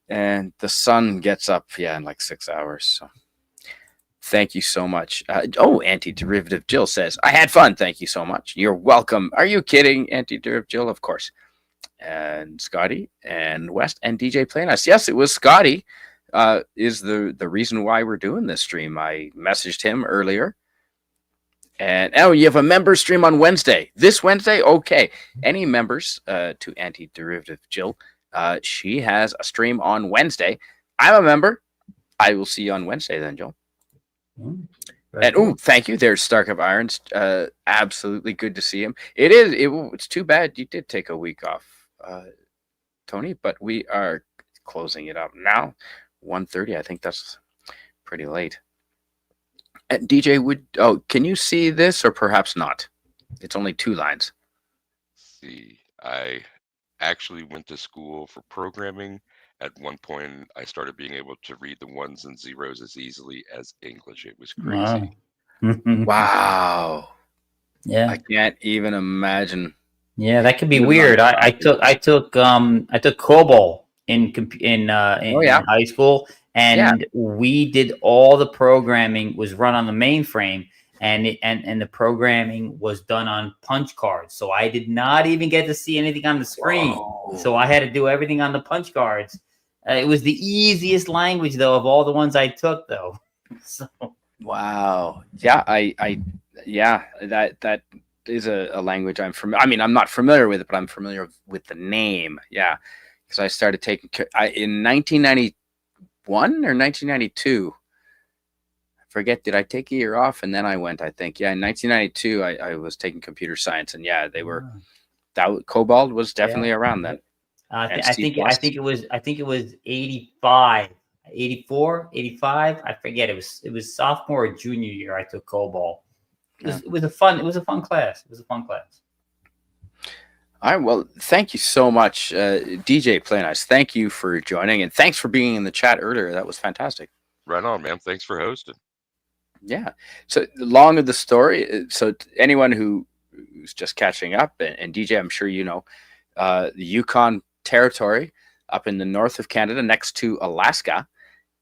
and the sun gets up, in like 6 hours. So thank you so much. Anti-Derivative Jill says, I had fun. Thank you so much. You're welcome. Are you kidding, Anti-Derivative Jill? Of course. And Scotty and West and DJ Playnice. Yes, it was Scotty. Is the reason why we're doing this stream. I messaged him earlier. And you have a member stream on Wednesday. This Wednesday? Okay. Any members to Anti-Derivative Jill, she has a stream on Wednesday. I'm a member. I will see you on Wednesday then, Jill. Thank you. There's Stark of Irons. Absolutely good to see him. It's too bad you did take a week off, Tony, but we are closing it up now. 1:30. I think that's pretty late. And DJ, can you see this or perhaps not? It's only 2 lines. See, I actually went to school for programming. At one point, I started being able to read the ones and zeros as easily as English. It was crazy. Wow. Yeah. I can't even imagine. Yeah, that could be weird. I took COBOL in high school, and we did all the programming was run on the mainframe, and the programming was done on punch cards. So I did not even get to see anything on the screen. Whoa. So I had to do everything on the punch cards. It was the easiest language though of all the ones I took though. So wow. Yeah, that is a language I'm familiar. I mean, I'm not familiar with it, but I'm familiar with the name. Yeah. Because I started taking in 1991 or 1992. I forget. Did I take a year off and then I went? I think in 1992 I was taking computer science, and they were that COBOL was definitely around then. I think it was 85, 84, 85. I forget. It was sophomore or junior year. I took COBOL. It was a fun class. It was a fun class. All right. Well, thank you so much, DJ Playnice. Thank you for joining, and thanks for being in the chat earlier. That was fantastic. Right on, man. Thanks for hosting. Yeah. So long of the story. So anyone who's just catching up, and DJ, I'm sure you know, the Yukon Territory up in the north of Canada, next to Alaska.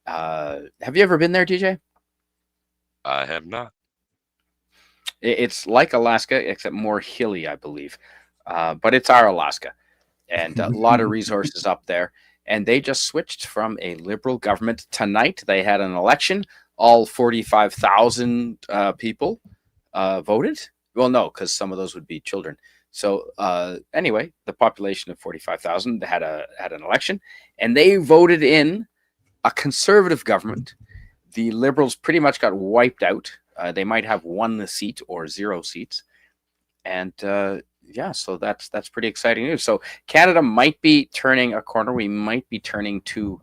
Have you ever been there, DJ? I have not. It's like Alaska, except more hilly, I believe. But it's our Alaska, and a lot of resources up there. And they just switched from a liberal government tonight. They had an election. All 45,000 people voted. Well, no, because some of those would be children. So anyway, the population of 45,000 had an election, and they voted in a conservative government. The Liberals pretty much got wiped out. They might have 1 seat or 0 seats, and so that's pretty exciting news. So Canada might be turning a corner. We might be turning to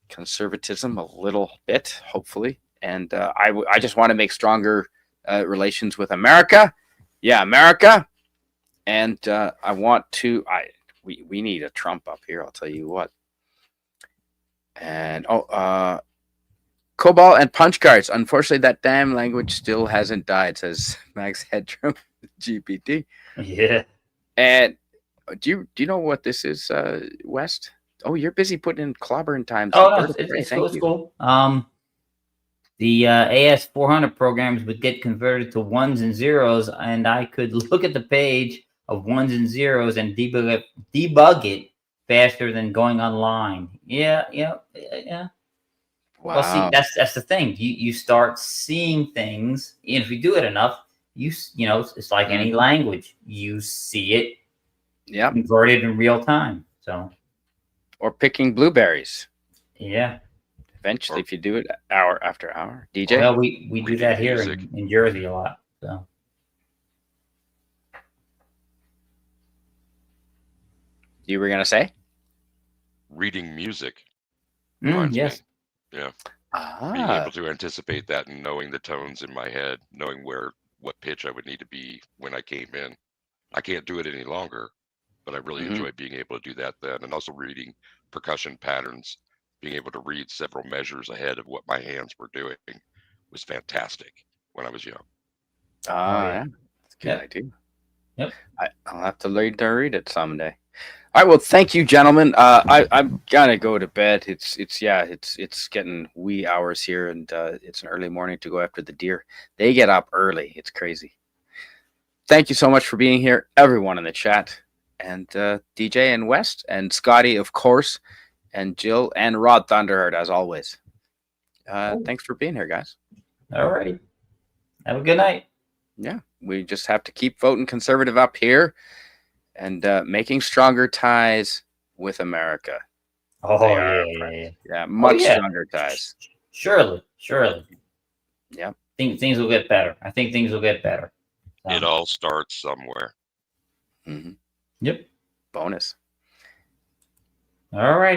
conservatism a little bit, hopefully. And I just want to make stronger relations with America. Yeah, America. And I want to. We need a Trump up here. I'll tell you what. And COBOL and punch cards. Unfortunately, that damn language still hasn't died, says Max Headroom GPT. Yeah. And do you know what this is, West? Oh, you're busy putting in clobbering times. Oh, no, it's cool. The AS400 programs would get converted to 1s and 0s, and I could look at the page of 1s and 0s and debug it faster than going online. Yeah. Wow. Well, see, that's the thing. You start seeing things, and if you do it enough, you know, it's like any language. You see it, converted in real time. So, or picking blueberries. Yeah. eventually, if you do it hour after hour. DJ? Well, we do Reading that here music. in Jersey a lot. So You were going to say? Reading music reminds yes. me. Yeah. Ah. Being able to anticipate that and knowing the tones in my head, knowing what pitch I would need to be when I came in. I can't do it any longer, but I really enjoy being able to do that then. And also reading percussion patterns, being able to read several measures ahead of what my hands were doing was fantastic when I was young. Yeah. That's a good Yep. idea. Yep. I'll have to learn to read it someday. All right. Well, thank you, gentlemen. I'm gonna go to bed. It's getting wee hours here, and it's an early morning to go after the deer. They get up early. It's crazy. Thank you so much for being here, everyone in the chat, and DJ and West and Scotty, of course, and Jill and Rod Thunderheart, as always. Thanks for being here, guys. All right. Have a good night. Yeah, we just have to keep voting conservative up here and making stronger ties with America. Oh, They are, yeah. Yeah, much yeah. stronger ties. Surely. Yeah. Things will get better. I think things will get better. It all starts somewhere. Mm-hmm. Yep. Bonus. All right.